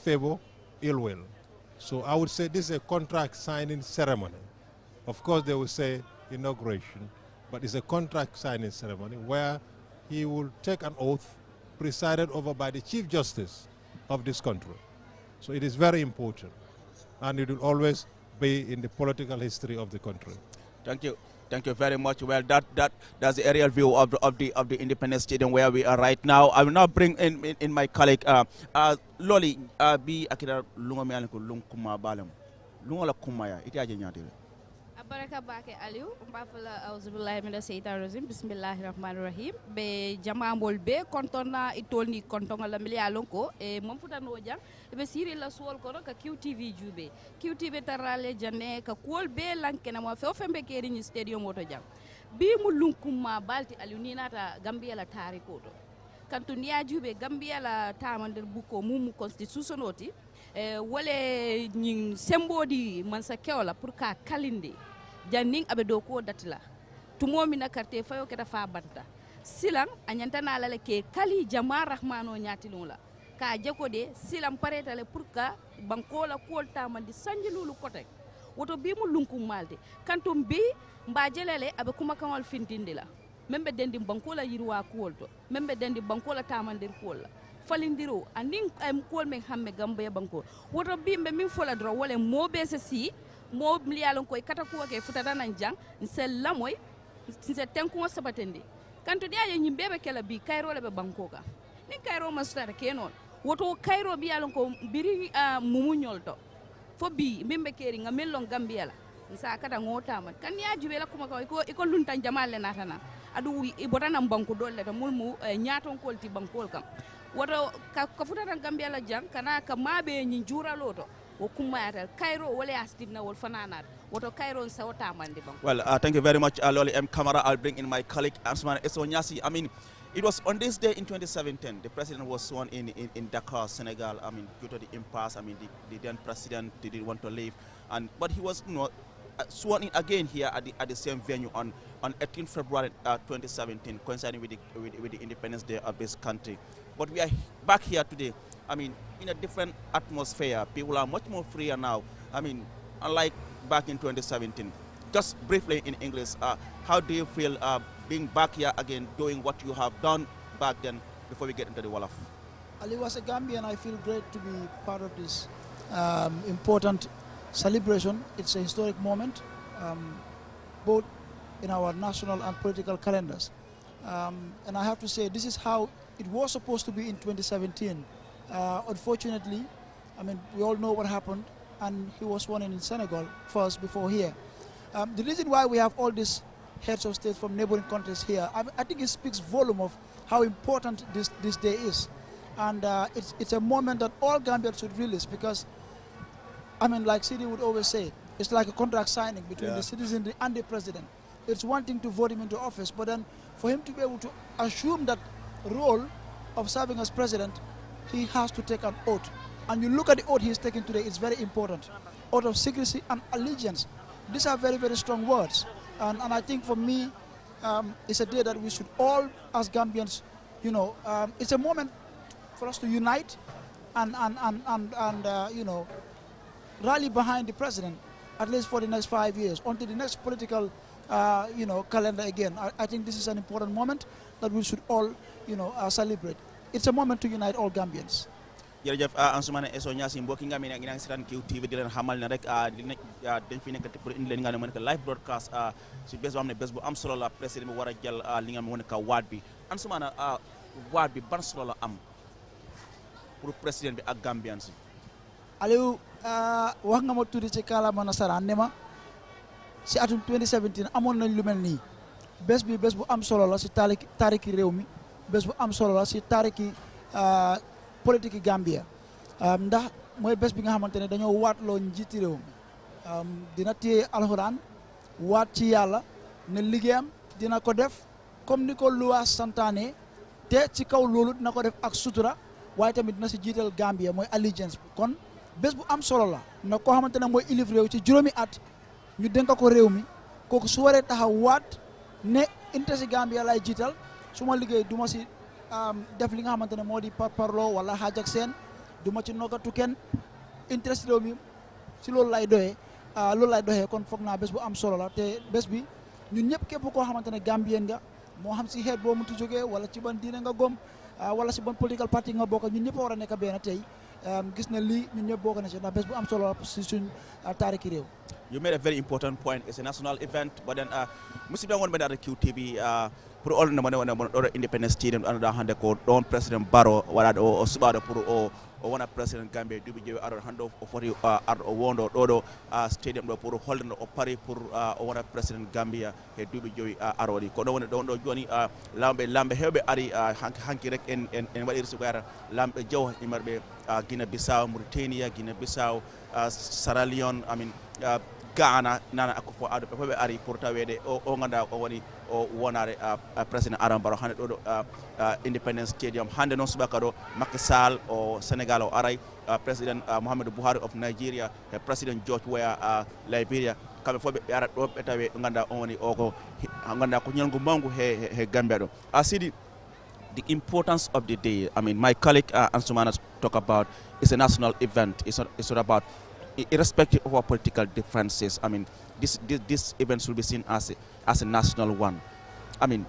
favor, ill will. So I would say this is a contract signing ceremony. Of course, they will say inauguration, but it's a contract signing ceremony where he will take an oath presided over by the Chief Justice of this country. So it is very important, and it will always be in the political history of the country. Thank you. Thank you very much. Well, that's the aerial view of the Independence Stadium where we are right now. I will now bring in my colleague Loli bi akira lunga me ko lung kuma balam lunga la kuma ya iti aje nyati Baraka bake Aliou mbafala auzubillahi mina shaitanir rajim bismillahir rahmanir rahim be jamambol be kontona itolni kontonga la milialon ko e mom futano jang be siri la suwol ko ka QTV jube QTV tarale janne ka kol be lankena mo fe fembe keri ni stadium moto jang bi mu lunkuma balti Aliou ni nata Gambia la tariko to kantu niya jube Gambia la tamandir buko mumu constitution oti wole nyin sembodi man sa kewla pour ka kalinde janning abe do ko datla tumomi na carte fayo keta fa banta silang anyanta na la ke kali jama rahmano nyatilon la ka jeko de silam paretale pour ka banko la ko tamandi sanjilulu kotek woto bi mu lunkum malde kantum bi mba jelele abe kuma kanol fintindi la membe dendi banko la yirwa kolto membe dendi banko la tamandir kolla falindiro anin am kol men hamme Gambia banko woto bimbe min fola dro wala mo si mo mliyalon koy kata ko ke futata nan jang sel lamoy se tenku sabatende kanto dia nyimbe be kala bi kayro le be banko ka ni kayro ma stara kenon woto kayro bi yalon ko biri mumu nyolto fo bi mimbe keri ngamelon Gambia la sa kata ngota man kan ya jube la kuma ko iko luntan jamal le natana adu ibotana banko dolle to mulmu nyaton kolti bankol kam woto ka futata Gambia la jang kana ka mabe nyi jura loto wo kumayata Cairo wala astina wol fananat woto Cairo sawta mandi bang. Well, thank you very much Loli M Camara. I'll bring in my colleague Ansman Esonyasi. I mean, it was on this day in 2017 the president was sworn in Dakar, Senegal. I mean, due to the impasse, I mean the then president didn't want to leave, but he was sworn in again here at the same venue on 18 February 2017, coinciding with the Independence Day of this country. But we are back here today, I mean, in a different atmosphere. People are much more freer now. I mean, unlike back in 2017. Just briefly in English, how do you feel being back here again, doing what you have done back then before we get into the Wolof? Ali, was a Gambian, I feel great to be part of this important celebration. It's a historic moment, both in our national and political calendars. And I have to say, this is how it was supposed to be in 2017. Unfortunately, I mean, we all know what happened, and he was sworn in Senegal first before here. The reason why we have all these heads of state from neighboring countries here, I think it speaks volume of how important this day is. And it's a moment that all Gambians should release, because, I mean, like Sidi would always say, it's like a contract signing between the citizen and the president. It's one thing to vote him into office, but then for him to be able to assume that role of serving as president, he has to take an oath. And you look at the oath he's taking today, it's very important. Oath of secrecy and allegiance. These are very, very strong words. And I think for me, it's a day that we should all, as Gambians, you know, it's a moment for us to unite and you know, rally behind the president, at least for the next 5 years, until the next political, you know, calendar again. I think this is an important moment that we should all, you know, celebrate. It's a moment to unite all Gambians. jërëjëf Ansoumana Esonyasi mbokk nga mi ngi naan seetaan QTV di leen xamal ne rek dañ fi nekk pour indi leen nga ne mën ko live broadcast si bés boo xam ne bés bu am solo la président bi war a jël li nga mën ko waat bi Ansoumana waat bi ban solo la am pour président bi ak Gambian si Aliou wax nga ma tuuti ci kàllaama nasaraan ne ma si atum 2017 amoon nañ lu mel nii bés bi bés bu am solo la si taariki réew mi bés bu am solo la si taariki politique Gambia ndax mooy bés bi nga xamante ne dañoo waatloo njiiti réew mi dina téye alxuraan waat ci yàlla ne liggéeyam dina ko def comme ni ko luwaa santaane te ci kaw loolu dina ko def ak sutura waaye tamit dina si jiital Gambia mooy allegiance bi kon bés bu am solo la na koo xamante ne mooy ilif réew ci juróomi at ñu dénk ko réew mi kooku su waree taxaw waat ne inte si Gambia lay jiital su ma liggéey du ma si def li nga xamante ne moo di parparloo wala xaaj ak seen du ma ci noggatu kenn interest réew mi si loolu lay doxee kon foog naa bés bu am solo la te bés bi ñun ñëpp képp koo xamante ne Gambien nga moo xam si xeet boo mu ti jógee wala ci ban diine nga gom wala si ban political party nga bokk ñun ñëpp a war a nekk benn tey gis na lii ñun ñëpp bokk na si ndax bés bu am solo la si suñ taariki réew. You made a very important point. It's a national event, but then Muslim one at the QTV pour all the money on Independence Stadium and the hand code don President Barrow or Subada pour or one President Gambia do be other hand of for you wondo dodo stadium do pour holding or pari pour one President Gambia he do be joy arodi ko don joni lambe hebe ari hanki rek en wadir sugara lambe jow imarbe Guinea Bissau Mauritania Guinea Bissau Sierra Leone I mean Ghana nana akufo ado be ari pour tawede o nganda o woni o wonare President Adam Barrow hande do Independence Stadium hande non subaka do Macky Sall o Senegal o aray President Muhammadu Buhari of Nigeria President George Weah Liberia kambe fobe be ara do be tawe nganda o woni o ko nganda ko nyalgo mangu he Gambia do asidi the importance of the day. I mean, my colleague Ansumana talk about it's a national event. It's not about irrespective of our political differences. I mean, this event should be seen as a national one. I mean,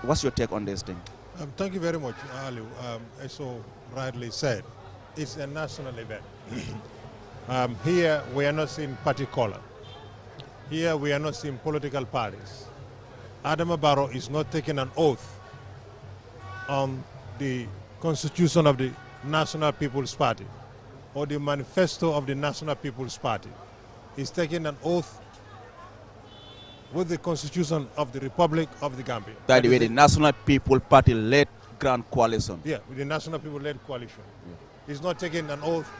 what's your take on this thing? Thank you very much, Ali. As so rightly said, it's a national event. Here we are not seeing party color. Here we are not seeing political parties. Adama Barrow is not taking an oath on the Constitution of the National People's Party or the manifesto of the National People's Party. He's taking an oath with the Constitution of the Republic of the Gambia. By the way, the National People's Party led Grand Coalition. Yeah, with the National People-led coalition. Yeah. He's not taking an oath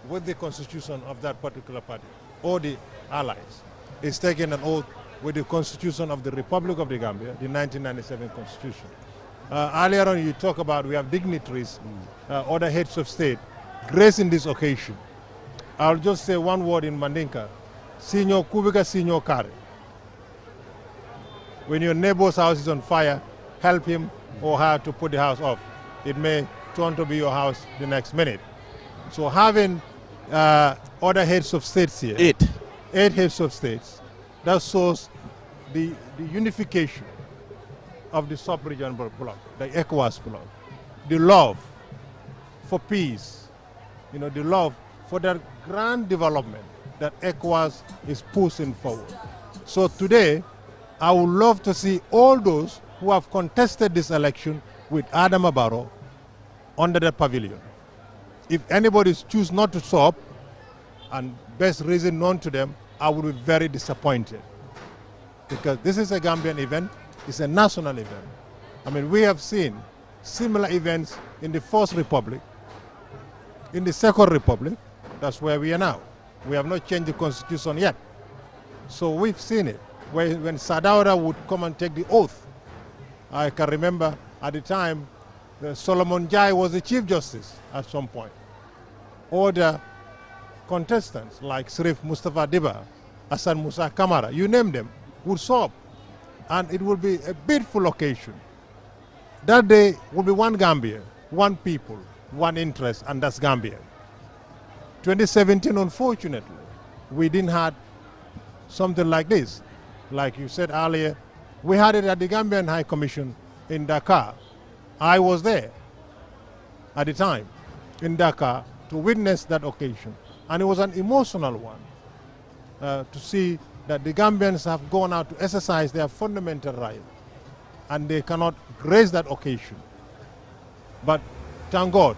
with the Constitution of that particular party or the allies. He's taking an oath with the Constitution of the Republic of the Gambia, the 1997 Constitution. Earlier on, you talk about we have dignitaries, other heads of state, gracing this occasion. I'll just say one word in Mandinka. Signor Kubika, Signor Kare. When your neighbor's house is on fire, help him or her to put the house off. It may turn to be your house the next minute. So having other heads of states here, eight heads of states, that shows the unification of the sub-region bloc, the ECOWAS bloc, the love for peace, the love for that grand development that ECOWAS is pushing forward. So today, I would love to see all those who have contested this election with Adama Barrow under the pavilion. If anybody choose not to show up, and best reason known to them, I would be very disappointed. Because this is a Gambian event, it's a national event. I mean, we have seen similar events in the First Republic, in the Second Republic. That's where we are now. We have not changed the constitution yet. So we've seen it. When Sadauda would come and take the oath, I can remember at the time, Solomon Jai was the Chief Justice at some point. Other contestants like Sirif Mustafa Diba, Hassan Musa Kamara, you name them, would show up. And it will be a beautiful occasion. That day will be one Gambia, one people, one interest, and that's Gambia. 2017, unfortunately, we didn't have something like this. Like you said earlier, we had it at the Gambian High Commission in Dakar. I was there at the time in Dakar to witness that occasion. And it was an emotional one to see that the Gambians have gone out to exercise their fundamental right and they cannot grace that occasion. But thank God,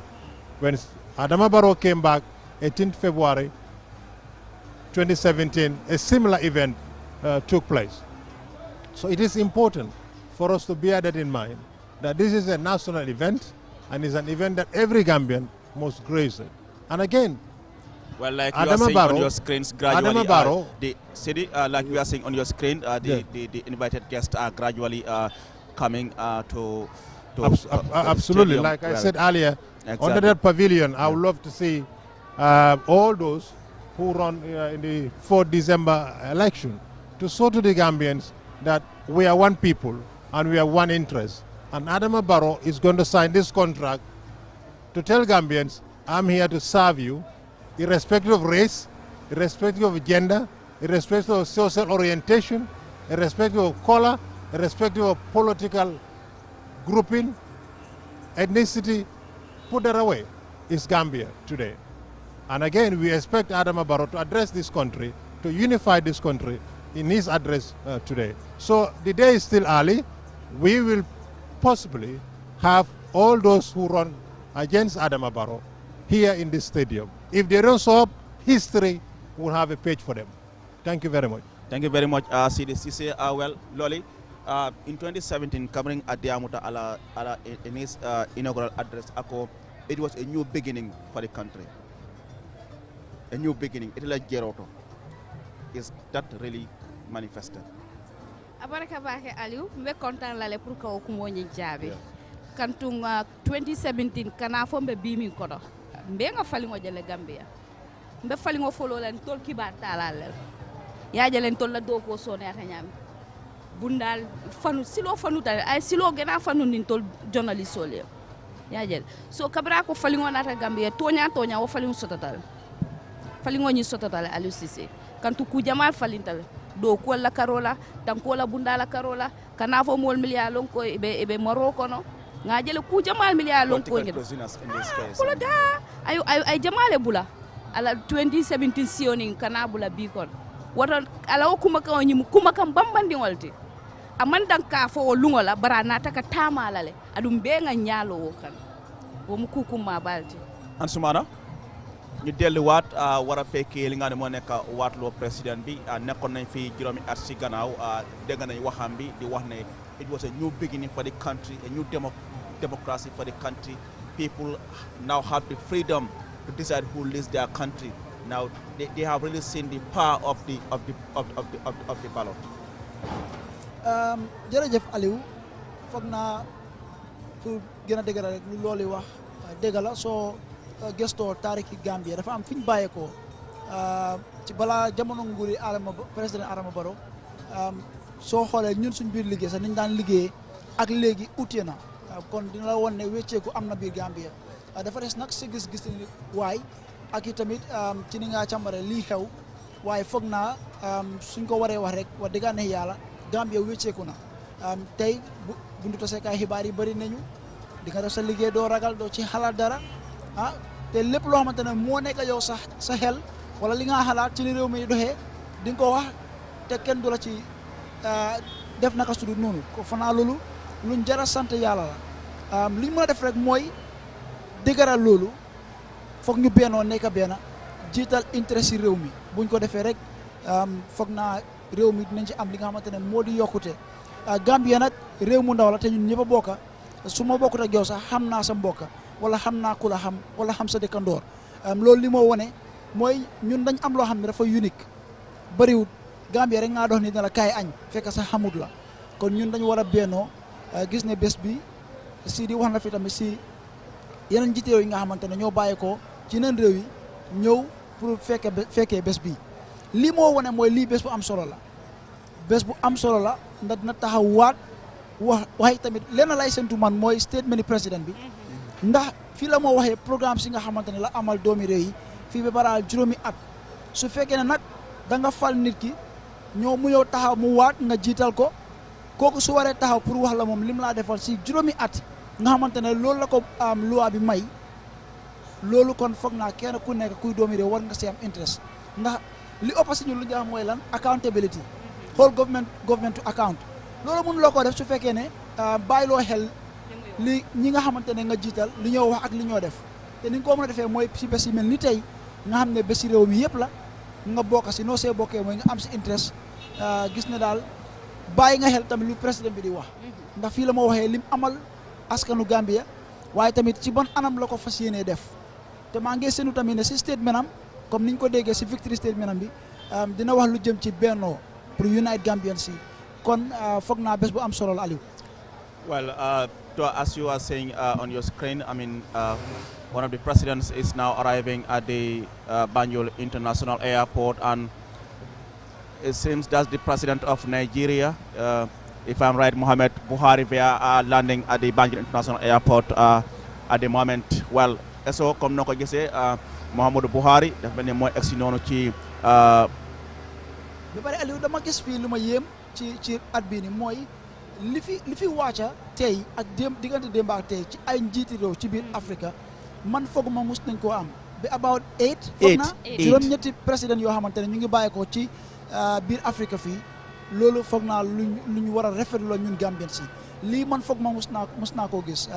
when Adama Barrow came back 18th February 2017, a similar event took place. So it is important for us to bear that in mind, that this is a national event and is an event that every Gambian must grace it. And again, well, like you are saying on your screens, gradually, the city, like you are saying on your screen, the invited guests are gradually coming to absolutely. Like I said earlier, under that pavilion, I would love to see all those who run in the 4th December election to show to the Gambians that we are one people and we have one interest. And Adama Barrow is going to sign this contract to tell Gambians, I'm here to serve you, irrespective of race, irrespective of gender, irrespective of social orientation, irrespective of color, irrespective of political grouping, ethnicity, put that away. It's Gambia today. And again, we expect Adama Barrow to address this country, to unify this country in his address today. So the day is still early. We will possibly have all those who run against Adama Barrow here in this stadium. If they don't show up, history will have a page for them. Thank you very much. Thank you very much, Sidi Cisse. Well, Loli, in 2017, covering Adiamuta in his inaugural address, it was a new beginning for the country. A new beginning. It is like Geroto. Is that really manifested? Abaraka bake Aliou mbe content la le pour ko kumo nyi jabe kantung 2017 kana fo mbe bimi kodo mbe nga fali ngo jele Gambia mbe fali ngo folo len tol kibar talal ya jelen tol la do ko sone ata nyami bundal fanu silo fanu ta ay silo gena fanu nin tol journalist ole ya jel so kabra ko fali ngo nata Gambia tonya wo fali ngo sototal fali ngo nyi sototal Aliou Cissé kantu ku jamal falintal do ko la karola tan ko la bundala karola kana fo mol million ko be Morocco no nga jele ku jamal million ko ngi ko la da ay jamale bula ala 2017 sioning kana bula bi kon woto ala o kuma ka nyim kuma kam bambandi walti aman dan ka fo lungola barana taka tamala le adum be nga nyalo wo kan wo mu kukuma balti Ansumana ñu delluwaat war a fekkee li nga ne moo nekk waatloo président bi nekkoon nañ fi juróomi at si gannaaw dégg nañ waxam bi di wax ne it was a new beginning for the country, a new democracy for the country. People now have the freedom to decide who leads their country. Now they have really seen the power of the ballot. jërëjëf Aliou foog naa pour gën a dëggal rek lu loolu wax dëgg la soo gëstoo taariki Gambia dafa am fi ñu bàyyeekoo ci balaa jamono nguuri président Adama Barrow soo xoolee ñun suñ biir liggéey sax niñ daan liggéey ak léegi utee na kon dina la won ne wécceeku am na biir Gambia dafa des nag sa gis-gis ni waay ak i tamit ci ni nga càmbare lii xew waaye foog naa suñ ko waree wax rek wax dëgg ne yàlla Gambia wécceeku na tey bu ñu tasee kay xibaar yi bëri nañu di nga def sa liggéey doo ragal doo ci xalaat dara te lépp loo xamante ne moo nekk yow sax sa xel wala li nga xalaat ci li réew mi doxee di nga ko wax te kenn du la ci def naka su dul noonu ko fanaa loolu luñ jara sant yàlla la li ñu mën a def rek mooy dëgëral loolu foog ñu bennoo nekk benn jiital intérêt si réew mi buñ ko defee rek foog naa réew mi dinañ ci am li nga xamante ne moo di yokkute Gambia nag réew mu ndaw la te ñun ñëpp a bokka su ma bokkut ak yow sax xam naa sa mbokka wala xam naa ku la xam wala xam sa dëkkandoor loolu li moo wone mooy ñun dañ am loo xam ne dafa unique bëriwut Gambia rek ngaa dox ni ne la kaay añ fekk sax xamut la kon ñun dañu war a bennoo gis ne bés bi si di wax na fi tamit si yeneen jiite yi nga xamante ne ñoo bàyyeekoo ci yeneen réew yi ñëw pour fekkee bés bi lii moo wone mooy lii bés bu am solo la bés bu am solo la ndax dina taxaw waat wax tamit lenn lay sentu man mooy statement ni président bi ndax fii la moo waxee programme si nga xamante ne la amal doomi réew yi fii ba baraal juróomi at su fekkee ne nag da nga fal nit ki mu ñëw taxaw mu waat nga jiital ko kooku su waree taxaw pour wax la moom lim laa defal si juróomi at nga xamante ne loolu la ko loi bi may loolu kon foog naa kenn ku nekk kuy doomi réew war nga si am interest ndax li ëpp si ñu lu ñu wax mooy lan accountability whole government to account loolu mun loo ko def su fekkee ne bàyyiloo xel li ñi nga xamante ne nga jiital li ñoo wax ak li ñoo def te ni nga ko mën a defee mooy si bés yi mel ni tey nga xam ne bés si réew mi yëpp la nga bokk si noo see bokkee mooy nga am si interest gis ne daal bàyyi nga xel tamit lu président bi di wax ndax fii la moo waxee lim amal askanu Gambia waaye tamit ci bon anam la ko fas yéenee def te maa ngi seenu tamit ne si statement am comme niñ ko déggee si victory statement am bi dina wax lu jëm ci bennoo pour unite Gambians si kon foog naa bés bu am solo la Aliou. Well, as you are saying on your screen, I mean, one of the presidents is now arriving at the Banjul International Airport, and it seems that's the president of Nigeria. If I'm right, Mohamed Buhari, they are landing at the Banjul International Airport. at the moment. Well, so comme nako gisee Muhammadu Buhari dafa mel ni mooy egsi noonu ci ba pare Aliou dama gis fii lu ma yéem ci at bii ni mooy li fi wàcca tey ak diggante démb ak tey ci ay njiiti réew ci biir Afrique man fooguma mus nañ koo am bi about 8 foog na juróom-ñetti président yoo xamante ne ñu ngi bàyyi ko ci biir Afrique fii loolu foog naa lu ñu war a rafetlu la ñun Gambien si lii man foog ma mus naa koo gis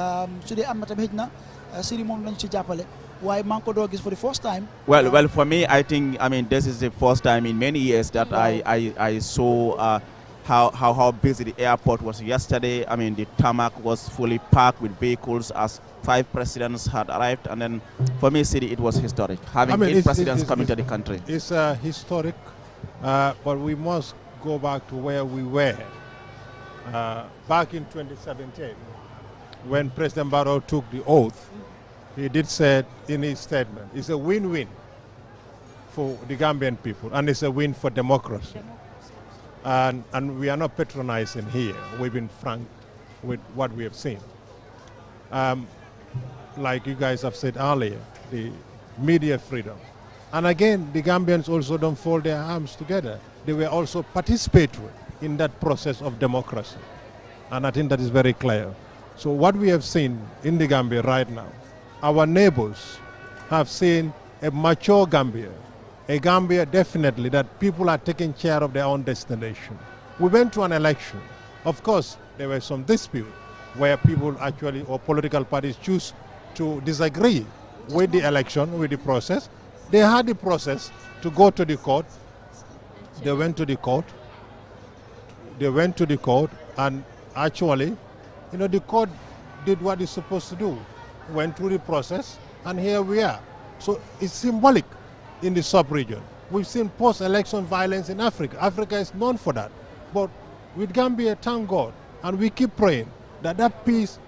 su dee am na tamit xëj na Siri moom lañ ci jàppale waaye maa ngi ko doo gis for the first time. Well, for me, I think, I mean, this is the first time in many years that I saw how busy the airport was yesterday. I mean, the tarmac was fully packed with vehicles as 5 presidents had arrived. And then for me, City, it was historic, having 8 presidents coming to the country. It's historic, but we must go back to where we were. Back in 2017, when President Barrow took the oath, he did say in his statement, it's a win-win for the Gambian people, and it's a win for democracy. And we are not patronizing here. We've been frank with what we have seen. Like you guys have said earlier, the media freedom. And again, the Gambians also don't fold their arms together. They were also participatory in that process of democracy. And I think that is very clear. So what we have seen in the Gambia right now, our neighbors have seen a mature Gambia, a Gambia definitely that people are taking care of their own destination. We went to an election. Of course, there were some disputes where people actually, or political parties, choose to disagree with the election, with the process. They had the process to go to the court. They went to the court. And actually, the court did what it's supposed to do, went through the process, and here we are. So it's symbolic in the sub-region. We've seen post-election violence in Africa. Africa is known for that. But with Gambia, thank God, and we keep praying that peace,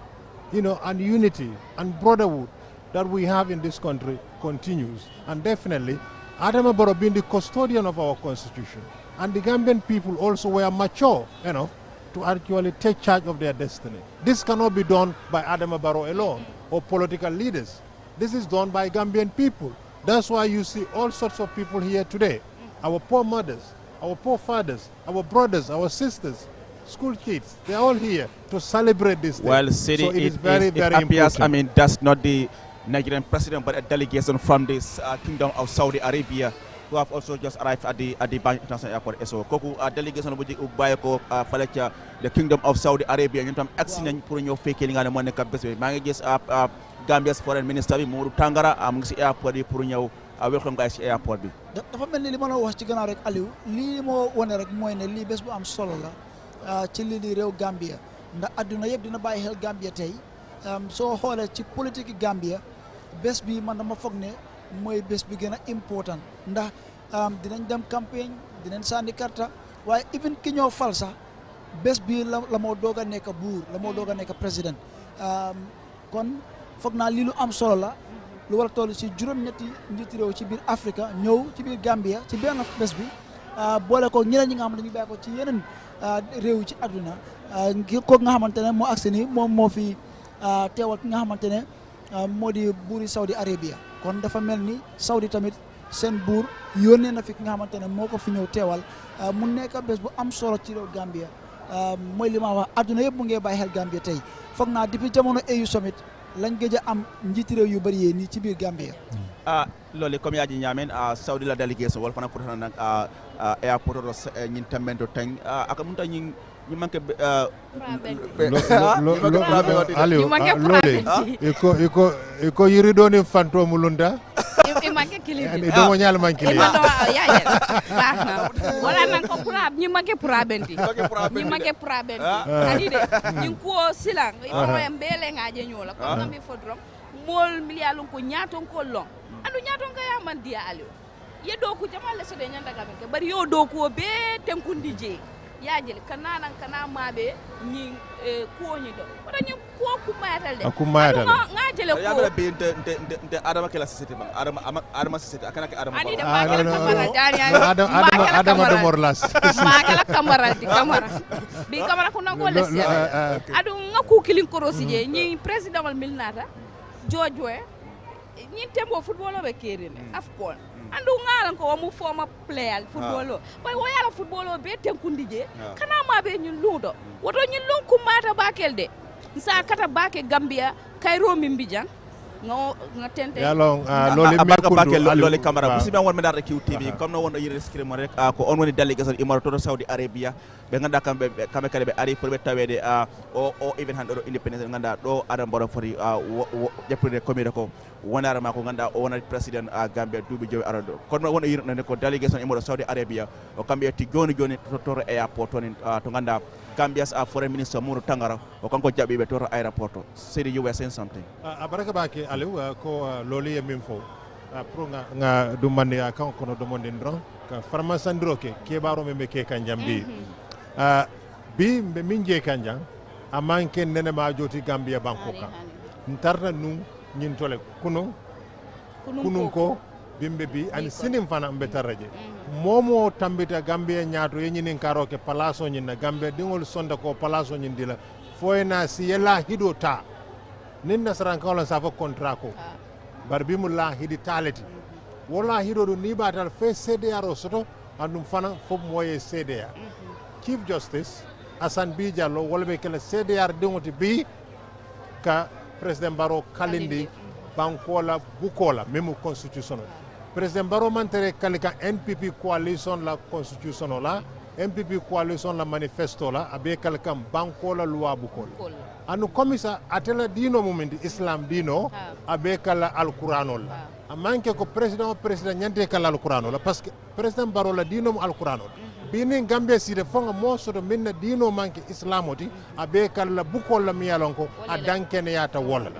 and unity and brotherhood that we have in this country continues. And definitely, Adama Barrow being the custodian of our constitution, and the Gambian people also were mature enough to actually take charge of their destiny. This cannot be done by Adama Barrow alone or political leaders. This is done by Gambian people. That's why you see all sorts of people here today. Our poor mothers, our poor fathers, our brothers, our sisters, school kids, they're all here to celebrate this day. Well, City, so it is very, very appears, important. I mean, that's not the Nigerian president, but a delegation from this Kingdom of Saudi Arabia who have also just arrived at the Banjul International Airport. So, koku delegation bu ubaye ko fale ca the Kingdom of Saudi Arabia ñun tam agsi nañ pour ñoo fekkee li nga ne moo nekk bés bi. Maa ngi gis Gambia's foreign minister bi Modou Tangara mu ngi si airport bi pour ñëw welcome guys si airport bi. dafa mel ni li ma la wax ci gannaaw rek Aliou lii moo wane rek mooy ne lii bés bu am solo la ci lii di réew Gambia ndax adduna yëpp dina bàyyi xel Gambia tey soo xoolee ci politique Gambia bés bi man dama foog ne mooy bés bi gën a important ndax dinañ dem campagne dinañ sànni karta waaye even ki ñoo fal sax bés bi la moo doog a nekk buur la moo doog a nekk président kon foog naa lii lu am solo la lu war a toll ci juróom-ñetti njiiti réew ci biir Afrique ñëw ci biir Gambia ci benn bés bi boole ko ñeneen ñi nga xam ne ñu bàyyi ko ci yeneen réew ci àdduna kooku nga xamante ne moo agsi ni moom moo fi teewal ki nga xamante ne moo di buuri Saudi Arabia kon dafa mel ni Saudi tamit seen buur yónnee na fi ki nga xamante ne moo ko fi ñëw teewal mu nekk bés bu am solo ci réew Gambia mooy li ma wax àdduna yëpp mu ngi bàyyi xel Gambia tey foog naa depuis jamono AU Summit lañ gëj a am njiiti réew yu bëri yee nii ci biir Gambia. Loolu comme yaji ñamen Saudi la délégation wala fana fotana nak airport ro ñin tamendo tan aka munta ñi manke Aliou iko yiri doni fanto mulunda e manke kilifi do mo ñal man kili ya baxna wala nan ko pura ñi manke pura benti ñi manke pura benti ani de ñi ko silang ifo mbele ngaje ñola ko ngambi fodrom mol milialon ko ñaton ko long andu ñaton ka ya man dia Aliou ye do ku jamal le sede ñanda gabe ke bari yo do ko be tenkundi je yaajel kana maabe ñi ko ñi do wala ñu ko ku mayatal de ku mayatal ngaajele ko ya bela be nte adama kala société ba adama société akana ke adama ani de makala kamara jani adama de morlas makala kamara di kamara bi kamara ko nango le adu nga ku kilin korosi je ñi président wal milnata George we ñin tembo football be kerine afcon andu ngalan ko mu former player football boy wo yala football be tenkundije kana ma be ñun ludo woto ñun lon ku mata bakel de sa kata bake Gambia kayro mi mbijan nga tente yalon loli abaka bakel loli camera musidɓe wonɓe darde QTV comme no wonɗo yiɗi rescrime rek ko on woni délégation imaro toto Saudi Arabia ɓe ganduɗa kamɓe kadi ɓe ari pour ɓe tawede o event hande ɗo indépendance ɓe ganduɗa ɗo Adama Barrow foti ƴeppude comité ko wonare ma ko ganduɗa o wonati président Gambia duuɓi joyi araɗo kono noon wonɗo yiɗnode ko délégation imaro Saudi Arabia o kamɓe yetti joni toto airport toon to ganduɗa Gambia's foreign minister Muru Tangara o kanko jaɓiɓe toto aéroport to Sidi you were saying something abaraka bake Aliou ko loli e min fo pour nga dumande kan kono domande ndron ka farmasandiro ke kebaro me ke kanjam bi be min je kanjam amanke nene ma joti Gambia banko ka ntarna nu nyin tole kunun ko bimbe bi ani sinim fana mbe taraje momo tambita Gambia nyaato yenyinin karoke palaso nyin na Gambia dingol sonda ko palaso nyin dila foyna si yela hido ta nin nasaran kawlan safa contrat ko bar bi mu la hidi taleti wala hido do ni batal fe CDR soto andum fana fop moye CDR Chief Justice Assane B Diallo wala be kala CDR dingoti bi ka President Barrow kalindi bankola bukola même constitutionnel President Barrow mantere kalika NPP coalition la constitution la MPP coalition la manifesto la abe kalkam bankola loi bukola anu komisa atela dino mumindi Islam dino abe kala alquran la amanke ko president nyante kala alquran la parce que President Barrow la dino mu alquran bini Gambia side fonga mo soto minna dino manke islamoti abe kala bukola mi yalonko adankene yata wala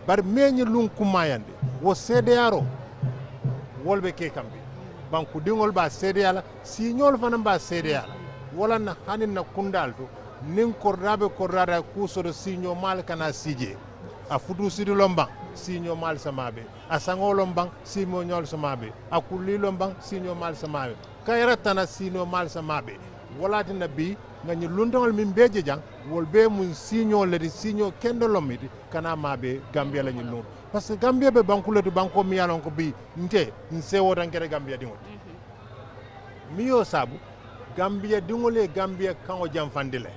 bar meñi lun kumayande wo CDR wolbe ke kambe banku dingol ba CDR la signol fana ba CDR wala na hanin na kundalto nin kordabe kuso do signo mal kana sije a futu sidu lomba signo mal samabe a sango lomba signo nyol samabe a kulli lomba signo mal samabe kayra tana signo mal samabe wala tin nabi ngani lundol min beje jang wolbe mun signo le di signo kendo lomidi kana mabe Gambia la ñu parce que Gambia be bankulo to banko mi yalon ko bi nte nsewo tan kere Gambia dingol miyo sabu Gambia dingole Gambia kango jamfandile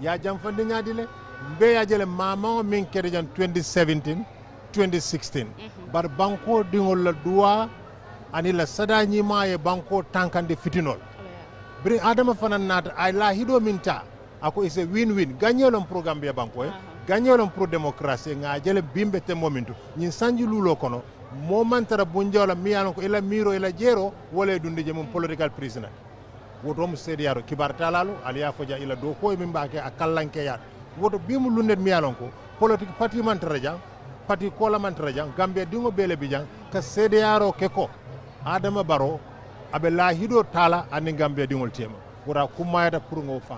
ya jamfandi nyaadile mbe ya jele mama min kere jan 2017 2016 bar banko dingol la duwa ani la sada nyima e banko tankande fitinol bri adama fanan nata ay la hido minta ako is a win-win gagnolon pro Gambia banko gagnolon pro démocratie nga jele bimbe te momentu ñin sanji lulo kono mo mantara bunjola miyano ko ila miro ila jero wala dundije mum political prisoner woto mo CDR kibar talalu aliya foja ila do ko min baake akallanke ya woto bimu lunnet miyano ko politique parti mantara jang parti kola mantara jang Gambia dingo bele bijang ka CDR keko Adama Barrow abe la hido tala ani Gambia dingol tema wora kumayata pour ngo fa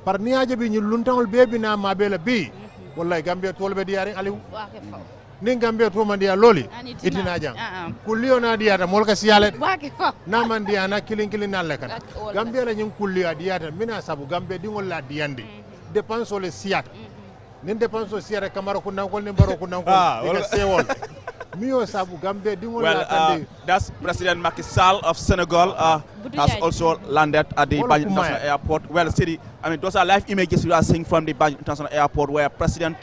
par niaje bi ñu luntangol bebi na ma bela bi wallahi Gambia tolbe diare Aliou ni Gambia to man dia loli itina jang kulliyo na diata molka siyale na man dia na kilin nalle kan Gambia la ñu kulliyo diata mina sabu Gambia dingol la diande dépense le siyat nin dépense siyata kamaro ko nankol ni baro ko nankol diga sewol Mio sabu Gambia well, that's President Macky Sall of Senegal has also landed at the Banjul International Airport. Well, City, I mean, those are live images we are seeing from the Banjul International Airport, where President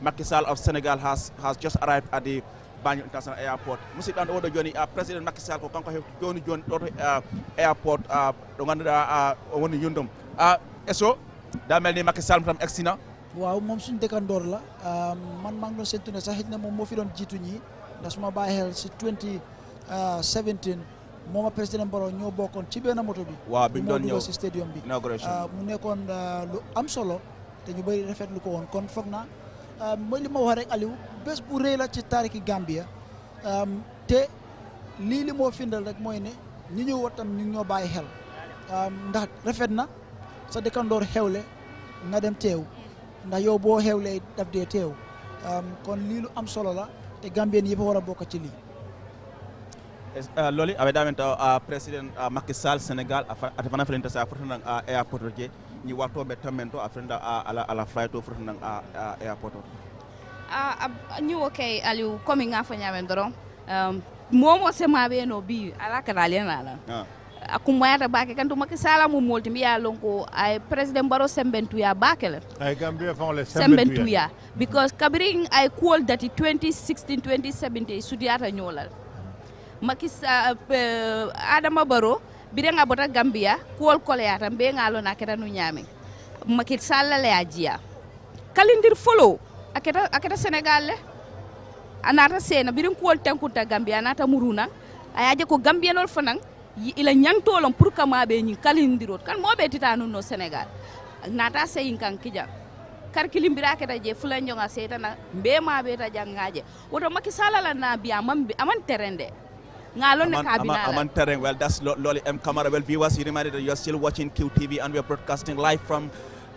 Macky Sall of Senegal has just arrived at the Banjul International Airport. Musid and Odo Johnny, President Macky Sall ko kanko Johnny Airport nganda woni yundum. Eso da melni Macky Sall tam exina. Waaw mom suñu dekandor la man mang do sentu ne sax hitna mom mo fi don jitu ñi ndax suma baye xel ci 2017 moma président Barrow ñoo bokkon ci benn moto bi waaw bi doon ñëw ci stadium bi mu nekkon lu am solo te ñu bari rafetlu ko won kon fogna moy li ma wax rek Aliou bés bu reey la ci tariki Gambia te li mo findal rek moy ne ñi ñu wotam ñu ñoo baye xel ndax rafet na sa dekandor xewle nga dem teew ndax yow boo xewlee daf dee teew kon lii lu am solo la te Gambien yëpp war a bokk ci lii. Loli abe damento President Macky Sall Sénégal ate fana felenta sa fotana airport je ni wato be tamento afrenda ala flight to fotana airport ñu okay Aliou comme nga fa ñamen doron momo se mabe no bi ala kadalen ala akumwata bake kanto makisala mu molti mi ya lonko ay president Barrow sembentu ya bakele ay Gambia fon le sembentu ya because kabiring ay cool that 2016 2017 sudiyata nyolal makisa Adama Barrow birenga bota Gambia cool koleata be ngalo na keta nu nyame makisala le ajia kalindir follow aketa Senegal le anata sena birin cool tankuta Gambia anata muruna ayaje ko Gambianol fanang ila ñantolon pour kama be ñi kalindirot kan mo be titanu no Senegal nata seyin kan kija kar kilimbira ke taje fulan jonga setana be ma be ta jangaje woto Macky Sall la na bi aman terende ngalo ne kabina aman tereng. Well, that's Lolly M. Kamara. Well, viewers, you reminded that you're still watching QTV and we're broadcasting live from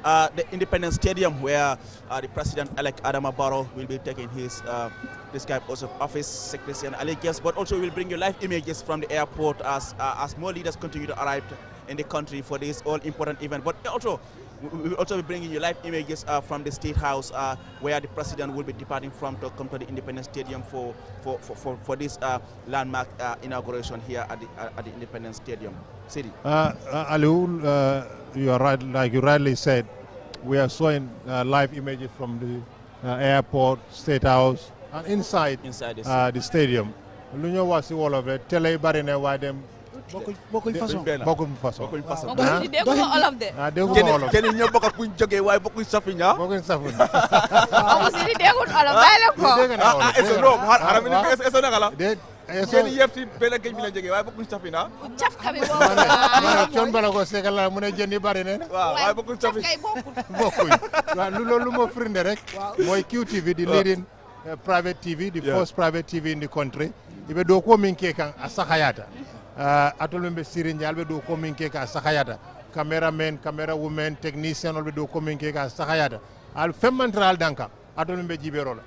the Independence Stadium where the President-elect Adama Barrow will be taking his prescribed oath of office, secrecy and allegiance, but also we'll bring you live images from the airport as more leaders continue to arrive in the country for this all-important event. But also, we will also be bringing you live images from the State House where the President will be departing from to come to the Independence Stadium for this landmark inauguration here at the Independence Stadium. City. Aliou, you are right, like you rightly said, we are showing live images from the airport, State House, and inside the stadium. Lu ñu wax ci wolof rek télé yi bari na waaye dem bokkuñ façon déggu olof de déggu olof kenn ñoo bokk ak buñ jógee waaye bokkuñ safiñ bokkuñ safiñ aussi di déggul olof bàyyi ko eso no haram ni eso naka la eso kenn yerti benn géej bi la jógee waaye bokkuñ safiñ caf kabi mana con bala ko segala mu ne jën yi bari na waaye bokkuñ safiñ kay bokkuñ waaw loolu moo firnde rek mooy QTV di leading private TV, the first private TV in the country. Ibe do ko min ke kan asakayata. Atol mbe sirinjal be do ko min ke kan asakayata. Cameraman, camera woman, technician be do ko min ke kan asakayata. Al femantral danka atol mbe jiberola.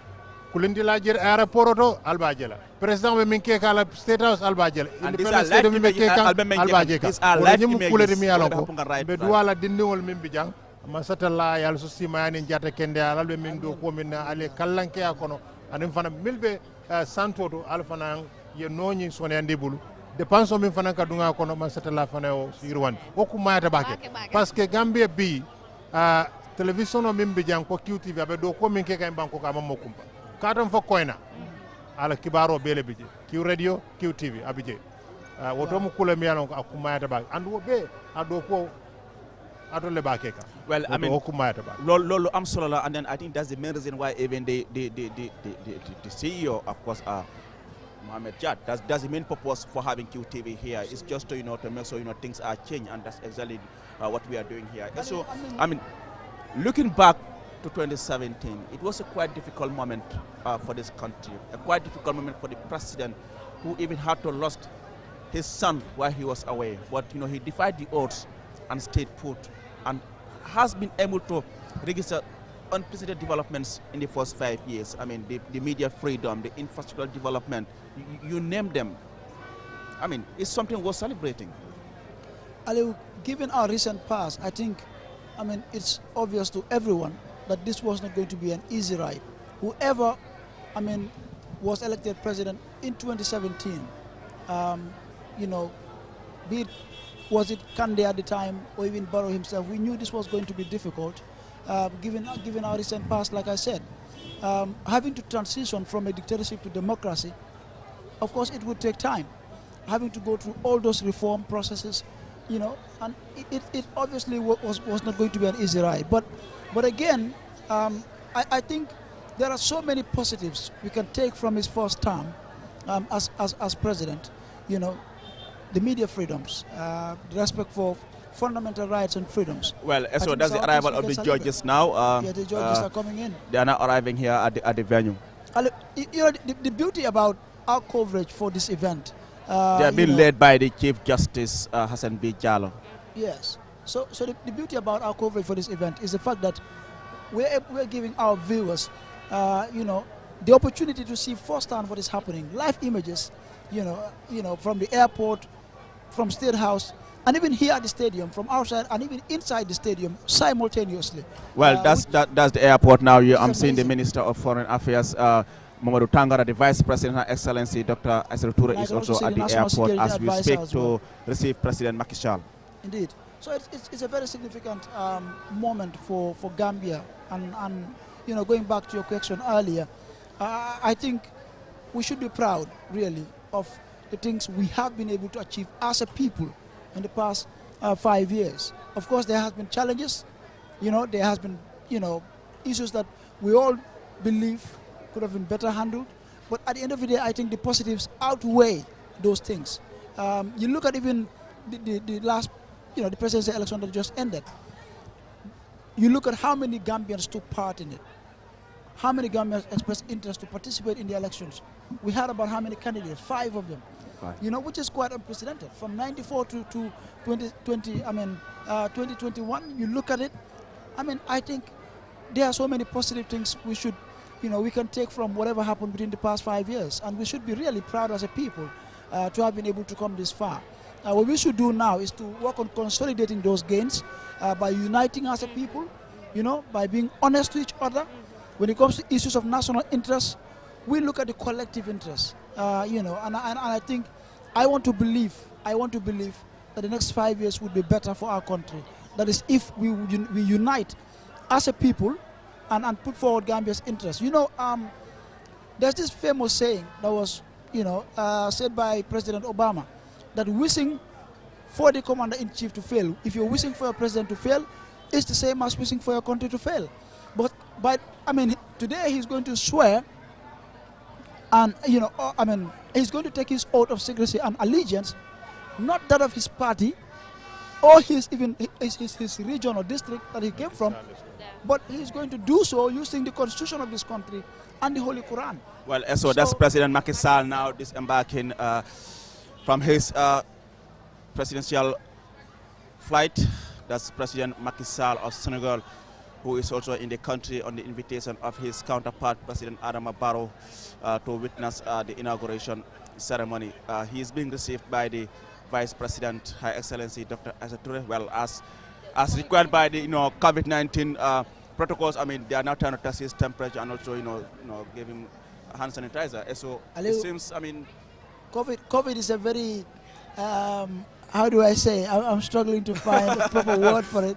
Kulindi la jer airport to albajela. President be min ke kan State House albajela. Independence State be ke kan albajeka. Wala nyum kulere mi alon ko. Be duwala dindiwol min bijang. Masatalla yal so simani jata kende albe min do ko min ale kallanke akono anim fana milbe santoto alfana ye noni sone ande bulu dépense min fana ka dunga kono masatalla fana o sirwan o ko mayata bake parce que Gambia bi television o min be jang ko QTV be do ko min ke kay banko ka mammo kumpa katam fo koyna ala kibaro bele bije Q radio QTV abije woto mo kula mi yalon ko akumayata bake andu be ado ko well, I mean, lolo am solo, and then I think that's the main reason why even the CEO, of course, Mohammed Jad, that's the main purpose for having QTV here. It's just to to make sure things are changed, and that's exactly what we are doing here. And so, I mean, looking back to 2017, it was a quite difficult moment for this country, a quite difficult moment for the president, who even had to lost his son while he was away. But he defied the odds and stayed put, and has been able to register unprecedented developments in the first 5 years. I mean, the media freedom, the infrastructural development, you name them. I mean, it's something worth celebrating. Ali, given our recent past, I think, it's obvious to everyone that this was not going to be an easy ride. Whoever, was elected president in 2017, be it was it Kande at the time or even Barrow himself, we knew this was going to be difficult, given our recent past, like I said. Having to transition from a dictatorship to democracy, of course it would take time. Having to go through all those reform processes, and it obviously was not going to be an easy ride. But again, I think there are so many positives we can take from his first term as president, the media freedoms, the respect for fundamental rights and freedoms. Well, so that's the arrival of the judges now. The judges are coming in. They are now arriving here at the venue. The beauty about our coverage for this event. They are being led by the Chief Justice Hassan B. Jallow. Yes. So the beauty about our coverage for this event is the fact that we're giving our viewers, the opportunity to see firsthand what is happening, live images, from the airport, from State House, and even here at the stadium, from outside and even inside the stadium simultaneously. Well, that's the airport now. I'm seeing the amazing. Minister of Foreign Affairs, Mamadou Tangara, the Vice President, Her Excellency Dr. Aissatou Touré is also at the airport as we speak to receive President Macky Sall. Indeed. So it's a very significant moment for Gambia. And you know, going back to your question earlier, I think we should be proud, really, of the things we have been able to achieve as a people in the past 5 years. Of course, there has been challenges. You know, there has been, you know, issues that we all believe could have been better handled. But at the end of the day, I think the positives outweigh those things. You look at even the last, you know, the presidential election that just ended. You look at how many Gambians took part in it. How many Gambians expressed interest to participate in the elections. We had about how many candidates? 5 of them. You know, which is quite unprecedented. From 94 to 2021, you look at it, I mean, I think there are so many positive things we should, you know, we can take from whatever happened within the past 5 years. And we should be really proud as a people to have been able to come this far. What we should do now is to work on consolidating those gains by uniting as a people, you know, by being honest to each other. When it comes to issues of national interest, we look at the collective interest, you know, and I think I want to believe that the next 5 years would be better for our country. That is, if we unite as a people and put forward Gambia's interests. You know, there's this famous saying that was, you know, said by President Obama, that wishing for the commander-in-chief to fail, if you're wishing for your president to fail, it's the same as wishing for your country to fail. But I mean, today he's going to swear, and you know, I mean, he's going to take his oath of secrecy and allegiance, not that of his party, or his region or district that he came from, but he's going to do so using the constitution of this country and the Holy Quran. Well, so that's President Macky Sall now disembarking from his presidential flight. That's President Macky Sall of Senegal, who is also in the country on the invitation of his counterpart, President Adama Barrow, to witness the inauguration ceremony. He is being received by the Vice President, Her Excellency Dr. Aissatou Touré. Well, as required by the COVID-19 protocols, I mean, they are now trying to test his temperature and also give him hand sanitizer. So it seems, I mean, COVID is a very how do I say? I'm struggling to find a proper word for it.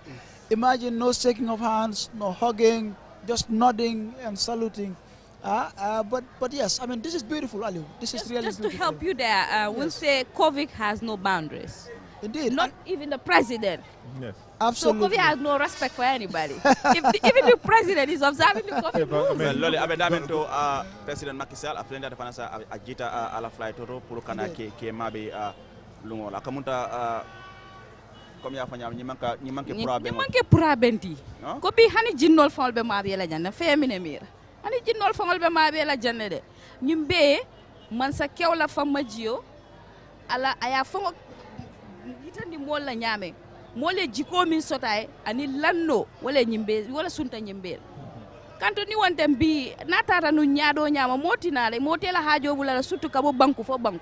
Imagine no shaking of hands, no hugging, just nodding and saluting. But yes, I mean, this is beautiful, Aliu. This is really beautiful. Just to help you there, we'll say COVID has no boundaries. Indeed. Not even the president. Yes. Absolutely. So COVID has no respect for anybody. Even the president is observing the COVID rules. Well, Loli, abe to President Macky Sall aflenda de fanasa ajita ala flight to pour kana ke mabe lungo la kamunta comme ya fanya ñi manke probenti ko bi hani jinnol fawol be mabe la janna femine mira hani jinnol fawol be mabe la janne de ñimbe man sa kewla famma jiyo ala aya fango yitandi mol la ñame mole jiko min sotay ani lanno wala ñimbe wala sunta ñimbe kanto ni wonte bi natata nu ñaado ñama motinale motela haajo bulala surtout kabo banku fo banku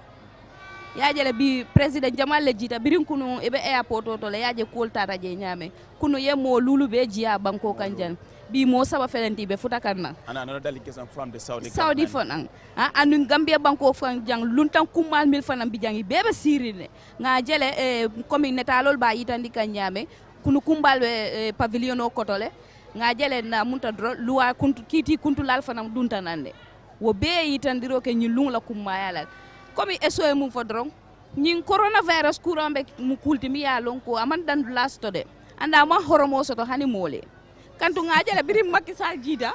yaajele bi president Jamal le jita birin kunu ebe airport to le yaaje koltata je ñame kunu ye mo lulu be jiya banko kanjan bi mo saba felenti be futakanna ana another delegation from the Saudi fanan anu Gambia banko fan jang luntan kumal mil fanan bi jangi bebe sirine nga jele comme netalol ba yitandi kan ñame kunu kumbal pavilion o kotole nga jele na munta dro luwa kuntu kiti kuntu lal fanan duntanande wo be yitandiro ke ñi la kummayala comme SOE mum fo drong ñing coronavirus courant be mu kulti mi ya lon ko aman dan blasto de anda ma horomo soto hani mole kantu ngajale birim Macky Sall jida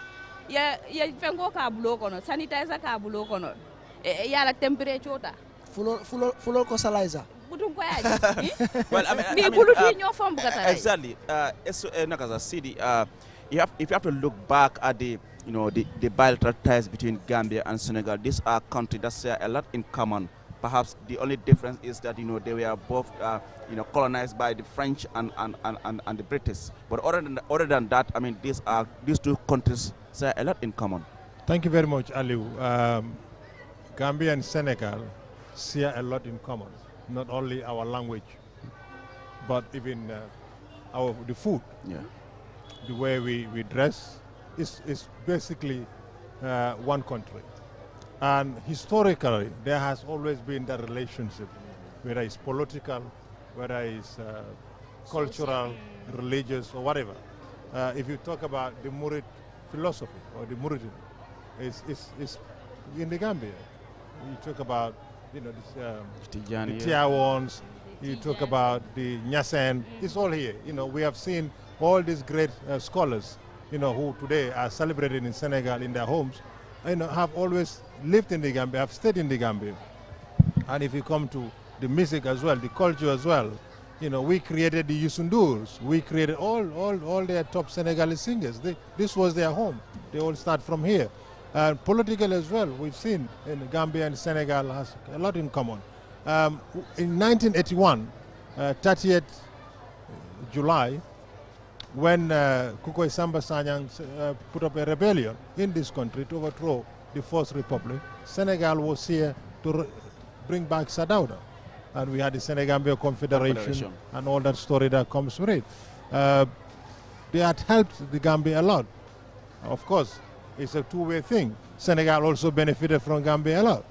ya fengo ka bulo kono sanitizer ka bulo kono ya la temperature ta fulo ko saliza butum ko yaji well I mean bulu fi ñoo fam bugata exactly SOE nakaza city if you have to look back at the the bilateral ties between Gambia and Senegal. These are countries that share a lot in common. Perhaps the only difference is that they were both colonized by the French and the British. But other than that, I mean, these two countries share a lot in common. Thank you very much, Aliu. Gambia and Senegal share a lot in common. Not only our language, but even the food, the way we dress, is basically one country. And historically, there has always been that relationship, whether it's political, whether it's cultural, religious, or whatever. If you talk about the Murid philosophy or the Muridism, it's in the Gambia. You talk about, you know, the Tiawans, you talk about the Nyasen, it's all here. You know, we have seen all these great scholars, you know, who today are celebrated in Senegal in their homes, you know, have always lived in the Gambia, have stayed in the Gambia. And if you come to the music as well, the culture as well, you know, we created the Youssou we created all their top Senegalese singers. This was their home. They all start from here. And politically as well, we've seen in Gambia and Senegal has a lot in common. In 1981, 30th July, when Kukoy Samba Sanyang put up a rebellion in this country to overthrow the First Republic, Senegal was here to bring back Sadauda. And we had the Senegambia Confederation and all that story that comes with it. They had helped the Gambia a lot. Of course, it's a two-way thing. Senegal also benefited from Gambia a lot.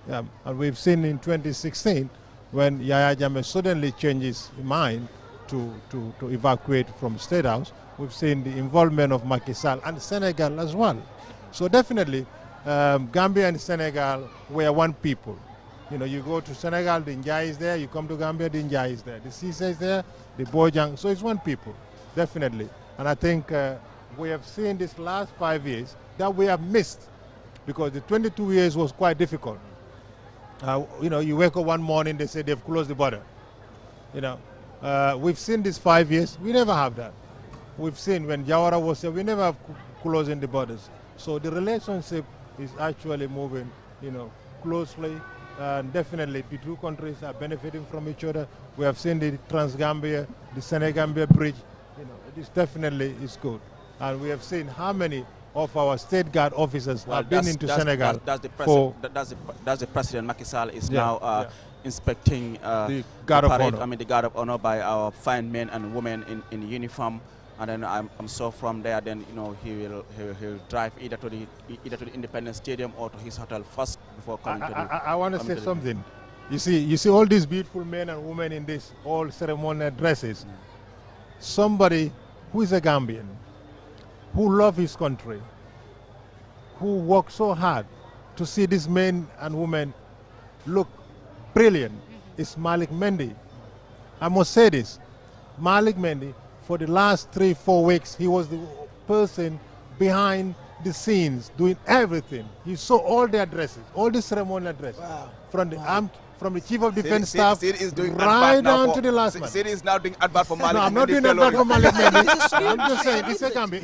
And we've seen in 2016, when Yaya Jammeh suddenly changed his mind to evacuate from State House, we've seen the involvement of Macky Sall and Senegal as well. So definitely, Gambia and Senegal were one people. You know, you go to Senegal, the Njai is there. You come to Gambia, the Njai is there. The Cisse is there, the Bojang. So it's one people, definitely. And I think we have seen this last 5 years that we have missed, because the 22 years was quite difficult. You know, you wake up one morning, they say they've closed the border. You know, we've seen this 5 years. We never have that. We've seen when Jawara was here, we never have closing the borders. So the relationship is actually moving, you know, closely. And definitely the two countries are benefiting from each other. We have seen the Trans-Gambia, the Senegambia bridge. You know, this definitely is good. And we have seen how many of our state guard officers have been into Senegal. That's the president. Macky Sall is now inspecting the guard of honor. I mean, the guard of honor by our fine men and women in uniform. And then I'm sure from there, then you know he'll drive either to the Independence Stadium or to his hotel first before coming to the. I want to say something. You see all these beautiful men and women in this all ceremonial dresses. Somebody who is a Gambian, who loves his country, who worked so hard to see these men and women look brilliant, is Malik Mendy. I must say this, Malik Mendy. For the last 3-4 weeks, he was the person behind the scenes doing everything. He saw all their dresses, all the ceremonial dresses, from the chief of defense staff right down to the last man. Siri is now doing advert for Malik. No, I'm not doing advert for Malik Mendy. I'm just saying, it's a Gambia.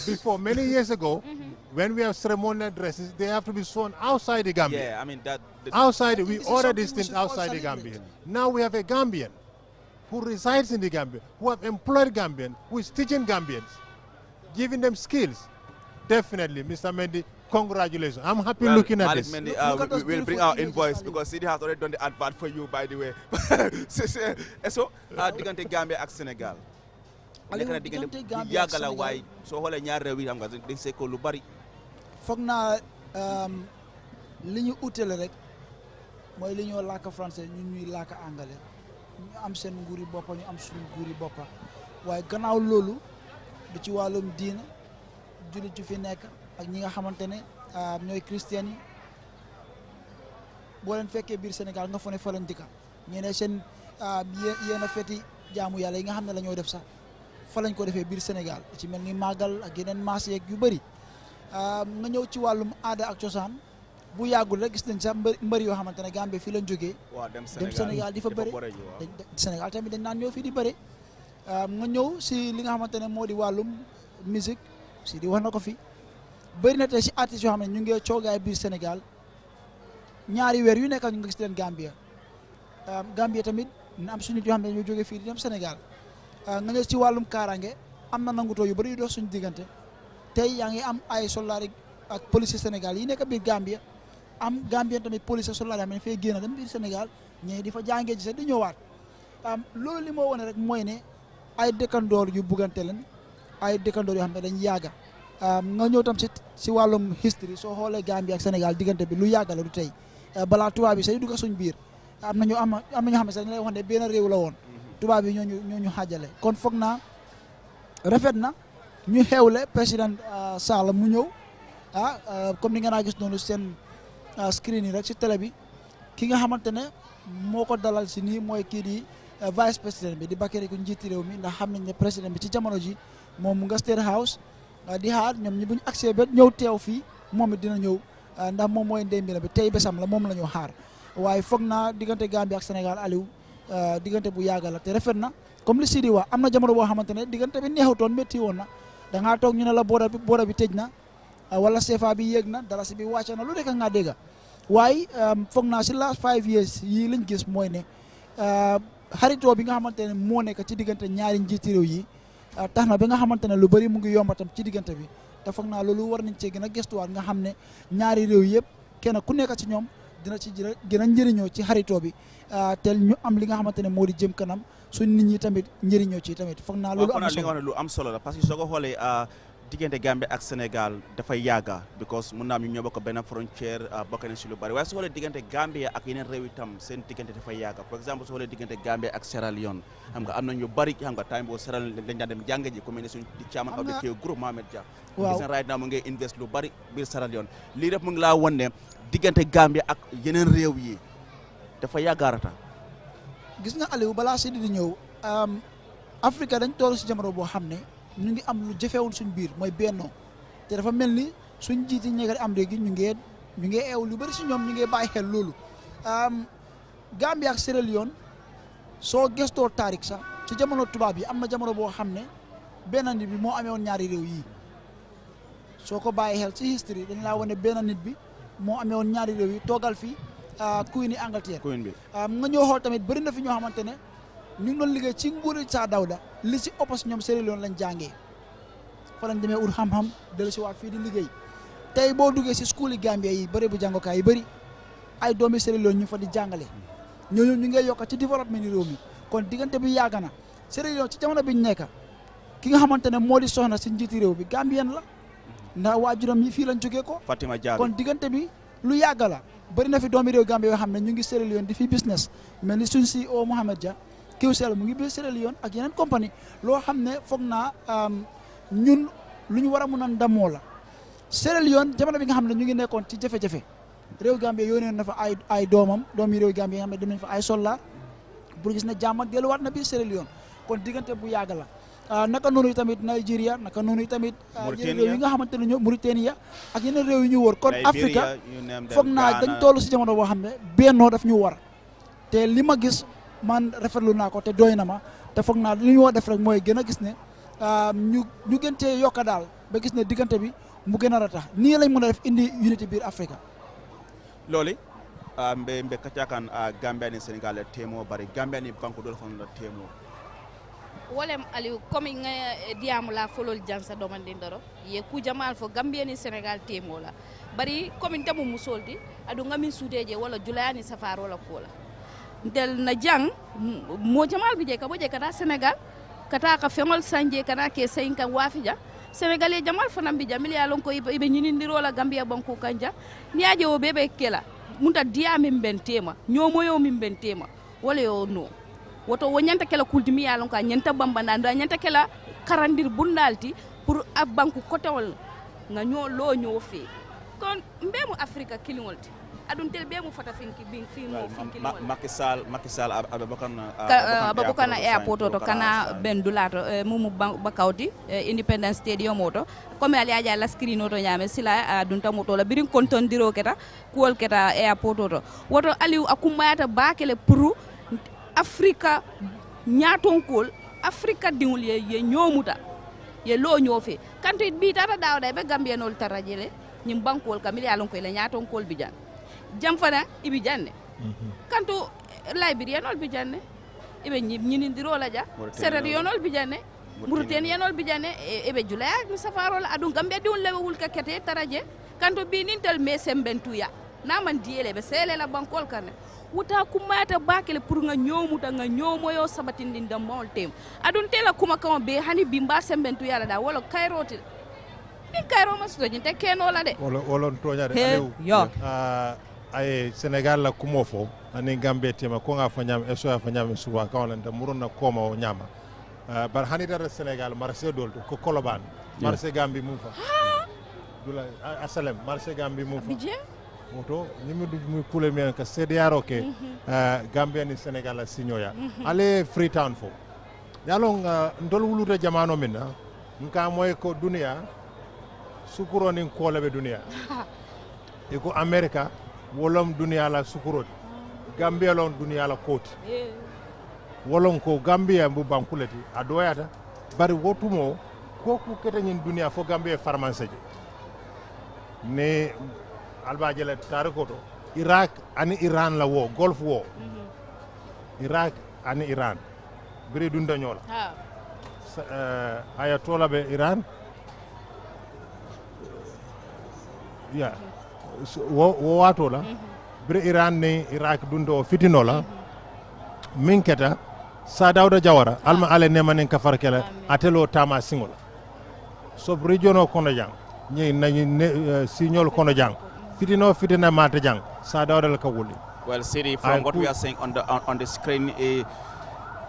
Before many years ago, when we have ceremonial dresses, they have to be sewn outside the Gambia. Yeah, I mean that. Outside, we order these things outside the Gambia. Now we have a Gambian who resides in the Gambia, who have employed Gambians, who is teaching Gambians, giving them skills. Definitely, Mr. Mendy, congratulations. I'm happy looking at this. Mendy, we'll bring our invoice because CD has already done the advert for you, by the way. So, digante Gambia ak Senegal. Nekk na digante yagala way so xolé ñaar rew yi xam nga dañ sé ko lu bari. Fogna liñu outel rek moy liñu lak français ñun ñuy lak anglais. ñu am seen nguuri boppa ñu am suñu nguuri boppa waaye gannaaw loolu du ci wàllum diina jullit ci fi nekk ak ñi nga xamante ne ñooy chrétien yi boo leen fekkee biir Sénégal nga fone fa lañ dëkka ñeneen seen yéen a feti jaamu yàlla yi nga xam ne la ñoo def sax fa lañ ko defee biir Sénégal ci mel ni màggal ak yeneen maas yeeg yu bëri nga ñëw ci wàllum aada ak cosaan bu yàggul rek gis nañ sax mbër yoo xamante ne Gambie fii lañ jógee dem Sénégal di fa bëri Sénégal tamit dañ naan ñëw fii di bëri nga ñëw si li nga xamante ne moo di wàllum musique si di wax na ko fi bëri na tey si artistes yoo xam ne ñu ngi coogaay biir Sénégal ñaari weer yu nekk ñu nga gis leen Gambie tamit na am suñu nit yoo xam ne ñoo jógee fii di dem Sénégal nga ñëw ci wàllum kaaraange am na nangutoo yu bëri yu dox suñu diggante tey yaa ngi am ay soldats ak police Sénégal yi nekk biir Gambie am Gambien tamit police soldat yi fay génn dem biir Sénégal ñee di fa jàngee ji sax di ñëwaat loolu li moo wone rek mooy ne ay dëkkandoor yu buggante leen ay dëkkandoor yoo xam ne dañ yàgga nga ñëw tam si wàllum history soo xoolee Gambie ak Sénégal diggante bi lu yàgga la du tey balaa tubaab bi say dugg suñ biir am na ñoo xam ne sax dañ lay wax ne benn réew la woon tubaab yi ñooñu xaajale kon foog naa rafet na ñu xewle président Sall mu ñëw comme ni nga naa gis noonu seen screen yi rek si télé bi ki nga xamante ne moo ko dalal si nii mooy kii di vice président bi di Bakary ku njiiti réew mi ndax xam nañ ne président bi ci jamono ji moom mu nga State House di xaar ñoom ñi bu ñu accès ba ñëw teew fii moom it dina ñëw ndax moom mooy ndey mbir bi tey bésam la moom la ñu xaar waaye foog naa diggante Gambie ak Sénégal Aliou diggante bu yàgg la te rafet na comme li Sidi wax am na jamono boo xamante ne diggante bi neexutoon métti woon na da ngaa toog ñu ne la booda bi tëj na wala CFA bi yéeg na dalasi bi wàcce na lu nekk nga dégg waaye foog naa si last 5 years yii lañ gis mooy ne xaritoo bi nga xamante ne moo nekk ci diggante ñaari njiiti réew yi tax na ba nga xamante ne lu bëri mu ngi yombatam ci diggante bi te foog naa loolu war nañ cee gën a gëstuwaat nga xam ne ñaari réew yëpp kenn ku nekk ci ñoom dina ci gën a njëriñoo ci xaritoo bi te ñu am li nga xamante ne moo di jëm kanam suñ nit ñi tamit njëriñoo ci tamit foog naa loolu am li nga wax ne lu am solo la parce que soo ko xoolee diggante Gambie ak Sénégal dafay yàgga because mun naa am ñu ñoo bokk benn frontière bokk nañ si lu bari waaye soo xoolee diggante Gambie ak yeneen réew itam seen diggante dafay yàgga par exemple soo xoolee diggante Gambie ak Sierra Leone xam nga am na ñu bari xam nga time boobu Sierra Leone dañ daan dem jàng ji ku mel ne suñ di chairman of the Keo groupe Mohamed Dia gis na right now mu ngi invest lu bari biir Sierra Leone lii rek mu ngi laa won ne diggante Gambie ak yeneen réew yi dafa yàggaarata gis nga Aliou balaa si di ñëw Afrique dañ toll si jamono boo xam ne ñu ngi am lu jëfewoon suñ biir mooy bennoo te dafa mel ni suñ jiiti ñeegari am léegi ñu ngi eew lu bëri si ñoom ñu ngi bàyyi xel loolu Gambie ak Sierra Leone soo gëstoo taarix sax ci jamono tubaab yi am na jamono boo xam ne benn nit bi moo amee woon ñaari réew yii soo ko bàyyi xel ci history dañ laa wane benn nit bi moo amee woon ñaari réew yi toogal fii Queen yi Angleterre nga ñëw xool tamit bëri na fi ñoo xamante ne ñu ngi doon liggéey ci nguuri Saa Dawda li si ëpp si ñoom Sierra Leone lañ jàngee fa lañ demee ut xam-xam dellu si waat fii di liggéey tey boo duggee si school yi Gambie yi bëri bu jàngokaay yi bëri ay doomi Sierra Leone ñu fa di jàngale ñooñu ñu ngi yokk ci développement ni réew mi kon diggante bi yàgg na Sierra Leone ci jamono bi ñu nekk ki nga xamante ne moo di soxna si njiiti réew bi Gambien la ndax waajuram yi fii lañ jógee ko Fatima Diaby kon diggante bi lu yàgg la bëri na fi doomi réew Gambie yoo xam ne ñu ngi Sierra Leone di fi business mel ni suñ CEO Mohamed Dia Kiwsel mu ngi biir Sierra Leone ak yeneen compagnie loo xam ne foog naa ñun lu ñu war a mun a ndamoo la Sierra Leone jamono bi nga xam ne ñu ngi nekkoon ci jafe-jafe réew Gambie yónnee na fa ay doomi réew Gambie nga xam ne dem nañ fa ay soldat pour gis ne jàmm ak delluwaat na biir Sierra Leone kon diggante bu yàgg la naka noonu tamit Nigeria naka noonu tamit yeneen réew yi nga xamante ne ñoo Mauritania ak yeneen réew yi ñu wër kon Afrique foog naa dañ toll si jamono boo xam ne bennoo daf ñu war te li ma gis man rafetlu naa ko te doy na ma te foog naa li ñu war def rek mooy gën a gis ne ñu gën cee yokka daal ba gis ne diggante bi mu gën a ratax nii lañ mën a def indi unité biir Afrique looli mbe kacakan Gambia ni Sénégal temo bari Gambia ni banque dol fon la temo wolem Aliou comme nga diamu la folol jansa domandindoro ye ku jamal fo Gambia ni Sénégal temo la bari comme tamu musoldi adu ngami suudeje wala julayani safar wala kola del na jang mo jamal bi je ka boje kada Sénégal kata ka fengol sanje kana ke sayinka wafija Sénégalais jamal fanam bi jamil ya lon ko ibe nyinindiro la Gambia banko kanja ni aje o bebe kela munta dia min bentema nyomo yo min bentema wala yo no woto wonyanta kela kultimi ya lon ka nyanta bambanda ndo nyanta kela karandir bundalti pour ab banku kotol nga nyo lo nyo fe kon mbemu Afrika kilingolti adun tel be mu fata finki bin fi mo finki Macky Sall ababakana airport to kana ben dulato mumu bakawti Independence Stadium oto comme ali aja la screen oto nyame sila adun tamoto la birin konton diro keta kuol keta airport oto woto aliu akumayata bakele pour Afrika nyaton kol Afrika dingul ye nyomuta ye lo nyofe kanto bi tata dawda be Gambianol tarajele nyim bankol kamili alon ko le nyaton kol bijan jam fana ibi janne kanto Liberianol bi janne ibe nyinindiro la ja Sierra Leoneol bi janne Mauritanianol bi janne ibe julaya mi safarol adu Gambia diwul lewe wul ka kete taraje kanto bi nintel mesem bentuya na man diele be sele la bankol karne wuta kumata bakele pour nga ñomuta nga ñomoyo sabatindi ndamol tem adun tela kuma kama be hani bimba sembentu yala da wala kairoti ni kairo masto ñinte keno la de wala toñade Aliou yo ay Sénégal la kumo fo ani Gambie tema ko nga fa ñam e so fa ñam suba kawlanta muruna koma o ñama bar hani dara Sénégal marché dolto ko Koloban marché Gambie mum fa dula asalem marché Gambie mum fa moto ñimi du muy kule men ka CDR ke Gambie ni Sénégal la signoya ale Freetown fo yalong ndol wuluta jamano minna nka moy ko dunia sukuro ni kolebe dunia iko America wolom dunia la sukuro Gambia lon dunia la koti wolon ko Gambia bu bankuleti adoyata bari wotumo koku kete ñin dunia fo Gambia farmanse ne albaje la tarikoto Iraq ani Iran la wo Gulf wo Iraq ani Iran biri dunda ñola ayatollah be Iran ya wo wato la biri Iran ni Iraq dundo fitino la min keta sa Dawda Jawara alma ale nemanen kafar kala atelo tama singola sob regiono kono jang ñi nañu signol kono jang fitina mata jang sa Dawda la ka wuli. Well, Siri, from what we are saying on the screen,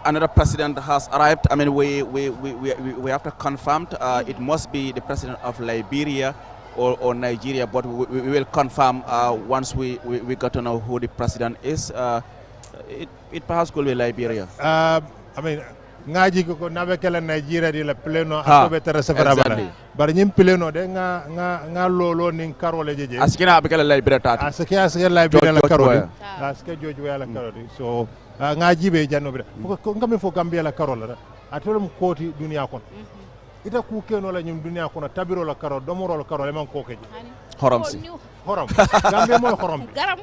another president has arrived. I mean, we have to confirm it must be the president of Liberia or Nigeria, but we will confirm once we got to know who the president is. It perhaps could be Liberia. I mean, ngaji ko nabe kala Nigeria di la pleno asobe teresa farabala bar nyim pleno de nga lolo nin karole jeje askina be kala Liberia tata aske Liberia la karole aske jojo la karole so ngaji be janno be ko ngam fo Gambia la karole atolum koti dunia kon ita ku keno la nyum dunia kon tabiro la karole domoro la karole man ko keje horom si horom Gambia mo horom garam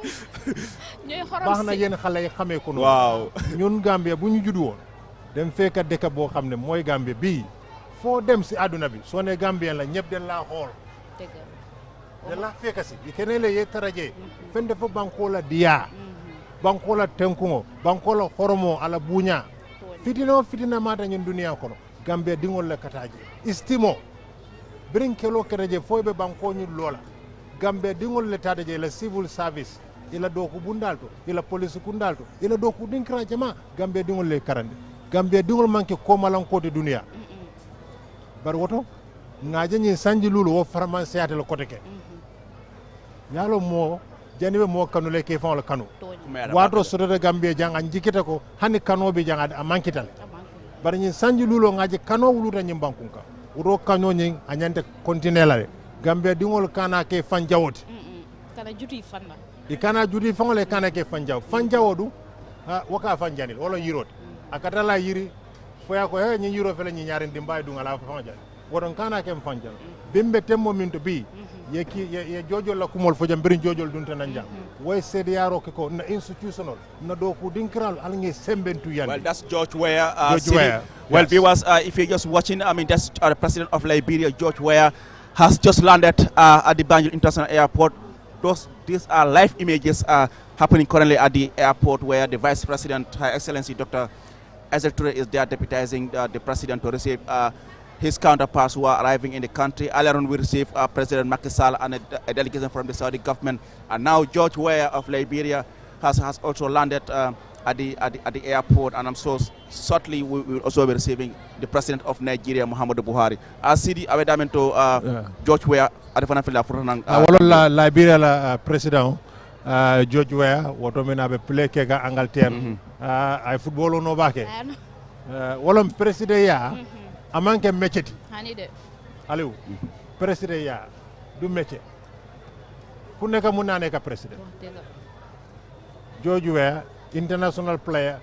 ñoy horom baax na yeen xalé yi xamé ko waaw ñun Gambia bu ñu judd woon dem fekk dëkk boo xam ne mooy Gambie bii foo dem si àdduna bi soo ne Gambien la ñëpp den laa xool den laa fekk si i kene le ye taraje fen dafa bankoo la diyaa bankoo la tenkuŋo bankoo la horomo ala buuñaa fitina maata ñun duniyaa kono Gambia diŋol le kataaje istimo biriŋ keloo ketaje fo be bankoo ñun loola Gambia diŋol le taata je la civil service ila dooku bundaal to ila police kundaal to ila dooku dinkira jama Gambia diŋol le karandi Gambia dingol manke ko malankode dunia bar woto ngaje ni sanji lulu wo farman seate le kote ke yalo mo janibe mo kanule ke fon le kanu wato sodode Gambia janga njikita ko hani kanobe janga a mankitale bar ni sanji lulu ngaje kano wuluta nyim bankunka uro kanyo nyi anyante kontinela Gambia dingol kana ke fanjawoti kana juti fanna ikana juti fon le kana ke fanjawodu waka fanjanil wala yirot akatala yiri foya ko he nyi yiro fele nyi ñaari ndimbay du ngala fa jani wodon kana kem fanjal bimbe temmo min to bi ye jojol la kumol fo jam birin jojol dun tan jam way sede yaro ko na institutional na do ku dinkral al ngi sembentu yandi. Well, that's George Weah. Well, yes. Viewers, if you're just watching, I mean, that's the president of Liberia, George Weah, has just landed at the Banjul International Airport. These are live images happening currently at the airport where the Vice President, Her Excellency Dr. Ezek Toure, is there deputizing the president to receive his counterparts who are arriving in the country. Earlier on, we received President Macky Sall and a delegation from the Saudi government, and now George Weah of Liberia has also landed at the airport, and I'm so shortly we will also be receiving the president of Nigeria, Muhammadu Buhari. Sidi Awedamento George Weah adefana fila furana. Wala Liberia la president George Weah woto mena be play ke ga Angleterre ay football no bake wala president ya amanke métier hani de Aliou president ya du métier ku nekk mun naa nekk president George Weah international player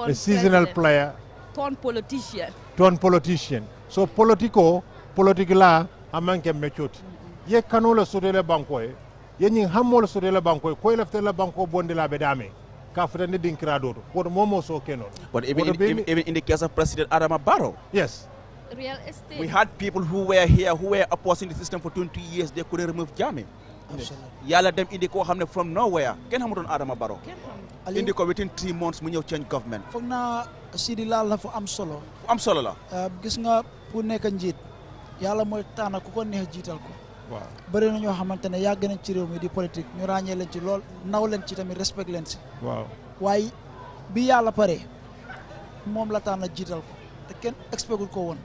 a seasonal player ton politician so politique la amanke métier ye kanu la sodele banko ye ñi hamol sodele banko ko lefte la banko bonde la be dame ka futande dinkira doto ko momo so keno. But even in the case of President Adama Barrow, yes, real estate, we had people who were here who were opposing the system for 20 years. They couldn't remove Jammeh. yàlla dem indi koo xam ne from nowhere kenn xamutoon Adama Barrow indi ko within 3 months mu ñëw change government. foog naa Sidi laal na fu am solo. fu am solo la. gis nga pour nekk njiit yàlla mooy tànn ku ko neex jiital ko. waaw bëri na ñoo xamante ne yàgg nañ ci réew mi di politique ñu ràññee leen ci lool naw leen ci tamit respect leen si. waaw waaye bi yàlla pare moom la tànn jiital ko te kenn expectul ko woon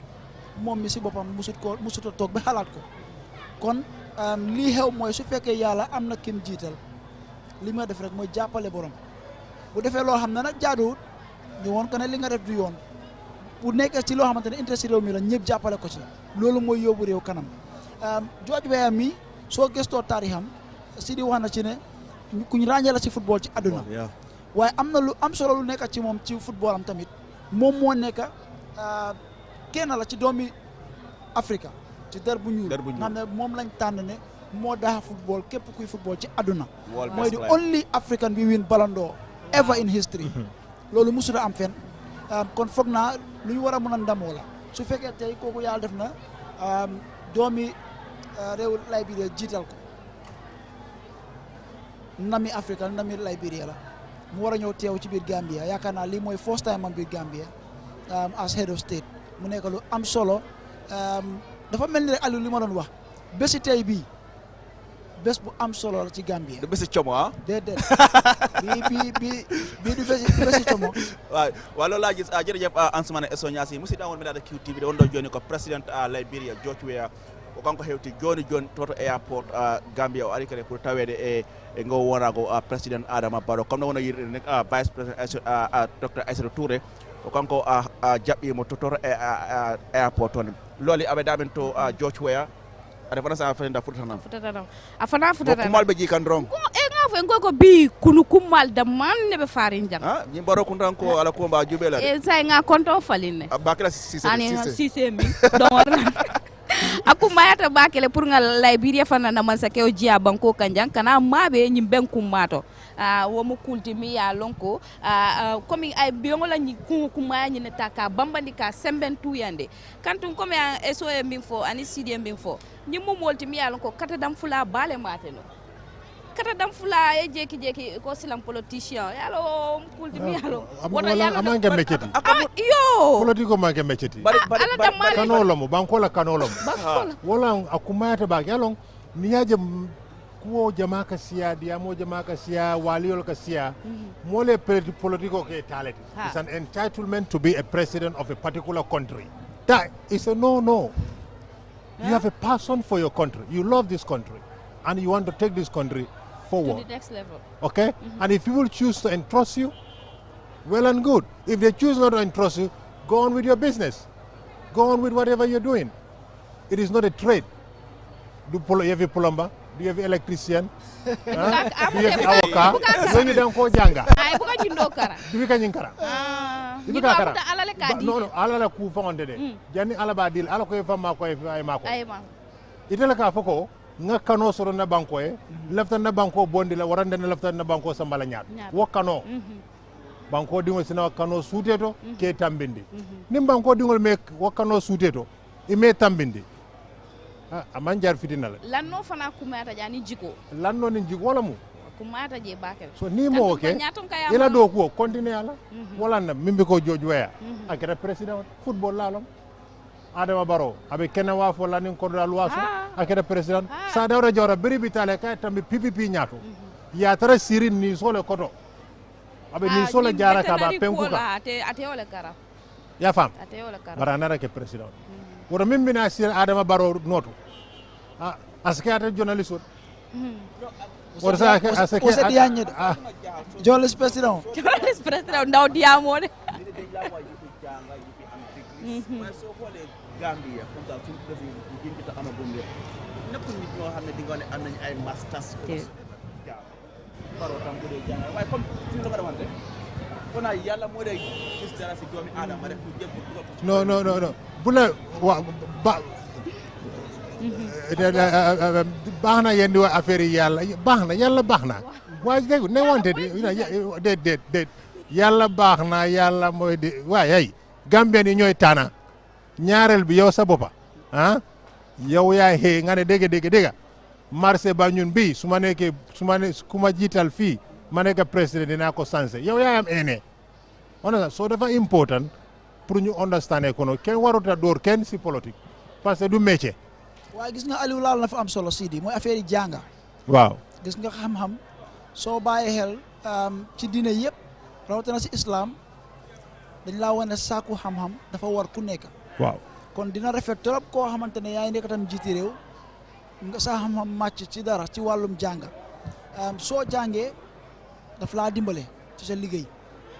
moom mi si boppam musut a toog ba xalaat ko kon lii xew mooy su fekkee yàlla am na kim jiital li ma def rek mooy jàppale borom bu defee loo xam ne nag jaaduwut ñu woon ko ne li nga def du yoon bu nekkee ci loo xamante ne intérêt si réew mi la ñëpp jàppale ko ci loolu mooy yóbbu réew kanam George Weah mi soo gëstoo taarixam si di wax na ci ne kuñ ràññee la ci football ci àdduna waaye am na lu am solo lu nekk ci moom ci football am tamit moom moo nekk kenn la ci doomi Afrika ci der bu ñuul xam ne moom lañ tànn ne moo daa football képp kuy football ci àdduna mooy the only African bi win Ballon d'Or ever in history loolu musuta am fen kon foog naa lu ñu war a mën a ndamoo la su fekkee tey kooku yàlla def na doomi réew Liberia jiital ko ndami Afrika ndami Liberia la mu war a ñëw teew ci biir Gambia yaakaar naa lii mooy first time am biir Gambia as head of state mu nekk lu am solo dafa mel ni rek Aliou li ma doon wax bési tey bii bés bu am solo la ci Gambia. du bési como ah. déedéet bii du bési como. waaw loolu laa gis jërëjëf Ansumana Esonyasi musidɗa won meɗaɗa QTV ɗe wonɗo joni ko président Liberia George Weah ko kanko hewti joni toto airport Gambia o ari kadi pour tawede e ngo wonago président Adama Barrow comme no wono yirɗe ne vice président docteur Aissatou Touré o kanko jaɓɓimo toto airport toon looli aɓeɗaɓen to George Weah ada fana sa fana futanam afana futanam kumal be jikan drong ko e ngafo en ko bi kunu kumal da man ne be farin jang ha ni baro kuntan ko ala ko mba jubela e say nga konto faline bakela sise mi don aku mayata bakele pour nga Liberia fana na man sa kew jiya banko kanjang kana mabe nyim ben kumato wo mo kulti mi ya lonko comme ay biongola ni kuma ni netaka bambandika semben tuyande kantum comme eso e min fo ani sidie min fo ni mo molti mi ya lonko kata dam fula bale mateno kata dam fula e jeki ko silam politicien yalo kulti mi yalo wona yalo amange mecheti yo politiko mange mecheti kanolo mo bankola kanolo mo wala akumayata ba yalo ni yaje kuo jama ka siya diamo jama ka siya waliol ka siya mole politiko ke talent it's an entitlement to be a president of a particular country that is a no you have a passion for your country, you love this country and you want to take this country forward to the next level, okay? And if people choose to entrust you, well and good. If they choose not to entrust you, go on with your business, go on with whatever you're doing. It is not a trade. Do you have a plumber? Do you have an electrician? Do you have a avocat? When you don't go janga. Ay buka jindo kara. Dibi ka nyinkara. Dibi ka kara. No, ala ku fonde de. Jani ala ba dil, ala ko fa ma ko ay ma ko. Ay ma. Itela ka foko nga kano soro na banko e lefta na banko bondi la warande na lefta na banko sambala nyaat. Wo kano. Banko dingol sina kano suteto ke tambindi. Nim banko dingol me wo kano suteto e me tambindi. Aman jar fitina la lanno fana kumata jani jiko lanno ni jiko wala mu kumata je bakel so ni mo okay ila do ko continue ala wala na mimbi ko George Weah akere president football la lam Adama Barrow abe kena wa fo lanin ko dal waso akere president sa dawra jora beri bitale kay tambi PPP nyaato ya tara sirin ni sole koto abe ni sole jara ka ba penku ka ate wala kara ya fam ate wala kara barana ke president wora mimbi na sir Adama Barrow noto aske ata journaliste wor sa aske oseti yanye journalist president ndaw diamo de Gambia comme ça suñu def ñu ngi ta amagum le nepp nit ñoo xamne di nga ne am nañ ay masters Barrow tam ko de jàng waaye comme suñu la wante kona yalla mo day gis dara ci doomi Adama rek ñu jëm ko non bu la wa ba baax na yéen di wax affaire yi yàlla baax na yàlla baax na waaye dégg ne wante déet yàlla baax na yàlla mooy di waaye ay Gambien yi ñooy tànna ñaareel bi yow sa boppa yow yaay xëy nga ne dégg marché ba ñun bi su ma ku ma jiital fii ma nekk président dinaa ko sensé yow yaa am ene on so dafa important pour ñu understand kono kenn waruta door kenn si politique parce que du métier. waaye gis nga Aliou laal na fa am solo Sidi mooy affaire yi jànga waaw gis nga xam-xam soo bàyyi xel ci diine yëpp rawatina si islam dañ laa wane saaku xam-xam dafa war ku nekk. waaw kon dina rafet trop koo xamante ne yaa ngi nekk tam jiiti réew nga sa xam-xam màcc ci dara ci wàllum jàng soo jàngee daf laa dimbale ci sa liggéey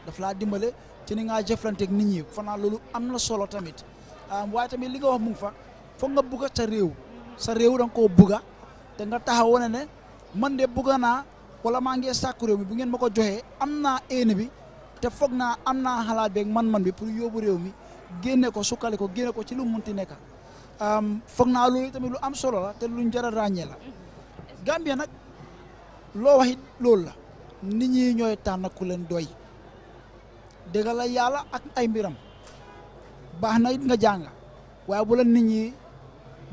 daf laa dimbale ci ni ngaa jëflanteeg nit ñi fanaa loolu am na solo tamit waaye tamit li nga wax mu ngi fa foog nga bugga sa réew da nga koo bugga te nga taxaw wane ne man de bugga naa wala maa ngi sàkku réew mi bu ngeen ma ko joxee am naa éene bi te foog naa am naa xalaat beeg man-man bi pour yóbbu réew mi génne ko sukkali ko génne ko ci lu munti nekk foog naa loolu tamit lu am solo la te luñ jar a ràññee la Gambia nag loo wax it loolu la nit ñi ñooy tànn ku leen doy dëgg la yàlla ak ay mbiram baax na it nga jàng waaye bu la nit ñi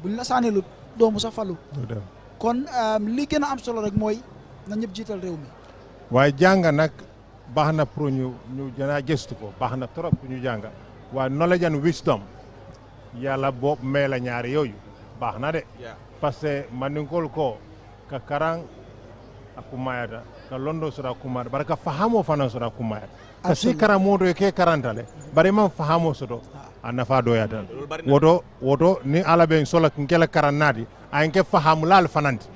buñ la sànnilu doomu sa falu kon li gën a am solo rek mooy na ñëpp jiital réew mi waaye jàng nag baax na pour ñu janaa gëstu ko baax na trop pour ñu jàng waaye knowledge and wisdom yàlla boobu mee la ñaari yooyu baax na de parce que mandinkol ko ka karang a kumayata ka londo sora kumayata bara ka fahamo fana sora kumayata ka si karamoto e ke karantale bari man fahamo soto a nafa doyata woto ni ala ben sola kela karannati ayen ke fahamu lal fananti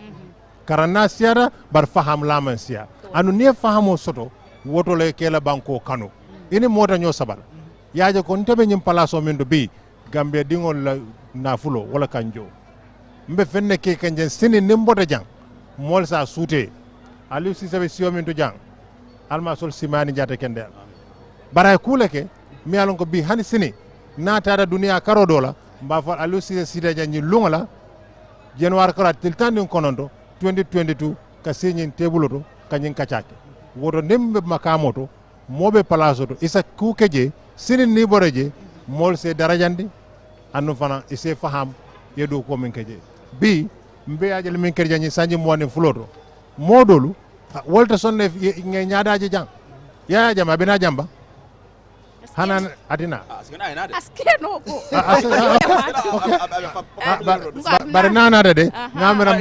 karanna siyata bar faham laman siya anu ni fahamo soto woto le kela banko kanu ini mota ño sabal yaaje ko ntebe ñim palaso min do bi Gambia dingol la nafulo wala kanjo mbe fenne ke kanjen sini nimbota jang mol sa suute Aliou Cissé be siyo min to jang alma sol simani jata kendel bara kule ke mi alon ko bi hani sini na tada duniya karo dola mba fa Aliou Cissé sida janyi lungola January kara tiltani konondo 2022 ka senyin tebuloto kanyin kachake woto nimbe makamoto mobe palaso to isa kukeje sini ni boreje mol se darajandi annu fana ise faham yedo ko min keje bi mbe ajal min kerja ni sanji mo woni fuloto modolu wolta sonne nge nyaadaje jang ya jama bina jamba hanan adina askeno ko bare nana de ngamira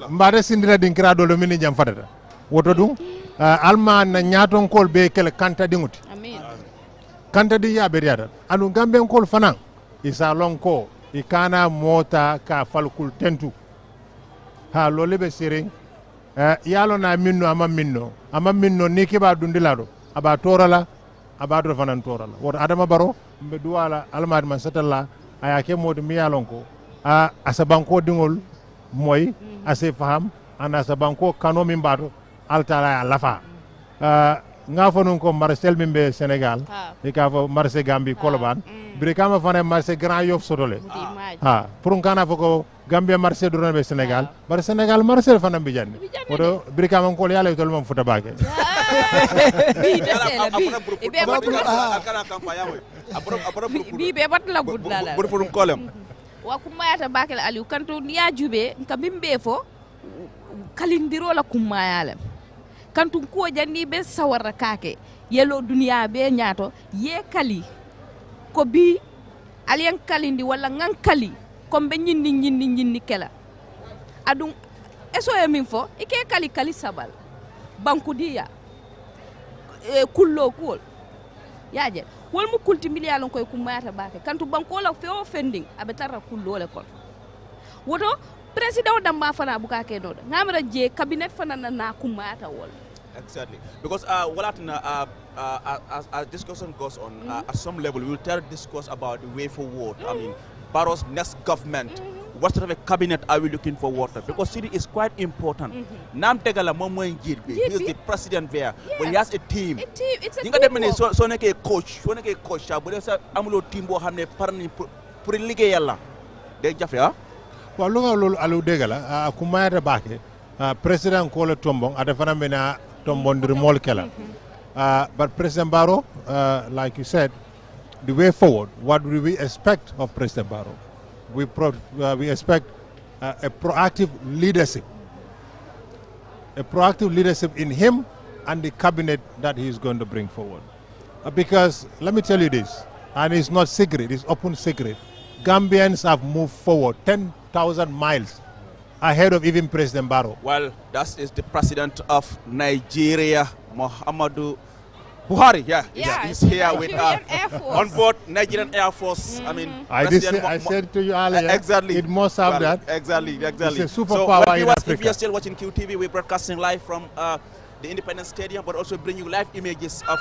mbare sindira din kira do min jam fatata woto dum alman nyaaton kol be kel kanta dinguti amin kanta di yabe riada anu gamben kol fanan isa lonko ikana mota ka falkul tentu ha lole be siring yalo na minno ama minno ni ke ba dundilado aba torala aba do fanan torala woto adama baro mbe duwala almad man satalla aya ke modi mi yalonko asabanko dingol moy ase faham ana asabanko kano min bato altala lafa nga fonun ko Marcel mimbe Sénégal e ka fo marché Gambie Colobane bire kama fane marché Grand Yoff sotole pour kana fo ko Gambia marché do be Sénégal bar Sénégal marché fana bi janni odo bire kama ko yalla tol mom futa baake bi be bat la gudda la bur furum kolem wa kumayata bakel Aliou kanto niya jube ka bimbe fo kalindiro la kumayalem kantu ko janni be sawara kake yelo duniya be nyaato ye kali ko bi aliyan kalindi wala ngan kali ko be nyinni kela adum eso e min fo ike kali sabal banku diya kullo kul yaje wol mu kulti miliyalon koy kumayata bake kantu banko la feo fending abe tarra kullo le kon woto president damba fana bukake do ngamra je cabinet fana na kumayata wol. Exactly, because as discussion goes on, at some level, we will try to discuss about the way forward. I mean, Barrow's next government, what sort of a cabinet are we looking forward to? Because city is quite important. Nam Tegala Momo Njirbi, he is the president there, but he has a team. It's a team. So a coach, but there's a amulo timbo hamne parni purilige yalla. De Jafia? Well, look at Degala, Kumaya Bake, President Kola Tombong, at the Fanamena. But President Barrow, like you said, the way forward, what do we expect of President Barrow? We expect a proactive leadership. A proactive leadership in him and the cabinet that he is going to bring forward. Because let me tell you this, and it's not secret, it's open secret. Gambians have moved forward 10,000 miles ahead of even President Barrow. Well, that is the president of Nigeria, Muhammadu Buhari. He's here with on board Nigerian Air Force. I mean, I said to you earlier, exactly. It must have that. Exactly. It's a superpower in Africa. If you're still watching QTV, we're broadcasting live from the Independence Stadium, but also bring you live images of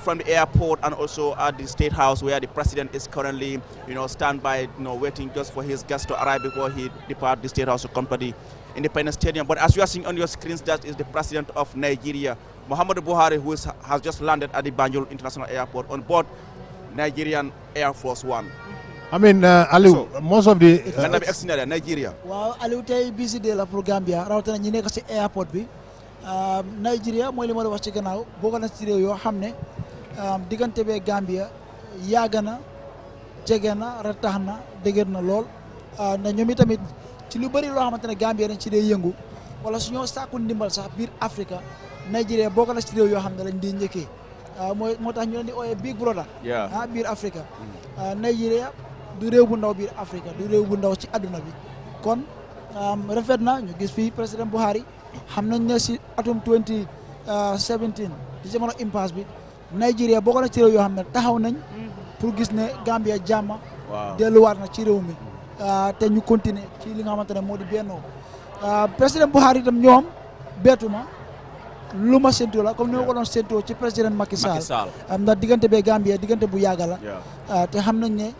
from the airport and also at the State House, where the president is currently, standby, waiting just for his guests to arrive before he depart the State House to come to the Independence Stadium. But as you are seeing on your screens, that is the president of Nigeria, Muhammadu Buhari, who has just landed at the Banjul International Airport on board Nigerian Air Force One. I mean, Aliou, most of the... Nigeria. Wow, Aliou tey busy day la pour Gambia rawatina ñi nekk ci airport bi. Nigeria mooy li ma la wax ci gannaaw bokk na ci réew yoo xam ne diggante bee Gambia yàgg na jege na ratax na dëgër na lool na ñoom itamit ci lu bëri loo xamante ne Gambia dañ ci dee yëngu wala su ñoo sàkku ndimbal sax biir Afrique Nigeria bokk na ci réew yoo xam ne lañ di njëkkee moo tax ñu leen di ooyee Big Brother biir Afrique Nigeria du réew bu ndaw biir Afrique du réew bu ndaw ci àdduna bi kon rafet na ñu gis fii président Buhari xam nañ ne si atum 2017 di jamono impasse bi Nigeria bokk na ci réew yoo xam ne taxaw nañ pour gis ne Gambia jàmm delluwaat na ci réew mi te ñu continuer ci li nga xamante ne moo di bennoo président Buhari itam ñoom beetuma lu ma séntu la comme ni ma ko doon séntoo ci président Macky Sall ndax diggante bee Gambia diggante bu yàgg la te xam nañ ne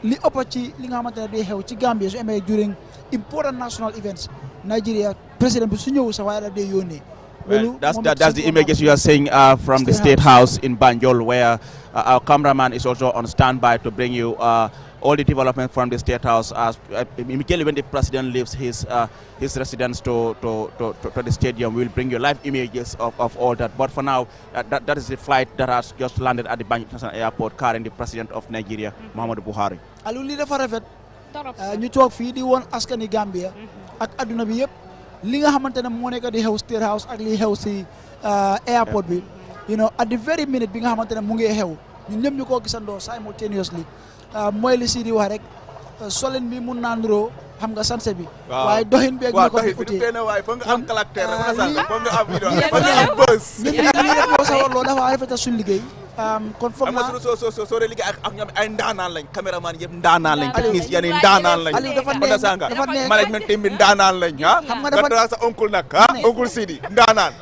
li ëpp ci li nga xamante ne day xew ci Gambia su amee during important national events Nigeria president bi su ñëw sax waaye la day yónnee. Well, that's the images you are seeing from the State House in Banjul, where our cameraman is also on standby to bring you all the development from the State House. As immediately when the president leaves his residence to the stadium, we'll bring you live images of all that. But for now, that is the flight that has just landed at the Banjul International Airport, carrying the president of Nigeria, Muhammadu Buhari. Aliou lii dafa rafet ñu toog fii di woon askani Gambia ak adduna bi yëpp li nga xamante ne moo nekk di xew State House ak li xew si airport bi at the very minute bi nga xamante ne mu ngi xew ñun ñëpp ñu koo gisandoo simultaneously mooy li si di wax rek solin bi mun naa nuroo xam nga sanse bi waaye doxin bi ak ñu ko fi utee waaye foog nga am caractère foog nga am lii rek moo sawarloo dafa rafetal suñu liggéey kon foog naa soo dee liggéey ak ñoom ay ndaanaan lañ caméraman yëpp ndaanaan lañ technicien yi ndaanaan lañ dafa neex management team bi ndaanaan lañ xam nga dafa sa oncle nag oncle Sidi ndaanaan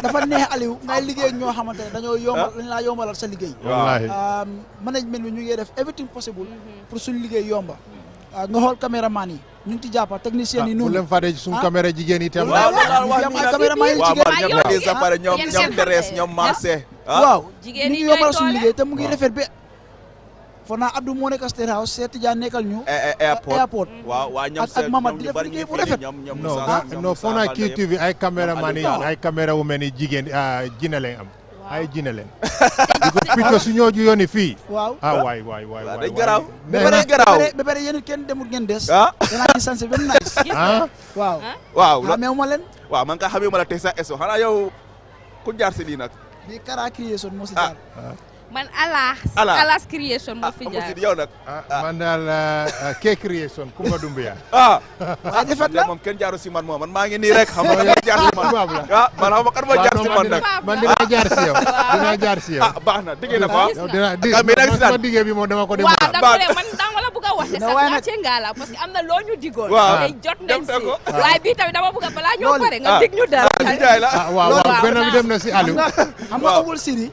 dafa neex Aliou ngay liggéey ñoo xamante ne dañoo yombal dañ laa yombalal sa liggéey management bi ñu ngi def everything possible pour suñu liggéey yomba nga xool caméraman yi ñu ngi ci jàppa technicien yi noonu bu leen fàtte suñu caméra jigéen yi tam caméraman yi jigéen ñoom Deres ñoom Marcé waaw ñu ngi yombal suñu liggéey te mu ngi rafet bi fo naa Abdou moo nekk State House Cheikh Tidiane nekkal ñu airport waaw ñoom ak Mamad di def liggéey bu rafet non foo naa QTV ay caméraman yi ay caméra wu mel ni jigéen jine leen am ay jine leen picc su ñoo ju yooni fii waaw waay dañ garaaw ba pare yéen kenn demul ngeen des danaa ci sanse ba mu nice waaw xamee ma leen waaw man ka xamee ma la tey sa eso xanaa yow ku jaar si lii nag bi Kara Creation moo si jaar man Alas Creation moo fi jaar yow nag man daal K Creation Kumba Dumbuya waaye defet la moom kenn jaaru si man maa ngi nii rek xam nga jaar si man man xam nga kan moo jaar si man nag man dinaa jaar si yow baax na diggee na fa sama diggee bi moom dama ko dem man dama la bëgg a wax sax gàcce nga la parce que am na loo ñu digoon te jot nañ si waaye bii tamit dama bëgg a balaa ñoo pare nga dig ñu dara waaw benn bi dem na si Aliou xam nga amul Sidi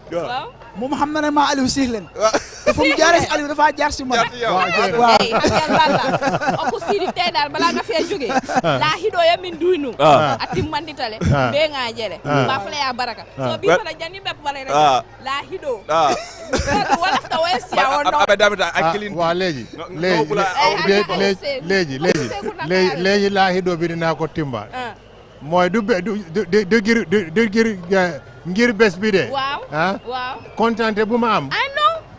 moom xam na ne maa Aliou siix leen te fu mu jaaree si Aliou dafa jaar si man waaw xam nga oku Sidi tey daal balaa nga fee jógee laa hiɗoya min duynu a timmanditale be nga jele ba fala ya baraka so bi fana janni bepp bare rek laa hiɗo walafta way siya on no waaw léegi laa hiɗo bi dinaa ko timba mooy du ngir bés bi de waaw kontante bu ma am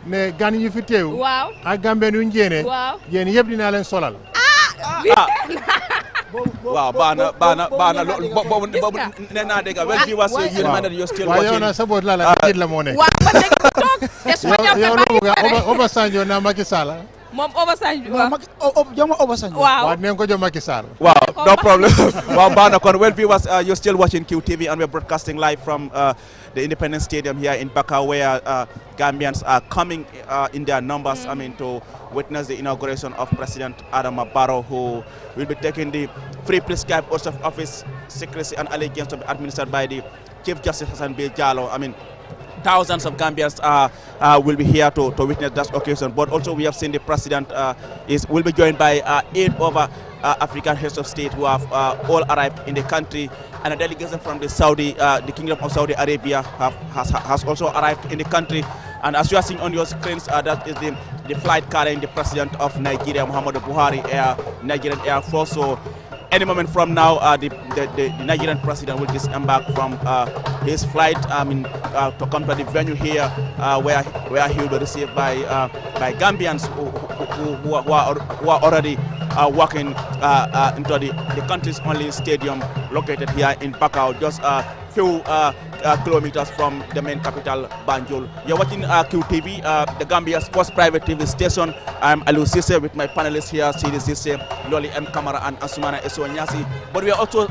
ne gan yu fi teew ak Gambien yu njéene yéen yëpp dinaa leen solal Wow, bana bobu nee naa dégg well viewers you remember you're still watching. Waaye yow na sabot la kid la moo nekk. Waaw man dégg toog te su ma ñëw yow Obasanjo na Macky Sall. moom Obasanjo Joma Obasanjo. waaw Waaw neen ko jox Macky Sall. Wow, no problem. Wow, bana kon well viewers you're still watching QTV and we're broadcasting live from the Independence Stadium here in Bakau where Gambians are coming in their numbers to witness the inauguration of President Adama Barrow, who will be taking the free prescribed oath of office, secrecy and allegiance to be administered by the Chief Justice Hassan B. Jallow. Thousands of Gambians will be here to witness that occasion. But also we have seen the president will be joined by 8 other African heads of state who have all arrived in the country, and a delegation from the Kingdom of Saudi Arabia has also arrived in the country. And as you are seeing on your screens, that is the flight carrying the president of Nigeria, Muhammadu Buhari, Nigerian Air Force. So any moment from now, the Nigerian president will disembark from his flight to come to the venue here where he will be received by Gambians who are already walking into the country's only stadium located here in Bakau, just a few kilometers from the main capital, Banjul. You're watching QTV, the Gambia's first private TV station. I'm Aliu Sise with my panelists here, Sidi Sise, Loli M. Kamara and Asumana Esonyasi. But we are also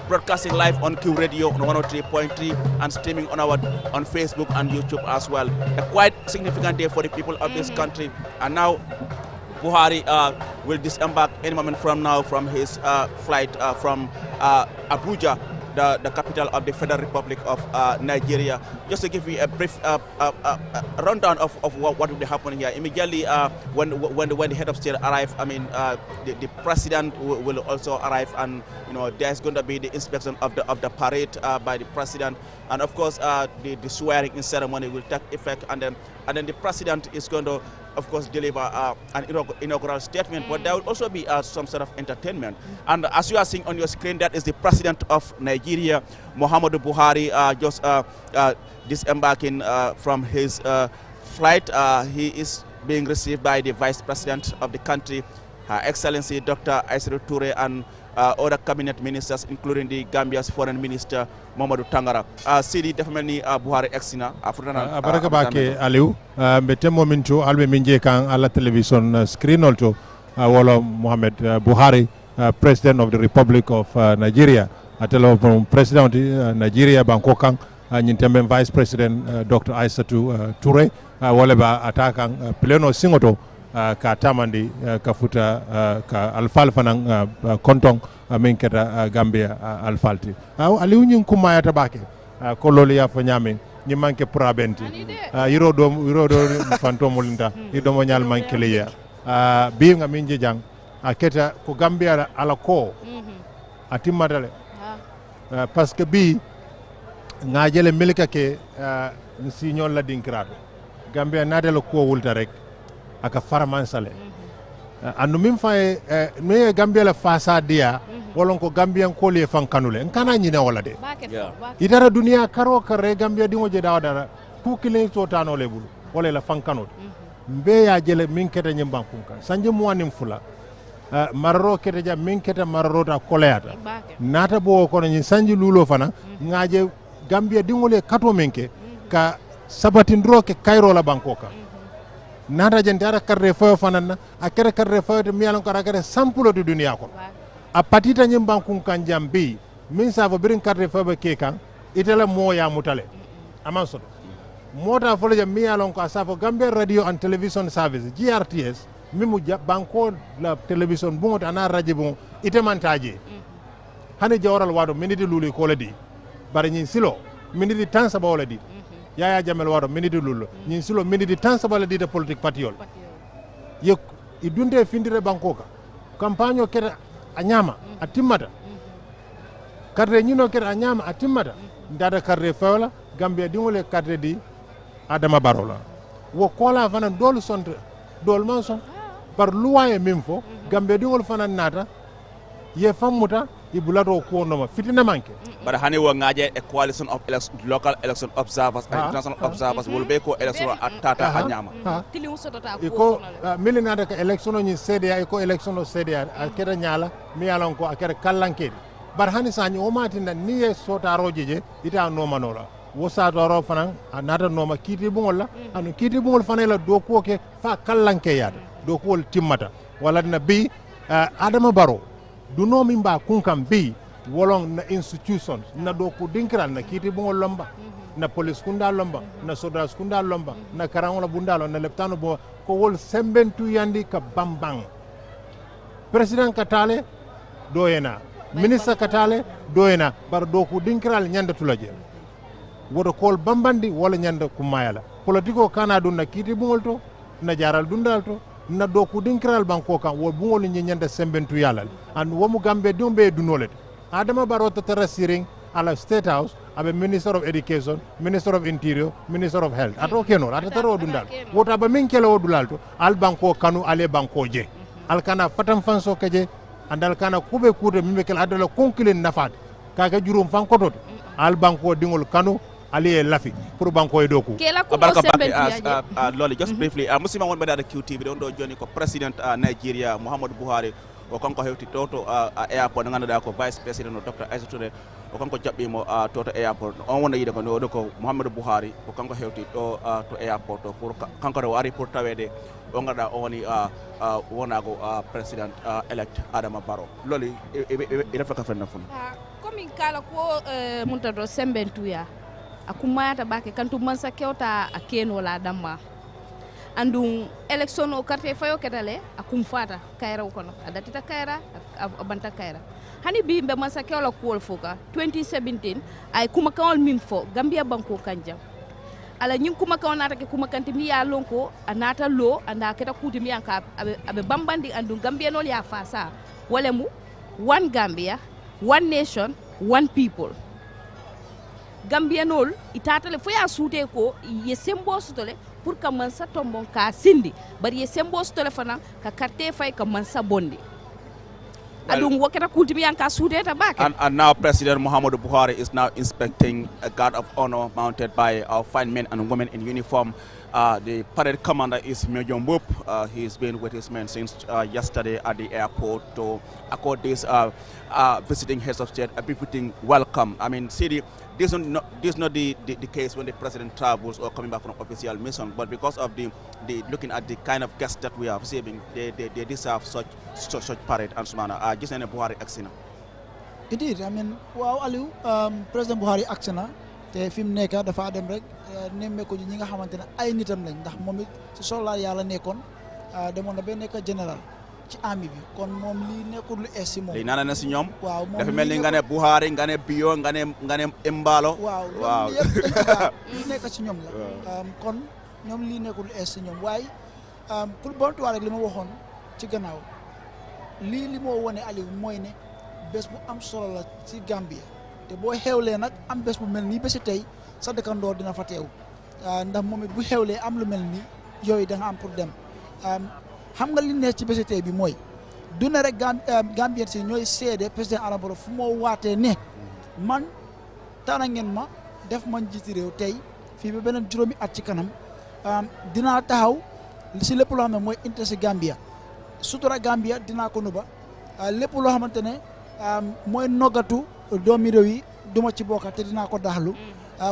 broadcasting live on Q Radio on 103.3 and streaming on Facebook and YouTube as well. A quite significant day for the people of this country. And now Buhari will disembark any moment from now from his flight from Abuja, the capital of the Federal Republic of Nigeria. Just to give you a brief rundown of what will be happening here. Immediately when the head of state arrives, the president will also arrive, and there's going to be the inspection of the parade by the president, and of course the swearing in ceremony will take effect, and then the president is going to, of course, deliver an inaugural statement, but there will also be some sort of entertainment. And as you are seeing on your screen, that is the president of Nigeria, Muhammadu Buhari, just disembarking from his flight. He is being received by the vice president of the country, Her Excellency Dr. Aissatou Touré, and other cabinet ministers, including the Gambia's foreign minister, Mamadou Tangara. Sidi definitely Buhari exina. Abaraka bake Aliu. Betemo mintu albe minje kan ala television screen also. Wolo Mohamed Buhari, President of the Republic of Nigeria. Atelo President of Nigeria Bangkokang. Nyintembe Vice President Dr. Aissatou Touré. Woleba atakang pleno singoto. Ka tamandi kafuta ka alfal fanang kontong min keta Gambia alfalti aliu nyin kuma ya tabake ko lolu ya fa nyame ni manke probenti yiro do fantomulinda ido mo nyal manke leya bi nga min jang aketa ko Gambia ala ko atimadale parce que bi ngajele milika ke si ñol la dinkrato Gambia nadelo ko wulta rek aka faraman sale andu min fay me Gambia la fasa dia wolon ko Gambian ko le fan kanule kana nyina wala de idara dunia karo kare Gambia dingo je dawdara fu kilin to tano le bulu wala la fan kanot mbe ya jele min keta nyimban kunka sanje mo wanim fula marro keta ja min keta marro ta koleata nata bo ko ni sanji lulo fana ngaje Gambia dingo le kato menke ka sabatindro ke Cairo la bankoka nata jente ara karre fayo fanana a kere karre fayo te miyalon ko kare sampulo de dunia ko a patita nyim bankun kan jambi min sa fo birin karre fayo ke kan itela moya mutale aman so mota fo le miyalon ko sa fo Gambia Radio and Television Service GRTS mimu banko la television bungo ana radio bungo itemantaje hani jawral wado miniti luli ko ledi bari nyin silo miniti tan saba wala di Yaya Jamel waro minidi lullo nyin silo minidi tan sabala di de politique patiol ye idunde findire bankoka campagne kera anyama atimata kadre nyino kera anyama atimata ndada kadre fawla Gambia dingole kadre di Adama Barrow la wo kola fana dol sonte dol man son par loi e mimfo Gambia dingol fana nata ye famuta ibulato ko no ma fitina manke but hani wo ngaje a coalition of local election observers and international observers will be ko election atata anyama tilimu sotota ko iko milinada ka election ni CDA iko election o CDA akeda nyala mi yalan ko akeda kallankedi bar hani sañi o matinda ni e sotaroje je ita no manola wo satoro fanan anata no ma kiti bungol la anu kiti bungol fanela do ko ke fa kallanke yada do ko timmata wala na bi Adama Barrow du no min ba kunkam bi wolong na institutions na do ko dinkiral na kiti bungol lomba na police kunda lomba na sodas kunda lomba na karangola bundalo na leptano bo ko wol sembentu yandi ka bambang president katale doyena ministre katale doyena bar do ko dinkiral nyanda tulaje wodo kol bambandi wala nyanda kumayala politiko kana dun na kiti bungol to na jaral dundal to na do ko dinkiral banko kan wo bungol ni nyanda sembentu yalal and womu gambe dumbe dunolet Adama Barrow to terrasiring ala State House abe Minister of Education, Minister of Interior, Minister of Health. Ato keno, ato taro dundal. Wota ba min kele odulal to al banko kanu ale banko je. Al kana fatam fanso keje andal kana kube kude mimbe kel adala konkilin nafat. Kaka jurum fankotot al banko dingol kanu ali lafi pour banko e doku. Barka lolly just briefly musima won bada QTV don do joni ko President Nigeria Muhammadu Buhari o kanko hewti toto airport ngannduɗaa ko vice président o docteur Aissata Touré o kanko jaɓɓimo toto airport on wona yiide ko no ko Mouhamadou Buhari ko kanko hewti ɗo to airport to pour kanko o ari pour tawede o ngannduɗaa o woni wonago président elect Adama Barrow loli e reflaka fenna fon komin kala ko munta do sembentuya akumayata bake kantu mansa kewta a kenola damma andum election o carte fayo ketale akum fata kayra kono adatita kayra abanta kayra hani bi be masa kewla ko foka 2017 ay kuma kawol min fo Gambia banko kanja ala nyin kuma kawnata ke kuma kanti mi ya lonko anata lo anda keta kuti mi anka abe bambandi andum Gambia nol ya fasa wala mu one Gambia one nation one people Gambia nol itatale fo ya suute ko ye sembo sutole pour que man sa tombon ka sindi bari ye sembo su telefona ka carte fay ka man sa bondi adum wakata kultimi yanka sudeta back and now President Muhammadu Buhari is now inspecting a guard of honor mounted by our fine men and women in uniform. The parade commander is Major Mbup. He's been with his men since yesterday at the airport to accord this visiting heads of state a befitting welcome. I mean, see, this is not the case when the president travels or coming back from official mission, but because of the looking at the kind of guests that we are receiving, they deserve such parade and so on. Just in Buhari aksina. Indeed, I mean, wow, Aliou, President Buhari aksina. te fi mu nekk dafa dem rek nemmeeku ñi nga xamante ne ay nitam lañ ndax moom it si soldat yàlla nekkoon demoon na ba nekk général ci army bi kon moom lii nekkul lu es si moom. lii nana na si ñoom. waaw moom dafa mel ni nga ne Buhari nga ne Bio nga ne Embalo. waaw yëpp dañ li nekk si ñoom la. kon ñoom lii nekkul lu es si ñoom waaye pour bontuwaat rek li ma waxoon ci gannaaw li moo wone Aliou mooy ne bés bu am solo la ci Gambia. te boo xewlee nag am bés bu mel nii bési tey sa dëkkandoor dina fa teew ndax moom it bu xewlee am lu mel nii yooyu da nga am pour dem xam nga li nees ci bési tey bi mooy du ne rek Gambien si ñooy seede président Adama Barrow fu moo waatee ne man tànn ngeen ma def man jiiti réew tey fii ba beneen juróomi at ci kanam dinaa taxaw si lépp loo xam ne mooy intérêt si Gambia sutura Gambia dinaa ko nuba lépp loo xamante ne mooy noggatu doomi réew yi duma ci bokka te dinaa ko daxlu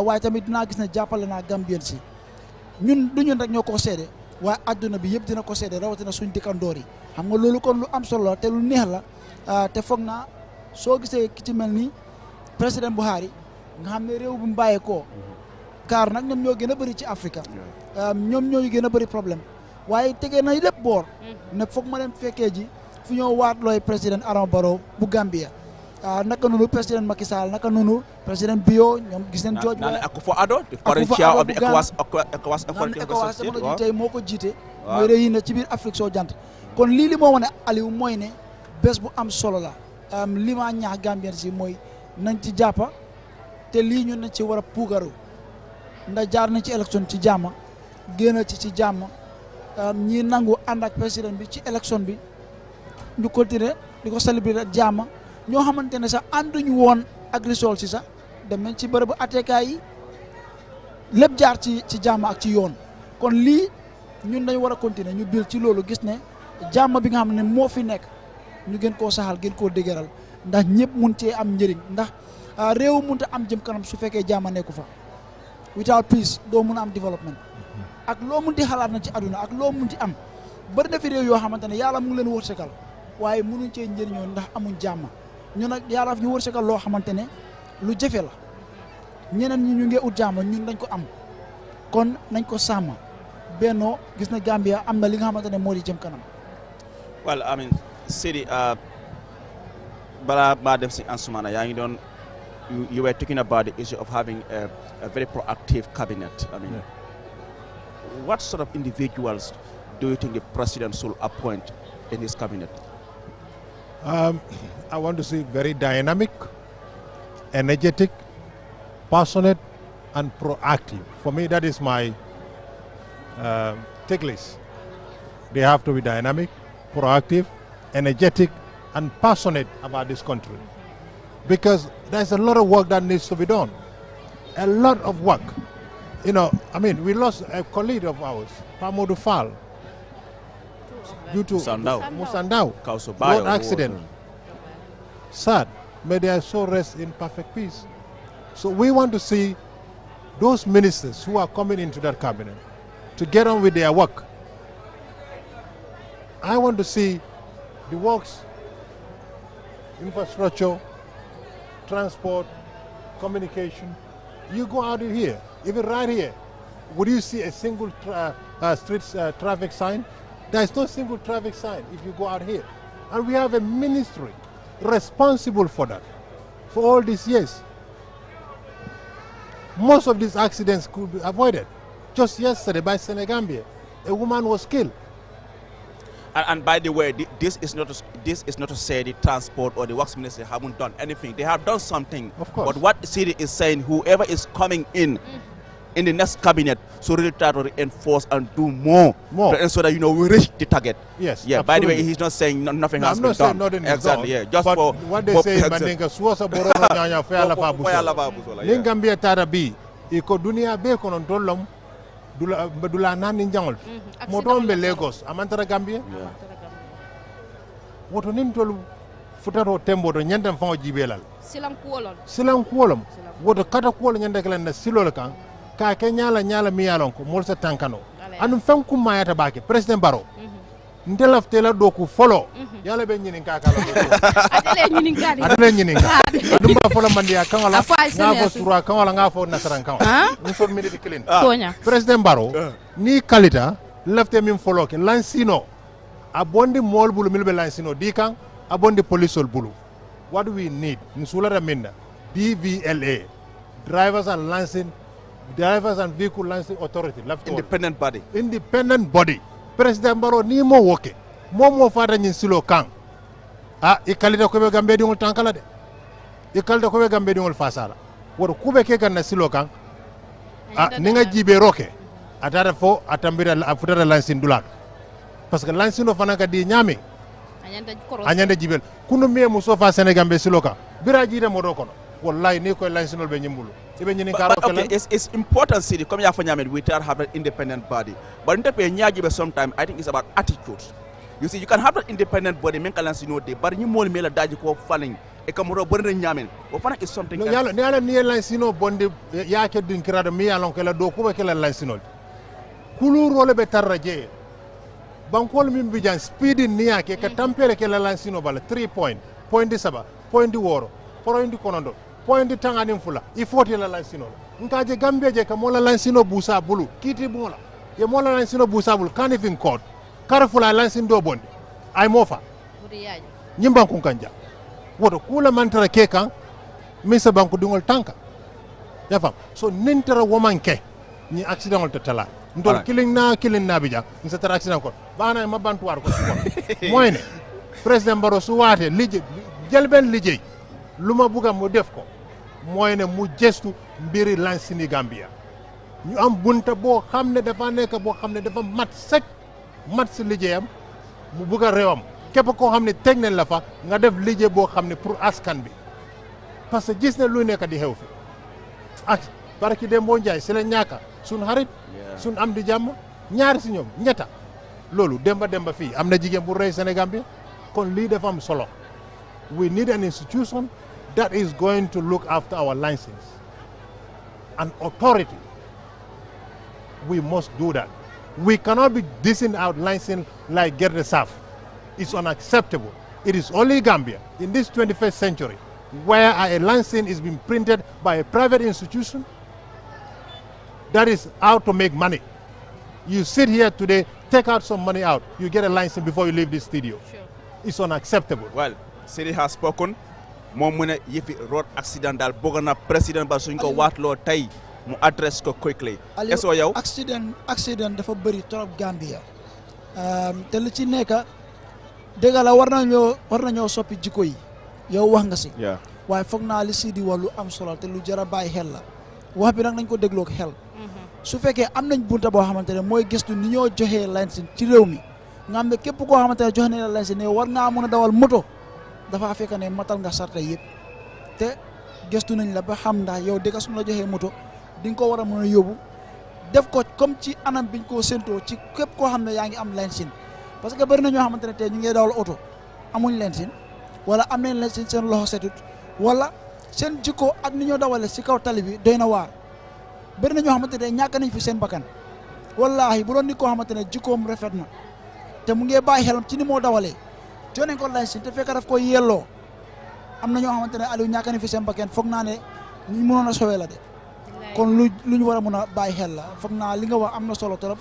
waaye tamit dinaa gis ne jàppale naa Gambien si ñun du ñun rek ñoo ko seede waaye adduna bi yëpp dina ko seede rawatina suñ dëkkandoor yi xam nga loolu kon lu am solo la te lu neex la te foog naa soo gisee ki ci mel ni président Buhari nga xam ne réew bu mu bàyyeekoo car nag ñoom ñoo gën a bëri ci Afrique ñoom ñoo gën a bëri problème waaye tegee na lépp boor ne foog ma dem fekkee ji fu ñoo waat looy président Adama Barrow bu Gambia naka noonu président Macky Sall naka noonu président Bio ñoom gis nañ George Nana Akufo-Addo the current chair of the ECOWAS jamono ji tey moo ko jiite mooy réew yi ne ci biir Afrique soo jant kon lii li moo wane Aliou mooy ne bés bu am solo la li ma ñaax Gambien si mooy nañ ci jàppa te lii ñu nañ ci war a puugaru ndax jaar nañ ci élection ci jàmm génn ci jàmm ñi nangu ànd ak président bi ci élection bi ñu continuer di ko célébrer ak jàmm ñoo xamante ne sax ànduñu woon ak result si sax dem nañ ci bërëbu attekaay yi lépp jaar ci jàmm ak ci yoon kon lii ñun dañ war a continuer ñu bil ci loolu gis ne jàmm bi nga xam ne moo fi nekk ñu gën koo saxal gën koo dëgëral ndax ñëpp mun cee am njëriñ ndax réew mënut a am jëm kanam su fekkee jàmm nekku fa without peace doo mun a am développement ak loo munti xalaat na ci àdduna ak loo munti am bari na fi réew yoo xamante ne yàlla mu ngi leen wërsëgal waaye mënuñ cee njëriñoo ndax amuñ jàmm ñu nag yàlla ñu wërsëgal loo xamante ne lu jafe la ñeneen ñi ñu ngi ut jàmm ñun dañ ko am kon nañ ko sàmm bennoo gis na Gambia am na li nga xamante ne moo di jëm kanam. Well, I mean, Sidi, balaa maa dem si Ansumana yaa ngi doon you were talking about the issue of having a very proactive cabinet. I mean, what sort of individuals do you think the president should appoint in his cabinet? I want to see very dynamic, energetic, passionate, and proactive. For me, that is my tick list. They have to be dynamic, proactive, energetic, and passionate about this country. Because there's a lot of work that needs to be done. A lot of work. You know, I mean, we lost a colleague of ours, Pamodu Fall, due to Musandao road accident. Sad. May their soul rest in perfect peace. So we want to see those ministers who are coming into that cabinet to get on with their work. I want to see the works, infrastructure, transport, communication. You go out of here, even right here, would you see a single street traffic sign? There is no single traffic sign if you go out here. And we have a ministry responsible for that, for all these years. Most of these accidents could be avoided. Just yesterday by Senegambia, a woman was killed. And by the way, this is not to say the transport or the works ministry haven't done anything. They have done something. Of course. But what the city is saying, whoever is coming in the next cabinet, should really try to reinforce and do more. So that, you know, we reach the target. Yes. Yeah. Absolutely. By the way, he's not saying nothing has been done. Nothing Exactly. Yeah. Just but for what they say, Mandinka, Suwasa Borono Nyanya Fayala Fabuso. Lingambia Tarabi, Iko Dunia Bacon on Dolom. Dula nani njangol modombe Lagos amantara Gambia woto nim tolu futaro tembo do nyandam fa jibelal silam kuolom woto kata kuol nyanda kala na silol kan ka ke nyala miyalon ko molsa tankano anum fam kum mayata bake president Barrow ndelaf tela do ku folo yalla be nyinin ka kala atele nyinin ka adum ba folo mandia kangala ngafo sura kangala ngafo nasaran kangala ni son minute clean president Barrow ni kalita lafte min folo ke lansino abondi mol bulu milbe lansino dikan abondi polisol bulu. What do we need nsula raminda DVLA, drivers and vehicle licensing authority, independent body. President Barrow ni mo woke mo fata nyin silo kan ikalita ko be gambe dingol tankala de ikalita ko be gambe dingol fasala wodo kube ke kan na silo kan ninga jibe roke atara fo atambira afutara lansin dulat parce que lansino fana ka di nyami anyanda jibel kunu me muso fa Senegal be silo kan bira jide mo do kono wallahi ni ko lansinol be nyimbulu. But okay, it's important, city. Come here for Nyamed, we try to have an independent body. But in the sometimes, I think it's about attitude. You see, you can have an independent body, make a lance, you know, but you more mail a daji ko falling. A camera burning Nyamed. But fana is something. No, yala near lancino bondi yake din kirada mi alon kala do kuba kala lancino. Kulu role betarraje. Bankol mi bijan speeding niya ke ka tampere kala lancino bala 3 point. Point di saba, point di woro, point di konondo. Point tangani fula ifoti la lansino nkaje Gambia je ka mola lansino busa bulu kiti bola ye mola lansino busa bulu kanifin code karfula lansin do bondi ay mofa nyimban kun kanja woto kula mantara kekan misa banku dingol tanka ya fam so nintara womanke ni accident ol tala ndol killing na bija ni sa accident ko bana ma bantu war ko moyne president Barrow su waate lije jelben lije luma buga mo def ko mooy ne mu gestu mbiri lansini Gambia ñu am bunta boo xam ne dafa nekk boo xam ne dafa mat sek mat si liggéeyam mu bugg a réewam képp koo xam ne teg nañ la fa nga def liggéey boo xam ne pour askan bi parce que gis ne lu nekk di xew fi ak barki dem boo njaay si la ñaaka suñ xarit suñ am di jàmm ñaari si ñoom ñetta loolu demba fii am na jigéen bu rey Sénégal bi kon lii dafa am solo we need an institution that is going to look after our license an authority we must do that we cannot be dishing out license like get the SAF. It's unacceptable. It is only Gambia in this 21st century where a license is being printed by a private institution that is out to make money. You sit here today, take out some money out, you get a license before you leave this studio. Sure. It's unacceptable. Well, Siri has spoken. Moom mu ne yëfi road accident daal bëgg na président ba suñ ko waatloo tey mu address ko quickly. Eso yow accident dafa bëri trop Gambia te lu ci nekk dëgg la war nañoo soppi jikko yi yow wax nga si waaye foog naa li si di wax lu am solo te lu jar a bàyyi xel la wax bi nag nañ ko dégloo ak xel su fekkee am nañ bunta boo xamante ne mooy gëstu ni ñoo joxee licence ci réew mi nga xam ne képp koo xamante ne joxe nañ la licence ne war ngaa mën a dawal moto dafa fekk ne matal nga sarte yëpp te gëstu nañ la ba xam ndax yow dëgg su la joxee moto di nga ko war a mën a yóbbu def ko comme ci anam biñ ko séntoo ci képp koo xam ne yaa ngi am licence parce que bëri na ñoo xamante ne tey ñu ngi dawal oto amuñ licence wala am nañ licence seen loxo setut wala seen jikko ak ni ñoo dawale si kaw tali bi doy na waar bëri na ñoo xamante ne ñàkk nañ fi seen bakkan wallaahi bu doon nit koo xamante ne jikkoom rafet na te mu ngi bàyyi xelam ci ni moo dawalee jox nañ ko licence te fekk daf ko yelloo am na ñoo xamante ne Aliou ñàkk nañ fi seen bakkan foog naa ne ñu mënoon a sowee la de kon lu ñu war a mën a bàyyi xel la foog naa li nga wax am na solo trop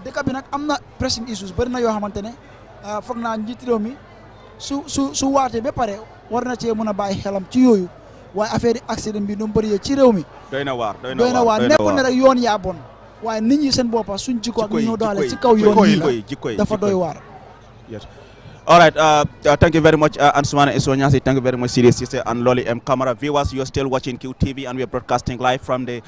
dëkk bi nag am na pressing issues bëri na yoo xamante ne foog naa njiit réew mi su waatee ba pare war na cee mën a bàyyi xelam ci yooyu waaye affaire yi accident bi nu mu bëri ci réew mi. doy na waar nekkul ne rek yoon yaa bon waaye nit ñi seen boppa suñ jikko ak ñoo doxalee ci kaw yoon yi la dafa doy waar. All right, thank you very much, Ansumana Isonyasi. Thank you very much, Siri Sise and Loli M. Camera viewers. You're still watching QTV, and we're broadcasting live from the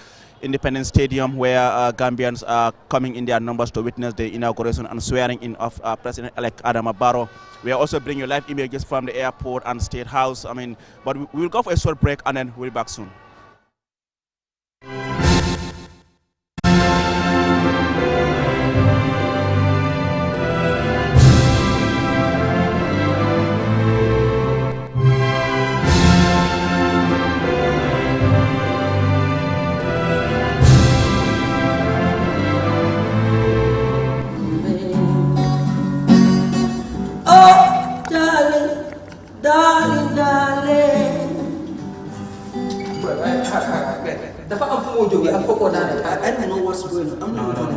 Independence Stadium, where Gambians are coming in their numbers to witness the inauguration and swearing in of President-elect Adama Barrow. We are also bringing you live images from the airport and State House. But we will go for a short break, and then we'll be back soon. dafa am fu moo jógee ak foo ko daanee. I don't know what's going on. I'm not going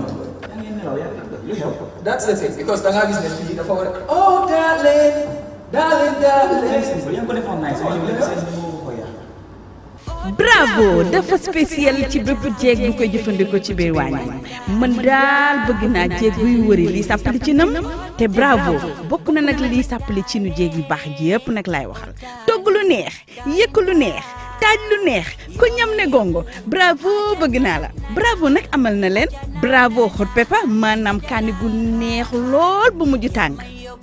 to. That's the thing because da ngaa gis ne fii dafa war a. Oh darling, darling, darling. Bravo dafa spécial ci bépp jeeg bu koy jëfandikoo ci biir waañ man daal bëgg naa jeeg buy wëri lii sàppali ci nam te Bravo bokk na nag lii sàppali ci nu jeeg yu baax ji yëpp nag laay waxal togg lu neex yëkk lu neex taaj lu neex ku ñam ne gongo Bravo bëgg naa la Bravo nag amal na leen Bravo hot pepper maanaam kaani gu neex lool bu mujj tàng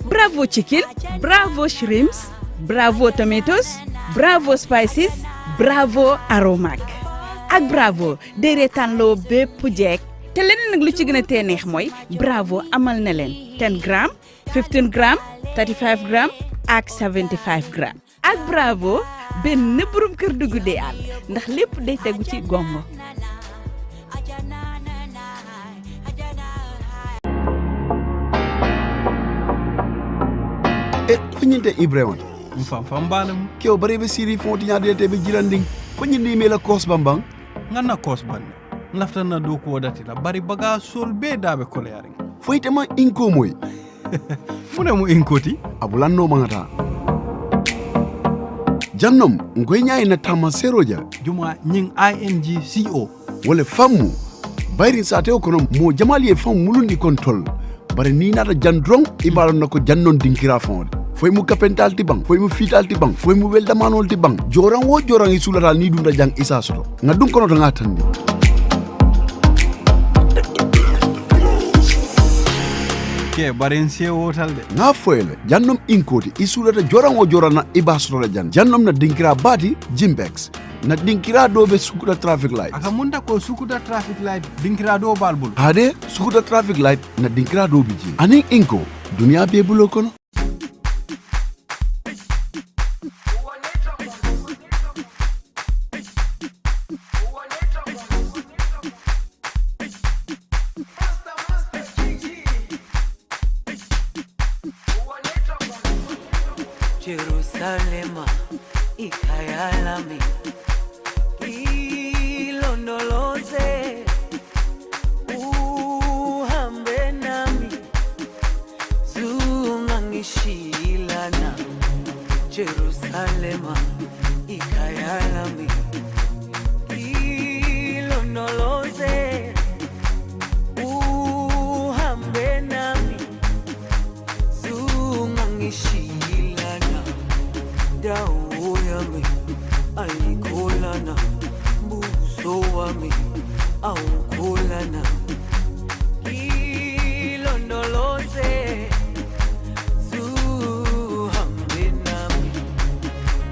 Bravo chicken Bravo shrimps Bravo tomatoes Bravo spices Bravo aromac ak Bravo day reetaanloo bépp jeeg te leneen nag lu ci gën a tee neex mooy Bravo amal na leen 10 grammes 15 grammes 35 grammes ak 75 grammes ak Bravo benn borom kër dugg dee àll ndax lépp day tegu ci gongo. Fanyinte Ibrahima mfam banam kyo bare be siri fonti nyaade te be jilanding fanyinde me la kos bambang ngana kos ban lafta na do ko dati la bari baga sol be dabe ko leering foyte ma inko moy fune mu inkoti abulanno mangata jannom ngoy nyaay na tama seroja juma nying INGCO wala famu bayri sate ko no mo jamali fam mulundi kontrol bare ni nata jandrong ibalo nako jannon dinkira fond foy mu kapental ti bang foy mu fital ti bang foy mu welda manol ti bang joran wo joran isulatal ni dunda jang isa soto ngadum kono to ngatan ni ke barense wotal de nga foyle jannom inkoti isulata joran o jorana ibasrola jannom na dinkira bati jimbex na dinkira do be sukuda traffic light aka munda ko sukuda traffic light dinkira do balbul hade sukuda traffic light na dinkira do biji ani inko dunia be bulo kono Jerusalema ikayalami ilondoloze uhambe nami zungangishilana Jerusalema ikayalami ilondoloze uhambe nami zungangishilana dawo yami ayikholana buso wami awukholana ilondoloze zuhambe nami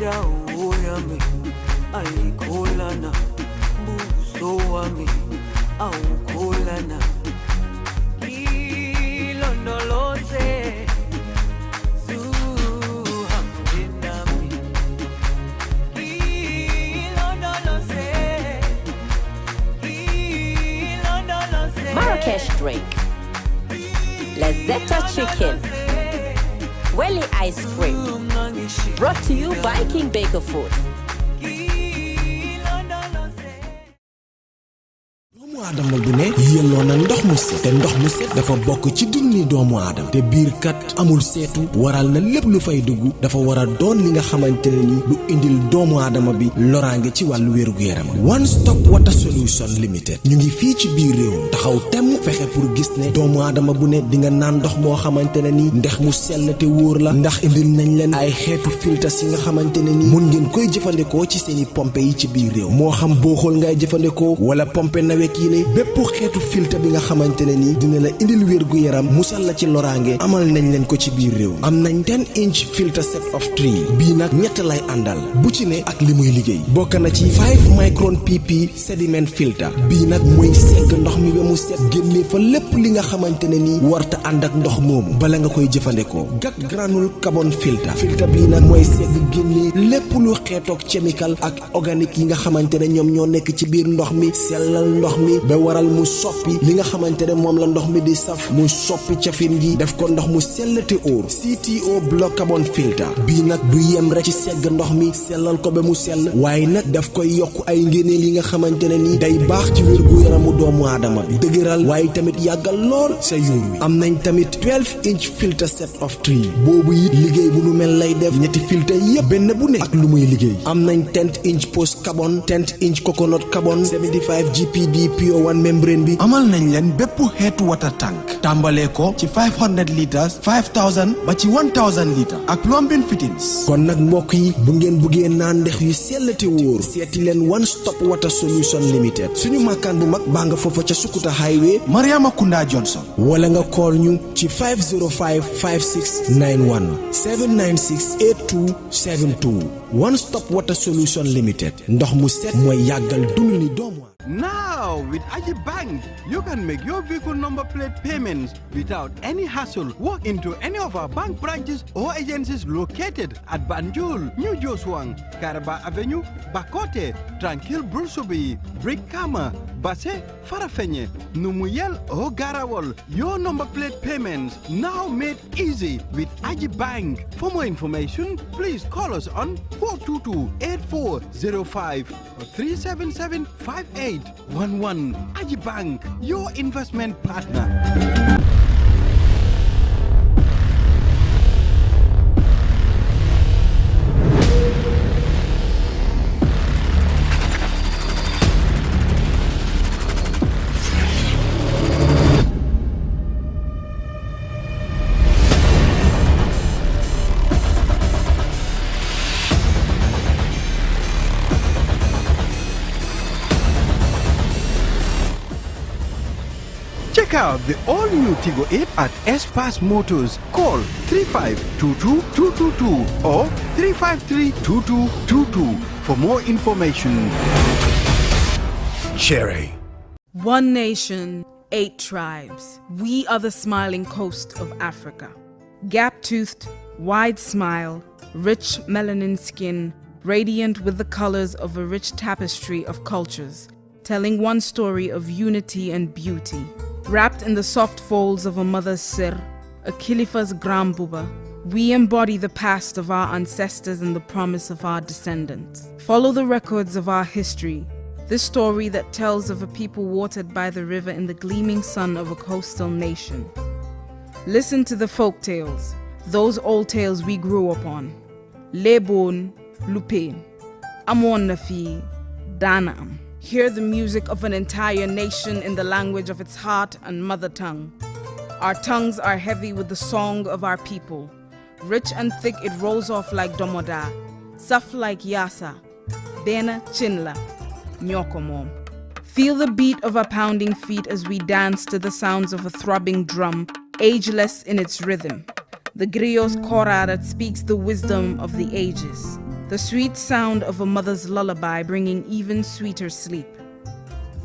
dawo yami ayikholana buso wami awukholana ilondoloze Marrakesh drink, Lazetta chicken, Welly ice cream, brought to you by King Baker Foods. doomu aadama bu ne yelloo na ndox mu set te ndox mu set dafa bokk ci dunni doomu aadama te biir kat amul seetu waral na lépp lu fay dugg dafa war a doon li nga xamante ne ni lu indil doomu aadama bi loraange ci wàllu wérugu yaram One Stop Water Solution Limited ñu ngi fii ci biir réew taxaw temm fexe pour gis ne doomu aadama bu ne di nga naan ndox moo xamante ne ni ndex mu sell te wóor la ndax indil nañ leen ay xeetu filtres yi nga xamante ne ni mun ngeen koy jëfandikoo ci seeni pompe yi ci biir réew moo xam booxool ngay jëfandikoo wala pompe nawek yi ne bépp xeetu filtre bi nga xamante ne ni dina la indil wér gu yaram musal la ci loraange amal nañ leen ko ci biir réew am nañ 10-inch filter set of 3 bii nag ñett lay àndal bu ci ne ak li muy liggéey bokk na ci 5 micron pp sediment filter bii nag mooy segg ndox mi ba mu set génne fa lépp li nga xamante ne ni warta ànd ak ndox moomu bala nga koy jëfandikoo gat granule carbon filter bii nag mooy segg génne lépp lu xeetoog chemical ak organique yi nga xamante ne ñoom ñoo nekk ci biir ndox mi sellal ndox mi ba waral mu soppi li nga xamante ne moom la ndox mi di saf mu soppi cafin gi def ko ndox mu sell te óor CTO block carbon filter bii nag du yem rek ci segg ndox mi sellal ko ba mu sell waaye nag daf koy yokk ay ngéneel yi nga xamante ne ni day baax ci wér gu yaramu doomu aadama bi dëgëral waaye tamit yàggal lool sa yuur wi am nañ tamit 12-inch filter set of 3 boobu it liggéey bu nu mel lay def ñetti filter yépp benn bu ne ak lu muy liggéey am nañ 10-inch post carbon 10-inch coconut carbon 75 GPD pure one membrane bi amal nañ leen bépp xeetu water tank tàmbalee ko ci 500 litres 5000 ba ci 1000 litres ak plumbing fittings kon nag mbokk yi bu ngeen buggee naan ndex yu sell te wóor seeti leen One Stop Water Solution Limited suñu makkaan bu mag baa nga foofa ca Sukuta Highway Mariama Kunda Johnson wala nga call ñu ci 505 5691 796 8272 One Stop Water Solution Limited ndox mu set mooy yàggal dund ni doomu. Now, with Aji Bank, you can make your vehicle number plate payments without any hassle. Walk into any of our bank branches or agencies located at Banjul, New Joswang, Karaba Avenue, Bakote, Tranquil Brusubi, Brikama, Basse, Farafenye, Numuyel or Garawal. Your number plate payments now made easy with Aji Bank. For more information, please call us on 422-8405 or 377-5811. Aji Bank, your investment partner. Check out the all-new Tigo 8 at S-Pass Motors. Call 3522-222 or 353-2222 for more information. Cherry. One nation, 8 tribes. We are the smiling coast of Africa. Gap-toothed, wide smile, rich melanin skin, radiant with the colors of a rich tapestry of cultures, telling one story of unity and beauty. Wrapped in the soft folds of a mother's sir, a Khalifa's grambuba, we embody the past of our ancestors and the promise of our descendants. Follow the records of our history, this story that tells of a people watered by the river in the gleaming sun of a coastal nation. Listen to the folk tales, those old tales we grew up on. Lebon, Lupain, Amon Nafi, Danaam. Hear the music of an entire nation in the language of its heart and mother tongue. Our tongues are heavy with the song of our people. Rich and thick it rolls off like domoda, soft like yasa, bena chinla, nyokomom. Feel the beat of our pounding feet as we dance to the sounds of a throbbing drum, ageless in its rhythm. The griot's kora that speaks the wisdom of the ages. The sweet sound of a mother's lullaby bringing even sweeter sleep.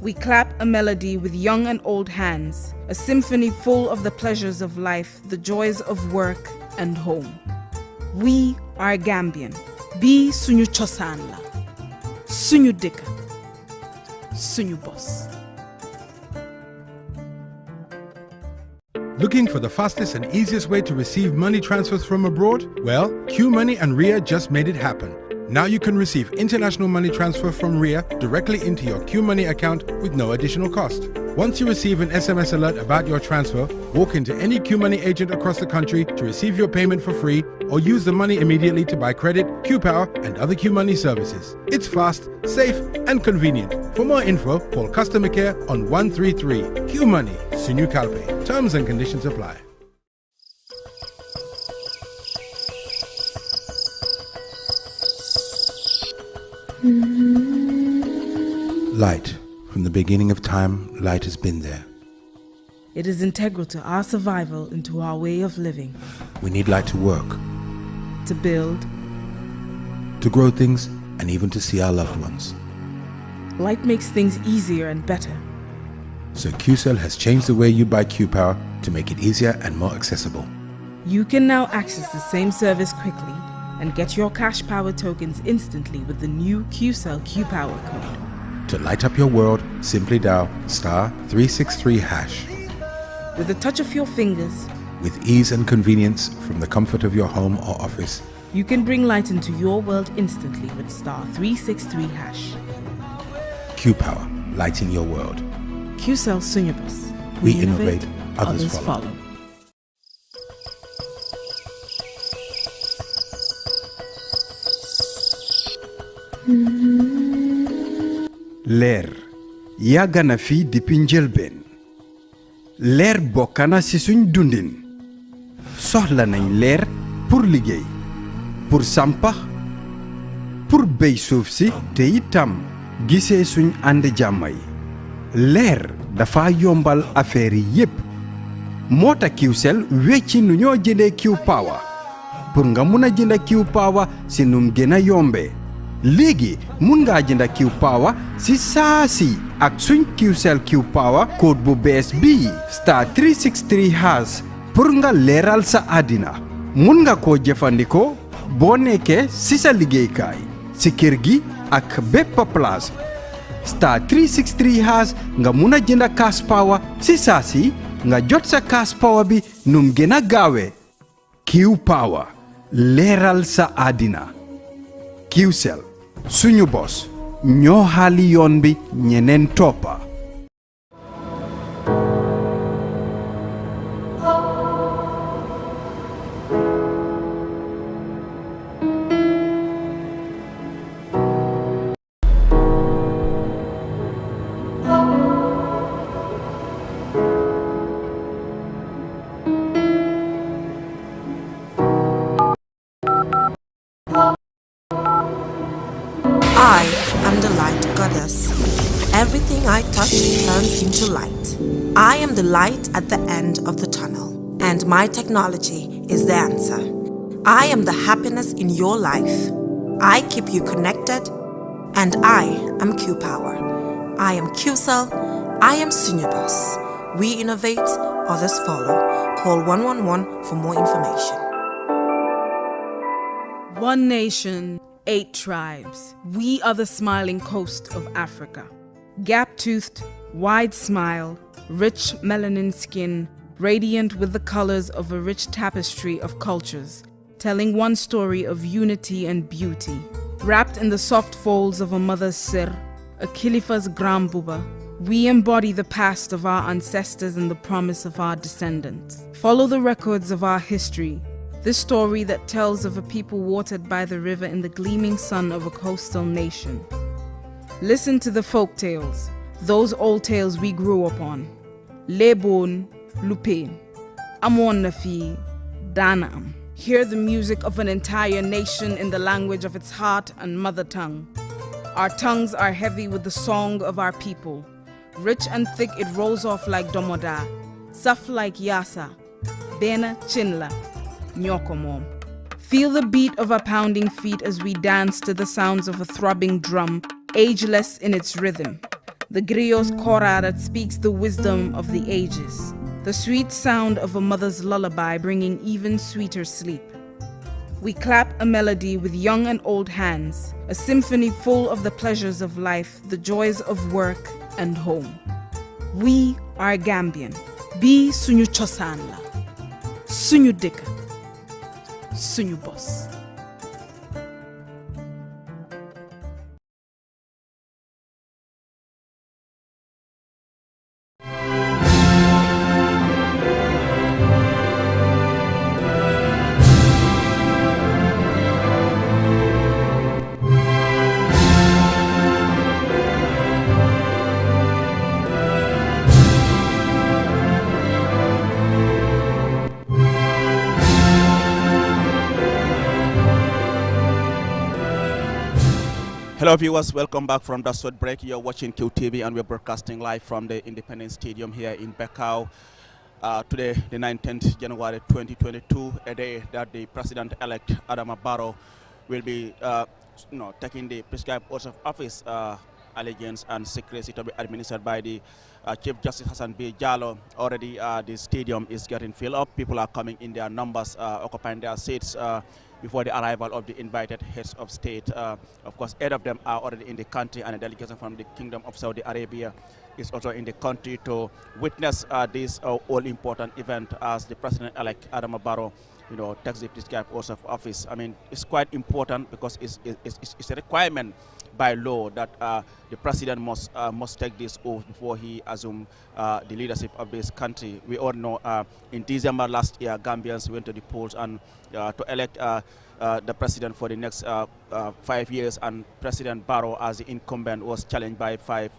We clap a melody with young and old hands, a symphony full of the pleasures of life, the joys of work and home. We are Gambian. Bi suñu cosaan la, suñu dëkk, suñu bos. Looking for the fastest and easiest way to receive money transfers from abroad? Well, QMoney and RIA just made it happen. Now you can receive international money transfer from RIA directly into your QMoney account with no additional cost. Once you receive an SMS alert about your transfer, walk into any QMoney agent across the country to receive your payment for free or use the money immediately to buy credit, QPower and other QMoney services. It's fast, safe and convenient. For more info, call customer care on 133. QMoney, Sunyu Kalpe. Terms and conditions apply. Light. From the beginning of time, light has been there. It is integral to our survival and to our way of living. We need light to work, To build. to grow things, and even to see our loved ones. Light makes things easier and better. So QCell has changed the way you buy QPower to make it easier and more accessible. You can now access the same service quickly and get your cash power tokens instantly with the new QCell QPower code. To light up your world, simply dial *363#. With a touch of your fingers, With ease and convenience from the comfort of your home or office, you can bring light into your world instantly with *363#. QPower, lighting your world. QCell Sunyabus. We innovate, others follow. leer yàgg na fi depuis njëlbeen leer bokk na ci suñ dundin soxla nañ leer pour liggéey pour sampax pour béy suuf si te itam gisee suñ ànd jàmm yi leer dafa yombal affaire yi yépp moo tax QCell wecci nu ñoo jëndee QPower pour nga mun a jënd QPower si num gën a yombee léegi mun ngaa jënd QPower si saa si ak suñ QCell QPower code bu bees bii *363# pour nga leeral sa àddina mun nga koo jëfandikoo boo nekkee si sa liggéeykaay si kër gi ak bépp place *363# nga mun a jënd cash power si saa si nga jot sa cash power bi num gën a gaawee QPower leeral sa àddina QCell suñu bos ñoo xaali yoon bi ñeneen toppa I am the light goddess. Everything I touch light. I am the light at the end of the tunnel, and my technology is the answer. I am the happiness in your life. I keep you connected, and I am Q-Power. I am Q-Cell. I am Sunyabos. We innovate, others follow. Call 111 for more information. One nation, 8 tribes. We are the smiling coast of Africa. Gap-toothed, wide smile, rich melanin skin, radiant with the colors of a rich tapestry of cultures, telling one story of unity and beauty. Wrapped in the soft folds of a mother's sir, a Khalifa's grambuba, we embody the past of our ancestors and the promise of our descendants. Follow the records of our history, this story that tells of a people watered by the river in the gleaming sun of a coastal nation. Listen to the folk tales, those old tales we grew up on. Lebon, Lupain, Amon Nafi, Danaam. Hear the music of an entire nation in the language of its heart and mother tongue. Our tongues are heavy with the song of our people. Rich and thick it rolls off like domoda, soft like yasa, bena chinla, nyokomom. Feel the beat of our pounding feet as we dance to the sounds of a throbbing drum, ageless in its rhythm. The griot's kora that speaks the wisdom of the ages. The sweet sound of a mother's lullaby bringing even sweeter sleep. We clap a melody with young and old hands, a symphony full of the pleasures of life, the joys of work and home. We are Gambian. Bi suñu cosaan la, suñu dëkk, suñu bos. Hello viewers, welcome back from the short break. You're watching QTV and we're broadcasting live from the Independence Stadium here in Bakau. Today, the 19th January 2022, a day that the President-elect Adama Barrow will be taking the prescribed oath of office, allegiance and secrecy to be administered by the Chief Justice Hassan B. Jallow. Already the stadium is getting filled up. People are coming in their numbers, occupying their seats before the arrival of the invited heads of state. Of course, 8 of them are already in the country, and a delegation from the Kingdom of Saudi Arabia is also in the country to witness this all-important event as the President-elect Adama Barrow takes the prescribed oath of office. I mean, it's quite important because it's a requirement by law that the president must take this oath before he assumes the leadership of this country. We all know in December last year, Gambians went to the polls and to elect the president for the next 5 years, and President Barrow as the incumbent was challenged by 5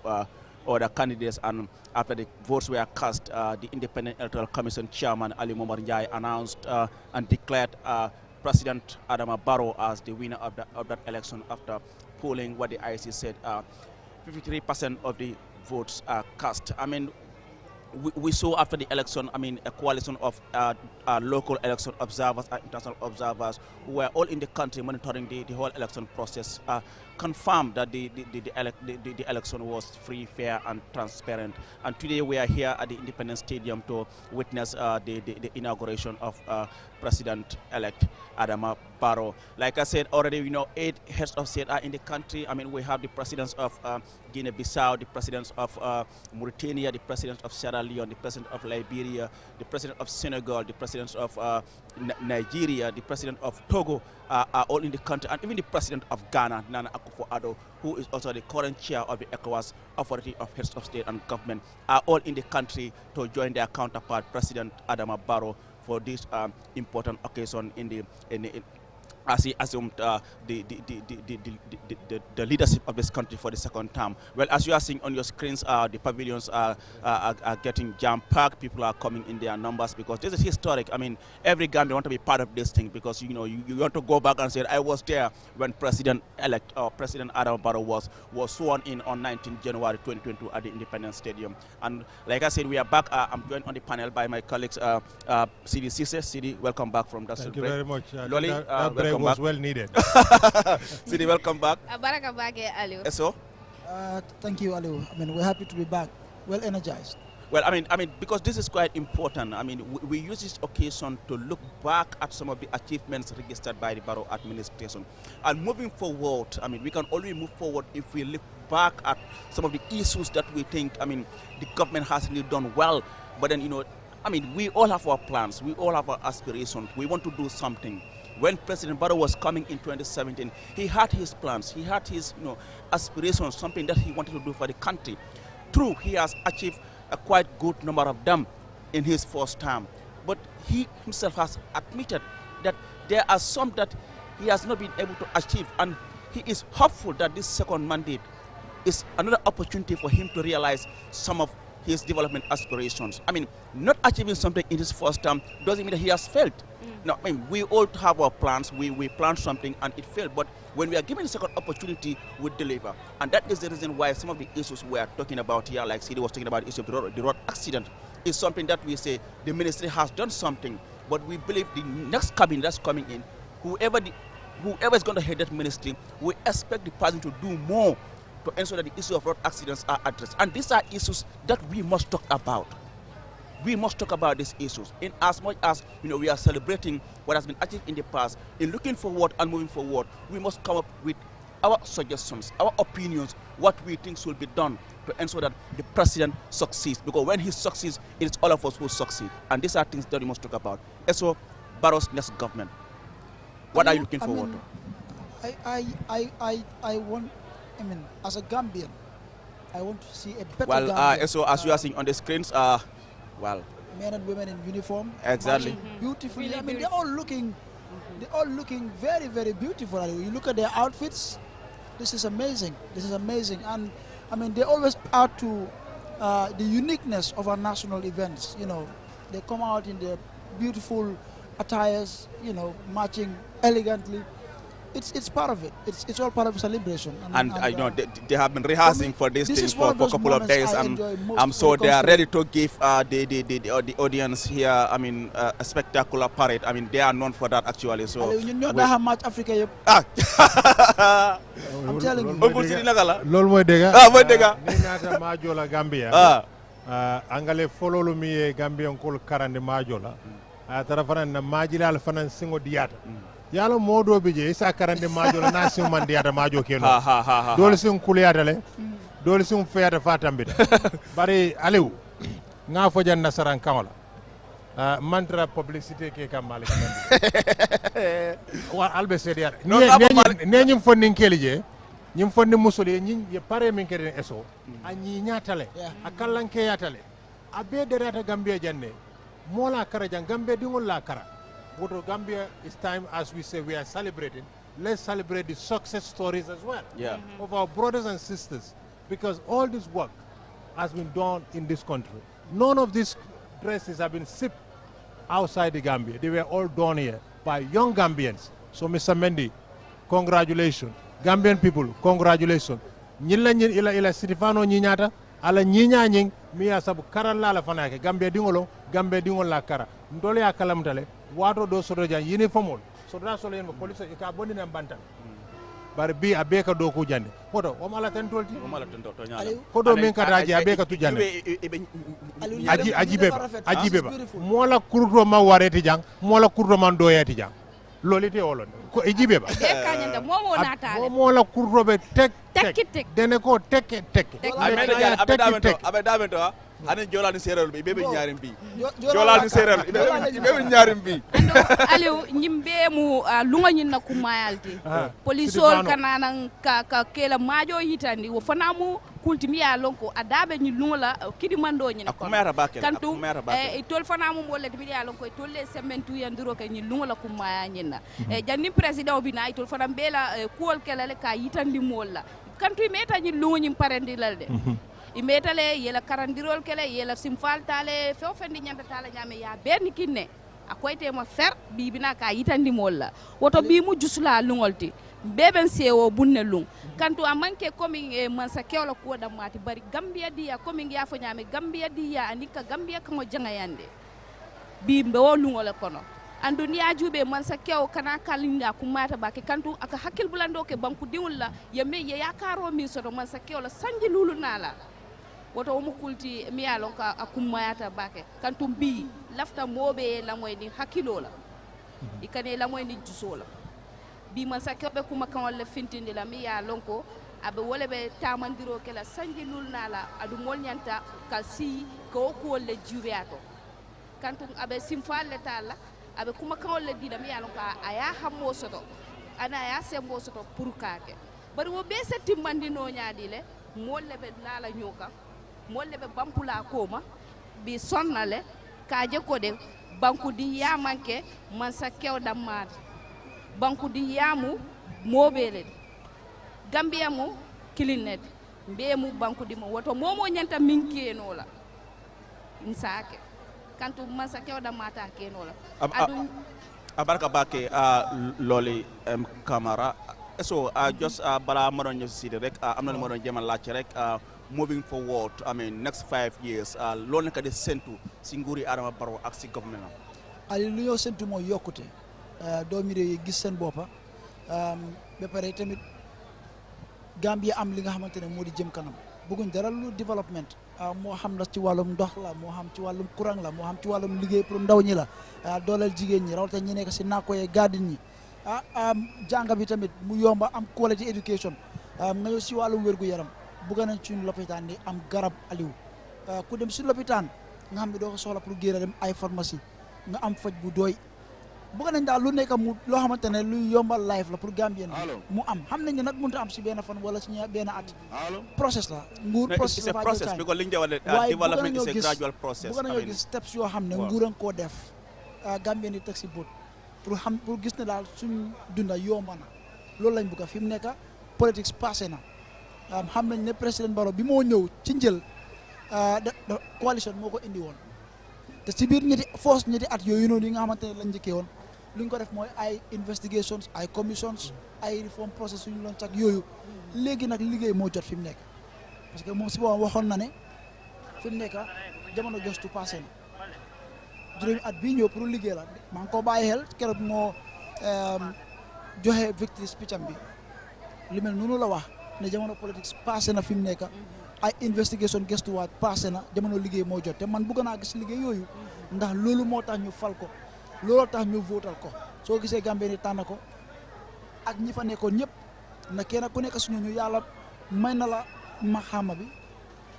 other candidates, and after the votes were cast, the Independent Electoral Commission Chairman Ali Momar Njai announced and declared President Adama Barrow as the winner of that election after polling what the IEC said 53% of the votes are cast. I mean, we saw after the election, I mean, a coalition of local election observers and international observers who were all in the country monitoring the whole election process, confirmed that the election was free, fair, and transparent. And today we are here at the Independence Stadium to witness the inauguration of President-elect Adama Barrow. Like I said already, 8 heads of state are in the country. I mean, we have the presidents of Guinea-Bissau, the presidents of Mauritania, the president of Sierra Leone, the president of Liberia, the president of Senegal, the presidents of Nigeria, the president of Togo are all in the country, and even the president of Ghana, Nana Akufo-Addo, who is also the current chair of the ECOWAS Authority of Heads of State and Government, are all in the country to join their counterpart, President Adama Barrow, for this important occasion in as he assumed the leadership of this country for the second term. Well, as you are seeing on your screens, the pavilions are getting jam-packed. People are coming in their numbers because this is historic. I mean, every Gambian want to be part of this thing because, you know, you want to go back and say, I was there when President Adam Barrow was sworn in on 19 January 2022 at the Independence Stadium. And like I said, we are back. I'm joined on the panel by my colleagues, Sidi Cisse. Sidi, welcome back from Dustin. Thank you very much. Loli, welcome was back. well needed. Sidi, welcome back. Baraka back, Aliu. So? Thank you, Aliu. I mean, we're happy to be back, well energized. Well, I mean, because this is quite important. I mean, we use this occasion to look back at some of the achievements registered by the Barrow administration. And moving forward, I mean, we can only move forward if we look back at some of the issues that we think, I mean, the government has really done well. But then, you know, I mean, we all have our plans. We all have our aspirations. We want to do something. When President Barrow was coming in 2017, he had his plans. He had his, you know, aspirations, something that he wanted to do for the country. True, he has achieved a quite good number of them in his first term. But he himself has admitted that there are some that he has not been able to achieve. And he is hopeful that this second mandate is another opportunity for him to realize some of his development aspirations. I mean, not achieving something in his first term doesn't mean that he has failed. No, I mean, we all have our plans. We plan something and it failed. But when we are given a second opportunity, we deliver. And that is the reason why some of the issues we are talking about here, like Sidi was talking about the issue of the road accident, is something that we say the ministry has done something. But we believe the next cabinet that's coming in, whoever is going to head that ministry, we expect the person to do more to ensure that the issue of road accidents are addressed. And these are issues that we must talk about. We must talk about these issues in as much as, you know, we are celebrating what has been achieved in the past. In looking forward and moving forward, we must come up with our suggestions, our opinions, what we think should be done to ensure that the president succeeds. Because when he succeeds, it's all of us who succeed. And these are things that we must talk about. So, Barrow's next government, what are you looking forward to? I mean, as a Gambian, I want to see a better Gambia. So as you are seeing on the screens, well, men and women in uniform, exactly, beautifully. Really, I mean, they're all looking very, very beautiful. You look at their outfits. This is amazing. This is amazing. And I mean, they always add to the uniqueness of our national events. You know, they come out in their beautiful attires. You know, marching elegantly. It's part of it. It's all part of a celebration. And you know, they have been rehearsing for this thing for a couple of days, and so they are ready to give the audience here, I mean, a spectacular parade. I mean, they are known for that actually. So you know that much Africa. I'm telling you. Lol moy dega. Moy dega. Ni nata majola Gambia. Angale follow me Gambian kol karande majola. Tara fanan na majilal fanan singo diata. Yalo modo bije isa karande majo la nasi mandi ata majo keno dole sun kuliyata le dole sun feyata fatambita bari aliou nga fo jan nasaran kawla mantra publicité ke kam malik wa albe sedia ne nyim fondin kelije nyim fondi musuli nyi ye pare min keden eso anyi nyatale akallanke yatale abe derata Gambia janne mola kara jan Gambia dingol la kara. Woto Gambia, it's time, as we say, we are celebrating. Let's celebrate the success stories as well of our brothers and sisters, because all this work has been done in this country. None of these dresses have been shipped outside the Gambia. They were all done here by young Gambians. So, Mr. Mendy, congratulations. Gambian people, congratulations. Nyilla ila sitifano nyinyata, ala nyinya nying, miya sabu karan la fanake. Gambia dingolo, Gambia dingolo kara. Ndole ya kalamtale. Wato do sodo jan uniformol sodo solo en police e ka bonni nan bantan bar bi abe ka do ko jande hoto o mala tan tolti o mala tan to nyaala ko do men kataji abe ka tu jande ajibe ba mola kurdo ma wareti jang mola kurdo man do yati jang lolite olon ko ejibe ba e kanyanda momo natale mola kurdo be tek dene ko tek abe damento ani jola ni serel bi bebe ñaarim bi jola ni serel bebe ñaarim bi Aliou ñimbe mu lunga ñin na kumayalti polisol kanana ka kela majo yitandi wo fanamu kulti mi ya lonko adabe ni lungola kidi mando ni ko kantu tol fana mo wolle mi ya lonko tol le sementu yandiro ke ni lungola kumaya nyina janni president bi na tol fana bela kuol kelale ka yitandi molla kantu meta ni lungo ni parendi lalde imetale yela karandirol kele yela simfal tale fo fendi nyanda tala nyame ya ben kinne akoyte mo fer bibina ka yitandi molla woto bi mu jusula lungolti beben sewo bunne lung kantu amanke komi mansa kewla ko da mati bari gambia dia komi ya fo nyame gambia dia anika gambia ko janga yande bi mbe wo lungola kono andu niya jube mansa kew kana kalinga kumata bake kantu aka hakil bulando ke banku diwulla yemme ye yakaro mi soto mansa kewla sanji lulu nala woto mo kulti mi yalon ka akummayata bake kantum bi lafta mobe la moy ni hakilola ikane la moy ni jusola bi man sakebe kuma kan wala fintindi la mi yalon ko abe wala be tamandiro kala sanji lulnala adu mol nyanta kalsi ko ko le jubeato kantum abe simfalle tala abe kuma kan wala dida mi yalon ka aya hammo soto ana ya sembo soto pour kake bari wo be setti mandino nyaadi le molle be nala nyoka molle be bampula koma bi sonnale kaje ko de banku di yamanke man sa kew dammat banku di yamu mobele gambia mu kilinet be mu banku di mo woto momo nyanta minkeno la insake kantu man sa kew dammata keno la abarka bake loli camera so just bala maron ñu ci rek amna lu maron jëmal lacc rek moving forward, I mean, next 5 years, loolu naka de sentu si nguuri Adama Barrow ak si government am. Ali lu ñoo sentu mooy yokkute doomi réew yi gis seen boppa ba pare tamit Gambia am li nga xamante ne moo di jëm kanam bëgguñ dara lu développement moo xam la ci wàllum ndox la moo xam ci wàllum courant la moo xam ci wàllum liggéey pour ndaw ñi la dooleel jigéen ñi rawatina ñi nekk si naako yee garden ñi jàng bi tamit mu yomba am quality education nga ñëw si wàllum wér-gu-yaram bëgg nañ ci lopitaan di am garab Aliou ku dem si lopitaan nga xam ne doo ko soxla pour génn dem ay pharmacie nga am faj bu doy bëgg nañ daal lu nekk mu loo xamante ne luy yombal life la pour Gambien mu am xam nañ ne nag mënut a am si benn fan wala si benn at process la nguur process la waaye bëgg nañoo gis steps yoo xam ne nguur a koo def Gambien di teg si bët pour gis ne daal suñ dunda yomba na loolu lañ bëgg fi mu nekk politique passé na xam nañ ne président Barrow bi moo ñëw ci njël coalition moo ko indi woon te ci biir ñetti at yooyu noonu yi nga xamante ne lañ njëkkee woon lu ñu ko def mooy ay investigations ay commissions ay reform process suñu loon cak yooyu léegi nag liggéey moo jot fi mu nekk parce que moom si boppam waxoon na ne fi mu nekk jamono gëstu passé na juróomi at bii ñëw pour liggéey la maa ngi ko bàyyi xel keroog moo joxe victory speech am bi lu mel noonu la wax ne jamono politique passé na fi mu nekk ay investigation gëstuwaat passé na jamono liggéey moo jot te man bëgg naa gis liggéey yooyu ndax loolu moo tax ñu fal ko looloo tax ñu votal ko soo gisee Gambie ni tànn ko ak ñi fa nekkoon ñëpp na kenn ku nekk suñu ñu yàlla may na la maxaama bi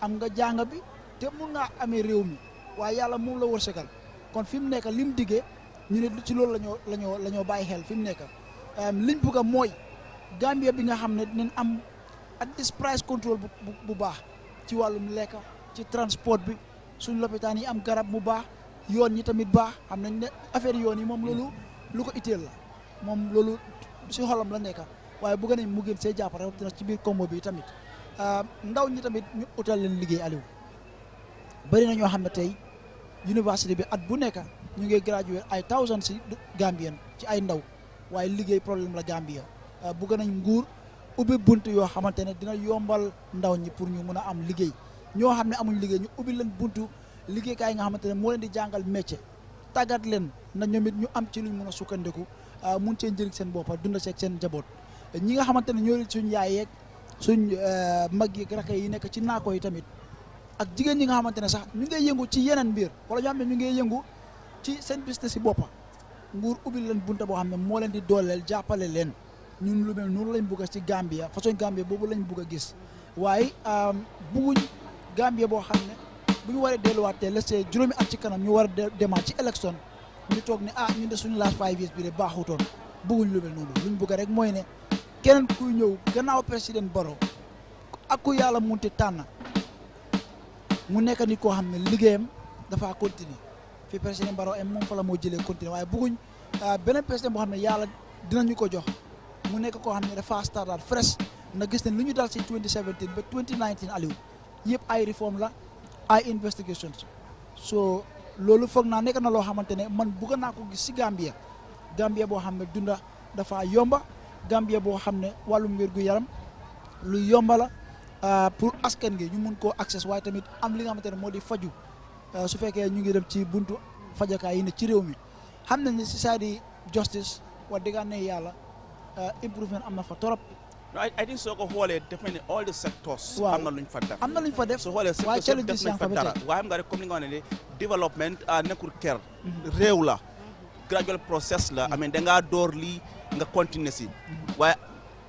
am nga jàng bi te mun ngaa amee réew mi waaye yàlla moom la wërsëgal kon fi mu nekk lim diggee ñu ne ci loolu la ñoo bàyyi xel fi mu nekk liñ bëgg a mooy Gambie bi nga xam ne dinañ am at this price control bu baax ci wàllum lekk ci transport bi suñ lopitaan yi am garab mu baax yoon ñi tamit baax xam nañ ne affaire yoon yi moom loolu lu ko itteel la moom loolu si xolam la nekk waaye bëgg nañ mu gën see jàpp rawatina ci biir combo bi tamit ndaw ñi tamit ñu utal leen liggéey Aliou bëri na ñoo xam ne tey université bi at bu nekk ñu ngi graduate ay thousands si Gambien ci ay ndaw waaye liggéey problème la Gambia bëgg nañ nguur ubbi bunt yoo xamante ne dina yombal ndaw ñi pour ñu mën a am liggéey ñoo xam ne amuñ liggéey ñu ubbi leen buntu liggéeykaay nga xamante ne moo leen di jàngal métier tàggat leen na ñoom it ñu am ci luñ mën a sukkandiku mun cee njëriñ seen boppa dunda seeg seen njaboot ñi nga xamante ne ñoo suñ yaay yeeg suñ mag yeeg rakk yi nekk ci naako yi tamit ak jigéen ñi nga xamante ne sax ñu ngay yëngu ci yeneen mbir wala ñoo xam ne ñu ngay yëngu ci seen business si boppa nguur ubbi leen bunta boo xam ne moo leen di dooleel jàppale leen ñun lu mel noonu lañ bugg a ci Gambia façon Gambia boobu lañ bugg a gis waaye bugguñ Gambia boo xam ne bu ñu waree delluwaatee la see juróomi at ci kanam ñu war a demaat ci élection ñu toog ne ñun de suñu last 5 years bi de baaxutoon bugguñ lu mel noonu luñ bugg rek mooy ne keneen kuy ñëw gannaaw président Barrow ak ku yàlla munti tànn mu nekk ni koo xam ne liggéeyam dafa continuer fi président Barrow moom fa la moo jëlee continuer waaye bëgguñ beneen président boo xam ne yàlla dinañu ko jox mu nekk koo xam ne dafa startaat fresh na gis ne lu ñu dal si 2017 ba 2019 Aliou yëpp ay réforme la ay investigations so loolu foog naa nekk na loo xamante ne man bëgg naa ko gis si Gambia boo xam ne dunda dafa yomba Gambia boo xam ne wàllum wér-gu-yaram lu yomba la pour askan gi ñu mun koo accès waaye tamit am li nga xamante ne moo di faju su fekkee ñu ngi dem ci buntu fajakaay yi ne ci réew mi xam nañ ne si saa di justice wax dëgg ne yàlla improvement am na fa torop. I think soo ko xoolee definitely all the sectors. waaw am na luñ fa def. am na luñ fa def soo xoolee sectors yëpp def nañ fa dara waaye xam nga rek comme ni nga wax ne développement nekkul kër. réew la. gradual process la. I mean da ngaa door lii nga continuer si. waaye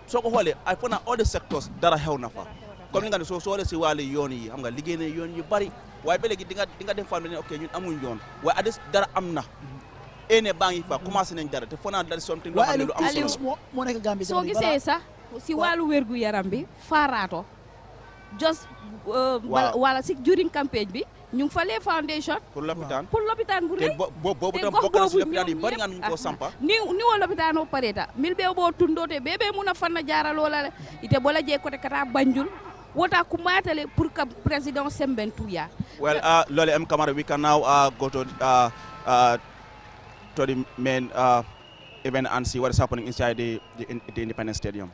soo ko xoolee ay foog naa all the sectors dara xew na fa. comme ni nga ne soo xoolee si wàllu yoon yi xam nga liggéey na yoon yu bari waaye ba léegi di nga dem fan ne ok ñun amuñ yoon waaye adis dara am na. ene baa ngi fa commencé nañ dara te foog naa dara something loo xam ne lu am solo moo nekk Gambie soo gisee sax si wàllu wérgu yaram bi faaraato just wala si during campagne bi ñu ngi fa les foundation pour l'hôpital bu rëy boobu tam bokk na si l'hôpital yi bari nga ñu ko sampa ni wo l'hôpital o pareta mil be bo tundote bebe muna fanna jaralo la ite bola je kote kata Banjul wota kumatale pour que president sembentuya well lole M Camara we can now go to the main event and see what is happening inside the Independence Stadium.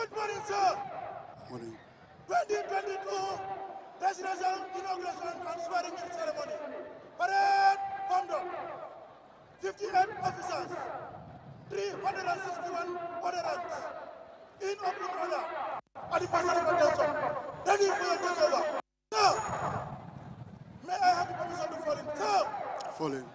Good morning, sir. Morning. 2022 Presidential Inauguration and Swearing In Ceremony. Parade formed up. 58 officers, 361 adherents in open order at the person of attention. Ready for your takeover. Sir, may I have the permission to fall in? Sir. Fall in.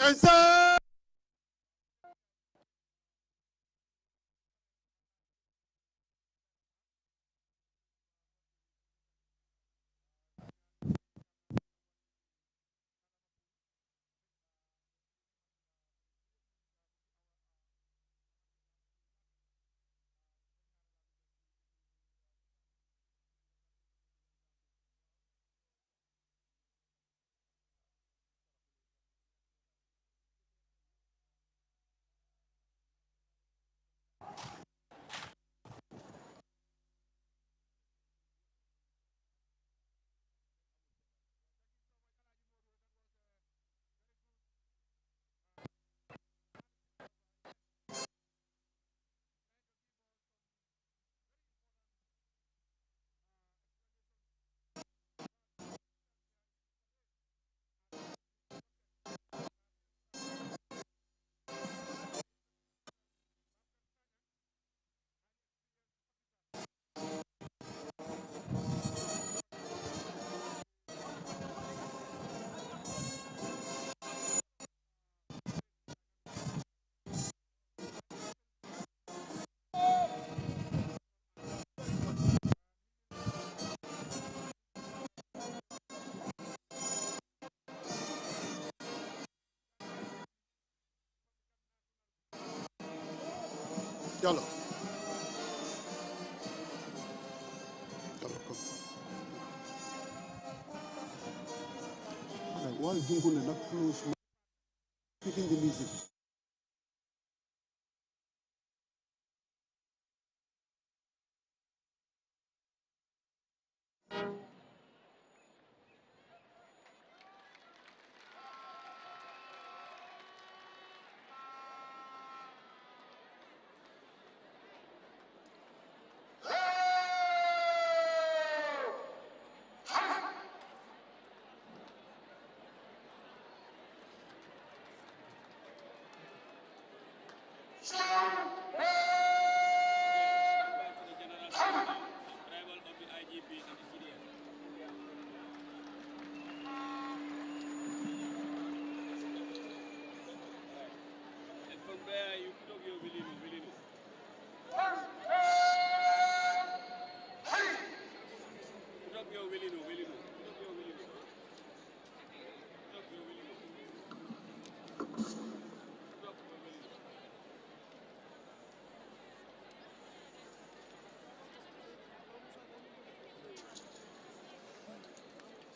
And sir. Yalla. Yalla, come. While Jungle not close, picking the music.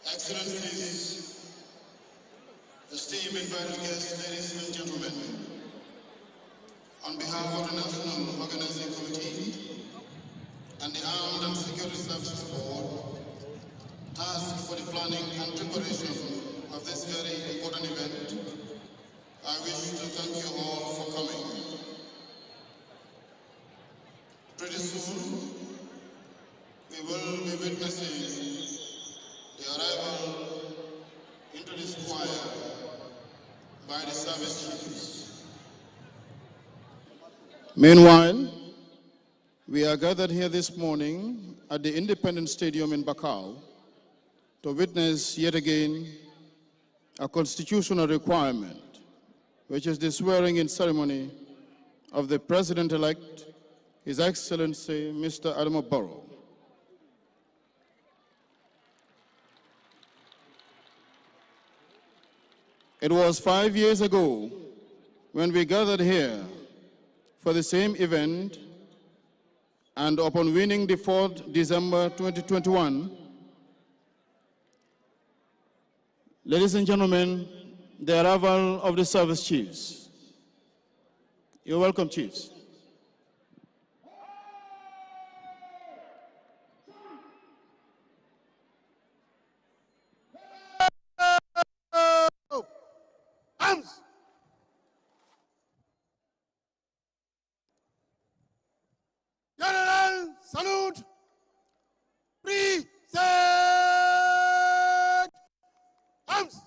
Excellencies, esteemed invited guests, ladies and gentlemen, on behalf of the National Organizing Committee and the Armed and Security Services Board, tasked for the planning and preparation of this very important event, I wish to thank you all for coming. Pretty soon, we will be witnessing the arrival into this choir by the service chiefs. Meanwhile, we are gathered here this morning at the Independence Stadium in Bakau to witness yet again a constitutional requirement, which is the swearing-in ceremony of the President-elect, His Excellency Mr. Adama Barrow. It was 5 years ago when we gathered here for the same event, and upon winning the 4th December 2021, ladies and gentlemen, the arrival of the service chiefs. You're welcome, chiefs. Arms! General salute! Present! Arms!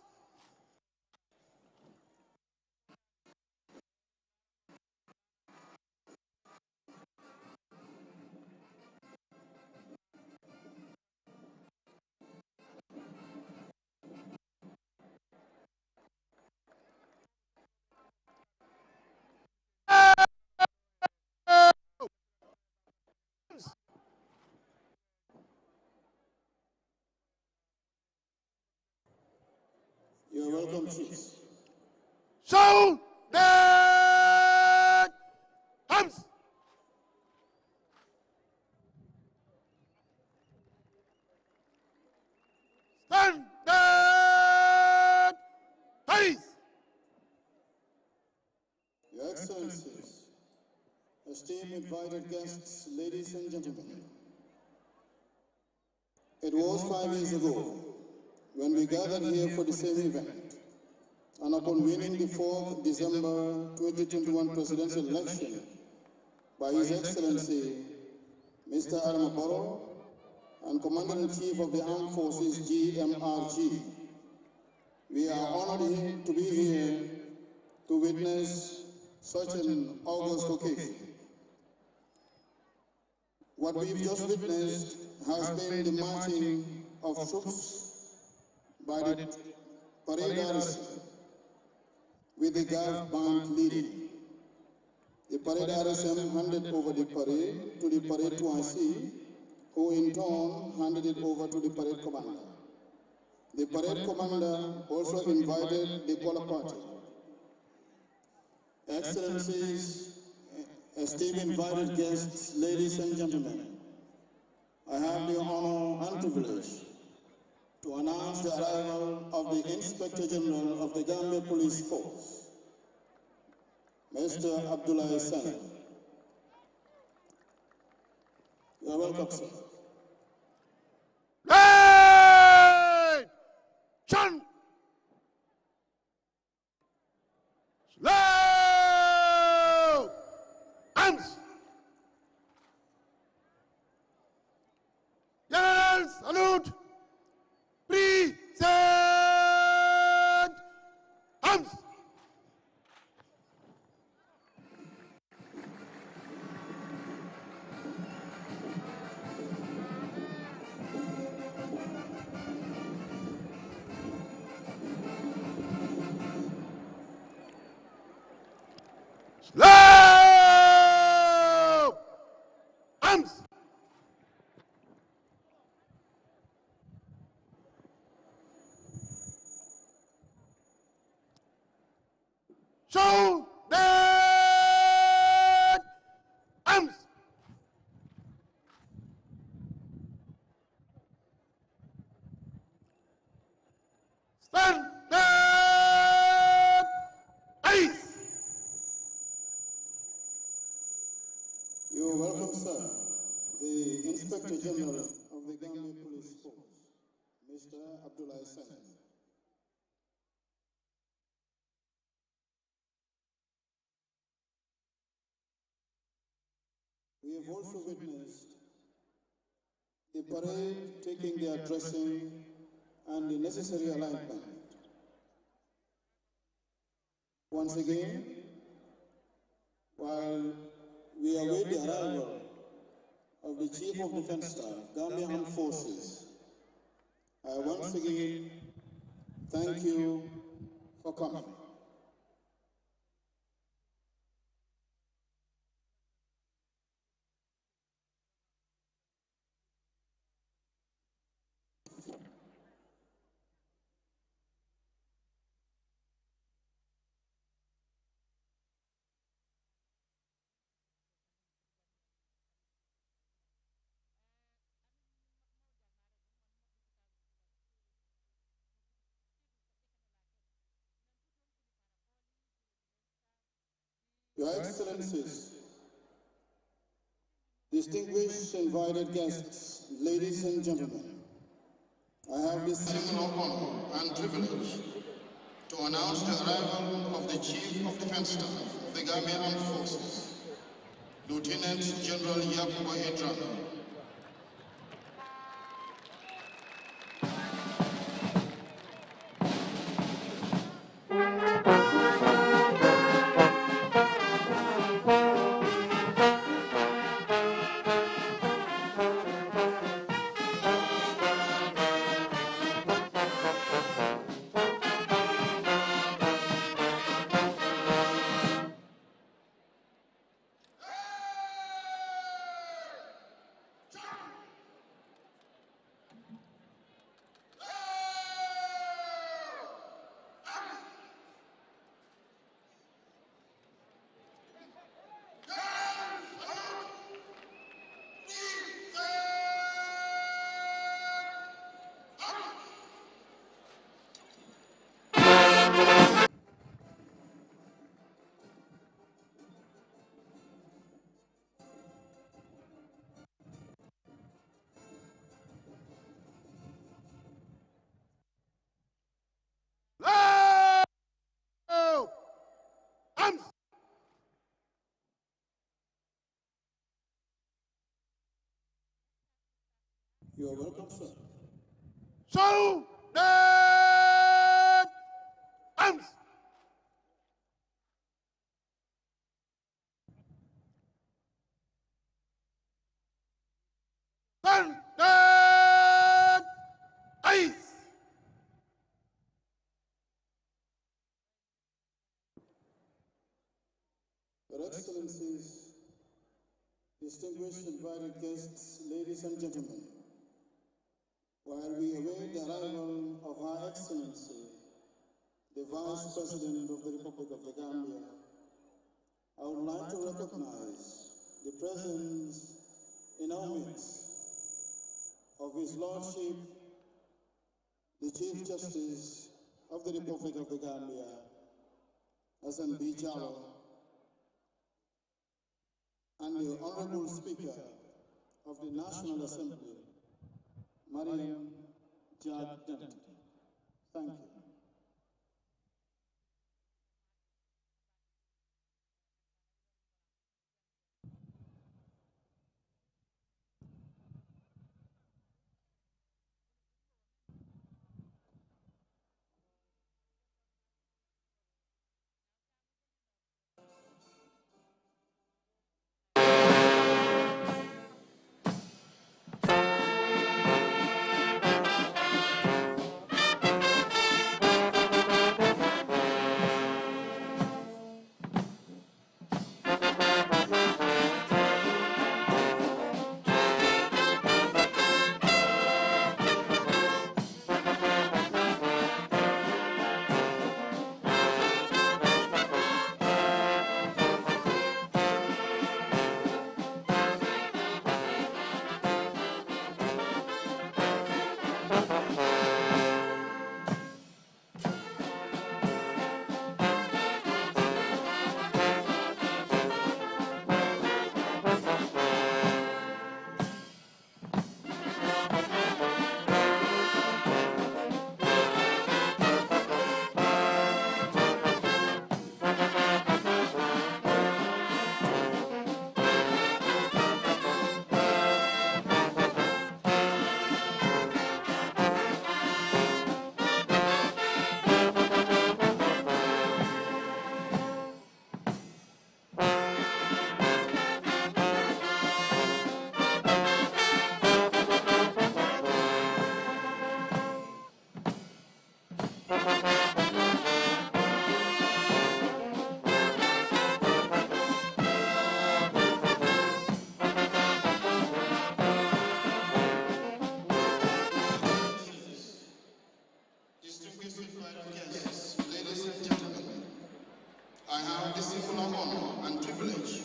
You're welcome, chiefs. Show the arms! Stand the face! Your Excellencies, esteemed invited guests, ladies and gentlemen, it was 5 years ago when we gathered here for the same event, and upon winning the 4th December 2021 presidential election by His Excellency Mr. Adama Barrow and Commander-in-Chief of the Armed Forces, GMRG, we are honored to be here to witness such an august occasion. What we've just witnessed has been the marching of troops by the parade garrison, with the Gav band leading. The parade garrison handed over the parade to the parade 2IC, who in turn handed it over to the parade commander. The parade commander also invited the color party. Excellencies, esteemed invited guests, ladies and gentlemen, I have the honor and privilege to announce the arrival of the Inspector General of the Gambia Police Force, Mr. Abdullah Sen. You are welcome, sir. Right! Chun! Slow! Arms! General salute! Present! Arms! Slow! Arms! Show that arms! Stand that ice! You're welcome, sir. The Inspector General of the Gambia Police Force, Mr. Abdullah Sen. We have also witnessed the parade taking their dressing and the necessary alignment. Once again, while we await the arrival of the Chief of Defense Staff, Gambia Armed Forces, I once again thank you for coming. Your Excellencies, distinguished invited guests, ladies and gentlemen, I have the singular honor and privilege to announce the arrival of the Chief of Defense Staff of the Gambia Armed Forces, Lieutenant General Yakuba Edrana. You are welcome, sir. So, arms! Stand, eyes! Your Excellencies, distinguished invited guests, ladies and gentlemen, while we await the arrival of Her Excellency, the Vice President of the Republic of the Gambia, I would like to recognize the presence in our midst of His Lordship, the Chief Justice of the Republic of the Gambia, Hassan B. Jallow, and the Honorable Speaker of the National Assembly, Mariam Jack Denton. Thank you. Ladies and gentlemen, I have the singular honor and privilege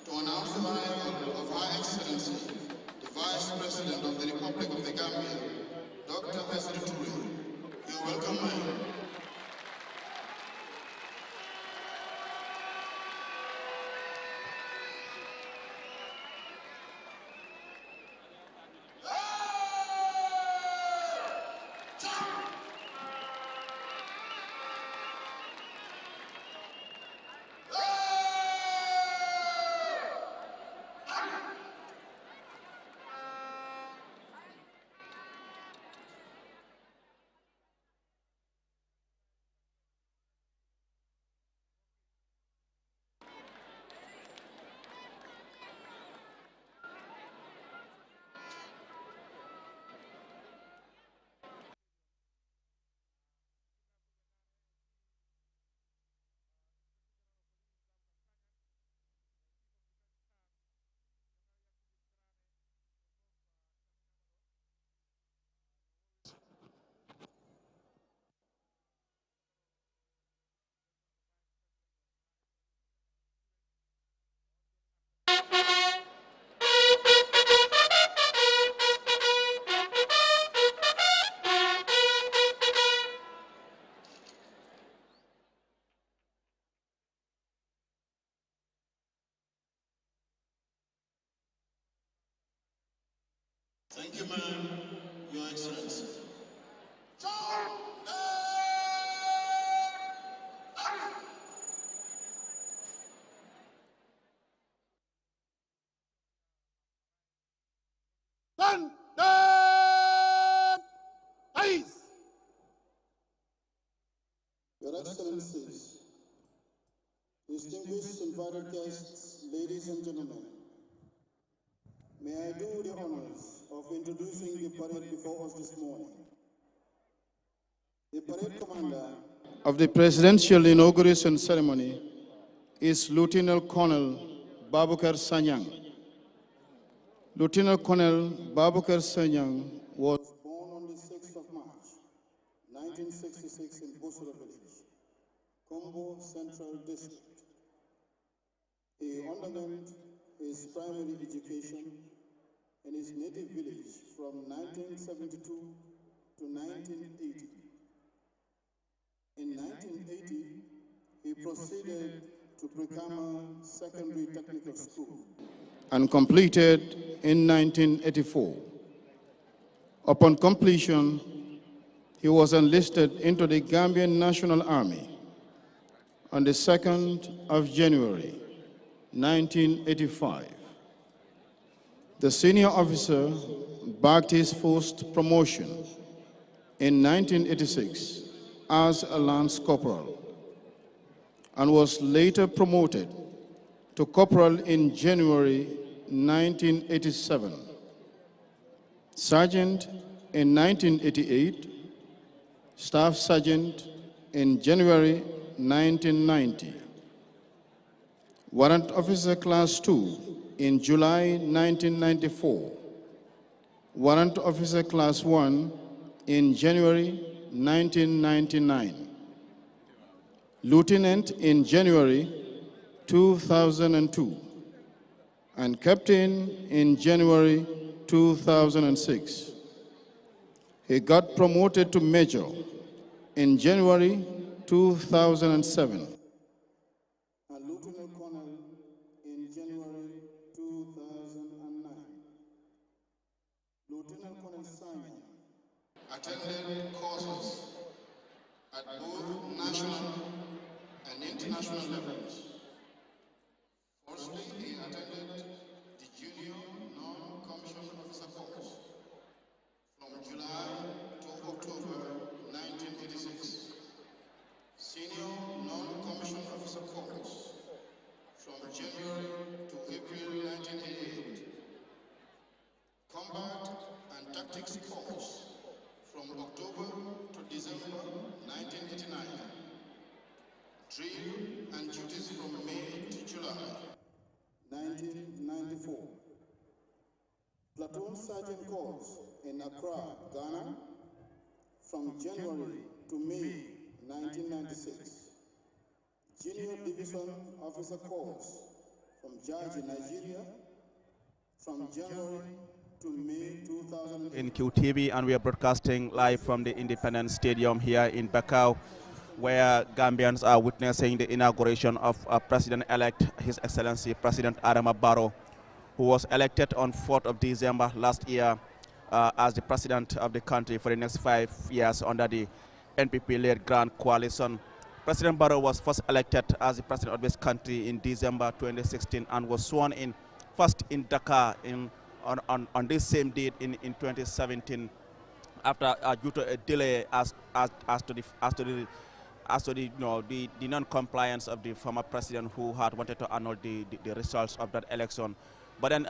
to announce the arrival of Her Excellency, the Vice President of the Republic of the Gambia, Dr. Hesri Toure. You're welcome, ma'am. Thank you, ma'am, Your Excellency. Your Excellencies, distinguished invited guests, ladies and gentlemen, may I do the honors of introducing the parade before us this morning. The parade commander of the Presidential Inauguration Ceremony is Lieutenant Colonel Babukar Sanyang. Lieutenant Colonel Babukar Sanyang was born on the 6th of March, 1966 in Busura Village, Combo Central District. He underwent his primary education in his native village from 1972 to 1980. In 1980, he proceeded to Brikama Secondary Technical School and completed in 1984. Upon completion, he was enlisted into the Gambian National Army on the 2nd of January, 1985. The senior officer bagged his first promotion in 1986 as a Lance Corporal and was later promoted to Corporal in January 1987, Sergeant in 1988, Staff Sergeant in January 1990, Warrant Officer Class 2 in July 1994, Warrant Officer Class 1 in January 1999, Lieutenant in January 2002, and Captain in January 2006. He got promoted to Major in January 2007. And Lieutenant Colonel in January 2009. Lieutenant Colonel Simon attended courses at both national and international levels. Firstly, he attended the Junior Non-Commissioned Officer course from July to October 1986. Senior Non-Commissioned Officer course from January to April 1988. Combat and Tactics course from October to December 1989. Drill and duties from May to July 1994. Platoon Sergeant course in Accra, Ghana from January to May 1996. Junior Division Officer course from Jaji, Nigeria from January to May 2000. In QTV, and we are broadcasting live from the Independence Stadium here in Bakau, where Gambians are witnessing the inauguration of President-elect, His Excellency President Adama Barrow, who was elected on 4th of December last year as the president of the country for the next 5 years under the NPP-led Grand Coalition. President Barrow was first elected as the president of this country in December 2016 and was sworn in first in Dakar on this same date in 2017, after due to a delay as to the non-compliance of the former president, who had wanted to annul the results of that election. But then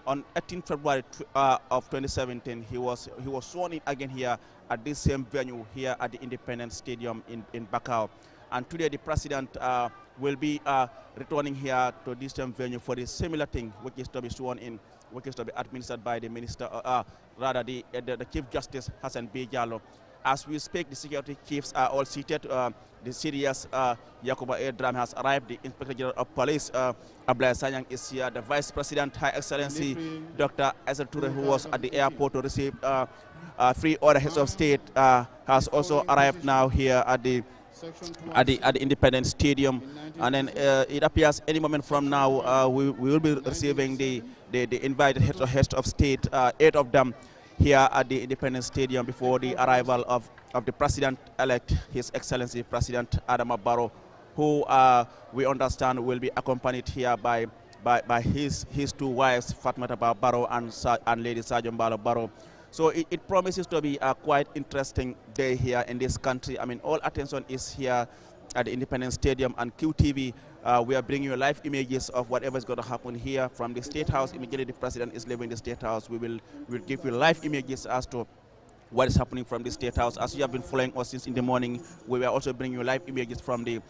on 18 February of 2017, he was sworn in again here at this same venue here at the Independence Stadium in Bakau. And today the president will be returning here to this same venue for the similar thing, which is to be sworn in, which is to be administered by the minister, rather the Chief Justice Hassan B. Jallo. As we speak, the security chiefs are all seated. The CDS Yakuba Edram has arrived. The Inspector General of Police Abdullah Sanyang is here. The Vice President, High Excellency Dr. Ezel Toure, who was at the airport to receive 3 other heads of state, has also arrived now here at the at the Independence Stadium, and then it appears any moment from now we will be receiving the invited heads of state, 8 of them, here at the Independence Stadium before the arrival of the President-elect, His Excellency President Adama Barrow, who we understand will be accompanied here by his 2 wives, Fatmata Barrow and Lady Sergeant Barrow. So it promises to be a quite interesting day here in this country. I mean, all attention is here at the Independence Stadium, and QTV, we are bringing you live images of whatever is going to happen here from the State House. Immediately the President is leaving the State House. We'll give you live images as to what is happening from the State House. As you have been following us since in the morning, we were also bringing you live images from the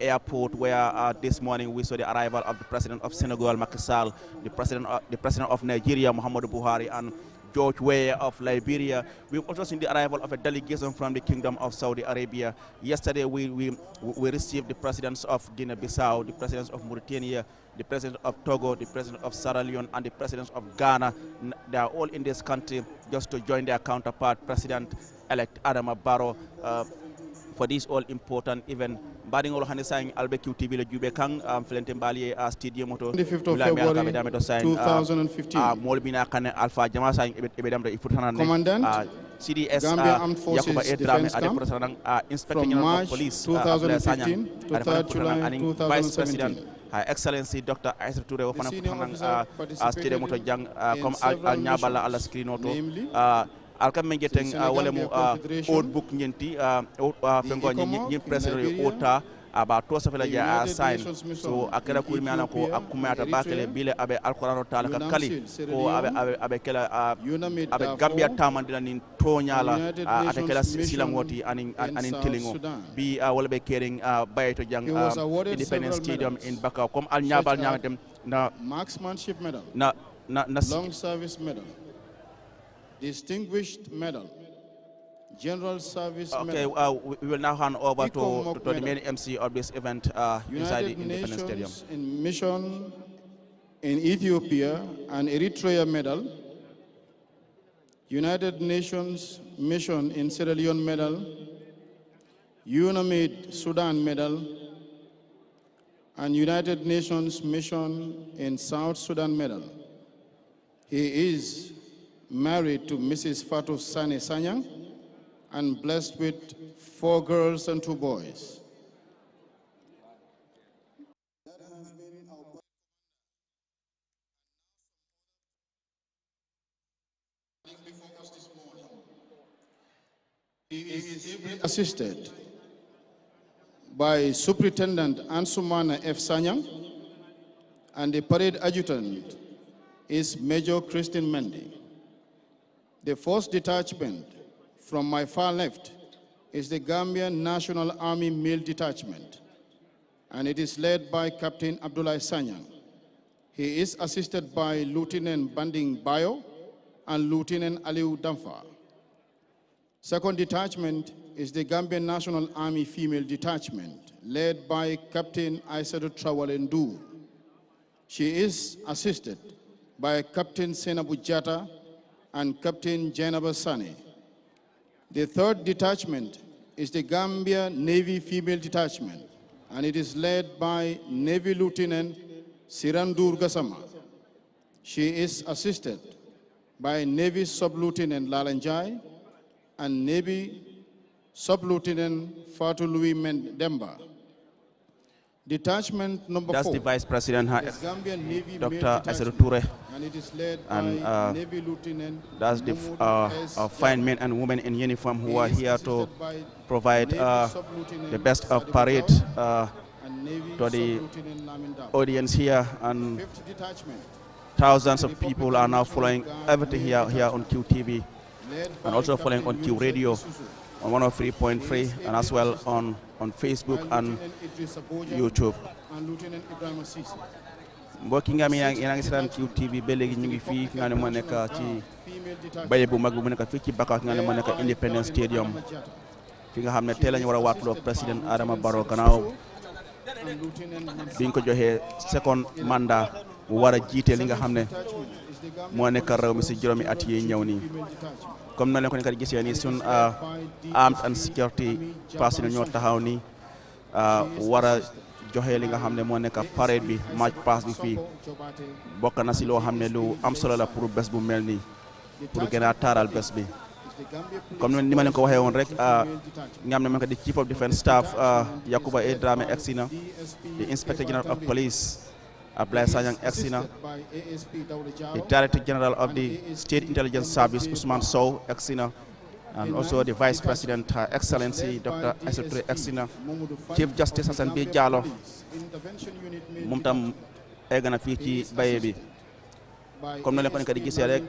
airport, where this morning we saw the arrival of the President of Senegal, Macky Sall, the President of Nigeria, Muhammadu Buhari, and George Weah of Liberia. We've also seen the arrival of a delegation from the Kingdom of Saudi Arabia. Yesterday, we received the presidents of Guinea-Bissau, the presidents of Mauritania, the president of Togo, the president of Sierra Leone, and the president of Ghana. They are all in this country just to join their counterpart, President-elect Adama Barrow, for this all-important event. Badingolo hande sang albe QTV le jube kang felente mbali stadium moto 25th of February 2015 molbina kane Alpha Jama sang ebe damdo ifutana Commandant CDS Gambia Armed Forces Defense Camp Inspector from General of March Police 2015 to 3rd July Vice President 2017. Her Excellency Dr. Aisha Toure wofana futana stadium moto jang comme al nyabala ala screen auto alkam getting walemu old book nyenti fengo nyi president ota aba to safela ja sign so akara ko mi anako akumata bakele bile abe alqur'ano taala ka kali ko abe kala abe gambia tamandina nin tonyala ate kala silangoti anin telingo bi wala be kering bayto jang Independence Stadium in Baka comme al nyabal nyamatem na marksmanship medal na long service medal, Distinguished Medal, General Service Medal. Okay, we will now hand over to the main MC of this event inside the Independence Stadium. In mission in Ethiopia and Eritrea Medal, United Nations Mission in Sierra Leone Medal, UNAMID Sudan Medal, and United Nations Mission in South Sudan Medal. He is married to Mrs. Fatou Sane Sanyang and blessed with 4 girls and 2 boys. He is assisted by Superintendent Ansumana F. Sanyang, and the parade adjutant is Major Christine Mendy. The 1st detachment from my far left is the Gambian National Army Male Detachment, and it is led by Captain Abdullah Sanyang. He is assisted by Lieutenant Banding Bayo and Lieutenant Aliu Damfa. 2nd detachment is the Gambian National Army Female Detachment, led by Captain Aissatou Traoré Ndour. She is assisted by Captain Senabu Jata and Captain Jainaba Sane. The 3rd detachment is the Gambia Navy Female Detachment, and it is led by Navy Lieutenant Sirandur Gassama. She is assisted by Navy Sub-Lieutenant Lalanjai and Navy Sub-Lieutenant Fatou Louis Demba. Detachment number 4. That's the Vice President, Dr. Aissatou Toure, and it is led and by Navy Lieutenant that's the fine men and women in uniform who are here to provide the best of parade to the audience here, and thousands of people are now following everything here on QTV, and also following on Q Radio on 103.3, and as well on Facebook and YouTube. mbokki nga mi yaa ngi seetaan QTV ba léegi ñu ngi fii fi nga ne moo nekk ci baye bu mag bu nekk fii ci Baka fi nga ne moo nekk Independence Stadium fi nga xam ne tey la ñu war a waatloo président Adama Barrow gannaaw biñ ko joxee 2nd mandat mu war a jiite li nga xam ne moo nekk réew mi si juróomi at yi ñëw nii comme na leen ko nekk di gisee nii sun armed and security personnel ñoo taxaw nii war a joxe li nga xam ne moo nekk parade bi march pass bi fii bokk na si loo xam ne lu am solo la pour bés bu mel nii pour gën a taaral bés bi comme ni ma leen ko waxee woon rek nga xam ne moo nekk di chief of defence staff Yakuba A Dramé egsi na the inspector general of police Ablaye Sanyang egsi na the director general of the state intelligence service Ousmane Sow egsi na and also the Vice President, Her Excellency Dr. Aissatou egsi na Chief Justice Hassan B Jallow moom tam egg na fii ci baye bi comme na leen ko nekk di gisee rek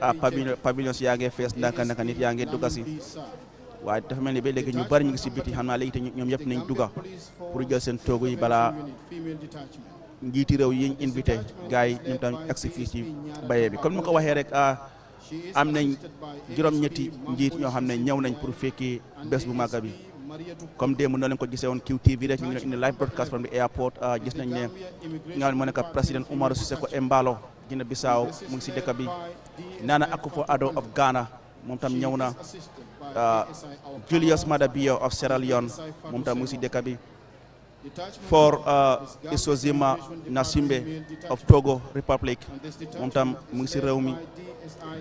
pavillon yaa ngi fees ndànk nit yaa ngi dugga si waaye dafa mel ni ba léegi ñu bari ñu ngi si biti xam naa léegi te ñoom yëpp nañ dugga pour jël seen toogu yi balaa njiiti réew yi ñu invité gars yi ñoom tam egsi fii ci baye bi comme ni ko waxee rek am nañ juróom-ñetti njiit ñoo xam ne ñëw nañ pour fekki bés bu màgg bi comme démb noo leen ko gisee woon QTV rek ñu ngi indi live broadcast from the airport gis nañ ne nga xam ne moo nekk président Umaru Sissoco Embalo Guinée Bissau mu ngi si dëkk bi Nana Akufo-Addo of Ghana moom tam ñëw na Julius Maada Bio of Sierra Leone moom tam mu ngi si dëkk bi for Isozima Nasimbe of Togo Republic moom tam mu ngi si réew mi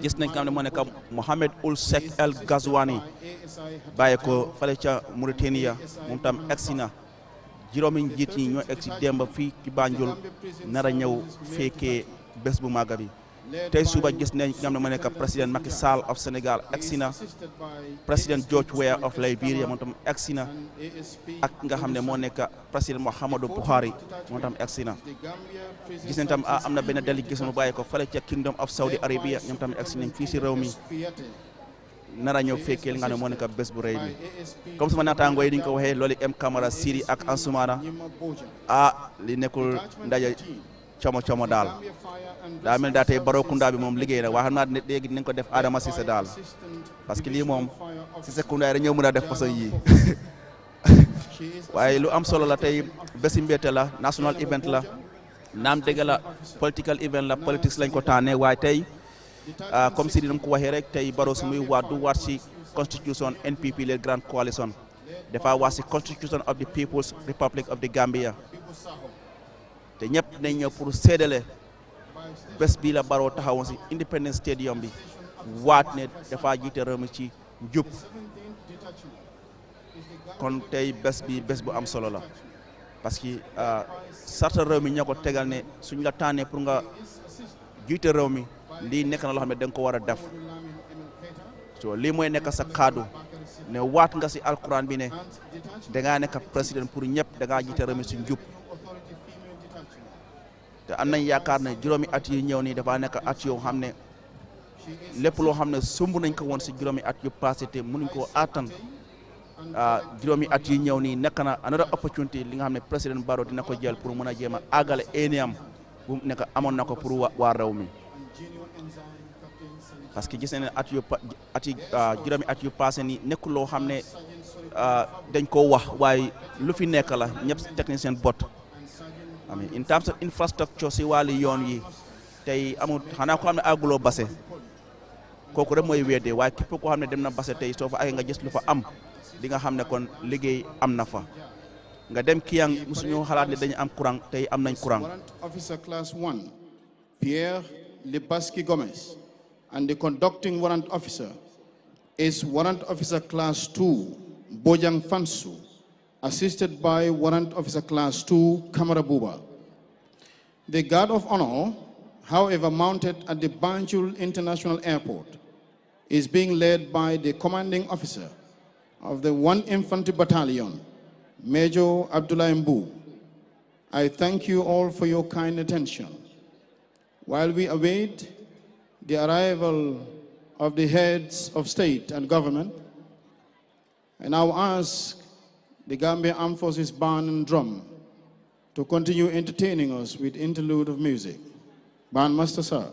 gis nañ kam ne moo nekk Mohamed Ould Seck El Ghazouani bàyyi ko fale ca Mauritania moom tam egsi na juróomi njiit ñi ñoo egsi démb fii ci Banjul nar a ñëw fekkee bés bu màgg bi tey suba gis nañ nga xam ne moo nekk président Macky Sall of Sénégal egsi na président George Weah of Liberia moom tam egsi na ak nga xam ne moo nekk président Muhammadu Buhari moom tam egsi na gis nañ tam am na benn délégation mu bàyyi ko fale ca Kingdom of Saudi Arabia ñoom tam egsi nañ fii si réew mi nar a ñëw fekkee li nga xam ne moo nekk bés bu rëy bi comme sama naataangoo yi diñ ko waxee loolu M Camara Siri ak Ansumana li nekkul ndaje como daal daa mel daa tey Barrowkunda bi moom liggéey na waa xam naa ne léegi dinañ ko def Adama Cissé daal parce que lii moom Cissé Kunda rek ñëw mën a def façon yii waaye lu am solo la tey bési mbette la national event la naam dëgg la political event la politics lañ ko tànnee waaye tey comme si dinam ko waxee rek tey Barrow su muy waat du waat si constitution NPP les Grand Coalition dafa waat si constitution of the People's Republic of the Gambia te ñëpp nañ ñëw pour séddale bés bii la Barrow taxawoon si Independence Stadium bi waat ne dafa jiite réew mi ci njub kon tey bés bi bés bu am solo la parce que sarta réew mi ñoo ko tegal ne suñ la tànnee pour nga jiite réew mi lii nekk na loo xam ne da nga ko war a def so lii mooy nekk sa kaddu ne waat nga si alquran bi ne dangaa nekk président pour ñëpp dangaa jiite réew mi si njub te am nañ yaakaar ne juróomi at yi ñëw nii dafa nekk at yoo xam ne lépp loo xam ne sumb nañ ko woon si juróomi at yu passé te mënuñ koo attan juróomi at yi ñëw nii nekk na another opportunity li nga xam ne président Barrow dina ko jël pour mën a jéem a àggale éniam bu nekk amoon na ko pour waa réew mi parce que gis nañ ne juróomi at yu passé nii nekkul loo xam ne dañ koo wax waaye lu fi nekk la ñëpp technicien bot in terms of infrastructure si wàllu yoon yi tey amul xanaa ko xam ne àgguloo base kooku rek mooy weedee waaye képp koo xam ne dem na base tey soo fa ay nga gis lu fa am di nga xam ne kon liggéey am na fa nga dem Kiyang musuñu xalaat ne dañu am courant tey am nañ courant. Warrant Officer Class 1 Pierre Libaski Gomez and the conducting warrant officer is Warrant Officer Class 2 Bojang Fansu, assisted by Warrant Officer Class 2 Kamara Buba. The guard of honor, however, mounted at the Banjul International Airport is being led by the commanding officer of the 1 Infantry Battalion, Major Abdullah Mbu. I thank you all for your kind attention. While we await the arrival of the heads of state and government, I now ask the Gambia Armed Forces Band and Drum to continue entertaining us with interlude of music. Bandmaster, sir.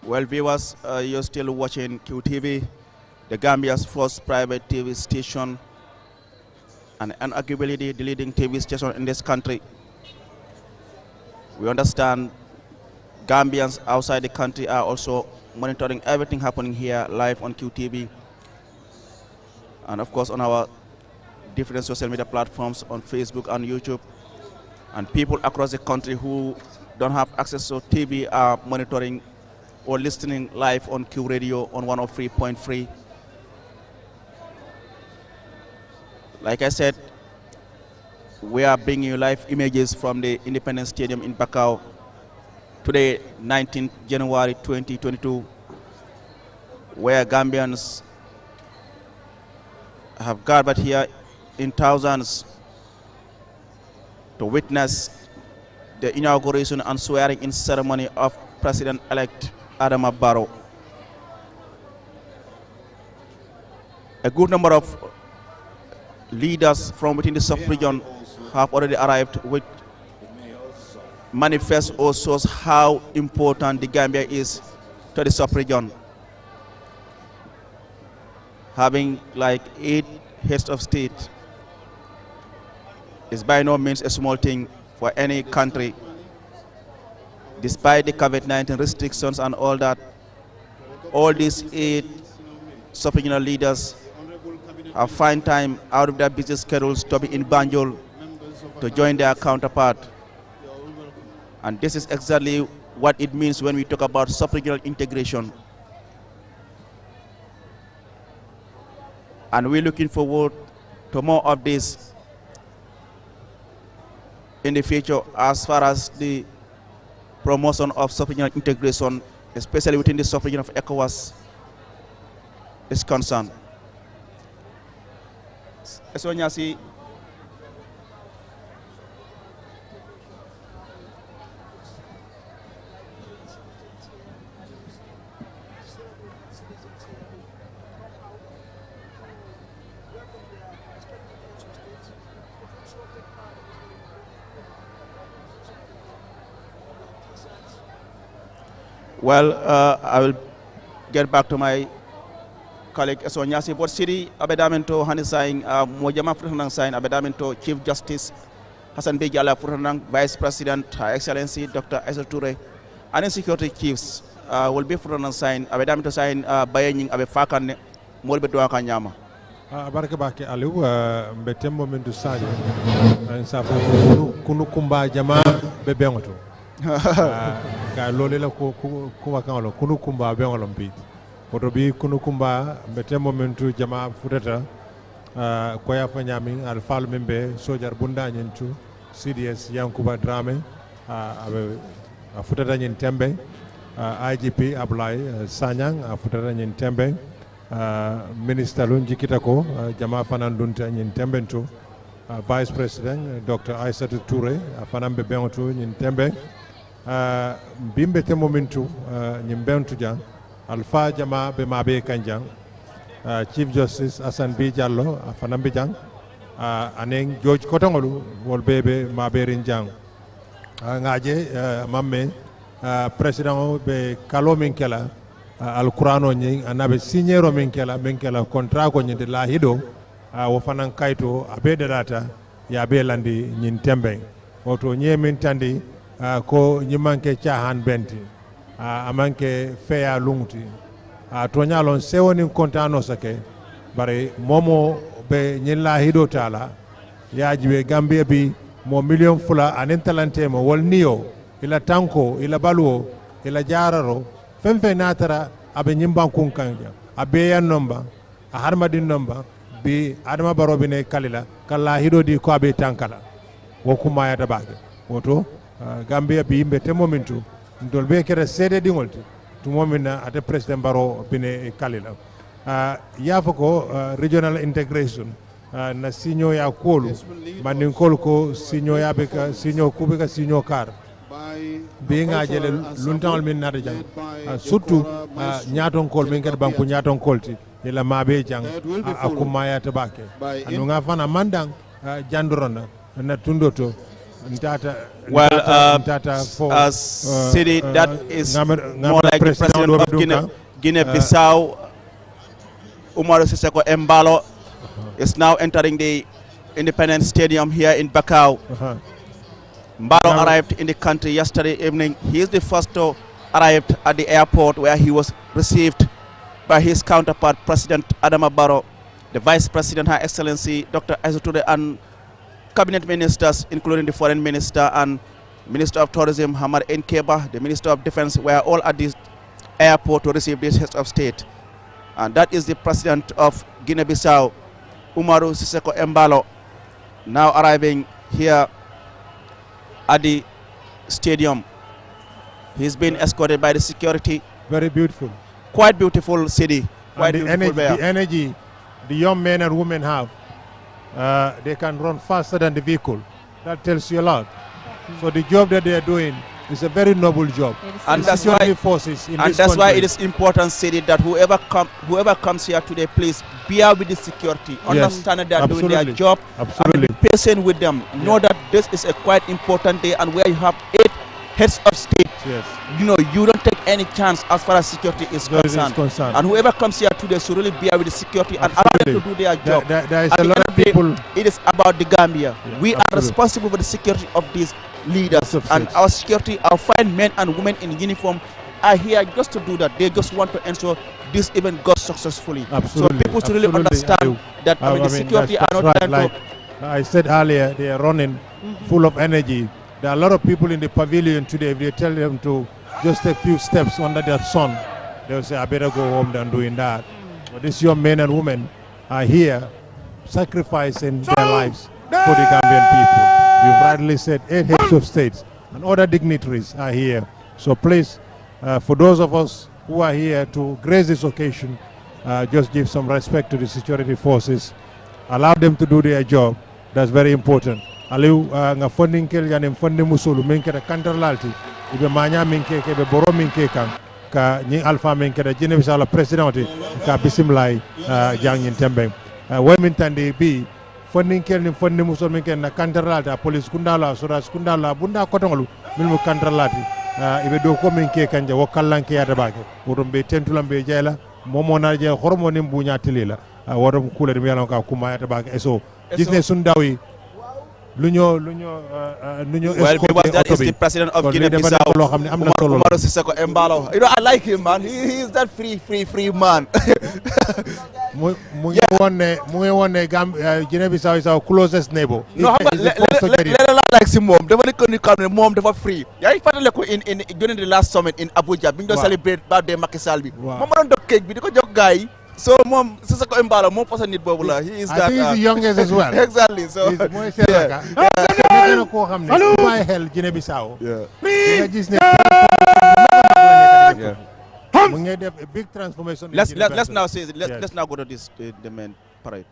Well, viewers, you're still watching QTV, the Gambia's first private TV station, and arguably the leading TV station in this country. We understand Gambians outside the country are also monitoring everything happening here live on QTV, and of course on our different social media platforms on Facebook and YouTube. And people across the country who don't have access to TV are monitoring or listening live on Q Radio on 103.3. Like I said, we are bringing you live images from the Independence Stadium in Bakau today, 19th January 2022, where Gambians have gathered here in thousands to witness the inauguration and swearing-in ceremony of President-elect Adama Barrow. A good number of leaders from within the sub-region have already arrived, which manifests or shows how important the Gambia is to the sub-region. Having like 8 heads of state is by no means a small thing for any country. Despite the COVID-19 restrictions and all that, all these 8 sub-regional leaders have found time out of their busy schedules to be in Banjul to join their counterpart. And this is exactly what it means when we talk about sub-regional integration. And we're looking forward to more of this in the future as far as the promotion of sub-regional integration, especially within the sub-region of ECOWAS, is concerned. Well, I will get back to my colleague Esonyasi, but Siri Abedamento Hanisain, Mojama Frutanang Sain, Abedamento Chief Justice Hassan Bejala Frutanang, Vice President, Her Excellency Dr. Aisha Toure, and security chiefs will be Frutanang Sain, Abedamento Sain, Bayaning Abefakan, Molbe Duakanyama. Baraka bake aliu mbetembo mendu saje nsafu kunukumba jama bebengoto ka lole la ko wakalo kunukumba bengolo mbi oto bi kunukumba mbetembo mendu jama futata ko ya fanyami al falu membe sojar bunda nyentu CDS Yankuba Drame abe futata nyen tembe IGP Ablay Sanyang futata nyen tembe Minister Lunji Kitako, Jama Fanandunta in Tembento, Vice President Dr. Aisha Toure, Fanambe Bentu in Tembe, Bimbe Temomintu, Nimbentujan, Alpha Jama Bemabe Kanjang, Chief Justice Hassan B. Jallo, Fanambijang, Aneng George Kotongolu, Wolbebe Maberinjang, Ngaje, Mame, President Be Kalominkela. Al-Qur'ano ñi anabe signero menkela contrat ko ñinde la hido wo fanan kayto abede data ya be landi ñin tembe oto ñemin tandi ko ñi manke caahan benti amanke feya lungti to ñalon sewoni kontano sake bare momo be ñin la hido tala yaaji be Gambia bi mo million fula anen talante mo wol niyo ila tanko ila baluo ila jararo femfe natara abe nyimban kunkanja abe yan nomba a harmadin nomba bi Adama Barrow bine kalila kala hido di ko abe tankala wo kuma ya tabage woto Gambia bi imbe te momentu ndol be kere sede dingolti to momina ate President Barrow bine kalila ya fako regional integration na sinyo ya kolu manin kolu ko sinyo ya be ka sinyo kubika sinyo kar being a jele luntal min nada jang surtout nyaton kol min kat banku nyaton kolti ila mabe jang akuma ya tabake anu nga fana mandang jandorona na tundoto city that is more like the president of Guinea-Bissau, Umaru Sissoco Embalo, is now entering the Independence Stadium here in Bakau. Mbalo arrived in the country yesterday evening. He is the first to arrive at the airport, where he was received by his counterpart, President Adama Barrow, the Vice President, Her Excellency Dr. Aizatude, and cabinet ministers, including the Foreign Minister and Minister of Tourism, Hamad Nkeba, the Minister of Defense, were all at this airport to receive this head of state. And that is the President of Guinea-Bissau, Umaru Sissoco Embalo, now arriving here at the stadium. He's been escorted by the security. Very beautiful. Quite beautiful city. Quite and the energy the young men and women have, they can run faster than the vehicle. That tells you a lot. So the job that they are doing is a very noble job. And that's why it is important, city, that whoever comes here today, please bear with the security. Understand that they are doing their job. Absolutely. And be patient with them. Know that this is a quite important day, and where you have 8 heads of state. Yes. You know, you don't take any chance as far as security is concerned. And whoever comes here today should really bear with the security and allow them to do their job. There is a lot of people. It is about the Gambia. We are responsible for the security of these leaders, and our security, our fine men and women in uniform are here just to do that. They just want to ensure this event goes successfully. Absolutely. So people should really understand that the security are not right. Like I said earlier, they are running full of energy. There are a lot of people in the pavilion today. If they tell them to just take a few steps under their sun, they'll say, I better go home than doing that. But these young men and women are here sacrificing their lives for the Gambian people. We've rightly said 8 heads of states and other dignitaries are here. So please, for those of us who are here to grace this occasion, just give some respect to the security forces. Allow them to do their job. That's very important. Aliu nga funding kel yanim funding musulu minke da kantar lalti ibe manya minke ke be boro minke kan ka ni alpha minke da jine bisala president ka bisimlay jangin tembe way min tande bi funding kel ni funding musulu minke na kantar lalti police kundala suras kundala bunda kotonglu min mu kantar lalti ibe do ko minke kanje wokallanke yada bake wotum be tentulambe jeyla momo na je hormo nim bunya tilila wotum kula dum yalon ka kuma yada bake eso gisne sundawi Well, that is the president of Guinea-Bissau, Umaru Sissoco Embalo. You know, I like him, man. He is that free man. Guinea-Bissau is our closest neighbor. No, let like some mom. They want to come mom. They were free. Yeah, in during the last summit in Abuja, being to celebrate birthday Macky Sall. Mama don't do cake because your guy. So, Mom, Sissoco Embalo, more person need Bobula. He is that. I think he's the youngest as well. Exactly. So, Guinea-Bissau. A big transformation. Let's now say. Let's now go to this the main parade.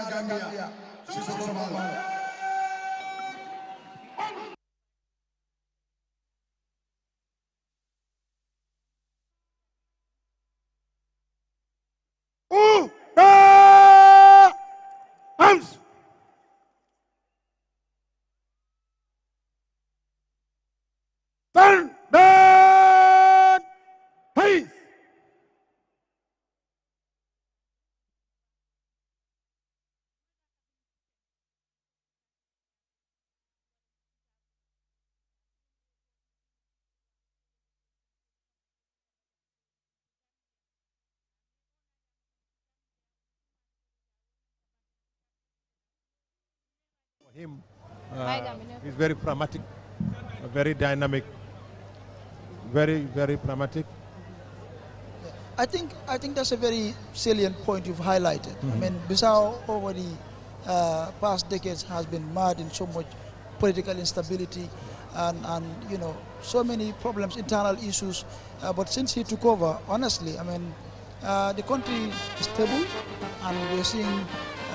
Gambia. him, he's very pragmatic, very dynamic, very, very pragmatic. I think that's a very salient point you've highlighted. I mean, Bissau over the past decades has been marred in so much political instability and you know, so many problems, internal issues. But since he took over, honestly, I mean, the country is stable, and we're seeing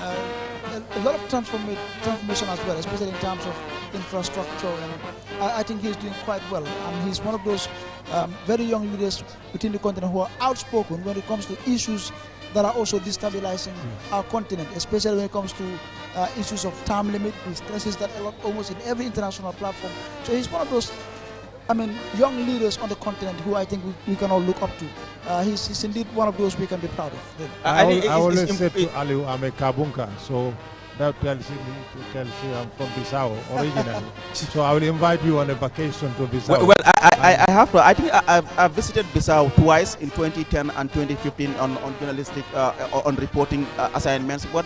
a lot of transformation as well, especially in terms of infrastructure, and I think he's doing quite well. And he's one of those very young leaders within the continent who are outspoken when it comes to issues that are also destabilizing our continent, especially when it comes to issues of term limit. He stresses that a lot, almost in every international platform. So he's one of those, I mean, young leaders on the continent who I think we can all look up to. He's indeed one of those we can be proud of. I always say to Aliu, I'm a Kabunka, so that tells you I'm from Bissau originally. So I will invite you on a vacation to Bissau. Well, I have to. I think I've visited Bissau twice in 2010 and 2015 on journalistic on reporting assignments. But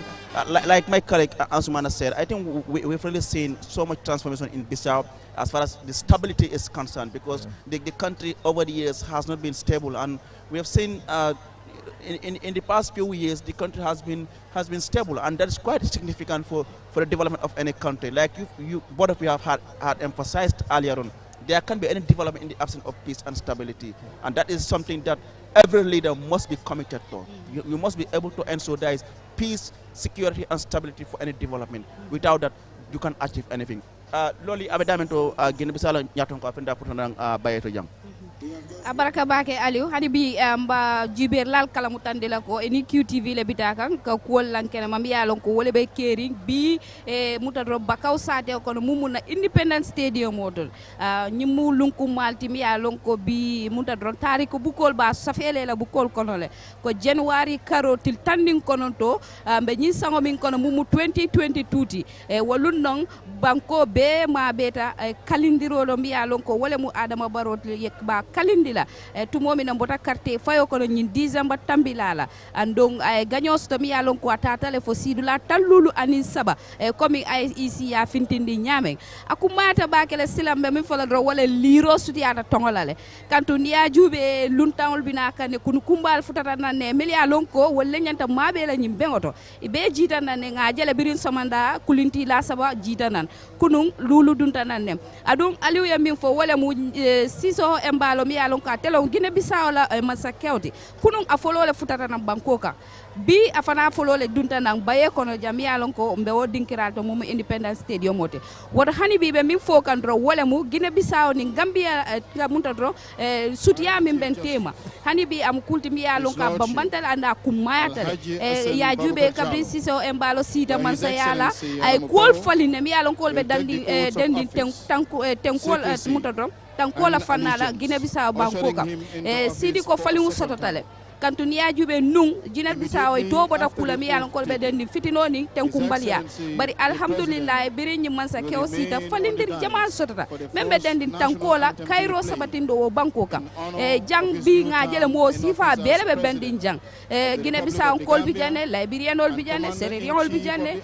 like my colleague Ansumana said, I think we've really seen so much transformation in Bissau as far as the stability is concerned, because the country over the years has not been stable, and we have seen in the past few years the country has been stable, and that is quite significant for the development of any country. Like you both of you have had emphasized earlier on, there can't be any development in the absence of peace and stability, and that is something that every leader must be committed to. You must be able to ensure there is peace, security and stability for any development. Without that, you can't achieve anything. Loli abedamento Guinea Bissau nyaton ko afenda putanang bayeto jang. Abaraka bake Aliou hani bi mba jiber lal kala mutandela ko eni QTV le bitakan ka kol lankene mambi yalon ko wole be kering bi mutadro bakaw sate ko no mumuna Independence Stadium modol nyimu lunku malti mi yalon ko bi mutadro tari ko bukol ba safele la bukol konole ko January karotil tanding kononto be nyi sango min kono mumu 2022 walun non banko be ma beta kalindiro lo mi yalon ko wole mu Adama Barrow yek ba kalindila tumomi na mbota carte fayo kono nyin December tambilala andong ay ganyos to mi yalon ko atata le fo sidula talulu anin saba komi IEC ya fintindi nyame akumata bakele silambe min fola dro wala liro suti ata tongolale kanto niya jube luntangol binaka ne kunu kumbal futata nanne mi yalon ko wala nyanta mabe la nyim bengoto ibe jita nanne ngajele birin somanda kulinti la saba jita nan kunun lulu dunta nanne adum Aliou ya min fo wala mu siso embalo mi yalon ka telo Guinea Bissau la masa kewti kunun afolo le futata nan bankoka bi afana folo le dunta nan baye kono jam yalon ko mbe wo dinkiral to mum Independence Stadium mote woto hani bi be min fo kan dro wala mu Guinea Bissau ni Gambia munta dro sutiya min ben tema hani bi am kulti mi yalon ka bambantal anda kumayata ya jube kabri siso embalo sita mansa yala ay kol faline mi yalon ko be dandi dendi tenkol munta dro tankola fanala Guinea Bissau bankoka sidi ko falimu sototale kantu niya jube nung Guinea Bissau ay to bota kula mi yalon ko be den fitino ni tenkumbalia bari alhamdulillah birin ni mansa kew sita falindir jamal sotota membe den tankola Cairo sabatindo wo bankoka jang bi nga jele mo sifa bele be bendin jang Guinea Bissau kol bi jane Liberian ol bi jane Sierra ol bi jane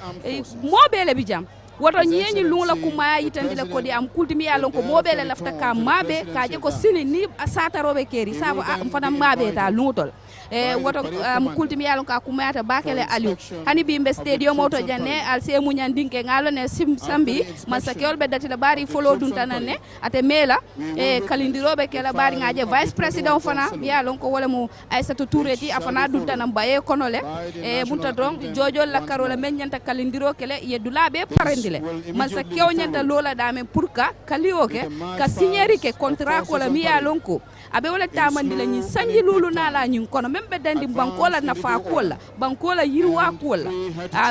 mo bele bi jam woto nyenyi lungla kuma yitandile ko di am kultimi yalon ko mobele lafta ka mabe kaje ko sini ni asata robe keri sabo fana mabe ta lungtol woto am kultimi yalon ka kuma yata bakele Aliou hani bimbe stadium auto janne al se munyandinke ngalo ne sambi masakol be datila bari follow duntanane ate mela kalindirobe kala bari ngaje vice president fana yalon ko wala mu Aissatou Touré ti afana duntanam baye konole bunta dron jojo la karola menyanta kalindiro kele yedulabe parende mansa kew nyanta lola dame pour ka kalioke ka signeri ke contrat ko la mi yalon ko abe wala tamandi la nyi sanji lulu na la nyi kono membe dandi bankola na fa kola bankola yirwa kola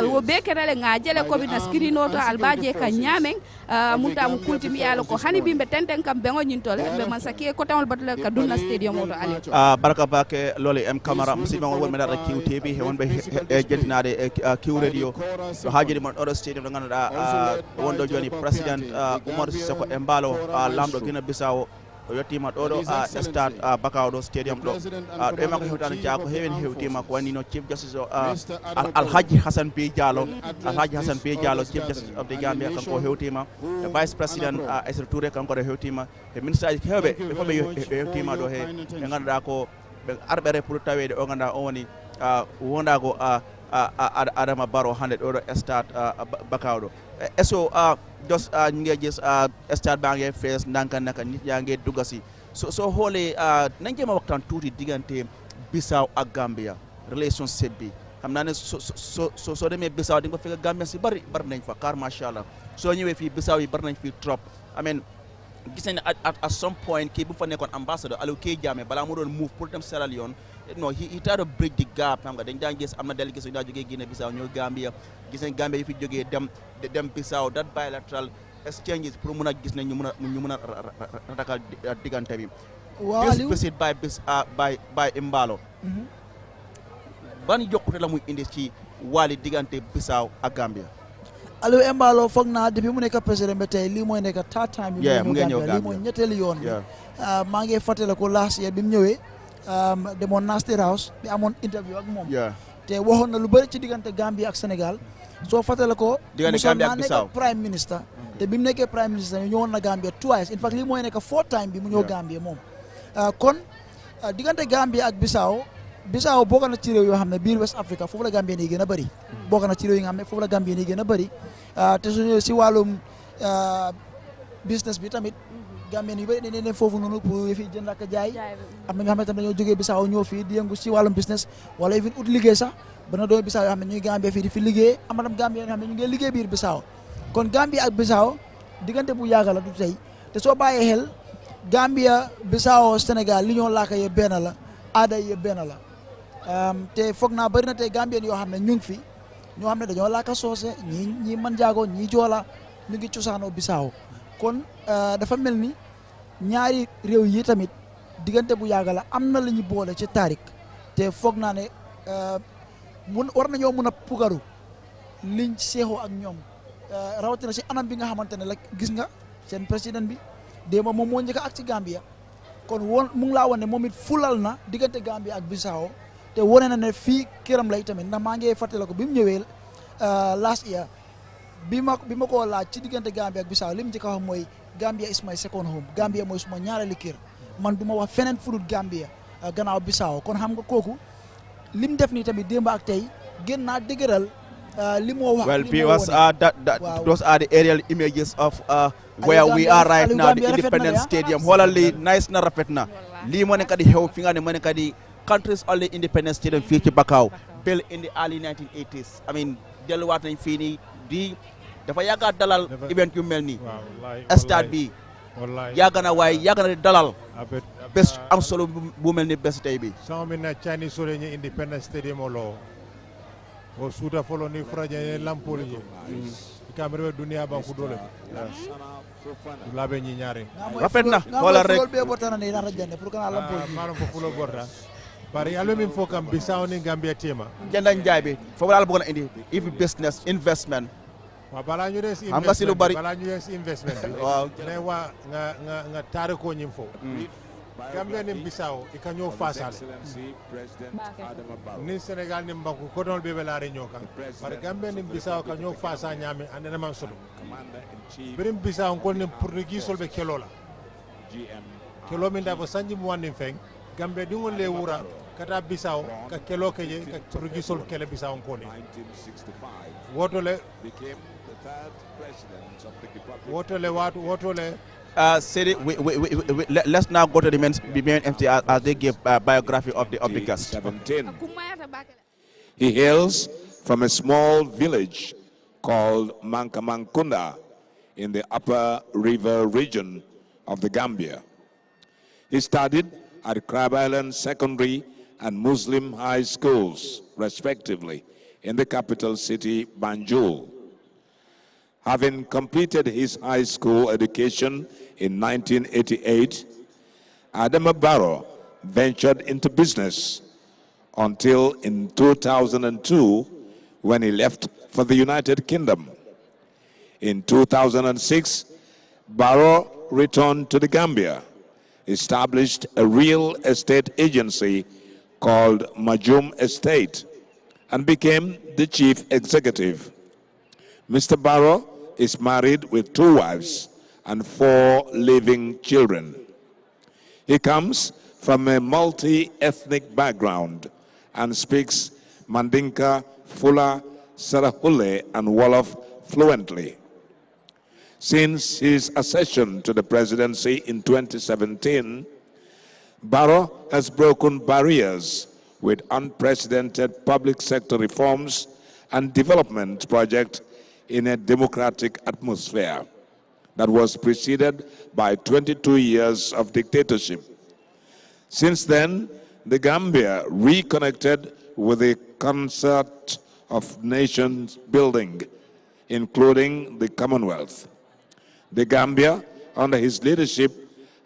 wo be kenale ngajele ko bi naskirino to albaje ka nyamen munta mu kulti mi yalo ko hani bimbe tenten kam bengo nyintol be mansa ke ko tamol batale ka dunna stadium to ali baraka bake lole em camera musidɓe on wonɓe dara QTV he wonɓe jettinade Q radio so hajiri mon oɗo stadium ɗo ganduɗa wondo joni président Oumar Sissoko Embalo lamɗo Guinea Bissau yottima ɗo ɗo stade Bakawɗo stadium ɗo ɗo makko hewtano jaako heewen hewtima ko wani no chief justice Alhaji Hassan B Diallo chief justice of the Gambia kanko hewtima e vice president Aissata Touré kanko ɗo hewtima e ministre aji hewɓe ɓe fof ɓe hewtima ɗo he ɓe ganduɗa ko ɓe arɓere pour tawede o ganduɗa o woni wondago Adama Barrow hande ɗo ɗo stade Bakawɗo eso just ngejis stade bange fees ndanka nit yange dugasi so hoole nañ jema waxtaan tuuti diggante Bissau ak Gambia relationship bi xam naa ne soo demee Bissau di nga fekk Gambia si bari nañ fa car machallah soo ñëwee fii Bissau yi bari nañ fii trop I mean gis nañ ne at some point kii bu fa nekkoon ambassadeur Aliou Key Jammeh balaa mu doon move pour dem Sierra Leone no he tried to bridge the gap xam nga dañ daan gis am na délégation yu daa jógee Guinée Bissau ñëw Gambia gis nañ Gambia yi fi jógee dem Bissau that bilateral exchanges pour mun a gis ne ñu mun a ratakal diggante bi this visit by Embalo ban yokkute la muy indi ci wàlli diggante Bissau ak Gambia Aliou Embalo foog naa depuis mu nekk président ba tey lii mooy nekk third time bi mu ñëw Gambia lii mooy ñetteelu yoon bi maa ngi fàttale ko last year bi mu ñëwee demoon na State House bi amoon interview ak moom te waxoon na lu bëri ci diggante Gambia ak Sénégal soo fàttale ko musoon naa nekk prime minister te bi mu nekkee prime minister ñu ñëwoon na Gambia twice in fact lii mooy nekk fourth time bi mu ñëw Gambia moom kon diggante Gambia ak Bissau bokk na ci réew yoo xam ne biir West Africa foofu la Gambien yi gën a bëri bokk na ci réew yi nga xam ne foofu la Gambien yi gën a bëri te su ñëwee si wàllum business bi tamit Gambien yu bëri dañu ne foofu noonu pour fi jënd ak jaay am na ñoo xam ne tamit dañoo jógee Bissau ñëw fii di yëngu si wàllum business wala even ut liggéey sax ba na doon Bissau yoo xam ne ñuy Gambia fii di fi liggéey am na tam Gambien yoo xam ne ñu ngi liggéey biir Bissau kon Gambia ak Bissau diggante bu yàgg la du tey te soo bàyyee xel Gambia Bissau Sénégal li ñoo laaka yëpp benn la aada yëpp benn la te foog naa bëri na tey Gambien yoo xam ne ñu ngi fi ñoo xam ne dañoo laaka soose ñii manjaago ñii joola ñu ngi cosaanoo Bissau kon dafa mel ni ñaari réew yi tamit diggante bu yàgg la am na la ñu boole ci taarik te foog naa ne war nañoo mën a pugaru liñ seexoo ak ñoom rawatina si anam bi nga xamante ne la gis nga seen président bi démb moom moo njëkk ak ci Gambia kon mu ngi laa wane moom it fulal na diggante Gambia ak Bissau te wane na ne fii këram lay tamit ndax maa ngi fàttale ko bi mu ñëwee last year bi ma ko laaj ci diggante Gambia ak Bissau li mu njëkk a wax mooy Gambia is my second home Gambia mooy suma ñaareelu kër man du ma wax feneen fudul Gambia gannaaw Bissau kon xam nga kooku li mu def nii tamit démb ak tey gën naa dëgëral li moo wax. Well, viewers, those are the aerial images of where we are right now, the Independence Stadium. Xoolal lii nice na rafet na lii moo nekk di xew fi nga ne moo nekk di country's only Independence Stadium fii ci Bakau built in the early 1980s. I mean delluwaat nañ fii nii di dafa yàgg a dalal event yu mel nii stade bi yàgg na waaye yàgg na di dalal bés am solo bu mel ni bés tey bi sama min na Chinese sole ni Independence Stadium lo o suuta folo ni fraja ye lampoli je kamere dunia banku dole labe ñi ñaare rafet na wala rek be botana ne na rajane pour kana lampoli malam ko fulo borda bari allo min fo kam Bissau ni Gambia tema jëndañ jaay bi foofu daal bëgg na indi if business investment wa bala ñu des am nga si lu bari bala ñu des investment waaw ne wa nga tare ko ñim fo Gambia ni Bissau e kañoo fasal ni Sénégal ni mbanku ko don bebe laare ñoka par Gambia ni Bissau kañoo fasa ñame andena man sodo birim Bissau ko ni portugis solbe kelola kelo min da fo sanji mu wandi feng Gambia di ngol le wura kata Bissau ka kelo keje ka portugis sol kele Bissau ko ni wotole wotole let's now go to the main MC as they give biography of the guest. He hails from a small village called Mankamankunda in the upper river region of the Gambia. He studied at Crab Island Secondary and Muslim high schools, respectively, in the capital city, Banjul. Having completed his high school education in 1988, Adama Barrow ventured into business until in 2002 when he left for the United Kingdom. In 2006, Barrow returned to the Gambia, established a real estate agency called Majum Estate and became the chief executive. Mr. Barrow is married with 2 wives and 4 living children. He comes from a multi-ethnic background and speaks Mandinka, Fula, Sarahule, and Wolof fluently. Since his accession to the presidency in 2017, Barrow has broken barriers with unprecedented public sector reforms and development projects in a democratic atmosphere that was preceded by 22 years of dictatorship. Since then, the Gambia reconnected with a concert of nations building, including the Commonwealth. The Gambia, under his leadership,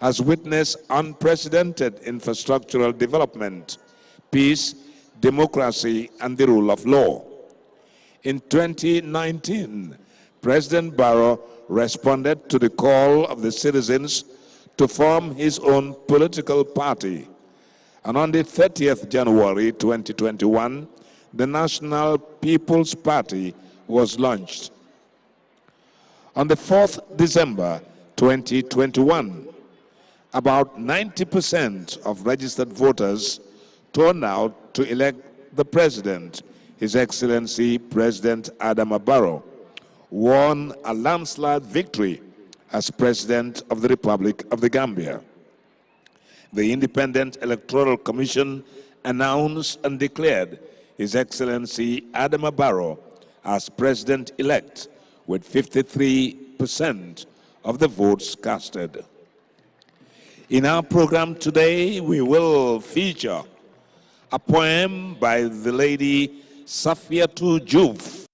has witnessed unprecedented infrastructural development, peace, democracy, and the rule of law. In 2019, President Barrow responded to the call of the citizens to form his own political party. And on the 30th January 2021, the National People's Party was launched. On the 4th December 2021, about 90% of registered voters turned out to elect the President, His Excellency President Adama Barrow, won a landslide victory as President of the Republic of the Gambia. The Independent Electoral Commission announced and declared His Excellency Adama Barrow as President-elect with 53% of the votes casted. In our program today, we will feature a poem by the lady Safiatou Diouf.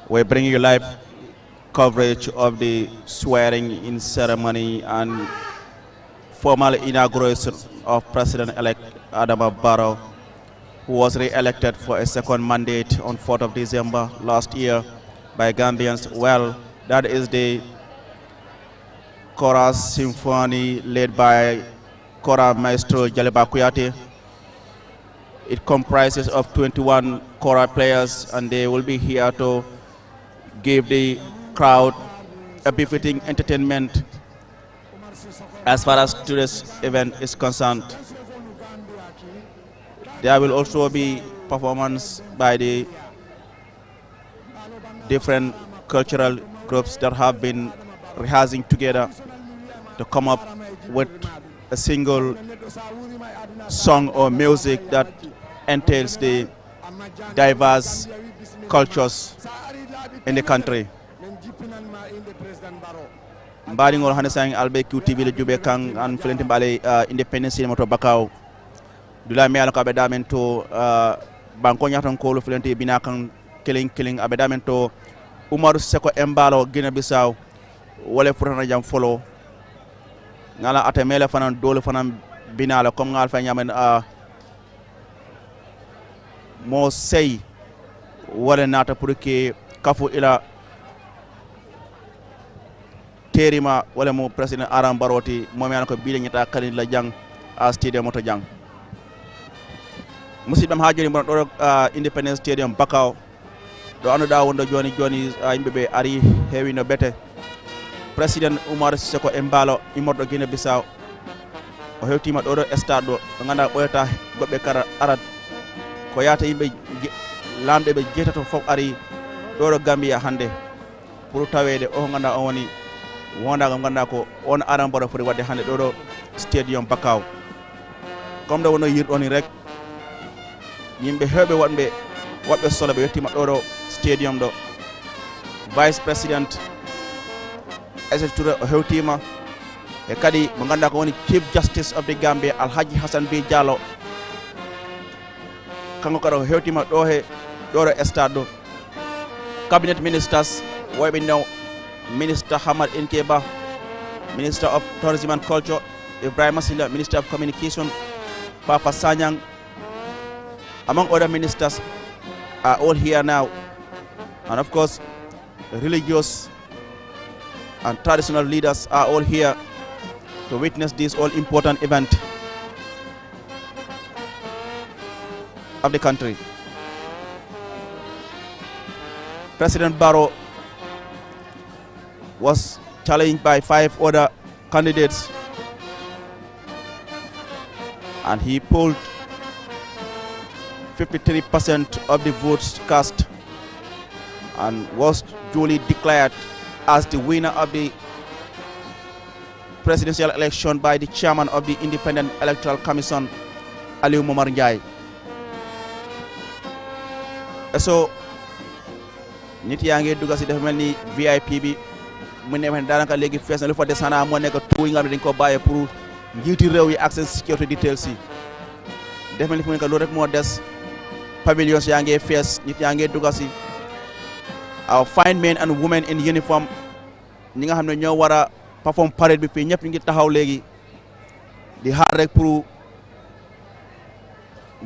We're bringing you live coverage of the swearing-in ceremony and formal inauguration of President-elect Adama Barrow, who was re-elected for a second mandate on 4th of December last year by Gambians. Well, that is the chorus symphony led by Kora Maestro Jaleba Kuyate. It comprises of 21 kora players, and they will be here to give the crowd a befitting entertainment as far as today's event is concerned. There will also be performance by the different cultural groups that have been rehearsing together to come up with a single song or music that entails the diverse cultures in the country. Mbadi ngol hande sang albe QTV le jube kang an flenti bale independence cinema to Bakau dula me alaka bedamen to banko nyatan ko lo flenti bina kan killing abedamen to Umaru Seko Embalo Guinea Bissau wala furana jam follow ngala atemele fanan dole fanan binala comme ngal fa nyamen mo sey wala nata pour que kafu ila terima wala mo president Aram Baroti momi an ko biile nyata kalin la jang a stadium moto jang musidam hajiri mon do Independence Stadium Bakau do anduda wonda joni yimbe be ari heewi no bete president Umar Seko Embalo imordo Guinea Bissau o hewtima do stade do nganda boyata gobbe kara arat ko yata yimbe lambe be jetato fof ari do Gambia hande pour tawede o ganda on woni wonda gam ganda ko on aran baro fori wadde hande do stadium Bakaw comme do wono yirɗoni rek yimɓe heɓe waɗɓe solo ɓe yettima ɗo stadium ɗo vice president Aissatou Touré o hewtima e kadi mo ganduɗa ko woni chief justice of the Gambia Alhaji Hassan B Diallo kanko kadi o hewtima ɗo stade ɗo cabinet ministers woyɓe new minister Hamad Inkeba, minister of tourism and culture Ibrahima Silla, minister of communication Papa Sanyang, among other ministers are all here now, and of course religious and traditional leaders are all here to witness this all important event of the country. President Barrow was challenged by 5 other candidates and he pulled 53% of the votes cast and was duly declared as the winner of the presidential election by the chairman of the Independent Electoral Commission, Aliou Momar Njie. So nit yaa ngi dugg si dafa mel ni VIP bi mu ne daanaka léegi fees na lu fa des xanaa moo nekk tout yi nga xam ne dañ ko bàyyee pour njiiti réew yi access security details yi dafa mel ni fu mu nekk loolu rek moo des pavilions yaa ngi fees nit yaa ngi dugg si our fine men and women in uniform ñi nga xam ne ñoo war a perform parade bi fii ñëpp ñu ngi taxaw léegi di xaar rek pour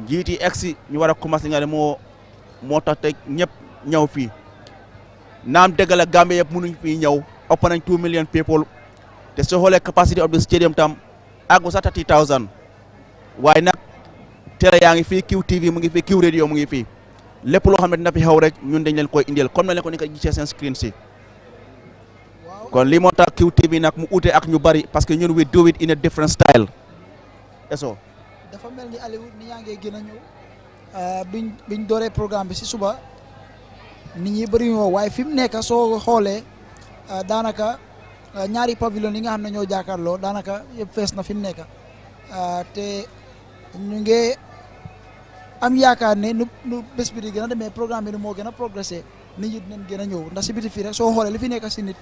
njiiti egsi ñu war a commencé nga ne moo tax teg ñëpp ñëw fii naam dëgg la Gambia yëpp mënuñ fii ñëw ëpp nañ 2 million people te soo xoolee capacity of the stadium tam àggu sax 30,000 waaye nag télé yaa ngi fii QTV mu ngi fii Q radio mu ngi fii lépp loo xam ne dina fi xew rek ñun dañ leen koy indil comme na leen ko ni ko gisee seen screen si kon lii moo tax QTV nag mu ute ak ñu bari parce que ñun we do it in a different style eso dafa mel ni Aliou ni yaa ngi gën a ñëw biñ dooree programme bi si suba nit ñi bëri ñoo waaye fi mu nekk soo xoolee daanaka ñaari pavillon yi nga xam ne ñoo jàkkaarloo daanaka yëpp fees na fi mu nekk te ñu ngi am yaakaar ne nu bés bi di gën a demee programme bi ni moo gën a progressé nit ñi dinañ gën a ñëw ndax si biti fii rek soo xoolee li fi nekk si nit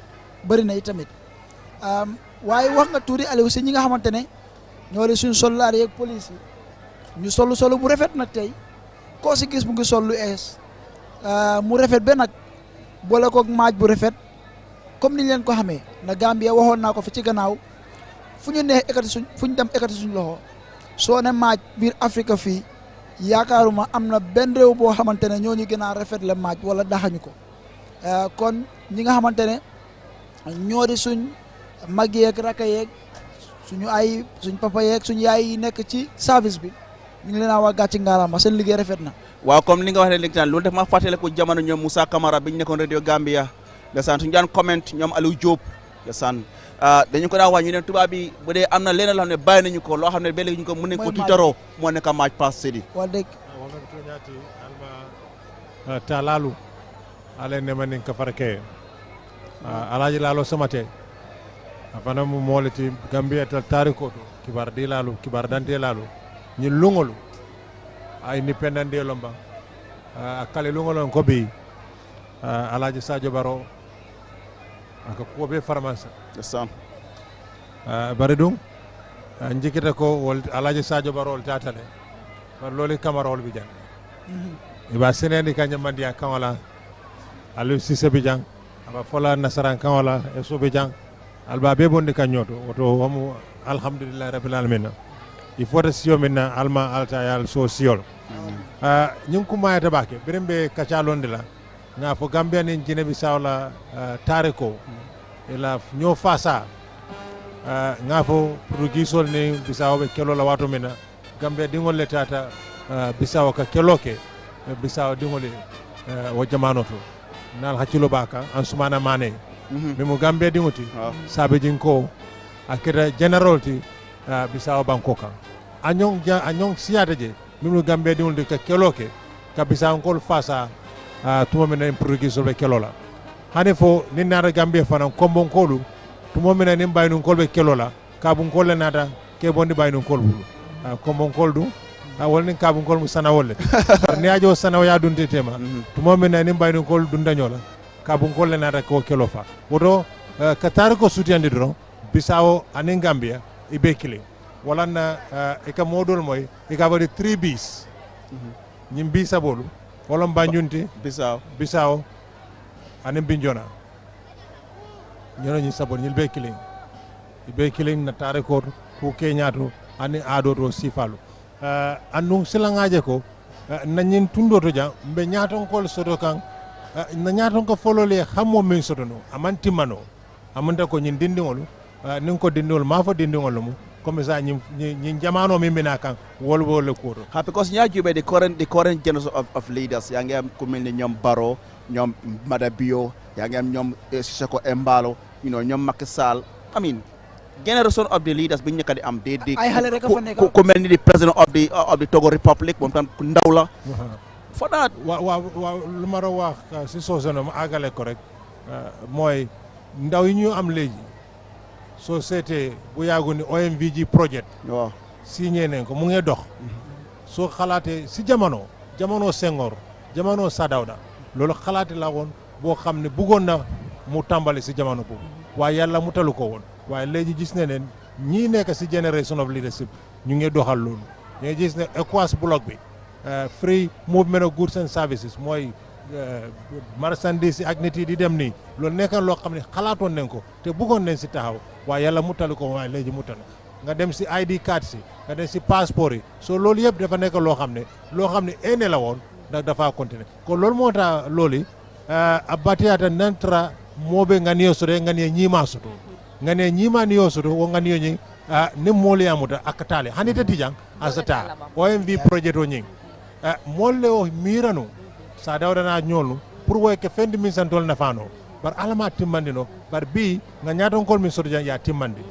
bëri na tamit waaye wax nga tuuti Aliou si ñi nga xamante ne ñoo di suñ soldaar yeeg police yi ñu solu bu rafet nag tey koo si gis mu ngi sol lu ees mu rafet ba nag boole koog maaj bu rafet comme niñ leen ko xamee na Gambia waxoon naa ko fi ci gannaaw fu ñu neex fu ñu dem ekkati suñ loxo soo ne maaj biir Afrique fii yaakaaruma am na benn réew boo xamante ne ñoo ñu gën a rafet la maaj wala daxañu ko kon ñi nga xamante ne ñoo di suñ mag yeeg rakka yeeg suñ papa yeeg suñ yaay yi nekk ci service bi ñu ngi leen a wax gàcci ngaaraama seen liggéey rafet na. waaw comme li nga wax ne léegi loolu daf ma fàttale ko jamono ñoom Moussa Camara bi ñu nekkoon radio Gambia ndeysaan suñu daan comment ñoom Aliou Diop ndeysaan dañu ko daan wax ñu ne tubaab bi bu dee am na leneen loo xam ne bàyyi nañu ko loo xam ne ba léegi ñu ko mën nañu ko tiitaroo moo nekk maaj pass sedi wa dëgg alma talalu ale ne manin ka farke alaji lalo samate afana mu molati Gambia tal tariko to kibar di lalu kibar dante lalu ñi lungolu ay independent de lomba akale lungolu ko bi alaji Sadio Baro aka ko be farmasa sam bari dum njikita ko wol alaji Sadio Baro wol tatale par loli Camara wol bi jang iba seneni kanya mandia kawala Aliou Cissé bi jang aba fola nasaran kawala e so bi jang alba be bondi kanyoto woto wamu alhamdulillah rabbil alamin il faut sio minna alma alta yal so siol ñing ko mayata bake birembe kacalonde la nga fo Gambia ni Guinée Bissau la tariko ila ño fasa nga fo produisol ni Bissau be kelo la wato mina Gambia dingol le tata Bissau ka keloke Bissau dingol wo jamano to nal haccilo baka an sumana mane memo Gambia dingoti sabe jinko akira generalti Bissau bankoka anyong siata je memo Gambia dingol de ka keloke ka Bissau kol fasa tuma mena produisol be kelola hani fo ni nata Gambia fana kombon kolu tumo mina nim baynun kolbe kelola kabun kolle nata ke bondi baynun kolbu kombon koldu wala nin kabun kol mu sana wolle ni ajo sana ya dunte tema tumo mina nim baynun kol dunda nyola kabun kolle nata ko kelofa woto katar ko sutiande dron Bissau anin Gambia ibe kili wala na eka modol moy eka bari 3 bis nyim bisa bolu wala Banjunti Bissau anin Bignona ñono ñi sabon ñil be killing na tare ko ku keñato ani ado to sifalu andun silangaje ko na ñin tundo to jang be ñaton ko soto kan na ñaton ko folole xammo min soto no amanti mano amanta ko ñin dindingol nin ko dindingol ma fa dindingol mu comme ça ñi jamano min bina kan wol ko because ñaajube the current generation of leaders yaa ngi am ku melni ñom Barrow ñom Madabio yaa ngi am ñom Sisoko Embalo ñom Macky Sall I mean generation of the leaders bi ñëkk di am de ku melni the president of the Togo Republic moom tam ku ndaw la for that wa lu ma wax si soosano ma agale ko rek mooy ndaw yi ñu am léegi société bu yàggu ni OMVG project waaw signé nañ ko mu ngi dox soo xalaatee si jamono Senghor jamono Sadawda loolu xalaate la woon boo xam ne bëggoon na mu tàmbali si jamono boobu waaye yàlla mu talu ko woon waaye léegi gis ne ne ñii nekk si generation of leadership ñu ngi doxal loolu ñu ngi gis ne ECOWAS bloc bi free movement of goods and services mooy marchandise ak nit yi di dem nii loolu nekk loo xam ne xalaatoon nañ ko te bëggoon nañ si taxaw waaye yàlla mu talu ko waaye léegi mu talu nga dem si ID card si nga dem si passeport yi so loolu yëpp dafa nekk loo xam ne ene la woon ndax dafa continuer ko loolu moo tax loolu a batiyata nantra moɓe ganiyo soto e ganiye ñima soto ganiye ñima niyo soto wo ganiyo ñing ni mooliyamuta akkatale hani tati jang asata OMV projet o ñing molle o mirano sa dawdana ñolnu pour woy ke fendi min santol nafano bar alama timmandi no bar bi nga ñatonkol min soto jang ya timmandi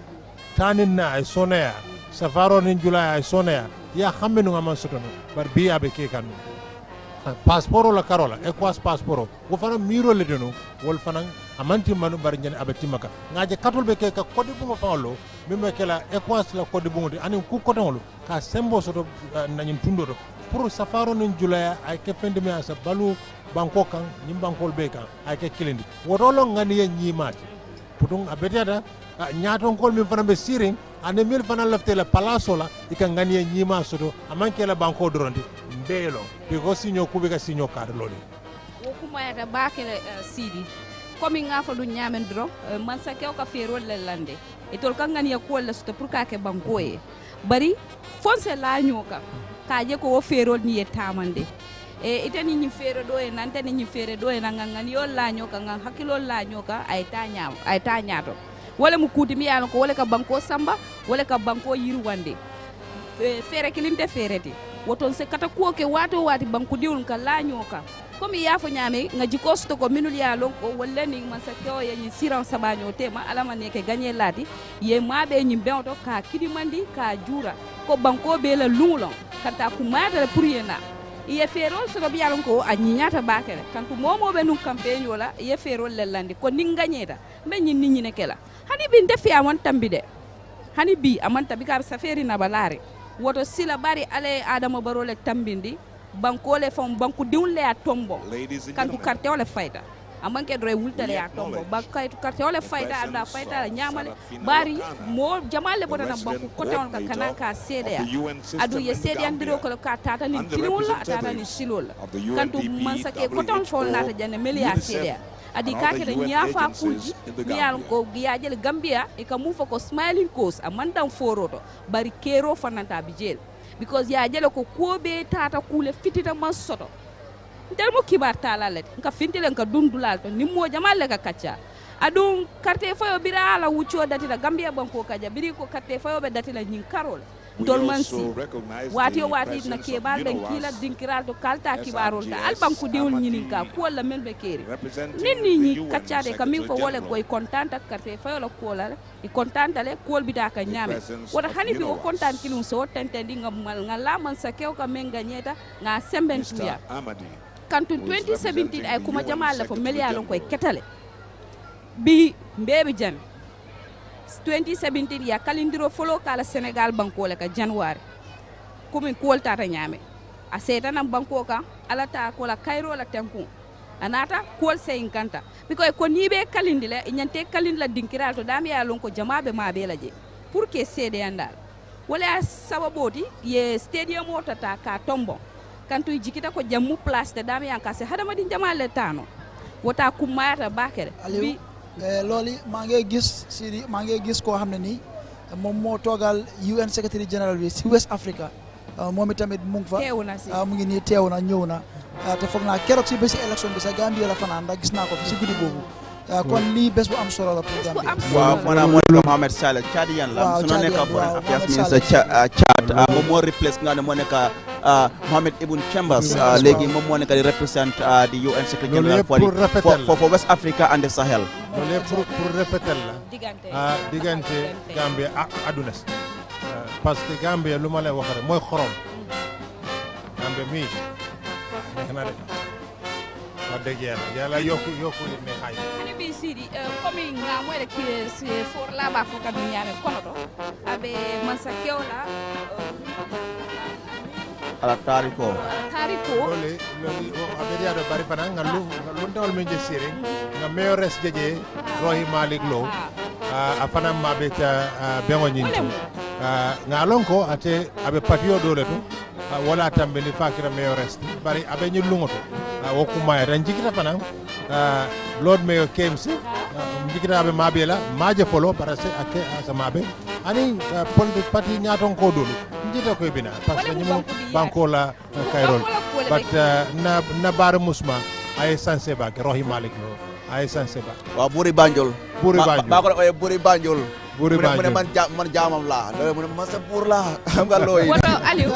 tanin na ay sonoya safaro nin jula ay sonoya ya xambe nu nga man soto no bar bi abe ke kan passeport la karola ECOWAS passeport wo fana miro le deno wol fana amanti manu bar ñene abe timaka ngaje katol be ke ka kodi bu ma fawlo mimbe ke la ECOWAS la kodi bu ngoti ani ku kotongolo ka sembo soto nañin tundo do pour safaro nin julaya ay ke fendi me asa balu banko kan ñim bankol be kan ay ke kilindi woto lo ngani ye ñimati putung abetiata ñaaton kol min fana be siring ane mil fana lafte la palaso la ika ngani ye ñima soto amanke la banko doronti mbelo because sinyo kube ka sinyo kar loli wo kuma yata bakele sidi komi ngafa du nyamen dro man sa kew ka ferol le lande itol ka ngani ya ko la soto pour ka ke banko ye bari fonse la nyoka ka je ko wo ferol ni ye tamande e itani ñi fere do e nante ni ñi fere do e ngani yo la nyoka ngan hakilo la nyoka ay ta nyaato wala mu kuti mi yano ko wala ka banko samba wala ka banko yiruwande fere kilinte fereti woton se kata ko ke wato wati banku diwul ka laño ka comme yafo ñame nga jiko sto ko minul ya lon ko wala ni man sa ko ye ni siran sabaño tema alama ne ke gagné lati ye mabe ñi bewto ka kidimandi ka jura ko banko be la lungulon kata ku mata pour yena ye ferol so bi yalon ko a ñiñata bakere kantu momo be nun campagne wala ye ferol le landi ko ni gagneta be ñi nit ñi ne kela hani bi ndefi amon tambide hani bi amon tabi ka saferi na balare woto sila bari ale Adama Barrow le tambindi banko le fon banku diwle a tombo kantu carte ole fayta amanke dre wultale a tombo bakay carte ole fayta anda fayta la nyamale bari mo jamale bodana banku kote on kana ka sede adu ye sede andiro ko ka tata ni tinulla tata ni silola kantu mansake kote on fon nata janne melia sede adi kake da nyafa kulji miyal ko giyajel Gambia e ka mufa ko smiling coast amandan foroto bari kero fananta bijel because ya jele ko kobe tata kule fitita man soto ndel mo kibar talalet nka fintilen ka dundulal to nimmo jamalle ka kacca adum carte fayo bira ala wuccio datila Gambia banko kaja biri ko carte fayo be datila nyin karol dolmansi wati o wati na kebal ben kila dinkiral to kalta kibarol ta albanku diwul nyinin ka ko la melbe keri ninni ni kaccade kamin fo wala goy contanta carte fayo la ko la i contanta le ko bita ka nyame wala hani bi o contant kilum so tentendi ngamal ngala man sa kew ka men gagneta nga semben tuya kantu 2017 ay kuma jamal la fo melialon koy ketale bi mbeɓe jan 2017 ya kalindiro folo kala Sénégal banko le ka January komin koltata ñame a setanam banko ka alata ko la kayro la tenku anata kol seyin kanta because ko ni be kalindi le ñante kalindi la dinkiral to dam ya lon ko jamabe ma be la je pour que cede andal wala sababoti ye stadium otata ka tombo kantu jikita ko jammu place te dam ya ka se hadama din jamale tano wota kumayata bakere bi loolu maa ngi gis Sidi maa ngi gis koo xam ne nii moom moo toogal UN Secretary General bi si West Africa moom itamit mu ngi fa mu ngi nii teew na ñëw na te foog naa keroog si bési élection bi sax Gambia la fanaan ndax gis naa ko fi si guddi boobu kon lii bés bu am solo la pour Gambia. waaw maanaam mooy Mohamed Saleh Chadian la su nekk foreign affairs minister Chad moom moo replace nga ne moo nekk Mohamed Ibn Chambers léegi moom moo nekk di represent the UN Secretary General for West Africa and the Sahel. loolu pour rafetal la diggante Gambia ak aduna si parce que Gambia lu ma lay wax rek mooy xorom Gambia mii neex na de wax dëgg yàlla yokku ne xay ani bi Sidi comme nga moy rek for la ba fo kadu ñame konoto abe man sa kewla ala tariko lole abe dia do bari fana nga lu tawal men je sire nga mayores jeje Rohi Malik Lo a fana ma be ta bengo nyinti nga lonko ate abe patio dole to wala tambe ni fakira mayores bari abe nyi lungoto wokuma ran jikita fana Lord Mayor KMC jikita abe mabela maje polo parase ake asamabe ani politique parti nyaton ko dole njita koy bina parce que ñimo banko la kayrol but na bar musma ay sanse ba Rohi Malik Lo ay sanse ba wa buri Banjul ba ko ay buri Banjul man jaamam la mu ne man sa bur la xam nga loy woto Aliou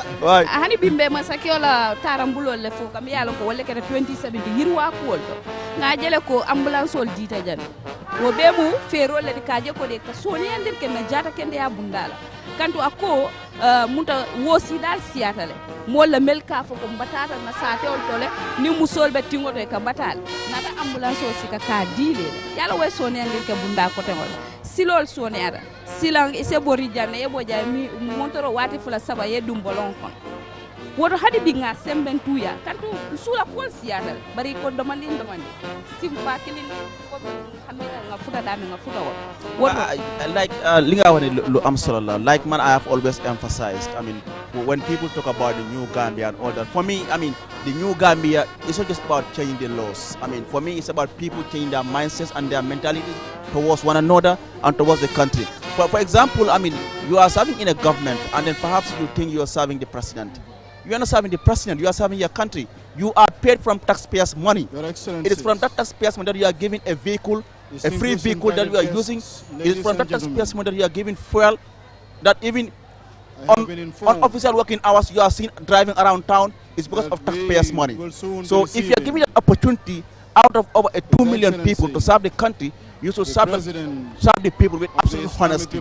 hani bimbe man sa kiola tarambulol le fo kam yalla ko wolle kete 2070 yirwa ko wolto nga jele ko ambulance ol dita jan wo be mu fero le kaje ko de ka soni andir ken na jata ken ya bundala kanto ako munta wosi dal siatale mo la melka fo ko batata na sate ol tole ni musol be tingoto ka batal nata ambulance o sika ka dile yalla way soni andir ke bunda ko tengol silol soni ada silang ise bori janne e bo jami montoro wati fula saba ye dum bolon kon woto hadi bi nga semben tuya kanto sula kol siatal bari ko domandi simba kilin ko hamira nga futa dami nga futa woto like linga woni lu am solo la like man I have always emphasized I mean when people talk about the new Gambia and all that for me I mean the new Gambia is not just about changing the laws I mean for me it's about people changing their mindsets and their mentalities towards one another and towards the country. For example, I mean, you are serving in a government and then perhaps you think you are serving the president. You are not serving the president, you are serving your country. You are paid from taxpayers' money. It is from that taxpayers' money that you are giving a vehicle, a free vehicle that you are using. It is from that taxpayers' money that you are giving fuel that even on official working hours you are seen driving around town is because of taxpayers' money. So if you are giving an opportunity out of over 2 million people to serve the country, you should serve the people with absolute honesty.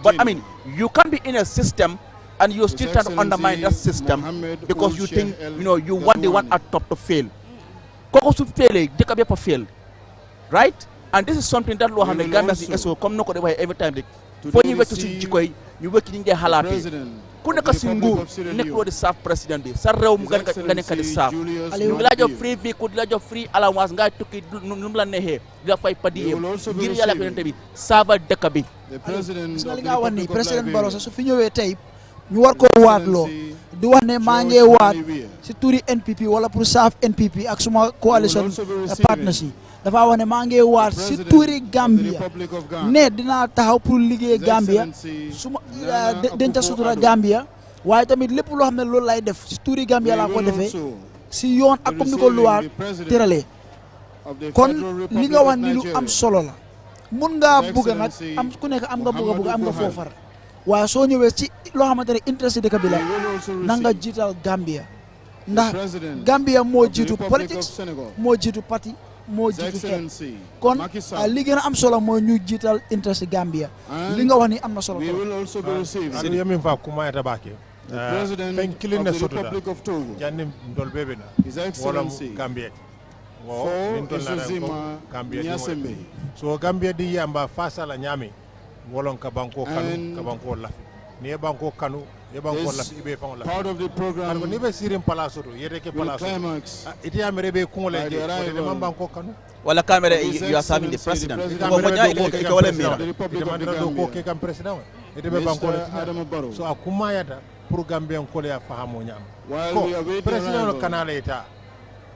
But I mean, you can't be in a system and you still try to undermine that system because you think, you know, you want the one at top to fail. Koko should fail, they can be fail, right? And this is something that Lohan the Gambia so come no every time. For you to see Chikoi, you work in the halati. Kuna kasingu neklo de serve president de sa rew mu gane ka de serve la jox free vehicle la jox free allowance nga tukki num la nexe nga fay padi ngir yalla ko yonte bi sava dekk bi li nga wax ni president Barrow su fi ñëwé tay ñu war ko waatlo di wax ne ma ngi waat ci touri NPP wala pour serve NPP ak suma coalition partnership dafa wax ne maa ngi waat si tuuri Gambia ne dinaa taxaw pour liggéey Gambia suma denca sutura Gambia waaye tamit lépp loo xam ne loolu lay def si tuuri Gambia laa ko defee si yoon ak comme ni ko luwaa tëralee kon li nga wax ni lu am solo la mun ngaa bëgg nag am ku nekk am nga bëgg am nga foofar waaye soo ñëwee ci loo xamante ne intérêt dëkk bi la na nga jiital Gambia ndax Gambia moo jiitu politics moo jiitu parti moo jiitu xeet kon li gën a am solo mooy ñu jiital interest Gambia li nga wax ni am na solo ani yamin fa kuma eta bake fen kilin na sotoda janni ndol bebe na wala Gambia Gambia di so Gambia di yamba fasa la nyami wolon ka banko kanu ka banko lafi ni e banko kanu e banko lafi ibe fon lafi part of the program ni be sirim palaso to yete ke palaso iti amere be kungole je de man banko kanu wala camera you are serving the president ko nya ke wala mira ite man do ko ke kam president ite be banko so akuma yata pour Gambien ko le fahamo nyam ko president kanala eta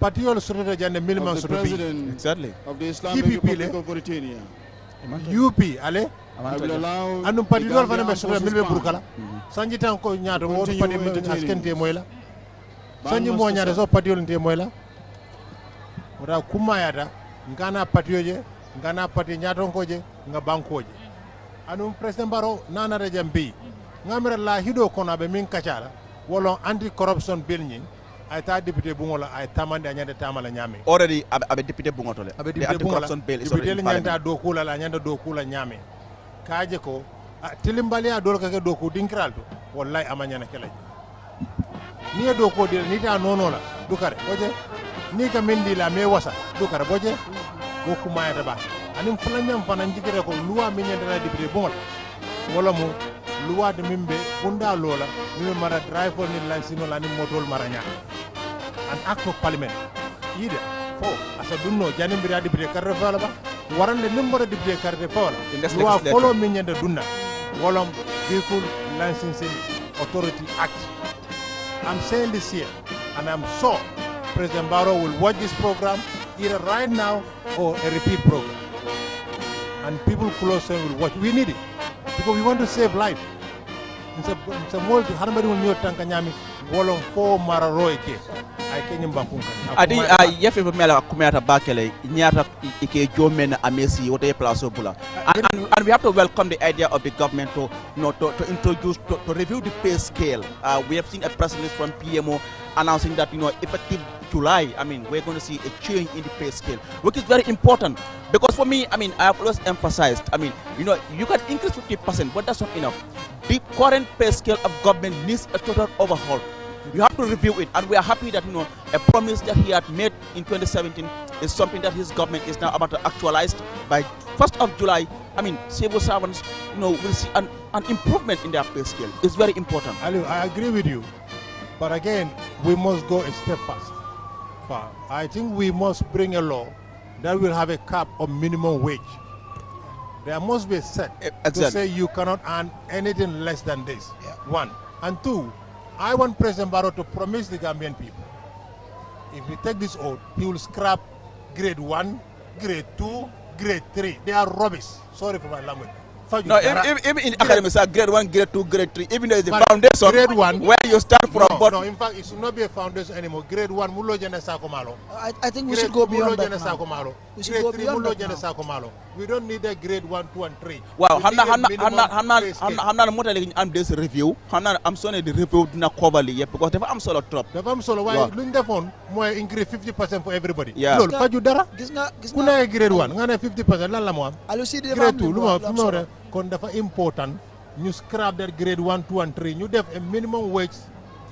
Patiol Sototo Jande Milman Sotobi. Exactly. Of the Islamic Republic of Mauritania. UP, ale? Anu Patiol Fana Sototo Milbe Burkala. Sanji Tanko Nyato, what Padi Askente Moela. Sanji Mo Nyata, so Patiol Nte Moela. Ora Kumayata, Ngana Patioje, Ngana Pati Nyaton Koje, Ngabankoje. Anu President Barrow, Nana Rejambi. Ngamira la Hido Konabe Min Kachara, Wolon anti-corruption bill nyi. I thought Deputy Bungola, I tamande anyanda tamala nyame. Already, abe Deputy Bungotole. The anti-corruption bill is already in Parliament. Dokula la nyanda dokula nyame. Kaje ko, tilimbalia dolka ke doku dinkralto. Wallahi amanyana kelaji. Ni doko dil nita nono la dukare. Boje, ni ka mindi la me wasa dukare boje. Goku maya taba. Anim fulanyam fananjikere ko luwa minyanda la Deputy Bungola. Wala mu luwa de mimbe bunda lola mimbe mara drive on ni lansino la ni motol maranya. An act of parliament ida fo asa dunno janimbiri adi bide karre fala ba warande number di bide karre fala wa follow min nyande dunna wolom vehicle licensing authority act. I'm saying this here and I'm sure President Barrow will watch this program either right now or a repeat program and people closer will watch. We need it because we want to save life. It's a multi harmony will new tankanyami wolom fo mararoy ke adi yefe mela kumeta bakele nyata ike jomen amesi wote plaso bula and we have to welcome the idea of the government to to introduce to review the pay scale. We have seen a press release from PMO announcing that effective July, I mean, we're going to see a change in the pay scale, which is very important because for me, I mean, I have always emphasized, I mean, you can increase 50%, but that's not enough. The current pay scale of government needs a total overhaul. You have to review it, and we are happy that a promise that he had made in 2017 is something that his government is now about to actualize. By 1st of July, I mean, civil servants, will see an improvement in their pay scale. It's very important. Ali, I agree with you, but again, we must go a step fast. I think we must bring a law that will have a cap of minimum wage. There must be a set to say you cannot earn anything less than this. Yeah. One. And two, I want President Barrow to promise the Gambian people, if we take this oath, he will scrap grade 1, grade 2, grade 3. They are rubbish. Sorry for my language. No, even in academics, grade 1, grade 2, grade 3, even though it's the foundation, grade 1, where you start from. No, in fact, it should not be a foundation anymore. Grade 1, mulo jana sakomalo. I think we should go beyond that now. We should go beyond that now. We don't need a grade 1, 2, and 3. Wow, I'm not modeling this review. I'm sorry, the review did not cover it yet because I'm solo drop. I'm solo. Why? Look the phone. More increase 50% for everybody. Yeah. Lol, Fajudara. Kuna grade 1. Ngana 50%. Lala mo. Grade 2. Lumah. Kondafa important. You scrap that grade 1, 2, and 3. You have a minimum wage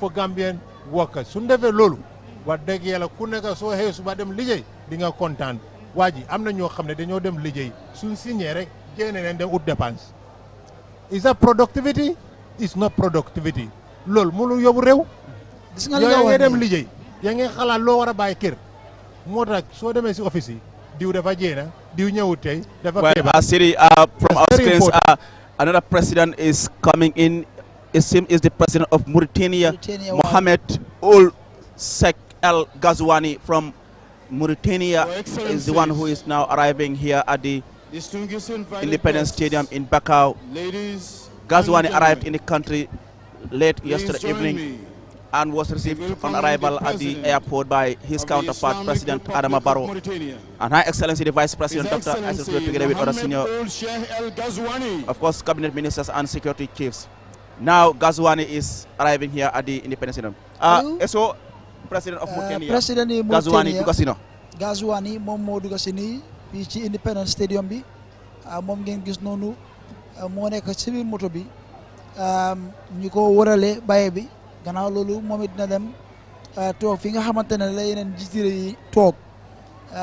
for Gambian workers. Sundeve lolu. Wat deg yalla ku nekk so xey suba dem liggéey di nga kontaan waji amna ñoo xamne dañoo dem liggéey suñ signé rek génné len dem out dépense. Is that productivity? It's not productivity. Lol mënu yobu rew. Gis nga li nga wax dem liggéey ya nga xalaat lo wara bay kër. Motax so démé ci office yi diw dafa jéna diw ñëwut tay dafa from our screens another president is coming in. Is the president of Mauritania Mohamed Ould Sek El Ghazouani from Mauritania is the one who is now arriving here at the Independence Stadium in Bakau. Ghazouani arrived in the country late yesterday evening and was received on arrival at the airport by his counterpart, President Adama Barrow, and Her Excellency the Vice President, Dr. Assis, together with other senior, of course, cabinet ministers and security chiefs. Now Ghazouani is arriving here at the Independence Stadium. So, President of Mauritania, President Ghazouani Dugasino. Ghazouani moom moo dugg si nii fii ci Independence Stadium bi moom ngeen gis noonu moo nekk ci biir moto bi ñu ko wërale baye bi gannaaw loolu moom it dina dem toog fi nga xamante ne la yeneen jiite yi toog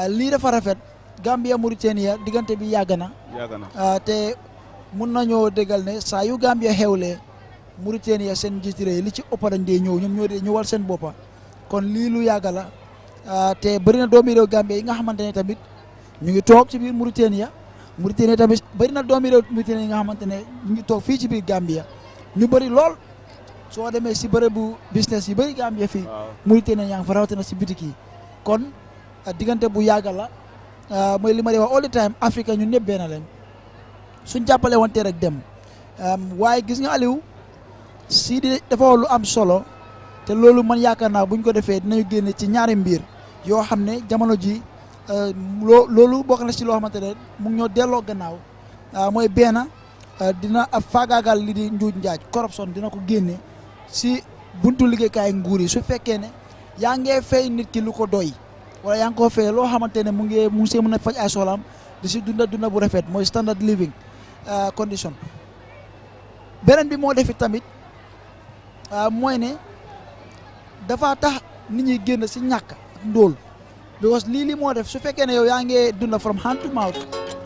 lii dafa rafet Gambia Mauritania diggante bi yàgg na te mun nañoo déggal ne saa yu Gambia xewlee Mauritania seen njiiti réew li ci ëpp dañ dee ñëw ñoom ñoo dee ñëwal seen boppa kon lii lu yàgg la te bëri na doomi réew Gambia yi nga xamante ne tamit ñu ngi toog ci biir Mauritania tamit bëri na doomi réew Mauritania yi nga xamante ne ñu ngi toog fii ci biir Gambia ñu bëri lool soo demee si bërëbu business yi bëri Gambia fii Mauritania yaa ngi fa rawatina si bitik yi kon diggante bu yàgg la mooy li ma di wax all the time Afrique ñun ñëpp benn leen suñ jàppale wante rek dem waaye gis nga Aliou Sidi dafa wax lu am solo te loolu man yaakaar naa buñ ko defee dinañu génne ci ñaari mbir yoo xam ne jamono ji loolu bokk na ci loo xamante ne mu ngi ñoo delloo gannaaw mooy benn dina faagaagal li di njuuj njaaj corruption dina ko génne si buntu liggéeykaay nguur yi su fekkee ne yaa ngee fay nit ki lu ko doy wala yaa ngi ko fay loo xamante ne mu ngi see mën a faj ay soxlaam di si dunda bu rafet mooy standard living condition beneen bi moo defi tamit mooy ne dafa tax nit ñi génn si ñàkk ak ndóol because lii moo def su fekkee ne yow yaa ngi dunda from hand to mouth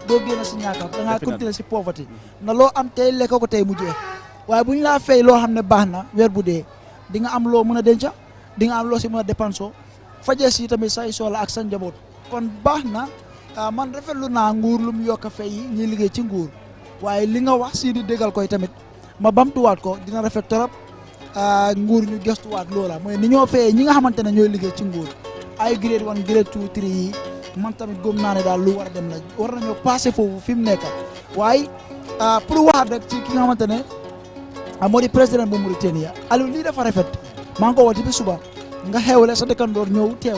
doo génn si ñàkk da ngaa continuer si poverty na loo am tey lekk ko tey mu jeex waaye bu ñu laa fay loo xam ne baax na weer bu dee di nga am loo mën a denca di nga am loo si mën a dépensoo fajee si tamit say soxla ak sa njaboot kon baax na man rafetlu naa nguur lu mu yokk a fay yi ñuy liggéey ci nguur waaye li nga wax si di déggal koy tamit ma bamtuwaat ko dina rafet torop nguur ñu gestuwaat loola mooy ni ñoo fayee ñi nga xamante ne ñooy liggéey ci nguur ay grade 1 grade 2 3 yi man tamit gëm naa ne daal lu war a dem la war nañoo passé foofu fi mu nekk waaye pour waxaat rek ci ki nga xamante ne moo di président bu Mauritania Aliou lii dafa rafet maa ngi ko wax depuis suba nga xewle sa dëkkandoor ñëw teew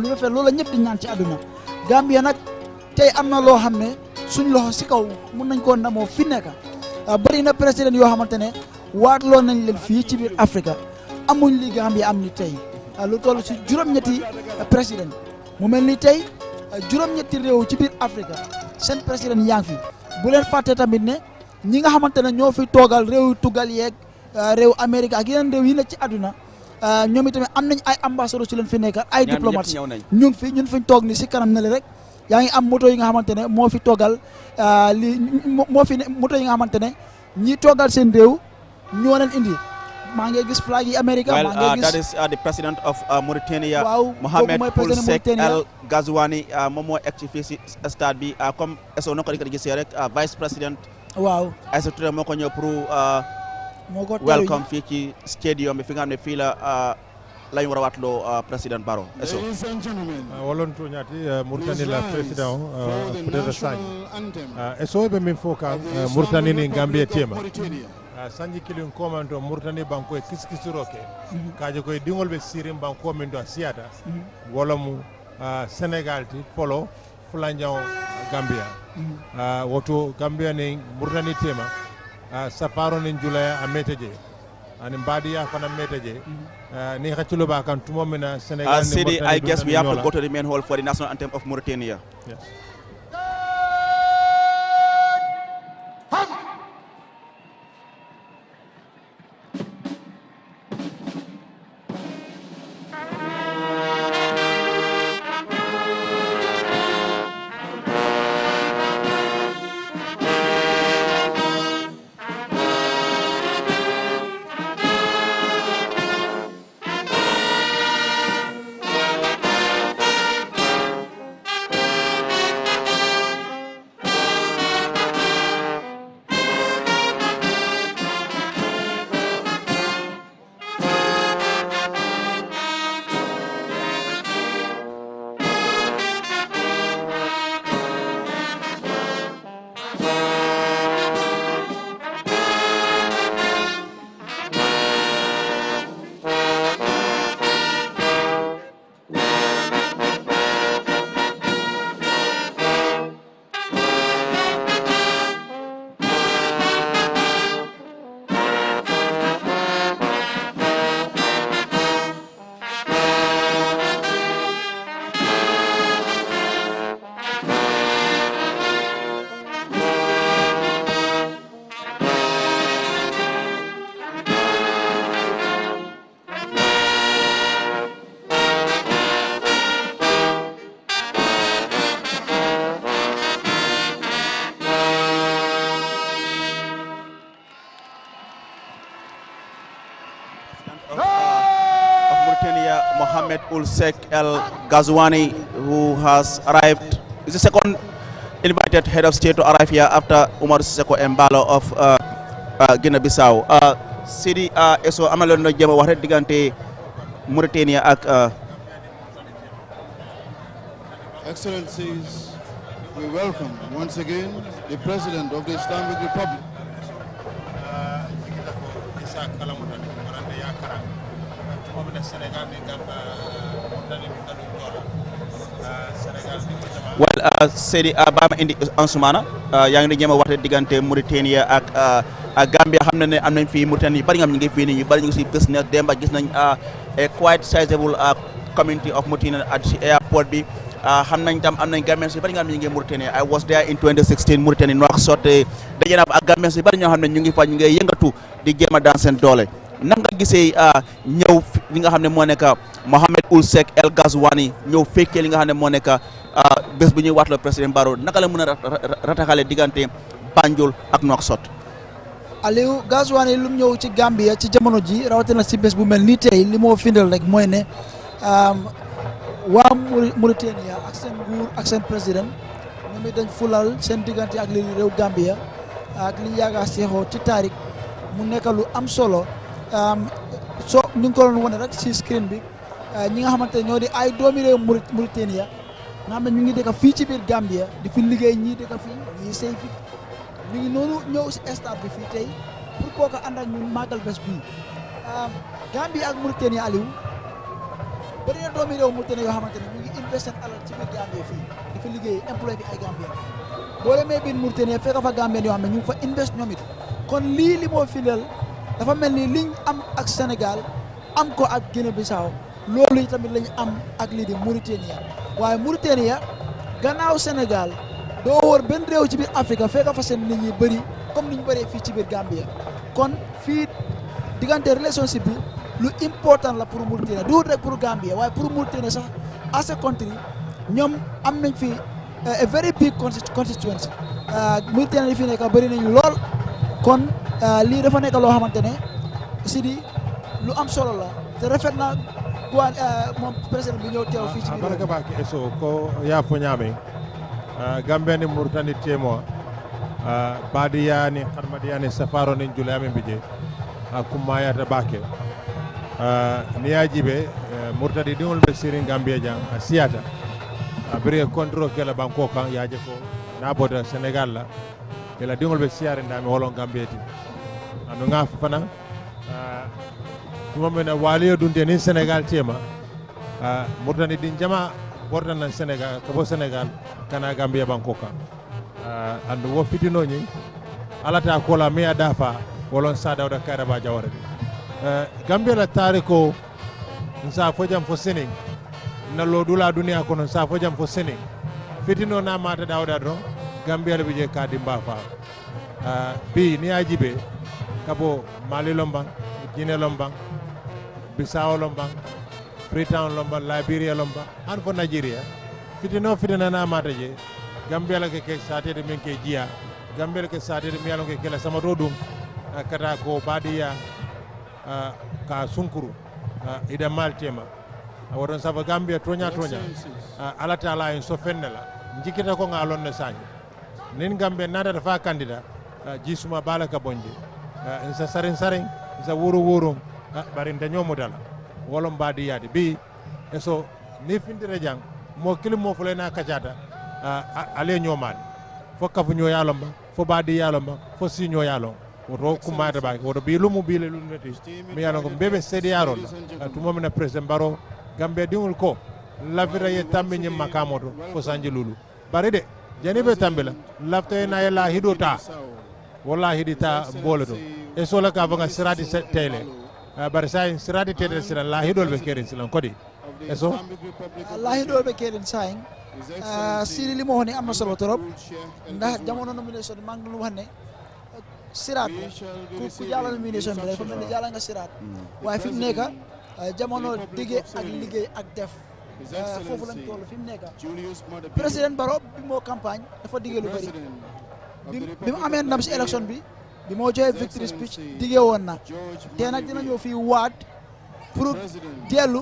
lu rafet loola ñëpp di ñaan ci àdduna Gambia nag tey am na loo xam ne suñ loxo si kaw mun nañ koo ndamoo fi nekk bëri na président yoo xamante ne waatloo nañ leen fii ci biir Afrique amuñ li Gambia am ni tey lu toll si juróom-ñetti président mu mel ni tey juróom-ñetti réew ci biir Afrique seen président yaa ngi fi bu leen fàtte tamit ne ñi nga xamante ne ñoo fi toogal réew tugal yeeg réew Amérique ak yeneen réew yi ne ci àdduna ñoom itamit am nañ ay ambassadeur ci leen fi nekkal ay diplomates ñu ngi fi ñun fiñ toog ni si kanam na le rek yaa ngi am moto yi nga xamante ne moo fi toogal moo fi ne moto yi nga xamante ne ñi toogal seen réew ñoo leen indi maa ngi gis flag yi Amérique maa ngi gis that is the president of Mauritania Mohamed Ould Seck El Ghazouani moom moo egg ci fii si stade bi comme eso na ko di gisee rek vice président waaw Aïssa Touré moo ko ñëw pour welcome fii ci stadium bi fi nga xam ne fii la la ñu war a waatloo président Barrow eso wolonto ñaati Mauritanie la président peut-être sañ eso ɓe min fof ka Mauritanie ni Gambie tema sanji kilin komando Mauritanie banko e kiskisiroke kaje koye ɗingol ɓe sirim banko min do a siyata wala mu Sénégal ti polo fulanjaw Gambia woto Gambia ni Mauritanie tema saparo nin julaya a meteje ani mbadiya fana meteje ni hacculo ba kan tumo mina Sénégal ni Sidi, I guess we have to go to the main hall for the national anthem of Mauritania. Yes. here Mohamed Ulsek El Ghazouani, who has arrived. Is the second invited head of state to arrive here after Umar Siseko Embalo of Guinea-Bissau. Sidi eso amalon no jema wax rek digante Mauritania ak Excellencies, we welcome once again the President of the Islamic Republic. Well, Sedi Bama indi Ansumana yaa ngi ñema waxte digante Mauritania ak Gambia xam na ne am nañ fi Mauritania bari nga am ñu ngi fi ni ñu bari ñu ci business demba gis nañ a quite sizable community of Mauritania at the airport bi xam nañ tam am nañ Gambians yu bari nga am ñu ngi Mauritania. I was there in 2016 Mauritania Nouakchott daje na ak Gambians yu bari ñoo xam ne ñu ngi fa ñu ngi yëngatu di jéema daan seen doole. Nan nga gisee ñëw li nga xam ne moo nekk Mohamed Ulsek El Ghazouani ñëw fekkee li nga xam ne moo nekk bés bu ñuy waatloo président Barrow naka la mën a rataxale diggante Banjul ak Nouakchott. Aliou Ghazouani lu mu ñëw ci Gambia ci jamono ji rawatina ci bés bu mel nii tey li moo findal rek mooy ne waa Mauritania ak seen nguur ak seen président ñoom it dañ fulal seen diggante ak li réew Gambia ak li yaaga seexoo ci taarik mu nekk lu am solo. So ñu ngi ko doon wane rek ci screen bi ñi nga xamante ne ñoo di ay doomi réew Mauritania nga xam ne ñu ngi dëkk fii ci biir Gambia di fi liggéey ñii dëkk fii ñii sëy fi ñu ngi noonu ñëw si stade bi fii tey pour kooku ànd ak ñun màggal bés bii Gambia ak Mauritania Aliou bëri na doomi réew Mauritania yoo xamante ne ñu ngi investir alal ci biir Gambia fii di fi liggéey employé fi ay Gambien boo demee biir Mauritania fekk fa Gambien yoo xam ne ñu ngi fa invest ñoom it kon lii li moo firndeel dafa mel ni liñ am ak Sénégal am ko ak Guinée-Bissau loolu tamit lañu am ak lii di Mauritania waaye Mauritania gannaaw Sénégal doo wër benn réew ci biir Afrique fekk fa seen nit ñi bëri comme ni ñu bëree fii ci biir Gambia kon fii diggante relationship bi lu important la pour Mauritania du rek pour Gambia waaye pour Mauritania sax as a country ñoom am nañ fi a very big constituency Mauritania yi fi nekk bëri nañ lool kon lii dafa nekk loo xamante ne Sidi lu am solo la te rafet na moom président bi ñëw teew fii ci biir baraka baki eso ko ya fo ñame Gambia ni Mauritanie temo badiya ni harmadiya ni safaro ni julame bije kumaya ta bake ni yajibe Mauritanie dingol be sirin Gambia jang asiata abire control kala banko kan yaje ko na boda Sénégal la kala dingol be siare ndami holon Gambia ti anu nga fana tuma mena waliyo dunde ni Sénégal tema Mauritanie din jama borda nan Sénégal ko Sénégal kana Gambia banko kan andu wo fitino ni alata ko la meya dafa wolon sada da kara ba jaware Gambia la tariko nsa fojam fo Sénégal na lodula duniya kono sa fojam fo Sénégal fitino na mata dawda do Gambia le bije kadi mbafa bi ni ajibe kabo Mali lombang Guinée lombang Bissau lombang Freetown lombang Liberia lombang an fo Nigeria fitino fitina na mata je Gambia la ke sate de men ke jiya Gambia la ke sate de mialo ke kala sama do dum kata ko badiya ka sunkuru ida maltema awon safa Gambia tonya ala taala en so fennela jikita ko ngalon ne sañi nin Gambia nada dafa candidat jisuma bala ka bonje sa sarin sa wuru bari dañoo mo dala wolom badi yadi bi eso ni findire jang mo kilimo fule na kacata ale ñomani fo kafu ñoo yalomba fo badi yalomba fo si ñoo yalom woto kumata ba woto bi lumu bi le luneti mi yalon ko bebe sedi yarol tumo mena president Barrow Gambia dingul ko lavira ye tammi ñim makamoto fo sanji lulu bari de jani be tambila lafte na yela hidota wala hidita boleto e sola ka vanga sirati tele bari say sirati tele sira la hidol be kerin silan kodi eso la hidol be kerin say siri li mo woni am na solo torop ndax jamono nomination mang lu wax ne sirat ku jala nomination bi dafa mel ni jala nga sirat waaye fi mu nekk jamono dige ak liggéey ak def foofu lañ toll fi mu nekk président Barrow bi moo campagne dafa dige lu bari bi mu amee ndam si élection bi moo joxe victory speech dige woon na te nag dina ñëw fii waat pour dellu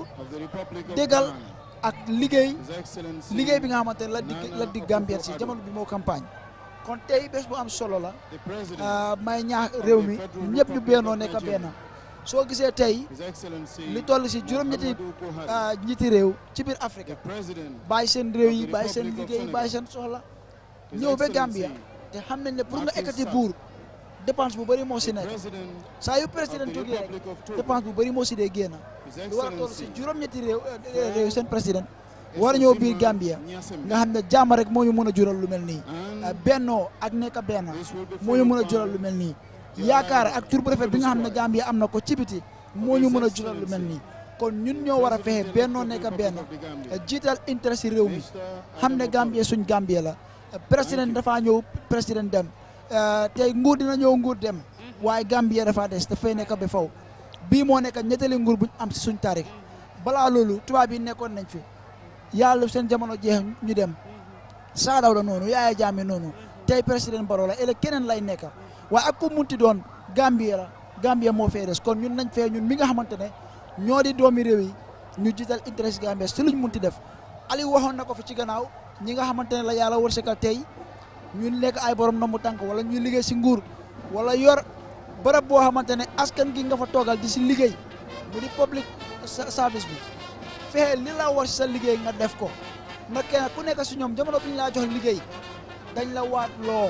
déggal ak liggéey bi nga xamante ne la di Gambien si jamono bi moo campagne kon tey bés bu am solo la may ñaax réew mi ñëpp ñu bennoo nekk benn soo gisee tey li toll si juróom-ñetti njiiti réew ci biir Afrique bàyyi seen réew yi bàyyi seen liggéey bàyyi seen soxla ñëw ba Gambia te xam nañ ne pour nga ekkati buur dépense bu bëri moo si nekk saa yu président jógee rek dépense bu bëri moo si dee génn lu war a toll si juróom-ñetti réew seen président war a ñëw biir Gambia nga xam ne jàmm rek moo ñu mën a jural lu mel nii bennoo ak nekk benn moo ñu mën a jural lu mel nii yaakaar ak tur bu rafet bi nga xam ne Gambia am na ko ci biti moo ñu mën a jural lu mel nii kon ñun ñoo war a fexe bennoo nekk benn jiital intérêt si réew mi xam ne Gambia suñ Gambia la président dafa ñëw président dem tey nguur dina ñëw nguur dem waaye Gambia dafa des dafay nekk ba faw bii moo nekk ñetteeli nguur buñ am si suñ taarix balaa loolu tubaab yi nekkoon nañ fi yàlla seen jamono jeex ñu dem saadaw la noonu Yaaya Jammeh noonu tey président Barrow la ëllëg keneen lay nekk waaye ak ku munti doon Gambia moo fee des kon ñun nañ fee ñun mi nga xamante ne ñoo di doomi réew yi ñu jiital intérêt Gambia si luñ munti def Aliou waxoon na ko fi ci gannaaw ñi nga xamante ne la yàlla wërsëgal tey ñu nekk ay borom nombu tànk wala ñu liggéey si nguur wala yor barab boo xamante ne askan gi nga fa toogal di si liggéey mu di public service bi fexe li la war si sa liggéey nga def ko nga kenn ku nekk si ñoom jamono bi ñu laa jox liggéey dañ la waat loo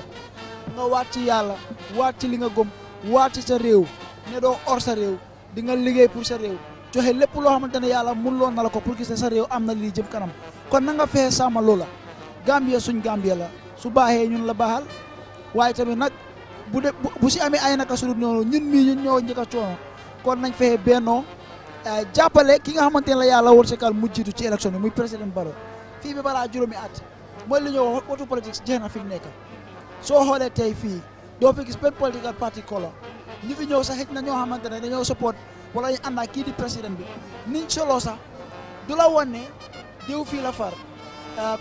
nga waat ci yàlla waat ci li nga gëm waat ci sa réew ne doo or sa réew di nga liggéey pour sa réew joxe lépp loo xamante ne yàlla mun loon na la ko pour gis ne sa réew am na lii jëm kanam kon na nga fexe sàmm loola Gambia suñ Gambia la su baaxee ñun la baaxal waaye tamit nag bu si amee ay naka su dul noonu ñun ñun ñoo njëkk a coono kon nañ fexe bennoo jàppale ki nga xamante ne la yàlla wërsëgal mu jiitu ci élection bi muy président Barrow fii bi balaa juróomi at mooy li ñoo wax auto politique jeex na fi mu nekk soo xoolee tey fii doo fi gis benn political party color ñi fi ñëw sax xëj na ñoo xamante ne dañoo support wala ñu ànd ak kii di président bi niñ solo sax du la wan ne diw fii la far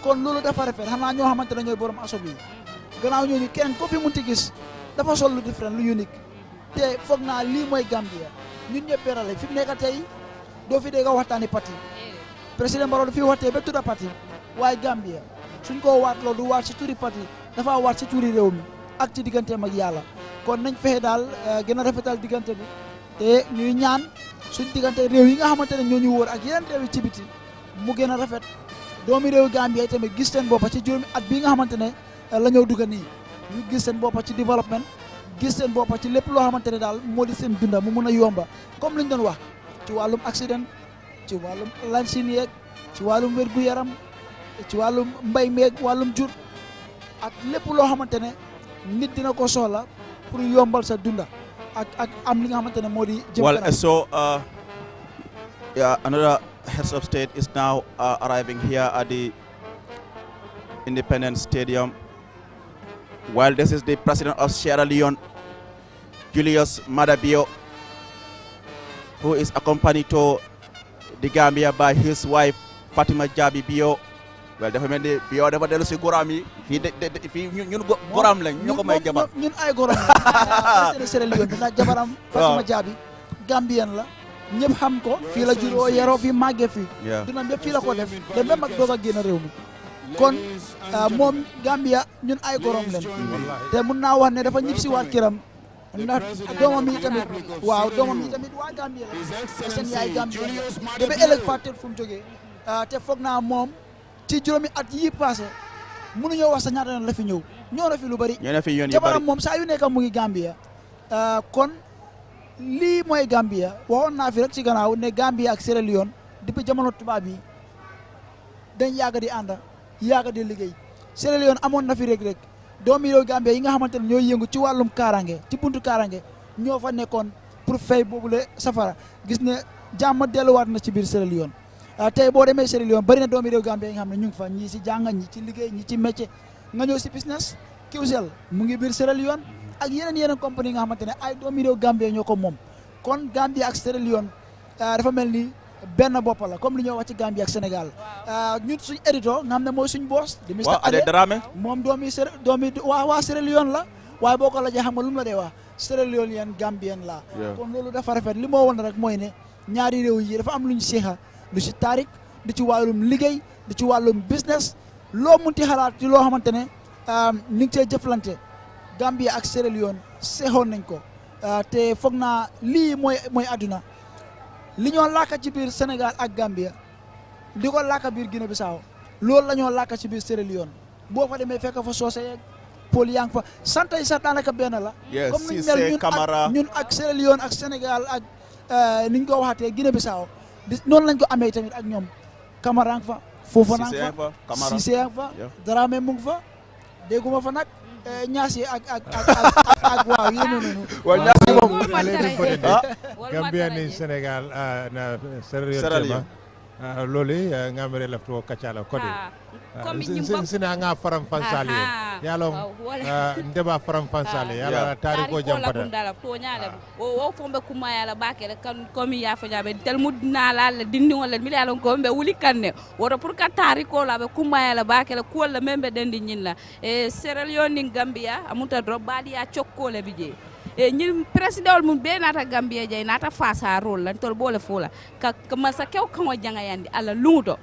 kon loolu dafa rafet xanaa ñoo xamante ne ñooy borom aso bi gannaaw ñooñu keneen ko fi munti gis dafa sol lu différent lu unique te foog naa lii mooy Gambia ñun ñëpp benn lañ fi mu nekk tey doo fi dégg waxtaani parti président Barrow du fi waxtee ba tudda parti waaye Gambia suñ ko waat loolu du waat si turi parti dafa waat si turi réew mi ak ci digganteem ak yàlla kon nañ fexe daal gën a rafetal diggante bi te ñuy ñaan suñ diggante réew yi nga xamante ne ñoo ñu wóor ak yeneen réew yi ci biti mu gën a rafet doomi réew Gambia yi tamit gis seen boppa ci juróomi at bii nga xamante ne la ñëw dugga nii ñu gis seen boppa ci développement gis seen boppa ci lépp loo xamante ne daal moo di seen dunda mu mun a yomba comme liñ doon wax ci wàllum accident ci wàllum lansin yeeg ci wàllum wér-gu-yaram ci wàllum mbay meeg wàllum jur ak lépp loo xamante ne nit dina ko soxla pour yombal sa dunda ak am li nga xamante ne moo di jëm well so another heads of state is now arriving here at the Independence Stadium, while this is the president of Sierra Leone, Julius Maada Bio, who is accompanied to the Gambia by his wife Fatima Jabi Bio. Well, dafa mel ni Bio dafa dellu si goram yi fii ñun goram lañ ñoo ko may jabar ñun ay goram la Sierra Leone dina jabaram Fatima Jabi Gambien la ñëpp xam ko fii la juróo yeroo fii màggee fii dina ñëpp fii la ko def te même ak doog a génn réew mi kon moom Gambia ñun ay gorom leen te mun naa wax ne dafa ñib si waat kiram ndax doomam yi tamit waaw doomam yi tamit waa Gambia la seen yaay Gambia la dafa ëllëg fàtteel fu mu jógee te foog naa moom ci juróomi at yi passé mënuñoo wax sa ñaata yoon la fi ñëw ñoo na fi lu bari jabaram moom saa yu nekk mu ngi Gambia kon lii mooy Gambia waxoon naa fi rek ci gannaaw ne Gambia ak Sierra Leone depuis jamono tubaab yi dañ yàgg di ànd yàgg di liggéey Sierra Leone amoon na fi rek doomi réew Gambia yi nga xamante ne ñooy yëngu ci wàllum kaaraange ci buntu kaaraange ñoo fa nekkoon pour fay boobule safara gis ne jàmm delluwaat na ci biir Sierra Leone tey boo demee Sierra Leone bari na doomi réew Gambia yi nga xam ne ñu ngi fa ñii si jàng ñi ci liggéey ñi ci métier nga ñëw si business Qcell mu ngi biir Sierra Leone ak yeneen compagnie nga xamante ne ay doomi réew Gambia ñoo ko moom kon Gambia ak Sierra Leone dafa mel ni benn bopp la comme li ñoo wax ci Gambie ak Sénégal ñun suñ édito nga xam ne mooy suñ boss di Mr Ade Dramé moom doomi waa Sierra Leone la waaye boo ko la xam nga lu mu la dee wax Sierra Leone yeen Gambien la kon loolu dafa rafet li moo woon rek mooy ne ñaari réew yi dafa am luñ seexa lu ci tarik du ci wàllum liggéey du ci wàllum business loo munti xalaat ci loo xamante ne ni ngi cee jëflante Gambia ak Sierra Leone seexoon nañ ko te foog naa lii mooy àdduna li ñoo laaka ci biir Sénégal ak Gambia di ko laaka biir Guinée Bissau loolu la ñoo laaka ci biir Sierra Leone boo fa demee fekk fa soose yeeg Pël yaa ngi fa sant yi sax daanaka benn la comme niñ mel ñun ak Sierra Leone ak Sénégal ak niñ ko waxatee Guinée Bissau noonu lañ ko amee tamit ak ñoom Camara fa Fofana fa Cissé yaa fa Dramé mu ngi fa dégguma fa nag ñaasi ak waaw yéen noonu waaw ñaasi moom Gambia ni Sénégal na Sierra Leone loli ngamere lafto kacala kode sina nga faram fansali yalo ndeba faram fansali yala tariko jampada ndala to nyaale o fombe kuma yala bakere kan komi ya fa jabe tel mudna la dindi wala mi yalo ko be wuli kanne woto pour ka tariko la be kuma yala bakere ko la membe dendi nyinla e Sierra Leone ni Gambia amuta drop badi ya chokkole bije e ñi président mun be nata Gambia jey nata fasa role lan tol bole fola ka masa kew kan janga yandi ala lungudo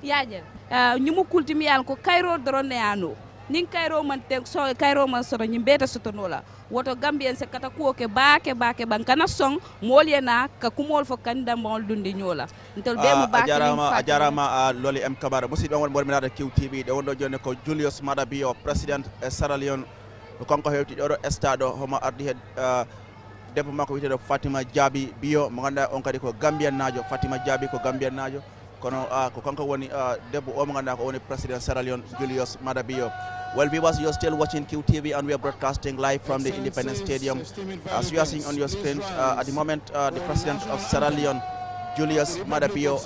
yaje ñi mu kultimi yal ko kayro drone ano nin kayro man te so kayro man so ñi beta sotono la woto Gambien se kata ko ke baake ban kana song molyena ka kumol fo kanda mol dundi ñola tol be mu baake ajarama loli em kabara musidɓe won mor mi nada QTV de wondo jonne ko Julius Madabio president Sierra Leone konko hewti ɗo stade homo ardi he debbo makko witeɗo Fatima Diaby Bio mo ganduɗa on kadi ko Gambian najo Fatima Diaby ko Gambian najo kono ko kanko woni debbo o mo ganduɗa ko woni president Sierra Leone Julius Madabio. Well, viewers, you're still watching QTV and we are broadcasting live from the Independence Stadium. As you are seeing on your screen, at the moment, the president of Sierra Leone, Julius Madabio,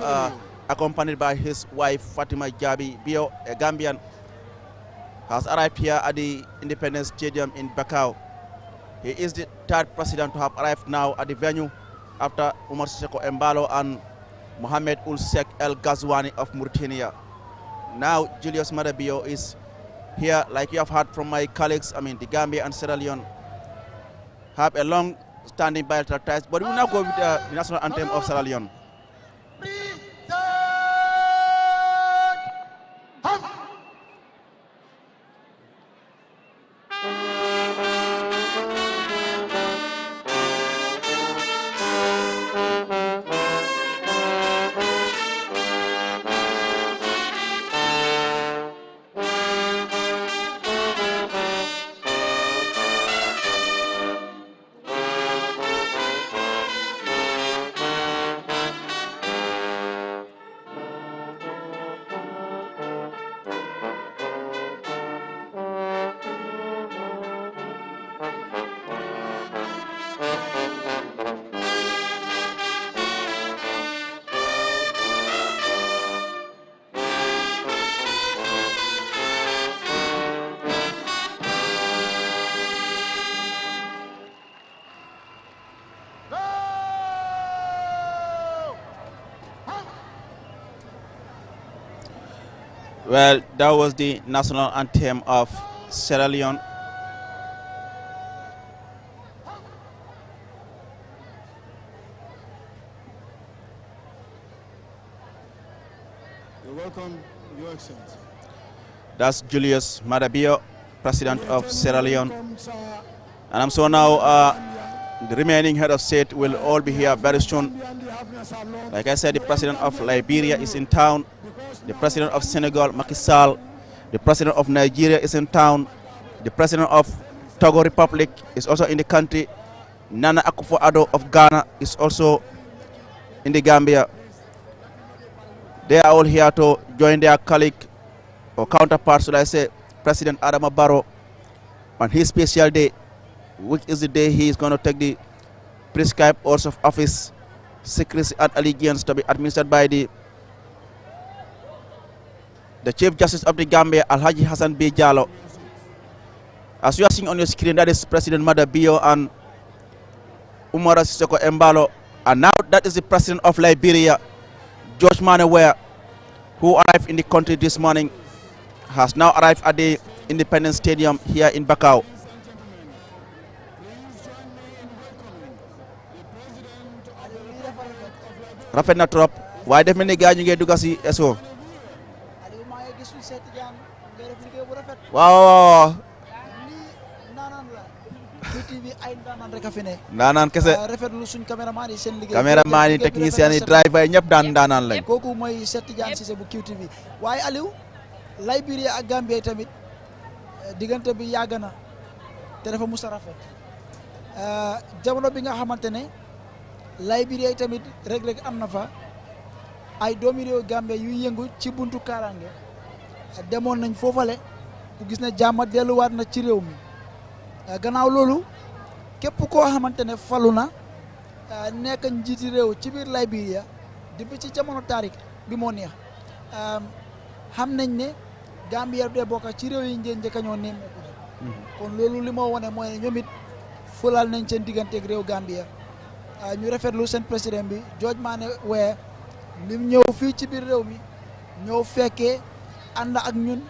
accompanied by his wife Fatima Diaby Bio, a Gambian, has arrived here at the Independence Stadium in Bakau. He is the third president to have arrived now at the venue after Umar Seko Embalo and Mohamed Ulsek El Ghazwani of Mauritania. Now Julius Madabio is here, like you have heard from my colleagues. I mean, the Gambia and Sierra Leone have a long-standing bilateral ties, but we will now go with the national anthem of Sierra Leone. Well, that was the national anthem of Sierra Leone. You're welcome, Your Excellency. That's Julius Madabio, president of Sierra Leone. And I'm so now the remaining head of state will all be here very soon. Like I said, the president of Liberia is in town. The president of Senegal, Macky Sall. The president of Nigeria is in town. The president of Togo Republic is also in the country. Nana Akufo-Addo of Ghana is also in the Gambia. They are all here to join their colleague or counterparts, should I say, President Adama Barrow on his special day, which is the day he is going to take the prescribed oath of office, secrecy and allegiance to be administered by the Chief Justice of the Gambia, Alhaji Hassan B. Jallow. As you are seeing on your screen, that is President Madabio and Umar Sissoco Embalo. And now that is the President of Liberia, George Manawer, who arrived in the country this morning, has now arrived at the Independence Stadium here in rafet na trop waaye def mel ni gars ñu ngi dugg si eso waaw QTV ay ndaanaan rek a fi ne. ndaanaan kese rafetlu suñ caméraman yi seen liggéey. caméraman yi technicien yi driver yi ñëpp daan ndaanaan lañ. kooku mooy Cheikh Tidiane Cissé bu QTV waaye Aliou Liberia ak Gambie tamit diggante bi yàgg na te dafa mus a rafet jamono bi nga xamante ne Liberia yi tamit rek am na fa ay doomi réew Gambie yu yëngu ci buntu kaaraange demoon nañ foofale ku gis ne jàmm delluwaat na ci réew mi. gannaaw loolu képp koo xamante ne falu na nekk njiiti réew ci biir Liberia depuis ci jamono taarix bi moo neex xam nañ ne Gambia dee bokk ci réew yi ngeen njëkk a ñoo nemmeeku kon loolu li moo wone mooy ñoom it fulal nañ seen digganteeg réew Gambia ñu rafetlu seen président bi George Mane Weah lim ñëw fii ci biir réew mi ñëw fekkee ànd ak ñun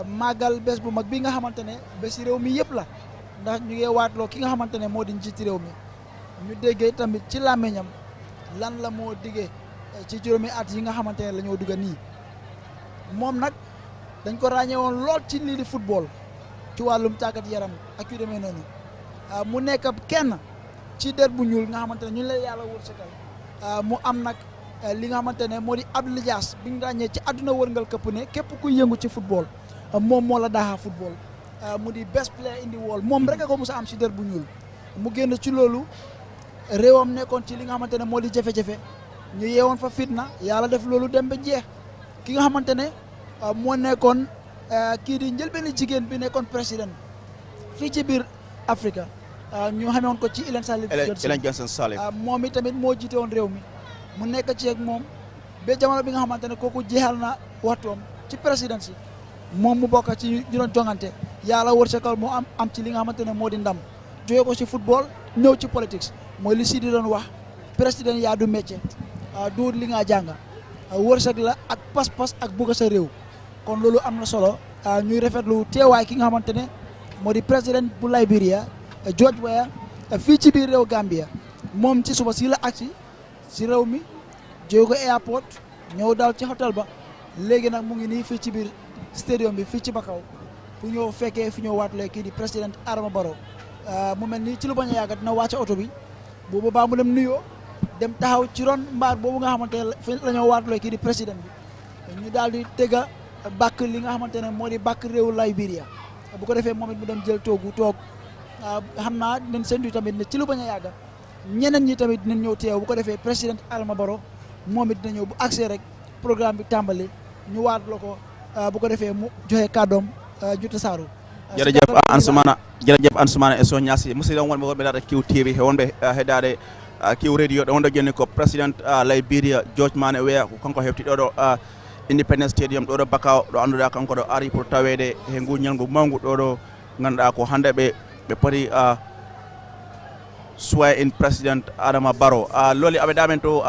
màggal bés bu mag bi nga xamante ne bési réew mi yëpp la ndax ñu ngi waatloo ki nga xamante ne moo di njiiti réew mi ñu déggee tamit ci làmmiñam lan la moo diggee ci juróomi at yi nga xamante ne la ñoo dugga nii moom nag dañ ko ràññee woon lool ci lii di football ci wàllum tàggat yaram ak yu demee noonu mu nekk kenn ci der bu ñuul nga xamante ne ñu la yàlla wërsëgal mu am nag li nga xamante ne moo di ab lijaas bi ñu ràññee ci àdduna wërngal këpp ne képp kuy yëngu ci football moom moo la daaxaa football mu di best player in the world moom rek a ko mos a am si der bu ñuul mu génn ci loolu réewam nekkoon ci li nga xamante ne moo di jafe-jafe ñu yeewoon fa fitna yàlla def loolu dem ba jeex ki nga xamante ne moo nekkoon kii di njëlbeeni jigéen bi nekkoon président fii ci biir Afrique ñu xamewoon ko ci Ellen Johnson Sirleaf moom it tamit moo jiite woon réew mi mu nekk ci ak moom ba jamono bi nga xamante ne kooku jeexal na waxtoom ci présidence si moom mu bokk ci ñu doon jongante yàlla wërsëgal mu am ci li nga xamante ne moo di ndam jóge ko ci football ñëw ci politique mooy li si di doon wax président yaa du métier du li nga jàng wërsëg la ak pas-pas ak bëgg sa réew kon loolu am na solo ñuy rafetlu teewaay ki nga xamante ne moo di président bu Liberia George Weah fii ci biir réew Gambia moom ci suba si la agsi si réew mi jóge ko airport ñëw daal ci hôtel ba léegi nag mu ngi nii fii ci biir stadium bi fii ci Bakaw pour ñëw fekkee fi ñëw waatulee kii di président Adama Barrow mu mel ni ci lu bañ a yàgg dina wàcc oto bi boobu baa mu dem nuyoo dem taxaw ci ron mbaar boobu nga xamante ne fi la ñoo waatulee kii di président bi ñu daal di tëgga bàkk li nga xamante ne moo di bàkk réewu Liberia bu ko defee moom it mu dem jël toog xam naa dinañ séntu tamit ne ci lu bañ a yàgg ñeneen ñi tamit dinañ ñëw teew bu ko defee président Adama Barrow moom it dina ñëw bu accès rek programme bi tàmbali ñu waat la ko bu ko defee mu joxe kàddoom juta saaru jërëjëf Ansumana e so ñaasi musidɗon wonɓe wonɓe laata QTV wonɓe heɗade Q radio ɗo wonɗo jonni ko président Liberia George Mane Weah kanko hefti ɗo Independence Stadium ɗo Bakaw ɗo annduɗa kanko ɗo ari pour tawede he ngu ñalngu mawgu ɗo ganduɗa ko hande ɓe poti swear in President Adama Barrow loli aɓeɗamen to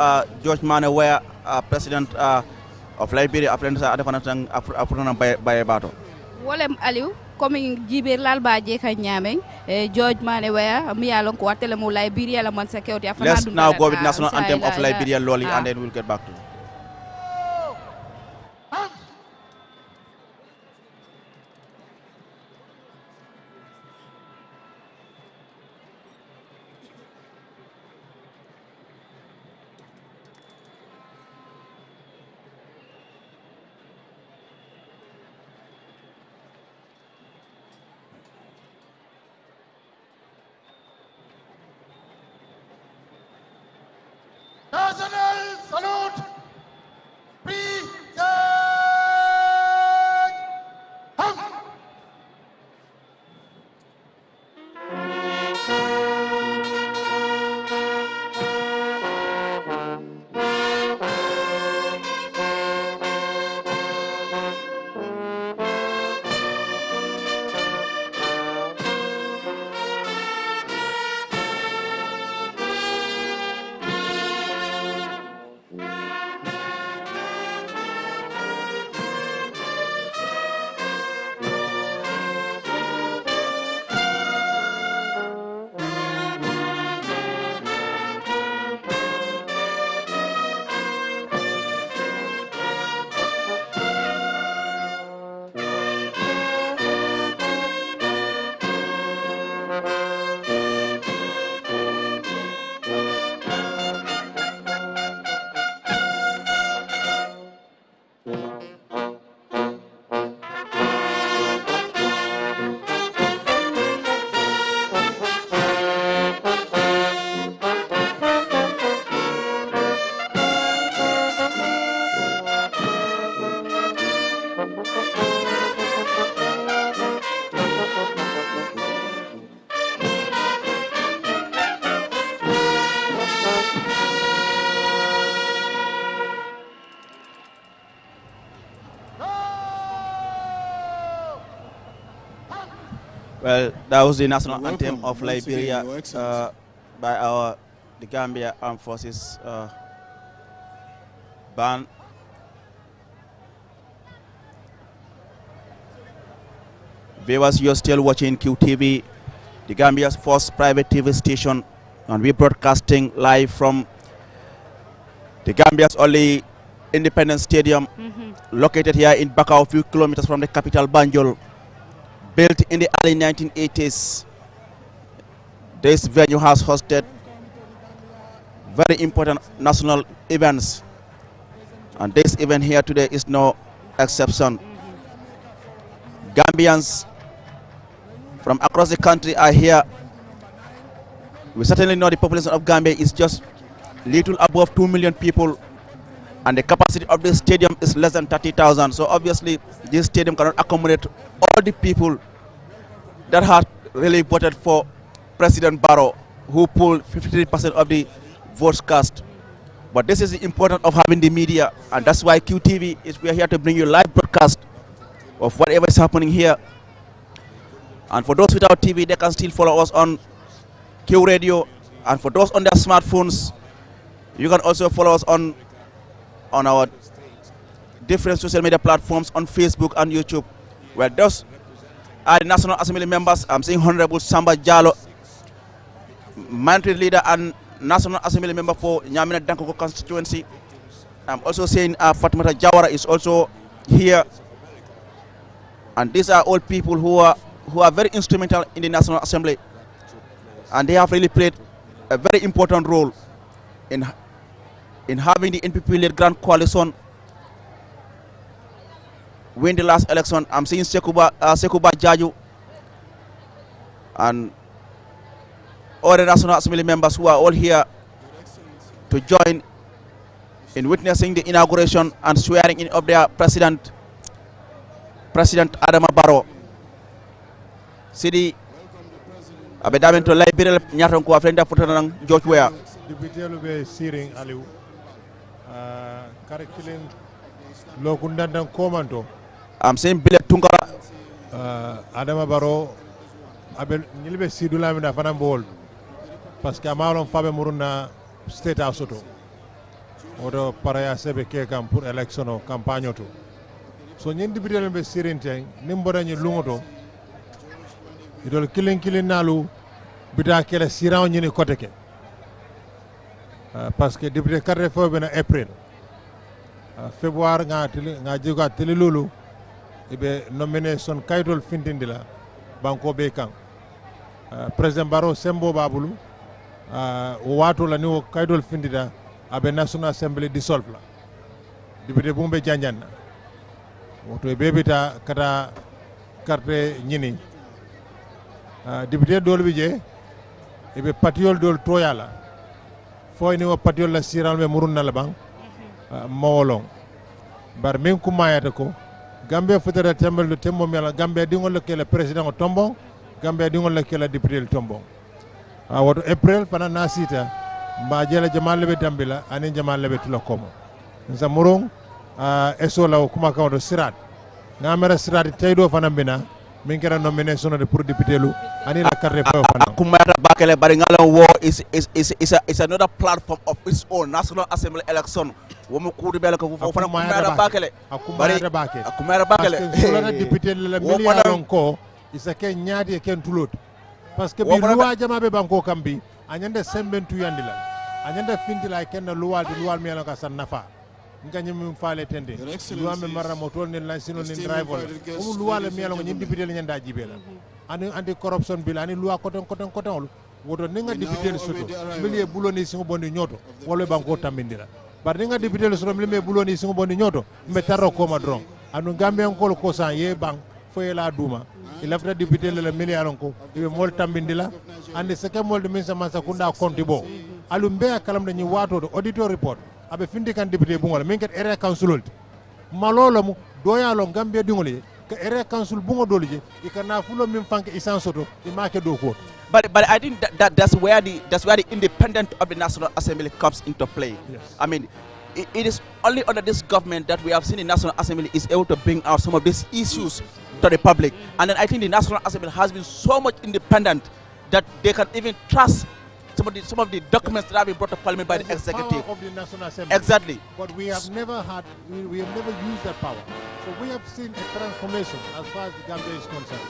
George Mane Weah president of Liberia après ça adefana tan afurana baye bato wolem Aliou comme jibir lal ba je kan nyameng George Mane Weah mi yalon ko watele mo Liberia la man sa kewti afana let's now go with national anthem of Liberia loli and then we'll get back to National salute. Present. Well, that was the national anthem of Liberia by the Gambia Armed Forces band. Viewers, you're still watching QTV, the Gambia's first private TV station, and we're broadcasting live from the Gambia's only independent stadium, located here in Bakau, a few kilometers from the capital, Banjul. Built in the early 1980s, this venue has hosted very important national events, and this event here today is no exception. Gambians from across the country are here. We certainly know the population of Gambia is just little above 2 million people, and the capacity of this stadium is less than 30,000. So obviously this stadium cannot accommodate all the people that have really voted for President Barrow, who pulled 53% of the votes cast. But this is the importance of having the media, and that's why QTV we are here to bring you live broadcast of whatever is happening here. And for those without TV, they can still follow us on Q Radio, and for those on their smartphones, you can also follow us on our different social media platforms on Facebook and YouTube. Well, those are the National Assembly members. I'm seeing Honorable Samba Jallo, Minority Leader and National Assembly member for Nyamina Dankoko constituency. I'm also seeing Fatimata Jawara is also here. And these are all people who are very instrumental in the National Assembly, and they have really played a very important role in having the NPP-led Grand Coalition win the last election. I'm seeing Sekuba Jaju and all the National Assembly members who are all here to join in witnessing the inauguration and swearing in of their President Adama Barrow. Sidi abedamen to Liberia nyaton ko afrenda fotanang George Weah. Député be siring Aliou karekilin lokundandan komanto. I'm saying Bile Tungara Adama Barrow abel nyilbe sidula mina fanan bol parce que amalon fabe muruna state house to odo paraya sebe ke kam pour election o campagne to. So ñen député be sirinte nimboda ñu lungoto idol kilin nalu bida kele siran ñini côté ke parce que député carte fo bena april février nga jiga tele lulu ibe nomination kaytol fintindila banko be kan président Barrow sembo babulu wato la ni o kaytol findida abe national assembly dissolve la député bumbe janjanna woto e bebita kata carte ñini député dol bi je ebe patiol dol toyala foy ni o patiol la siral be murunna la bang mawolong bar min kumayata ko Gambia futata tembel do tembo mela Gambia dingol ke le président o tombo Gambia dingol ke la député le tombo woto april pana nasita mba jela jamal lebe tambila ani jamal lebe tulo komo nsa murung eso la kuma ka do sirat ngamara sirat taydo fana bina min kera nomination de pour député lu ani la carte fo fana kumara bakele bari ngala wo is another platform of its own National Assembly election womo kuudi bela ko fo fana kumara bakele kumara bakele la député la million ko isake nyaadi ken tulot parce que bi loi jama be banko kambi anyande sembentu yandila anyande findila ken loi de loi mi ala ka san nafa ngani mi faale tende loi me marra motol ni lansino ni driver o loi le mi ala ko député le nyanda jibela anti corruption bill ani loi koton woto ninga député le soto milier buloni singo bondi nyoto wala banko tambindira bar ninga député le soto milier buloni singo bondi nyoto me tarro ko ma dron anu gambe ko ko san ye bang foye la duma il afta député le milier ko ibe mol tambindila andi seke mol de min sama sakunda konti bo alu mbe kalam dañi wato do auditor report abe findi kan député bungol min ket area council malolo mu doyalo gambe dingoli ka area council bungo dolije ikana fulo min fanke isan soto imake do ko. But I think that's where the independence of the National Assembly comes into play. Yes. I mean, it is only under this government that we have seen the National Assembly is able to bring out some of these issues to the public. And then I think the National Assembly has been so much independent that they can even trust some of the documents that have been brought to Parliament by the executive. Power of the National Assembly. Exactly. But we have never used that power. So we have seen a transformation as far as the Gambia is concerned.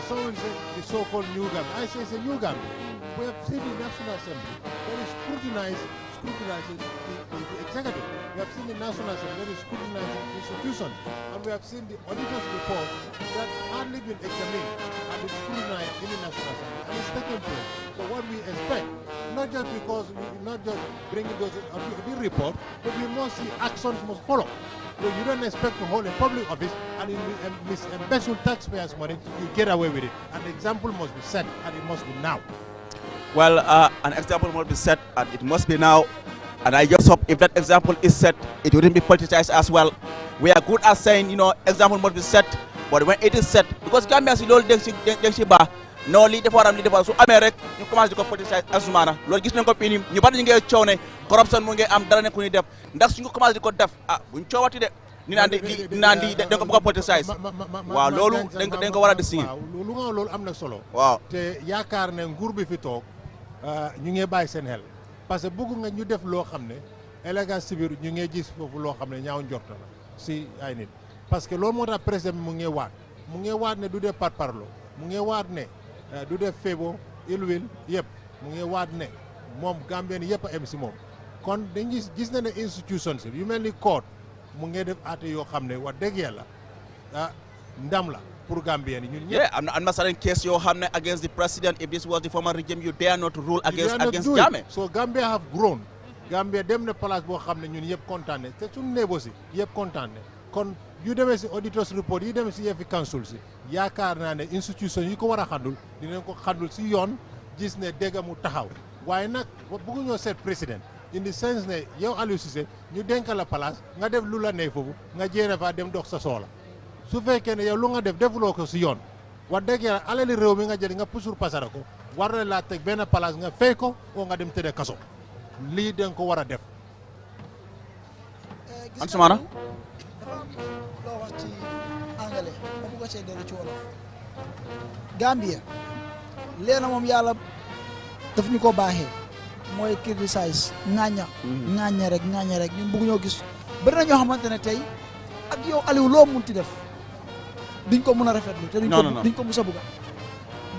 Some will say the so-called new Gambia. I say it's a new Gambia. We have seen the National Assembly that is scrutinizing the executive. We have seen the National Assembly that is scrutinizing institutions. And we have seen the auditor's report that hardly been examined and been scrutinized in the National Assembly. And it's taking place. So what we expect, not just because not just bringing those the report, but we must see actions must follow. So you don't expect to hold a public office and embezzle taxpayers' money, you get away with it. An example must be set, and it must be now. Well, an example must be set, and it must be now. And I just hope if that example is set, it wouldn't be politicized as well. We are good at saying, example must be set, but when it is set, because Gambia is low densiba, no lead for them, so America, you come to politicize Azumana. Lord Gisman Copini, you better get Chone, corruption Munge, am done a Kuni def. That's you come to def. When Chow to the Nandi, they don't politicize. Wow, Lolu, then go out the scene. Lunga am na solo. Wow. Te yakar ne nguur bi fi tok ñu ngi bay seen xel parce que bëgg nga ñu def loo xam ne élégance ci biir ñu ngi gis foofu loo xam ne ñaaw njort la si ay nit parce que loolu moo tax président mu ngi waat ne du def par parlo mu ngi waat ne du def feebo ilwil yëpp mu ngi waat ne moom Gambien yëpp a em si moom kon dañ gis na ne institution si yu mel ni court mu ngi def aate yoo xam ne wax dëgg yàlla ndam la pour Gambien ñun ñëpp. Yeah, I'm not saying case you have against the president. If this was the former regime, you dare not rule against Jammeh. So Gambia have grown. Gambia dem na place boo xam ne ñun yëpp kontaan ne te suñu négocié yëpp kontaan ne kon yu demee si auditors report yi demee si yëfi council si yaakaar naa ne institution yi ko war a xandul dinañ ko xandul si yoon gis ne dégg mu taxaw waaye nag bëgguñoo seet président in the sense ne yow Aliou Cissé ñu dénk la place nga def lu la ne foofu nga jéem fa dem dox sa soxla su fekkee ne yow lu nga def defuloo ko si yoon wax dëgg yàlla alali réew mi nga jël nga pusur pasara ko war na laa teg benn place nga fay ko oo nga dem tëddee kaso lii dañ ko war a def. Ansumana. loo wax ci anglais ba mu ko cee dellu ci wolof. Gambia leena moom yàlla daf ñu ko baaxee mooy criticize ŋaaña rek ñun bëgg ñoo gis bari na ñoo xamante ne tey ak yow Aliou loo munti def duñ ko mën a rafetlu te duñ ko mus a bëgg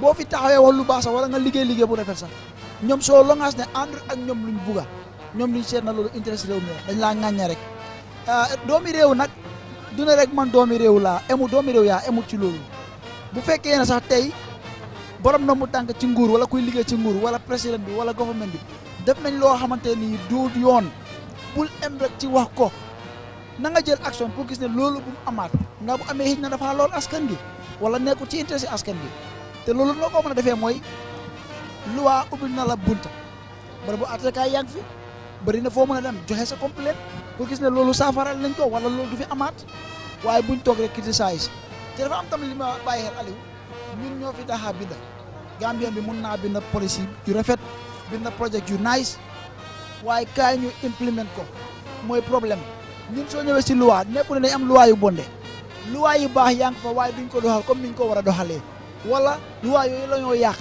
boo fi taxawee wax lu baax sax wala nga liggéey bu rafet sax ñoom soo longaas ne ànd ak ñoom luñ bugga ñoom liñ seet na loolu intérêt réew mi dañ laa ŋàñña rek doomi réew nag du ne rek man doomi réew laa doomi réew yaa emut ci loolu bu fekkee ne sax tey borom na mu tànk ci nguur wala kuy liggéey ci nguur wala président bi wala gouvernement bi def nañ loo xamante ni du yoon bul em rek ci wax ko na nga jël action pour gis ne loolu bu mu amaat ndax bu amee xëy na dafa lool askan gi wala nekkul ci intérêt askan gi te loolu noo ko mën a defee mooy loi ubbil na la bunta bari bu attekaay yaa ngi fi bari na foo mën a dem joxe sa complaint pour gis ne loolu saafaral nañ ko wala loolu du fi amaat waaye buñ toog rek criticize te dafa am tamit li ma bàyyi xel Aliou ñun ñoo fi taxaa binda Gambien bi mun naa bind policy yu rafet bind projet yu nice waaye kaay ñu implement ko mooy problème ñun soo ñëwee si loi nekku ne dañ am loi yu bonde loi yu baax yaa ngi fa waaye duñ ko doxal comme niñ ko war a doxalee wala loi yooyu la ñoo yàq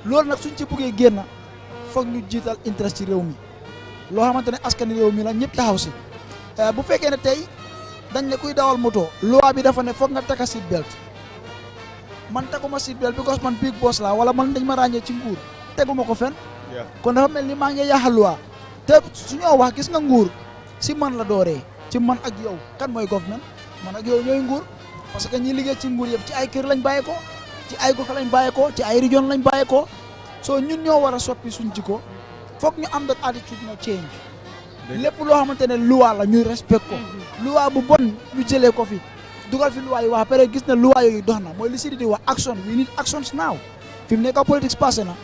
loolu nag suñ ci buggee génn foog ñu jiital interest ci réew mi loo xamante ne askan réew mi la ñëpp taxaw si bu fekkee ne tey dañ ne kuy dawal moto loi bi dafa ne foog nga takka seat belt man takuma seat belt because man big boss la wala man dañ ma ràññee ci nguur teguma ko fen kon dafa mel ni maa ngi yàqal loi te suñoo wax gis nga nguur si man la dooree ci man ak yow kan mooy government man ak yow ñooy nguur parce que ñi liggéey ci nguur yëpp ci ay kër lañ bàyyee ko ci ay gox lañ bàyyee ko ci ay région lañ bàyyee ko soo ñun ñoo war a soppi suñ jikko foog ñu am that attitude no change lépp loo xamante ne loi la ñuy respect ko loi bu bon ñu jëlee ko fi dugal fi loi yi wax pare gis na loi yooyu dox na mooy li si di wax action we need actions now fi mu nekk politique passé na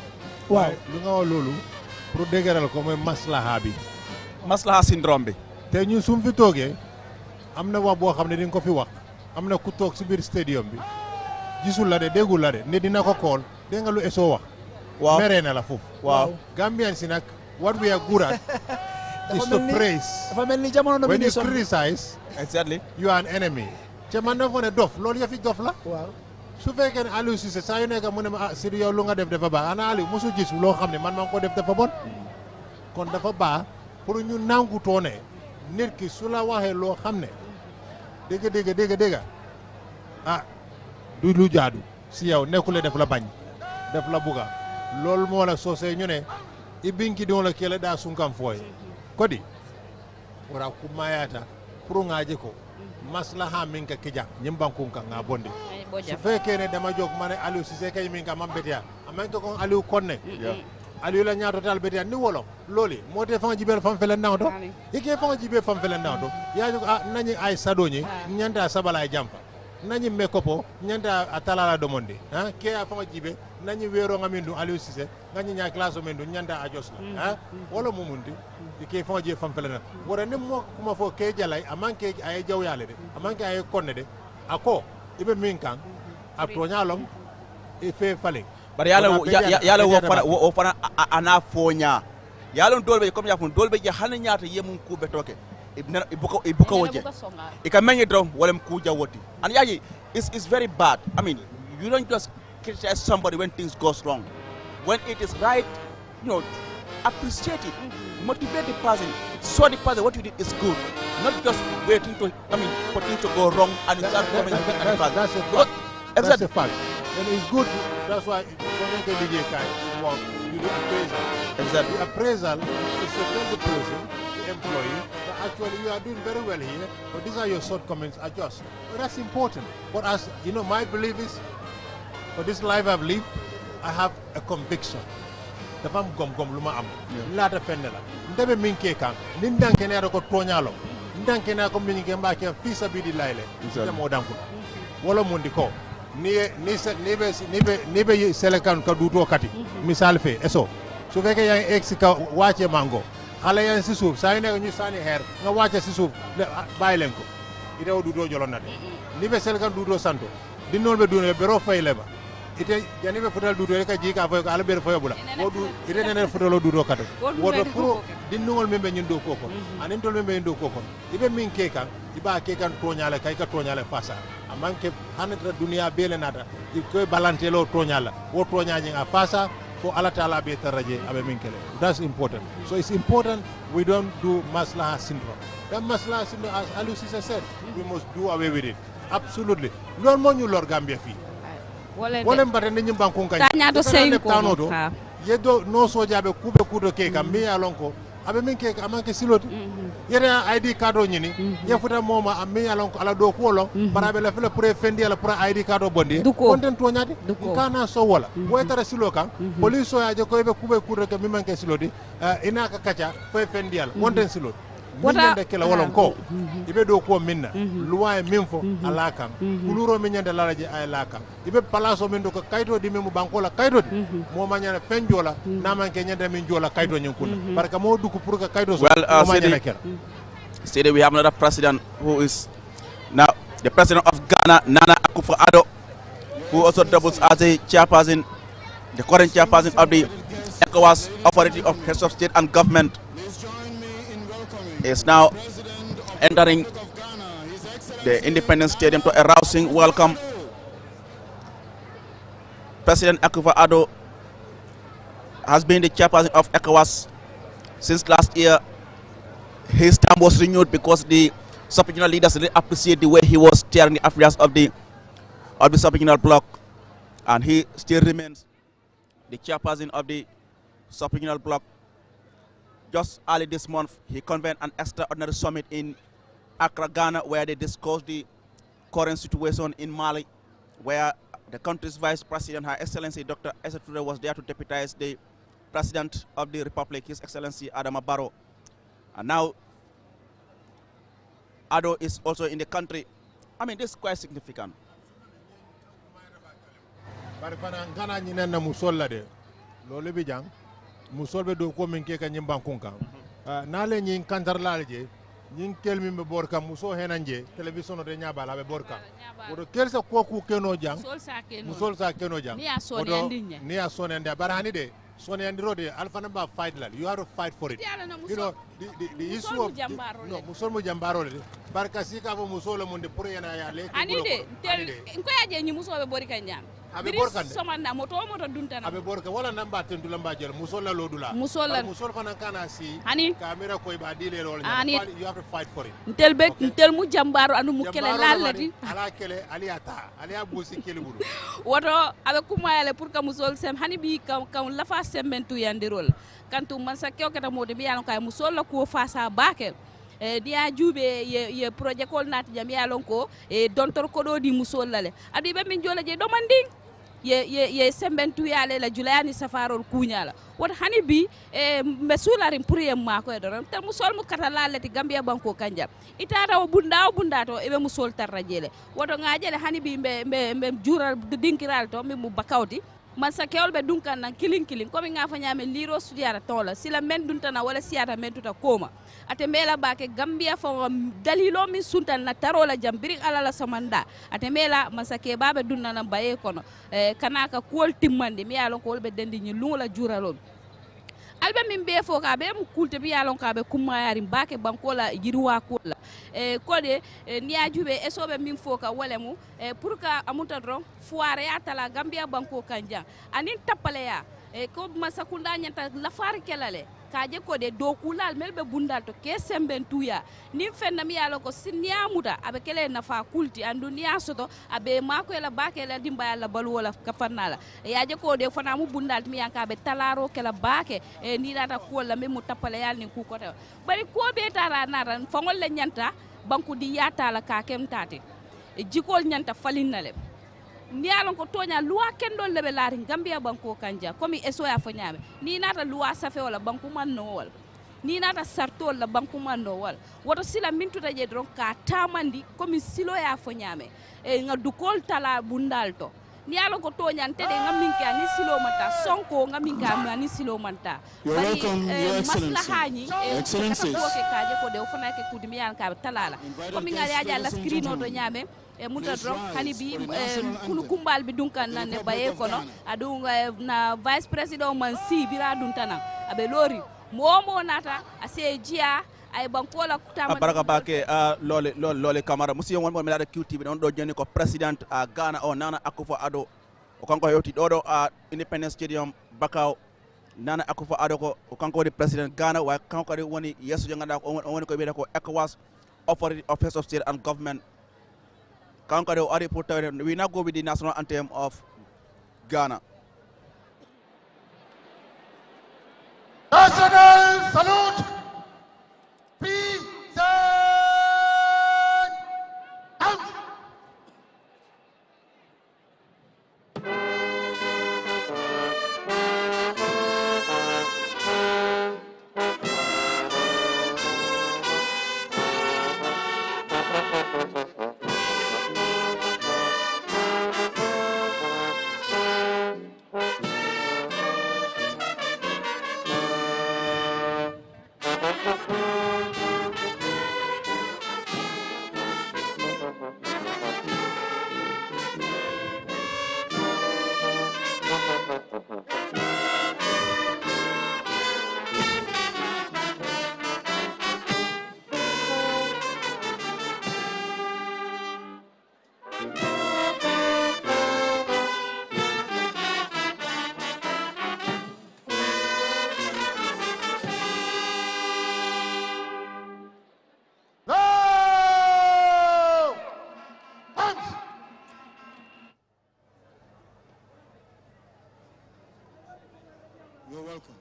waaw lu nga wax loolu pour dëgëral ko mooy maslaha bi maslaha syndrome bi te ñun suñ fi toogee am na wax boo xam ne di nga ko fi wax am na ku toog si biir stadium bi gisul la de déggul la de ne dina ko kool dégg nga lu esoo wax waaw meree na la foofu waaw Gambian si nag what we are good at is to praise dafa mel ni jamono when you nomination criticize exactly you are an enemy ca man dafa ne dof loolu yëfi dof la waaw su fekkee ne Aliou Cissé saa yu nekk mu ne ma ah Sidi yow lu nga def dafa baax ana Aliou mosu gis loo xam ne man maa ngi ko def dafa bon kon dafa baax pour ñu nangutoo ne nit ki su la waxee loo xam ne dégg ah du lu jaadu si yow nekkule def la bañ def la buga loolu moo la soosee ñu ne i binki diŋo la kele daa sunkan fooye kodi wara kumayata pour ŋaaje ko maslaha min ka kija ñim bankun kan ŋa bondi su fekkee ne dama jog ma ne Aliou Cissé kay min ka man beteya amaŋ to kon Aliou konne Aliou la ñaato tal beteya ni wolo looli moo te faŋo jibel fam fele ndaŋo to i ke faŋo jibe fam fele ndaŋo to yaa jog a nañi ay sadoñi ñanta sabala ay jampa nañi me kopo ñanta a talala domonde ha ke a faŋo jibe nañi weero nga min du Aliou Cissé ngañi ñaa classe o min du ñanta a jos la ha wala mumundi ke faŋo jibe fam fele na wara ni mo kuma fo ke jalay aman ke aye jawyale de aman ke aye konne de ako ibe min kan a toñalom e fe fale bari yala wo fana ana foña yalon dolbe comme yafun dolbe je hana ñaata yemun kube toke ibuka woje ika mengi drum wolem ku jawoti and yaji is very bad. I mean, you don't just criticize somebody when things goes wrong. When it is right, you know, appreciate it, motivate the person, show the person what you did is good, not just waiting to, for things to go wrong and it's not coming. That's a fact. That's a fact. And it's good. That's why you do appraisal. Exactly. The appraisal is to tell the person, the employee, that actually you are doing very well here, but these are your shortcomings, adjust. But that's important. But as you know, my belief is, for this life I've lived, I have a conviction. The fam gom luma am. Lata fendela. Ndebe minke kan. Nindan kene ko tonyalo. Nindan kene ko minke mbake fisa bidi laile. Ndemo danku. Wala mundi ko. Nibe selekan ka duto kati. Misal fe eso. Su fekke yang ex ka wache mango. Xale yan si suuf saa yu nekk ñu sànni xeer nga wàcce si suuf bàyyi leen ko ite o duutoo jolon na de ni be sel kan duutoo santo di nool be duune bero fay le ba ite jani be futal duutoo rek a jii ka foy ko ala ber foyo bula o du ite nene futalo duutoo kato woto pour di nungol min be ñin do koko anin tol min be ñin do koko ibe min ke kan iba ke kan toñale kay ka toñale fasa amanke hanata duniya bele nata i koy balantelo toñala wo toñañi a fasa for Allah Ta'ala be taraje abe minkele. That's important. So it's important we don't do maslaha syndrome. That maslaha syndrome, as Aliou Cissé said, we must do away with it. Absolutely. Lol mo ñu lor Gambia fi. Wole mbate ni nyimban ko ngani. Tañato sey ko. Yedo no sojabe kube kudo ke kam mi alon ko abe min ke amanke siloti yere ID card o nyini ye futa moma am mi alon ko ala do ko lo barabe la fele pour fendi ala pour ID card o bondi konten to nyati kana so wala wo tara silo kan police o yaje ko be kube kudo ke mi manke siloti ina ka kacha fe fendi ala konten siloti wota kala wolon ko ibe do ko minna luwa min fo alakam kuluro min nyande laraje ay lakam ibe palaso min do ko kayto di memu banko la kayto di mo manyana penjola na manke nyande min jola kayto nyin kunna barka mo duko pour ka kayto so mo manyana kera. Today we have another president who is now the president of Ghana, Nana Akufo-Addo, who also doubles as a chairperson, the current chairperson of the ECOWAS Authority of Heads of State and Government. Is now entering the Independence Stadium to a rousing welcome. President Akufo-Addo has been the chairperson of ECOWAS since last year. His term was renewed because the sub-regional leaders didn't appreciate the way he was steering the affairs of the sub-regional bloc, and he still remains the chairperson of the sub-regional bloc. Just early this month, he convened an extraordinary summit in Accra, Ghana, where they discussed the current situation in Mali, where the country's Vice President, Her Excellency Dr. Essa Toure, was there to deputize the President of the Republic, His Excellency Adama Barrow. And now, Addo is also in the country. I mean, this is quite significant. Musolbe do ko min ke ka nyimban kunkan na le nyin kantar lalje nyin kelmi be borka muso henanje television de nyaba la be borka odo kelsa ko ku keno jang musol sa keno jang ni a sonende barani de So on the road, Alpha number fight land. You have to fight for it. You know, the issue of no Musolmo Jambaro. Barkasika Musola Munde Puriana Yale. Anide, inko ya je muso be bori kanjam. Abe borkan. Somanda moto duntana. Abe borka wala namba tentu lamba jel musola lodula. Musol fana kana si. Ani camera ko ibadile lol. You have to fight for it. Ntel mu jambaro anu mu kele lalati. Ala kele aliata. Alia busi kele bulu. Woto abe kumayale pour ka musol sem hani bi kam lafa sembentu yandirol. Kantu man sa kyo kata mode bi yalon kay musol la ko fasa bakel. Dia jube ye projet kol nati jam yalon ko dontor ko do di musol lale adi be min jola je do manding ye sembentu yale la julayani safarol kunyala wat hani bi be sularim pour yem mako do te musol mu kata lalati gambia banko kanja itata o bunda to e be musol tarrajele woto ngajele hani bi be jural dinkiral to mi mu bakawti man sa kewol be dunkan nan kilin komi nga fa nyame liro studiara tola sila men duntana wala siata men tuta koma ate mela bake gambia fa dalilo min suntan na tarola jambiri ala la samanda ate mela man sa ke babe dunna baye kono kanaka kol timmande mi yalon ko be dendi ni lula juralon albe min be fo ka be mu kulte bi yalon ka be kumayari bake bankola jirwa kola kode ni ajube esobe min fo ka wala mu pour ka amuta dron foire ya tala gambia banko kanja anin tapale ya ko masakunda nyanta la far kelale kaje ko de do kulal melbe bundal to ke semben tuya nim fenna mi yalo ko sinniya muta abe kele na fa kulti andu niya soto abe mako la bake la dimba yalla balu wala kafanala yaje ko de fana mu bundal mi yanka be talaro kala bake ni data ko la memu tapale yal ni ku ko ta bari ko be tara nara fangol la nyanta banku di yata la ka kem tate jikol nyanta falinale ni alon ko tonya loi kendol lebe laari gambia banko kanja komi eso ya fanyame ni nata loi safe wala banku man no wal ni nata sartol la banku man no wal woto sila mintu taje dron ka tamandi komi silo ya fanyame nga dukol tala bundal to ni alon ko tonya tede ngaminke ani silo manta sonko ngaminke ani silo manta bari maslahani excellencies ko ke kaje ko de fana ke kudimi yan ka talala komi nga ya la screen do nyame muta drop hani bi kunu kumbal bi dunkan nan ne baye kono adu na vice president man si bira duntana abe lori momo nata ase jia ay bankola kutama baraka bake lole camara monsieur won mo mi da QTV don do jeni ko president Ghana o Nana Akufo-Addo o kanko yoti do Independence Stadium Bakau Nana Akufo-Addo ko o kanko di president Ghana wa kanko di woni yeso jangada ko woni ko be ko ECOWAS Authority of Affairs of State and Government. We now go with the national anthem of Ghana. National salute. Peace. You're welcome.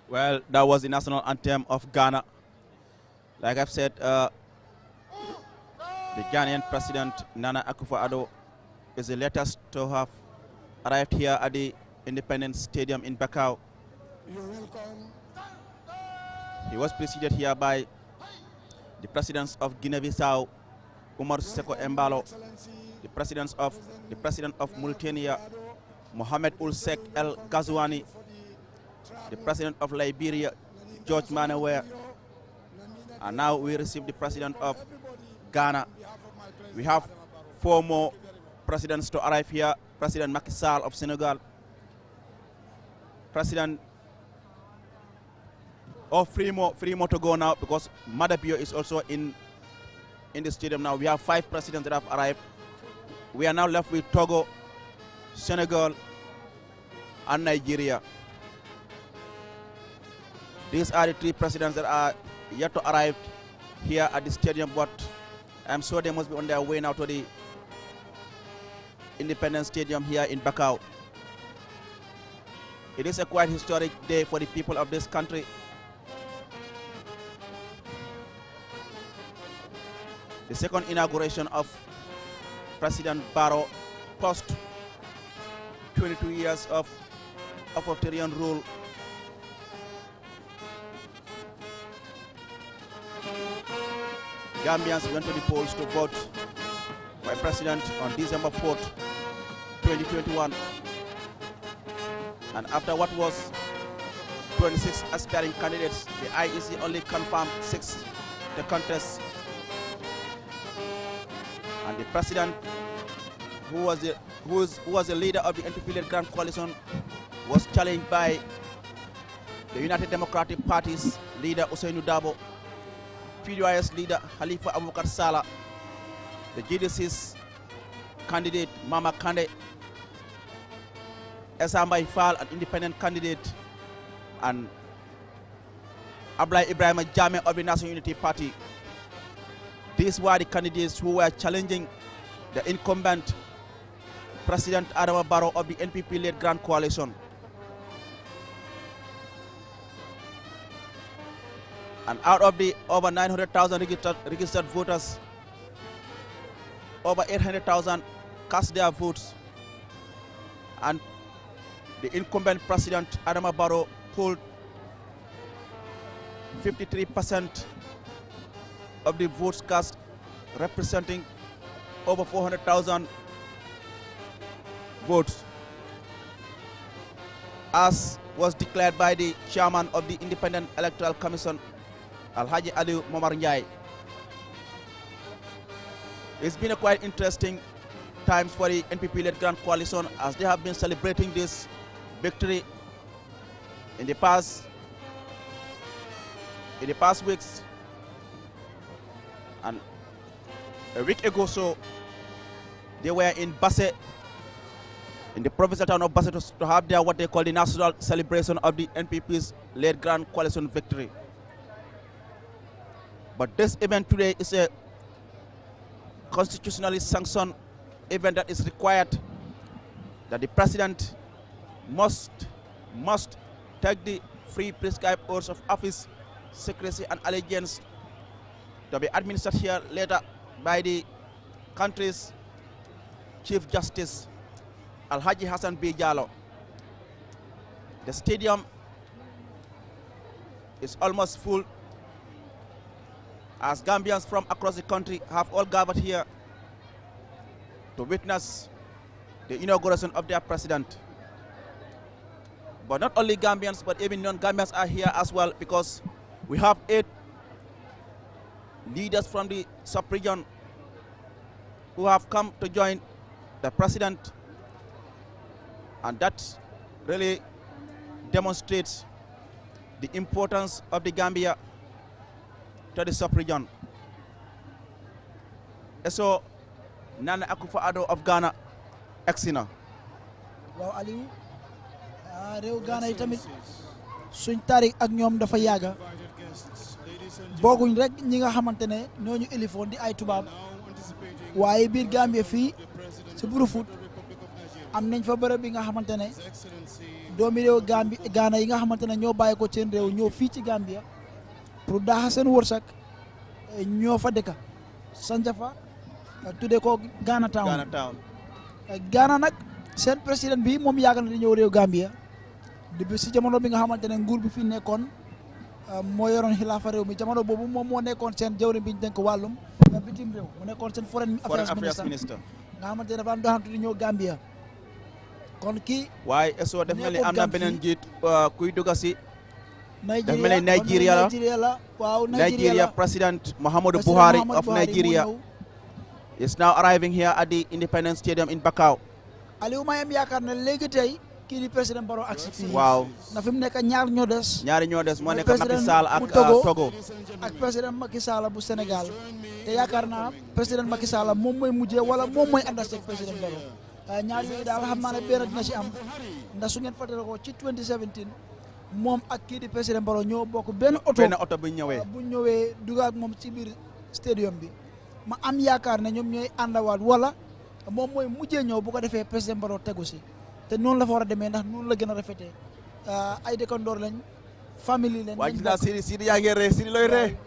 Well, that was the national anthem of Ghana. Like I've said, the Ghanaian president, Nana Akufo-Addo, is the latest to have arrived here at the Independence Stadium in Bakau. You're welcome. He was preceded here by the presidents of Guinea-Bissau, Umar Seko Embalo, the president of Mauritania, Mohamed Ould El Ghazouani, the president of Liberia, George Manawer, and now we receive the president of Ghana. We have 4 more presidents to arrive here. President Macky Sall of Senegal, President Frimo to go now because Madabio is also in the stadium now. We have 5 presidents that have arrived. We are now left with Togo, Senegal, and Nigeria. These are the 3 presidents that are yet to arrive here at the stadium, but I'm sure they must be on their way now to the Independence Stadium here in Bakau. It is a quite historic day for the people of this country. The second inauguration of President Barrow post 22 years of authoritarian rule. Gambians went to the polls to vote for a president on December 4th, 2021. And after what was 26 aspiring candidates, the IEC only confirmed 6 the contest. And the president, who was the leader of the NPP-led Grand Coalition, was challenged by the United Democratic Party's leader Ousainou Darboe, PDOIS leader Halifa Abubakar Sallah, the GDC's candidate Mama Kande, Esambay Fall, an independent candidate, and Abdullah Ibrahim Jammeh of the National Unity Party. These were the candidates who were challenging the incumbent President Adama Barrow of the NPP-led Grand Coalition. And out of the over 900,000 registered voters, over 800,000 cast their votes, and the incumbent President Adama Barrow pulled 53% of the votes cast, representing over 400,000 votes, as was declared by the chairman of the Independent Electoral Commission, Alhaji Aliou Momar Ndiaye. It's been a quite interesting times for the NPP-led Grand Coalition, as they have been celebrating this victory in the past weeks. And a week ago so, they were in Basse, in the provincial town of Basse, to have their what they call the national celebration of the NPP's led Grand Coalition victory. But this event today is a constitutionally sanctioned event that is required, that the president must take the free prescribed oaths of office, secrecy and allegiance to be administered here later by the country's Chief Justice Alhaji Hassan B. Jallow. The stadium is almost full, as Gambians from across the country have all gathered here to witness the inauguration of their president. But not only Gambians, but even non-Gambians are here as well, because we have 8 leaders from the sub-region who have come to join the president, and that really demonstrates the importance of the Gambia to the sub-region. So, Nana Akufo-Addo of Ghana, Exina. Wow, Aliou, réew Ghana yi tamit suñ tarik ak ñoom dafa yàgga booguñ rek ñi nga xamante ne ñooñu élifoon di ay tubaab, waaye biir Gambie fii si Brufut am nañ fa bërëb bi nga xamante ne doomi réew Ghana yi nga xamante ne ñoo bàyyi ko seen réew ñoo fii ci Gambia pour daaxa seen wërsëg, ñoo fa dëkka sanja fa tuddee ko Ghana Town. Ghana nag seen président bi moom yàgg na di ñëw réew Gambia depuis si jamono bi nga xamante ne nguur bi fi nekkoon moo yoroon xilaafa réew mi, jamono boobu moom moo nekkoon seen jawriñ bi ñu dénk wàllum bitim réew, mu nekkoon seen foreign affairs minister nga xamante ne dafa am doxantu di ñëw Gambia. kon kii waaye eso def mel ni am na beneen njiit kuy dugg si def mel ni Nigeria la, waaw Nigeria président Muhammadu Buhari of Nigeria is now arriving here at the Independence Stadium in Bakau. Aliou may am yaakaar ne léegi tey kii di président Barrow agsi fii. waaw na fi mu nekk ñaar ñoo des. ñaari ñoo des moo nekk Macky Sall ak Togo. ak président Macky Sall bu Sénégal te yaakaar naa président Macky Sall moom mooy mujjee wala moom mooy ànd ak président Barrow ñaar yooyu daal xam naa ne benn dina ci am ndax su ngeen fàttalikoo ci 2017 moom ak kii di président Barrow ñoo bokk benn oto bu ñëwee dugg ak moom ci biir stadium bi ma am yaakaar ne ñoom ñooy àndawaat wala moom mooy mujjee ñëw bu ko defee président Barrow tegu si te noonu la fa war a demee ndax noonu la gën a rafetee ay dëkkandoor lañ famille lañ. waa gis naa Sidi yaa ngi ree Sidi looy ree.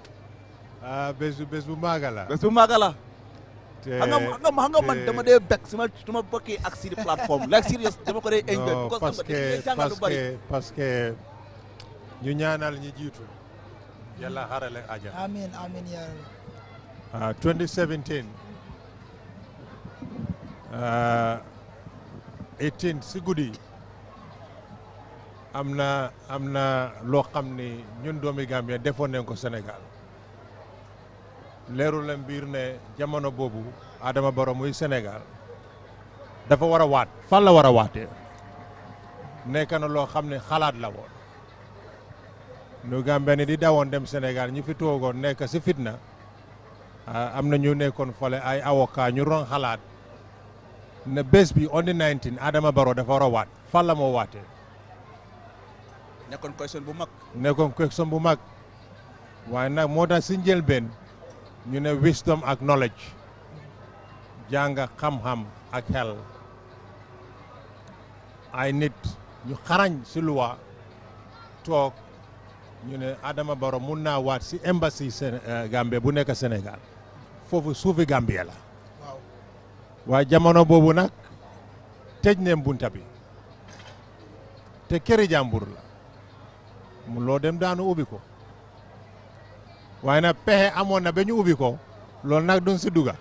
bés bu maaga la. bés bu maaga la. xam nga man dama dee bekk su ma bokkee ak Sidi plateforme like serious dama ko dee enjoy. parce que ñu ñaanal ñi jiitu yàlla xarale àjjana. amiin amiin yaa rabbi. 2017 18 si guddi am na loo xam ni ñun doomi Gambia defoon nañ ko Sénégal leeru la mbir ne jamono boobu Adama Barrow muy Sénégal dafa war a waat fan la war a waatee nekk na loo xam ne xalaat la woon nu Gambia ni di dawoon dem Sénégal ñu fi toogoon nekk si fitna am na ñu nekkoon fale ay avocat ñu ron xalaat ne bés bi on the 19 Adama Barrow dafa war a waat fan la moo waatee. nekkoon question bu mag. nekkoon question bu mag waaye nag moo tax si njëlbeen ñu ne wisdom ak knowledge jàng xam-xam ak xel ay nit ñu xarañ si luwa toog ñu ne Adama Barrow mun naa waat si embassy Gambie bu nekk Sénégal foofu suufi Gambie la. waaye jamono boobu nag tëj ne bunta bi te këri jàmbur la mu loo dem daanu ubbi ko waaye nag pexe amoon na ba ñu ubbi ko loolu nag duñ si dugga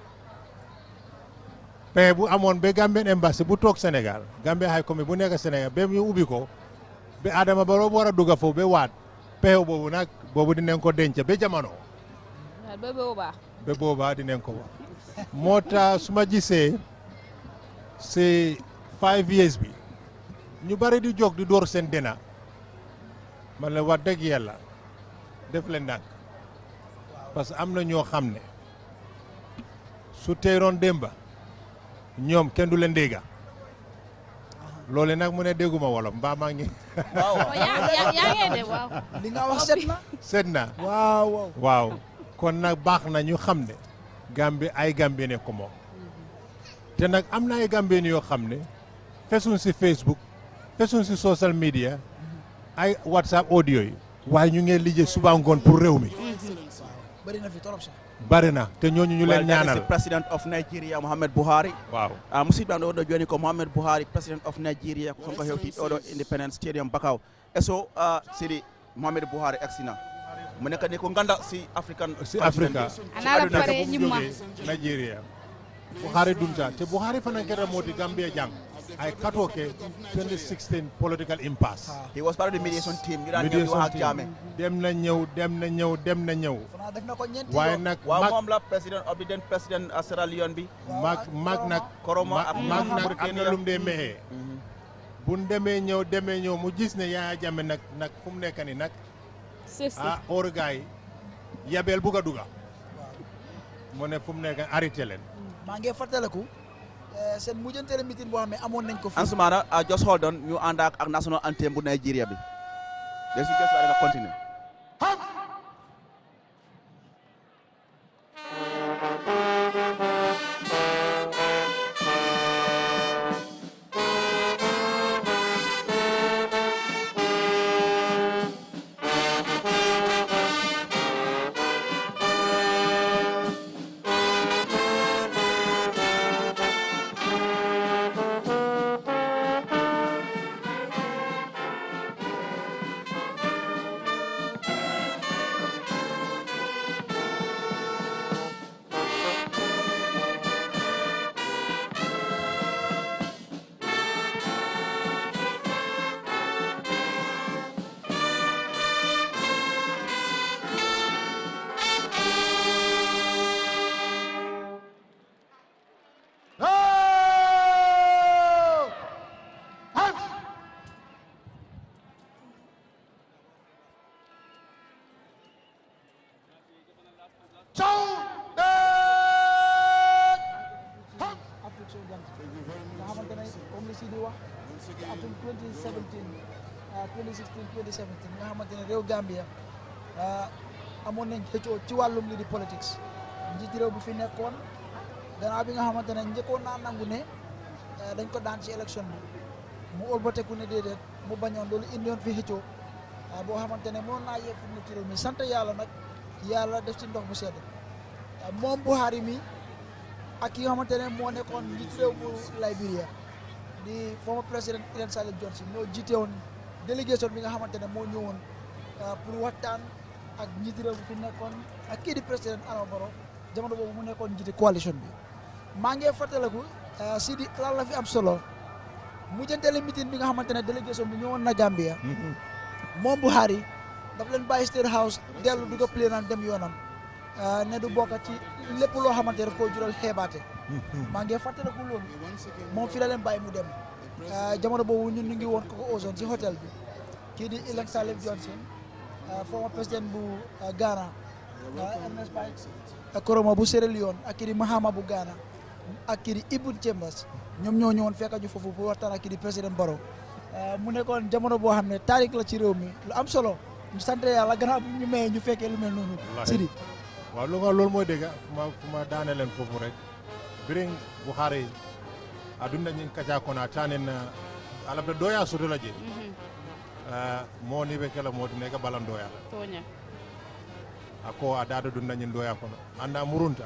pexe bu amoon ba Gambian embassy bu toog Sénégal Gambia High Commission bu nekk Sénégal ba ñu ubbi ko ba Adama Barrow war a dugga foofu ba waat pexe boobu nag boobu dinañ ko denc ba jamono. ba boobaa dinañ ko wax. moo tax su ma gisee si 5 years bi ñu bari di jóg di door seen dena man la wax dëgg yàlla def leen ndànk parce que am na ñoo xam ne su teeroon démba ñoom kenn du leen dégga loole nag mu ne dégguma wolof mbaa maa ngi. yaa ngi de waaw. li nga wax set na. set na. waaw. kon nag baax na ñu xam ne. Gambie ay Gambien ne ko moom te nag am na ay Gambien yoo xam ne fesuñ si Facebook fesuñ si social media ay WhatsApp audio yi waaye ñu ngi liggéey suba ngoon pour réew mi. bari na fi torop sax. bari na te ñooñu ñu leen ñaanal. President of Nigeria Muhammad Buhari. waaw. musidɓe an ɗo joni ko Muhammad Buhari President of Nigeria konko hewti ɗo Independence Stadium Bakau eso sidi Muhammad Buhari exina mu nekk ni ko nganda si African si Africa anala pare ñimma Nigeria Buhari dunta te Buhari fana kera moti Gambia jang ay katoke 2016 political impasse. He was part of the mediation team. dem na ñëw. waaye nag waaw moom la président of the then président Sierra Leone bi. mag nag am na lum dee mexee. bu demee ñëw mu gis ne Yaya Jammeh nag fu mu nekk ni nag. or gaay yabeel bugg a duga. mu ne fu mu nekk arrêté leen. maa ngi fàttaliku seen mujjanteelu meeting boo xam ne amoon nañ ko fi. Ansumana just hold on ñu ànd ak national anthem bu Nigeria bi. léegi su gëstu nga continue. li si di wax ci atum 2017 nga xamante ne réew Gambia amoon nañ xëccoo ci wàllum li di politics njiiti réew bu fi nekkoon gannaaw bi nga xamante ne njëkkoon naa nangu ne dañ ko daan ci élection bi mu ëlbateku ne déedéet mu bañoon loolu indiwoon fi xëccoo boo xamante ne mënoon naa yegg fu mu ci réew mi sant yàlla nag yàlla def ci ndox bu sedd moom Buhari mi ak ki nga xamante ne moo nekkoon njiiti réew bu Liberia di former président Ellen Salif Johnson ñoo jiite woon délégation bi nga xamante ne moo ñëwoon pour waxtaan ak njiiti réew bi fi nekkoon ak kii di président Adama Barrow jamono boobu mu nekkoon njiiti coalition bi maa ngi fàttaliku si di lan la fi am solo mujjanteelu meeting bi nga xamante ne délégation bi ñëwoon na Gambia moom Buhari daf leen bàyyi State House dellu du ko plé naan dem yoonam ne du bokk ci lépp loo xamante daf koo jural xeebaate maa ngi fàttaliku loolu moom fi la leen bàyyi mu dem jamono boobu ñun ñu ngi woon ko Ozone ci hôtel bi kii di Ellen Salif Johnson former président bu Ghana Ernest Bai Koroma bu Sierra Leone ak kii di Mahama bu Ghana ak kii di Ibn Chambers ñoom ñoo ñëwoon fekk ju foofu pour waxtaan ak kii di président Barrow mu nekkoon jamono boo xam ne taarix la ci réew mi lu am solo ñu sant yàlla gannaaw ñu mayee ñu fekkee lu mel noonu Sidi waaw loolu mooy dégg fu ma daane leen foofu rek biring Buhari adunda ñing kaca kona tanen alabda doya soto la je mo ni be kala modi ne ka balan doya tonya ako adada dunda ñin doya kono anda murunta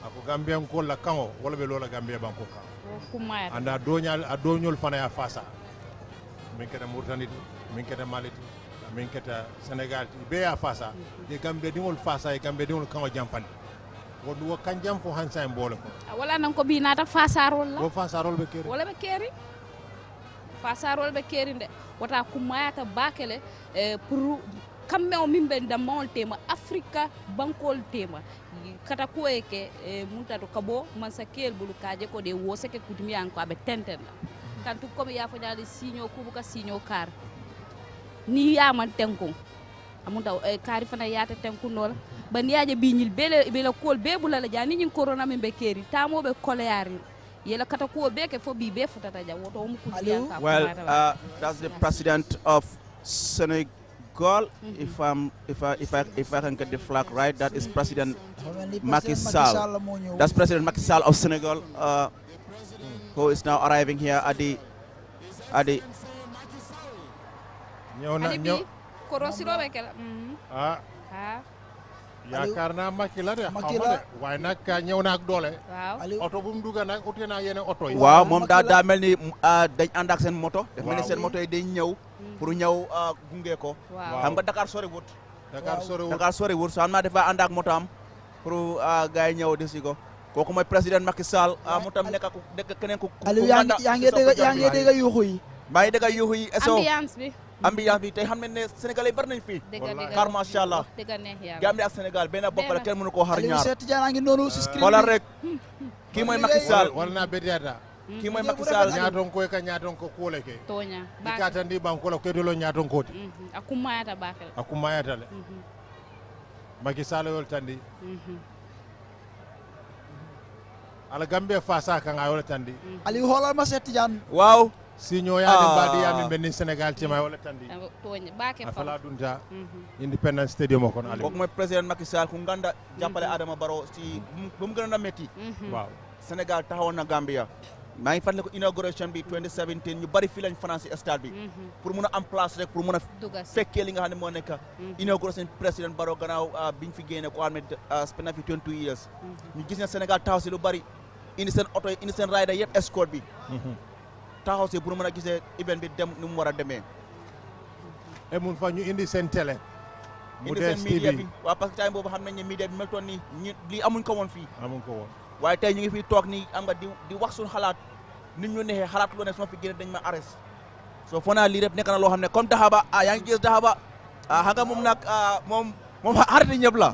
ako gambian ko la kango wala be lola gambia banko ka kumaya anda doñol fana ya fasa min keta Mauritanie min keta Mali min keta Sénégal be ya fasa e gambia dingol fasa e gambia dingol kango jampani wo kanjam fo hansa en bole ko wala nan ko bi nata fasarol la wo fasarol be keri wala be keri fasarol be keri de wata kumayata bakele pour kambe o mimbe damol tema Afrika bankol tema kata ko eke munta to kabo man sakel bulu kaje ko de wo seke kutimi an ko abe tenten kan tu comme ya fo dali signo ko buka signo kar ni ya man tenko amunta kari fana yata tenku nola bandiaje biñil bele kol be bulala jani ñin corona min be keri tamo be koleari yela kata ko be ke fo bi be futata ja woto mu kudiyanka well that's the president of Senegal if I can get the flag right that is President Macky Sall that's President Macky Sall of Senegal who is now arriving here at the korosiro be kala yaakaar naa Macky la de waaye nag ñëw na ak doole oto bu mu dugg nag uti naa yeneen oto yi waaw moom daa mel ni dañ ànd ak seen moto daf mel ni seen moto yi dañ ñëw pour ñëw gunge ko xam nga Dakar sori wut so xam naa dafa ànd ak moto am pour gars yi ñëw di si ko kooku mooy président Macky Sall mu tam nekk keneen ku Aliou yaa ngi dégg yuuxu yi maa ngi dégg yuuxu yi ambiance bi tey xam ne ne Sénégal yi bari nañ fii xar macha allah Gambie ak Sénégal benn bopp la kenn mënu koo xar ñaar xoolal rek kii mooy Macky Sall wala na bediata kii mooy Macky Sall ñaaton ko ka ñaaton ko kole ke tonya ikata ndi banko la ko dolo ñaaton ko akumayata bakal akumayata le Macky Sall yol tandi ala Gambie fasa kan ayol tandi ali holal ma set Tidiane waaw siño yaade mbaadi yami benni Sénégal tema wala tandi toñe baake fa afala dunta Independence Stadium kon ali kooku mooy président Macky Sall ku nganda jàppale Adama Barrow si bu mu gën a metti waaw Sénégal taxawoon na Gambia maa ngi fàttali ko inauguration bi 2017 ñu bari fii lañ France stade bi pour mun a am place rek pour mun a fekkee li nga xam ne moo nekk inauguration président Barrow gannaaw biñ fi génne ko xam ne spend na fi 22 years ñu gis ne Sénégal taxaw si lu bari indi seen oto yi indi seen rider yëpp escort bi taxaw si pour mën a gisee event bi dem nu mu war a demee e mun fa ñu indi seen télé mu indi seen media bi waaw parce que time boobu xam nañ ne media bi mel toon ni lii amuñ ko woon fii waaye tey ñu ngi fi toog nii am nga di wax suñu xalaat nit ñu neexee xalaat loo ne su ma fi génne dañ ma arrest soo foo naa lii rek nekk na loo xam ne comme Dahaba yaa ngi gis Dahaba xam nga moom nag moom xarit ñëpp la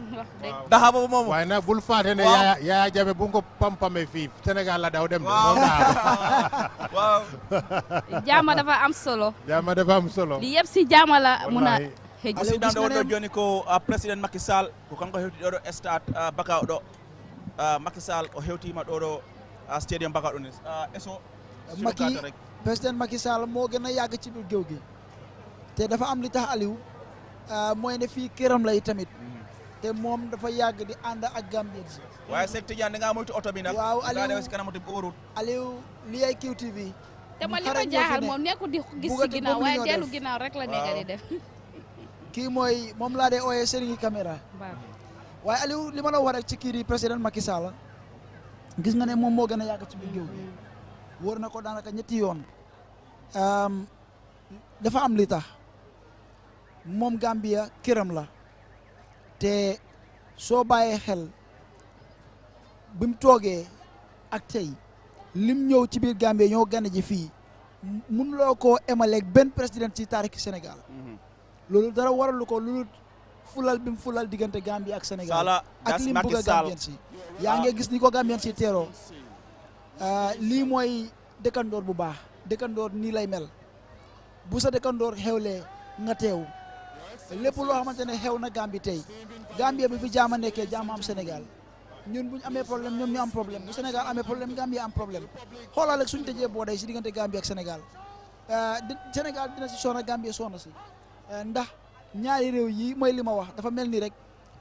Dahaba moom waaye nag bul faate ne Yaya Jammeh bu ko pampame fii Sénégal la daw dem waaw jaama dafa am solo li yëpp si jaama la mun a président ɗo joni ko président Macky Sall ko kanko hewti ɗo ɗo stade baka ɗo Macky Sall o hewtima ɗo ɗo stadium Bakar Unis eso Macky président Macky Sall moo gën a yàgg ci biir géew gi te dafa am li tax Aliou mooy ne fii këram lay tamit te moom dafa yàgg di ànd ak Gambien si waaye Seck Tidiane da ngaa moytu oto bi nag waaw Aliou si kanam oto bi óorul Aliou li ay QTV te man li ma jaaxal moom nekkul di gis ci ginnaaw waaye dellu ginnaaw rek la nekk di def kii mooy moom laa dee ooyee sëriñi caméra waaye Aliou li ma la wax rek ci kii di président Macky Sall gis nga ne moom moo gën a yàgg ci biir géew gi wër na ko daanaka ñetti yoon dafa am li tax moom Gambia këram la te soo bàyyee xel bi mu toogee ak tey lim ñëw ci biir Gambia ñoo gane ji fii mun loo koo emaleeg benn président ci taarixu Sénégal loolu dara waralu ko lu fulal bi mu fulal diggante Gambia ak Sénégal ak lim bugg a Gambien si yaa ngi gis ni ko Gambien si teeroo lii mooy dëkkandoor bu baax dëkkandoor nii lay mel bu sa dëkkandoor xewlee nga teew lépp loo xamante ne xew na Gambie tey Gambie bi fi jaama nekkee jaama am Sénégal ñun bu ñu amee problème ñoom ñu am problème bu Sénégal amee problème Gambie am problème xoolal rek suñu tëjee boo day si diggante Gambie ak Sénégal Sénégal dina si soona Gambie soona si ndax ñaari réew yi mooy li ma wax dafa mel ni rek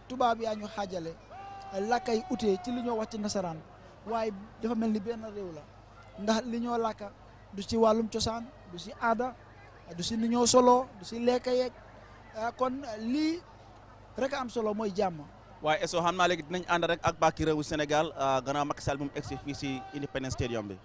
tubaab yaa ñu xaajale lakkay utee ci li ñoo wax ci nasaraan waaye dafa mel ni benn réew la ndax li ñoo làkka du si wàllum cosaan du si aada du si ni ñoo solo du si lekka yeeg kon lii rek am solo mooy jàmm waaye eso xam naa léegi dinañ ànd rek ak bàkki réewu Sénégal gannaaw Macky Sall bi mu egsi fii si Independence Stadium bi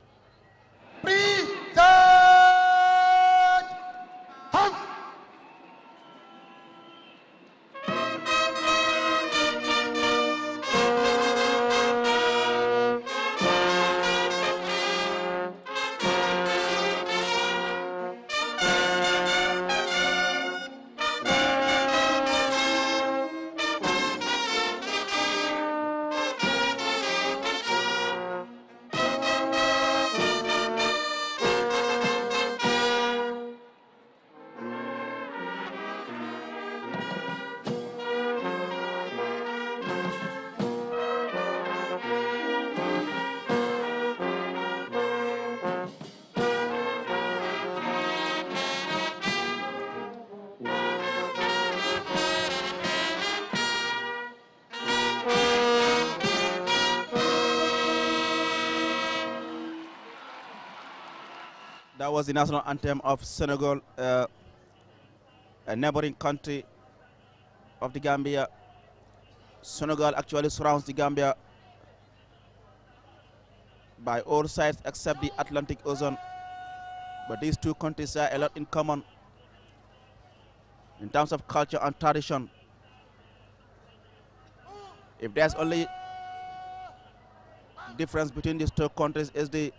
That was the national anthem of Senegal, a neighboring country of the Gambia. Senegal actually surrounds the Gambia by all sides except the Atlantic Ocean. But these two countries share a lot in common in terms of culture and tradition. If there's only difference between these two countries is the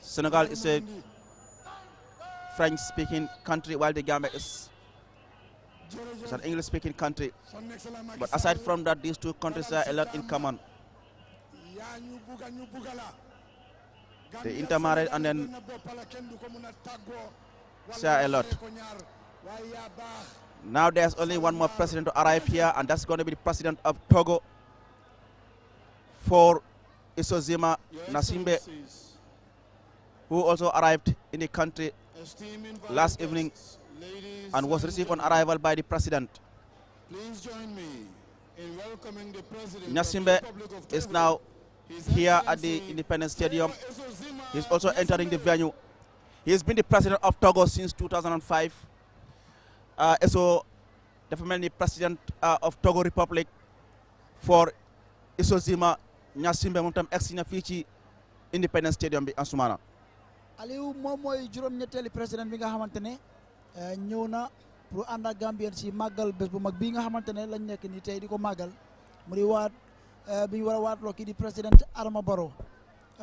Senegal is a French-speaking country, while the Gambia is an English-speaking country. But aside from that, these two countries have a lot in common. They intermarried and then share a lot. Now there's only one more president to arrive here, and that's going to be the president of Togo, for Isozima Nasimbe, who also arrived in the country last evening and was received on arrival by the president. Please join me in welcoming the president. Nasimbe is now here at the Independence Stadium. He's also entering the venue. He's been the president of Togo since 2005. So definitely president of Togo Republic for Isozima Nasimbe moom tam egsi na fii ci Independence Stadium bi Ansumana. Aliou moom mooy juróom-ñetteeli président bi nga xamante ne ñëw na pour ànd ak Gambien si màggal bés bu mag bii nga xamante ne lañ nekk nii tey di ko màggal mu di waat bi ñu war a waatloo kii di président Adama Barrow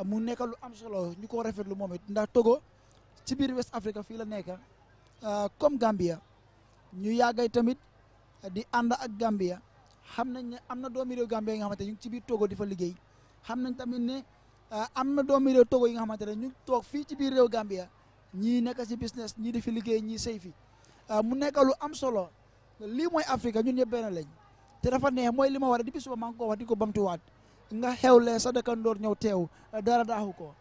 mu nekk lu am solo ñu ko rafetlu moom it ndax Togo ci biir West Africa fii la nekk comme Gambia ñu yàggay tamit di ànd ak Gambia xam nañ ne am na doomi réew Gambia yi nga xamante ne ñu ngi ci biir Togo di fa liggéey xam nañ tamit ne am na doomi réew Togo yi nga xamante ne ñu toog fii ci biir réew Gambia ñii nekk ci business ñii di fi liggéey ñii sëy fi mu nekk lu am solo lii mooy Afrique ñun ñëpp benn lañ te dafa neex mooy li ma war a depuis suba maa ngi ko wax di ko bamtuwaat nga xewle sa dëkkandoor ñëw teew dara daaxu ko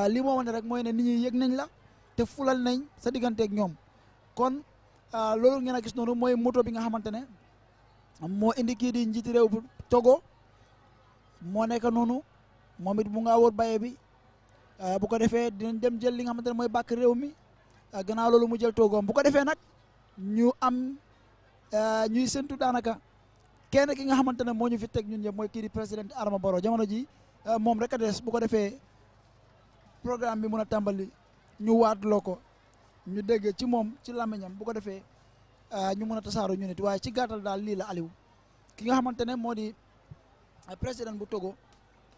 li moo wane rek mooy ne nit ñi yëg nañ la te fulal nañ sa digganteeg ñoom kon loolu ngeen a gis noonu mooy moto bi nga xamante ne moo indi kii di njiiti réew bu Togo moo nekk noonu moom it mu nga wóor baye bi bu ko defee dinañ dem jël li nga xamante ne mooy bàkk réew mi gannaaw loolu mu jël toogoom bu ko defee nag ñu am ñuy séntu daanaka kenn ki nga xamante ne moo ñu fi teg ñun ñëpp mooy kii di président Adama Barrow jamono ji moom rek a des bu ko defee programme bi mën a tàmbali ñu waatloo ko ñu dégg ci moom ci làmmiñam bu ko defee ñu mën a tasaaroo ñu nit waaye ci gàttal daal lii la Aliou ki nga xamante ne moo di président bu Togo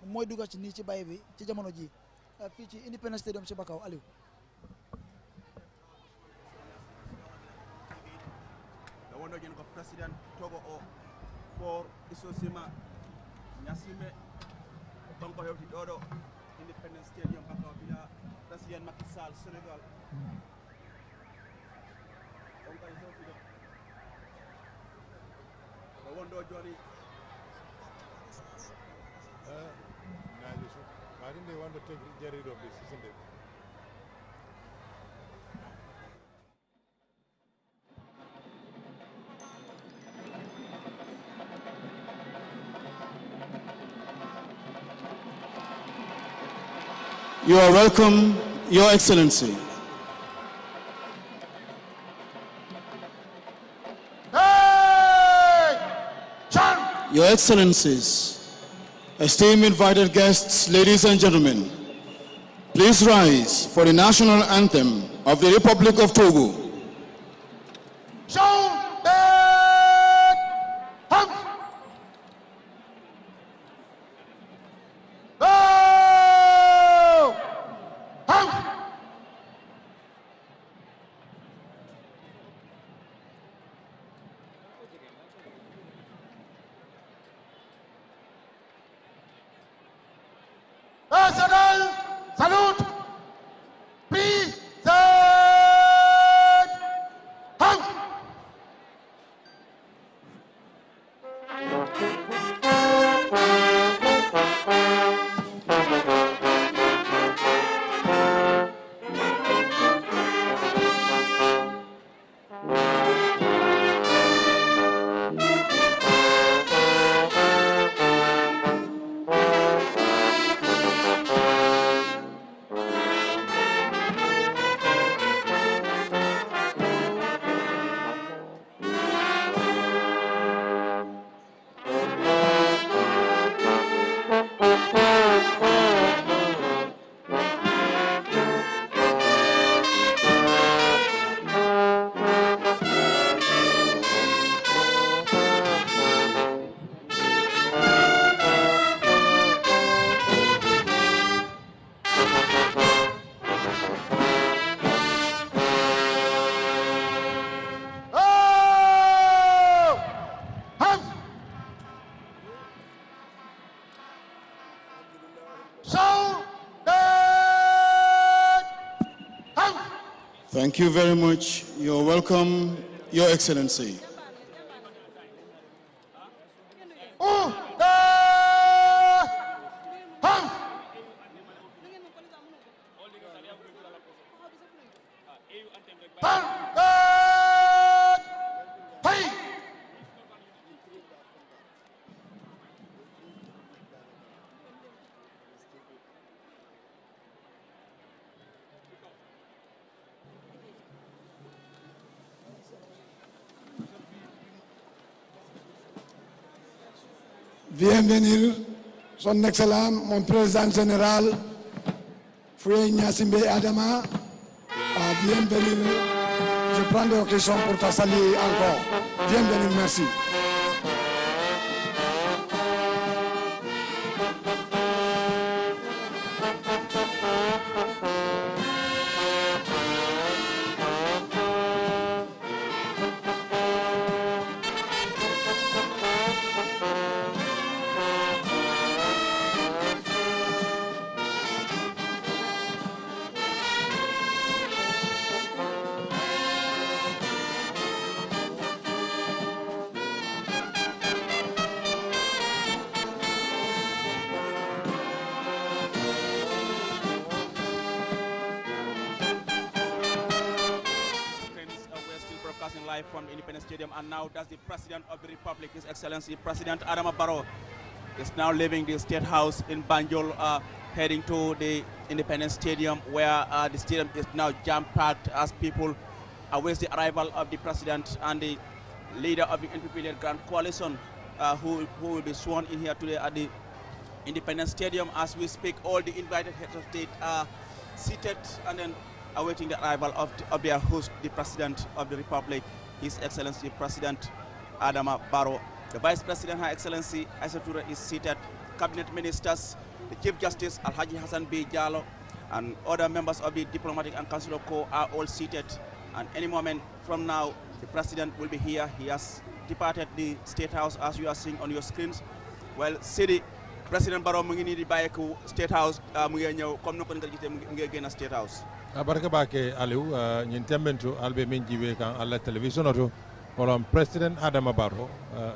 mooy dugg ci nii ci bay bi ci jamono ji fii ci Independence Stadium ci Bakau Aliou. Again, President Togo o for isosima nyasime banko hewti dodo Independence Stadium Bakau bila President Macky Sall Senegal banko hewti do wondo joni I think they want to get rid of this, isn't it? You are welcome, Your Excellency. Your Excellencies, esteemed invited guests, ladies and gentlemen, please rise for the national anthem of the Republic of Togo. National salute. Present. Hang. Thank you very much. You're welcome, Your Excellency. Bienvenue, Son Excellence, mon président général, Frère Nyasimbe Adama. Bienvenue. Je prends des questions pour te saluer encore. Bienvenue, merci. live from the Independence Stadium, and now that's the President of the Republic, His Excellency President Adama Barrow, is now leaving the State House in Banjul, heading to the Independence Stadium, where the stadium is now jam-packed as people await the arrival of the President and the leader of the NPP Grand Coalition, who will be sworn in here today at the Independence Stadium. As we speak, all the invited heads of state are seated and then awaiting the arrival of their host, the President of the Republic, His Excellency President Adama Barrow. The Vice President, Her Excellency Aissatou is seated. Cabinet Ministers, the Chief Justice Alhaji Hassan B. Jallow, and other members of the Diplomatic and Consular Corps are all seated. And any moment from now, the President will be here. He has departed the State House, as you are seeing on your screens. Well, City President Barrow mu ngi nii di bàyyeeku State House mu ngi ñëw comme ni ko nga gisee mu ngi génn State House. Barka bake Aliou ñin tembentu albe min jibe kan alla television oto olon President Adama Barrow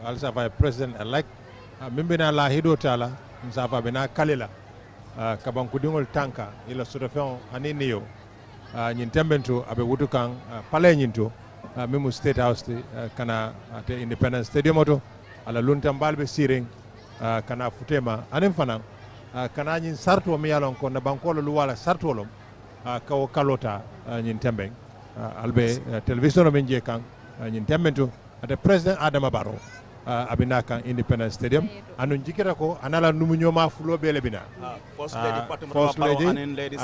alsa fa President elect mimbina la hido tala nsafa bina kalila kabanku dingol tanka ila sotofon anini yo ñin tembentu abe wutu kan pale ñinto mimu State House kana ate Independence Stadium oto ala luntam balbe siring kana futema anen fanan kana ñin sarto mi yalon ko na bankolo lu wala sartolom kawo kalota ñin tembeng albe television men je kan ñin tembentu ate President Adama Barrow abina kan Independence Stadium anu jikira ko anala numu ñoma fulo bele bina First Lady and Lady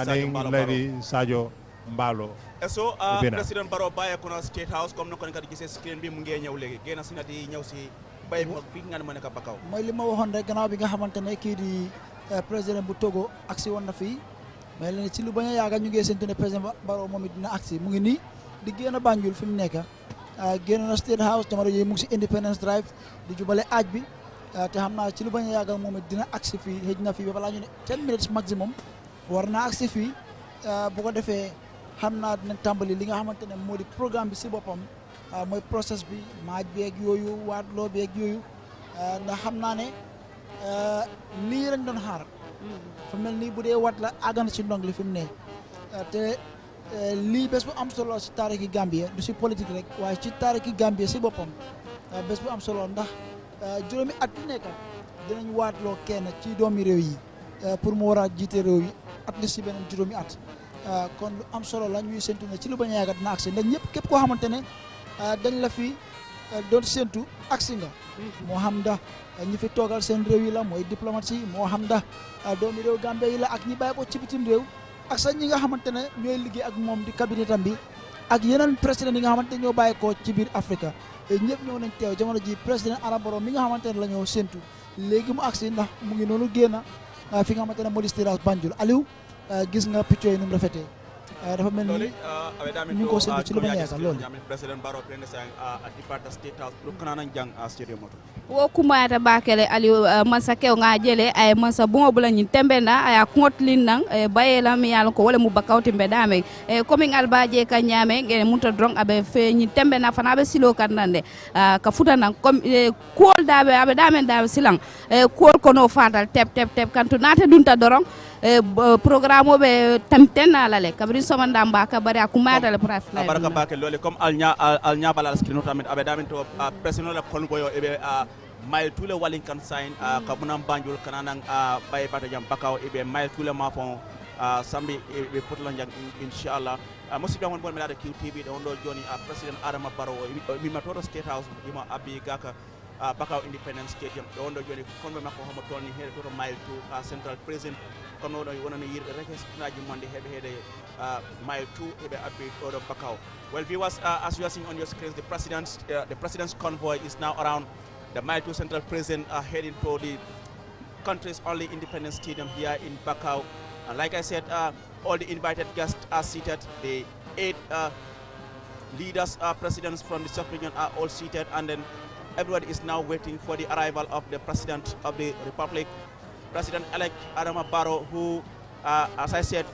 Sadio Mbalo. So President Barrow baye ko na State House comme nako nga gisee screen bi mu ngi ñew legi gëna ci nati ñew ci bay mo fi nga mo nekk bakaw mooy li ma waxoon rek gannaaw bi nga xamante ne kii di président bu Togo aksi woon na fii mais leen ci lu bañ a yaaga ñu ngi séntu ne président Barrow moom it dina aksi mu ngi nii di génn Banjul fi mu nekk génn na State House jamono yooyu mu ngi si Independence Drive di jubale aaj bi te xam naa ci lu bañ a yaaga moom it dina aksi fii xëj na fii ba balaa ñu ne 10 minutes maximum war naa aksi fii bu ko defee xam naa dina tàmbali li nga xamante ne moo di programme bi si boppam mooy process bi maaj beeg yooyu waatloo beeg yooyu ndax xam naa ne lii lañ doon xaar fa mel nii bu dee wat la àggana ci ndong li fi mu ne te lii bés bu am solo si taarixi Gambie du si politique rek waaye ci taarixi Gambie si boppam bés bu am solo ndax juróomi at yu nekk dinañ waatloo kenn ci doomi réew yi pour mu war a jiite réew yi at li si beneen juróomi at kon lu am solo la ñuy séntu ne ci lu bañ a yàgg dina agsi ndax ñëpp képp koo xamante ne dañ la fi doon séntu agsi nga moo xam ndax ñi fi toogal seen réew yi la mooy diplomate yi moo xam ndax doomi réew Gambie yi la ak ñi bàyyi ko ci bitim réew ak sax ñi nga xamante ne ñooy liggéey ak moom di cabinetam bi ak yeneen président yi nga xamante ne ñoo bàyyi ko ci biir Afrique ñëpp ñëw nañ teew jamono ji président Adama Barrow mi nga xamante ne la ñoo séntu léegi mu agsi ndax mu ngi noonu génn fi nga xamante ne moo di State House Banjul Aliou gis nga picc yi nu mu rafetee dafa mel ni ñu ngi ko séntu ci lu bañ a yàggal loolu President Barrow depart State House pour kana nan jang stadium moto wo kumayata bakele Aliou mansa kew nga jele ay mansa bongo bula ñin tembe na aya kontlin nan bayela mi yalla ko wala mu bakawti be dame comme ngal baje ka nyame ngene munta drong abe fe ñin tembe na fana be silo kan nande ka futa nan comme kol dabe abe dame dabe silang kol kono fatal tep kantu nata dunta dorong programme be tamten na lale kabri somanda mbaka bari akumata le press live baraka bake lole comme alnya balal screen tamit abe damin to personal le convoy ebe mail tous les walinkan sign kabunam Banjul kananang bay bata jam bakaw ebe mail tous les mafon sambi be potla jang inshallah musidɓe on bon mi laada QTV ɗo on ɗo joni président Adama Barrow mima toto State House ima abbi gaka Bakaw Independence Stadium ɗo on ɗo joni konɓe makko homo tolni heede toto mile to central prison kono ɗo wonano yirɓe requesnaji monde heɓe heede mile 2 heɓe abbi ɗo ɗo Bakaw. Well viewers, as you are seeing on your screens, the president's convoy is now around the mile 2 central prison heading to the country's only Independence Stadium here in Bakaw. And like I said, all the invited guests are seated. The 8 leaders, presidents from the sub-region are all seated, and then everybody is now waiting for the arrival of the President of the Republic, President-elect Adama Barrow, who, as I said,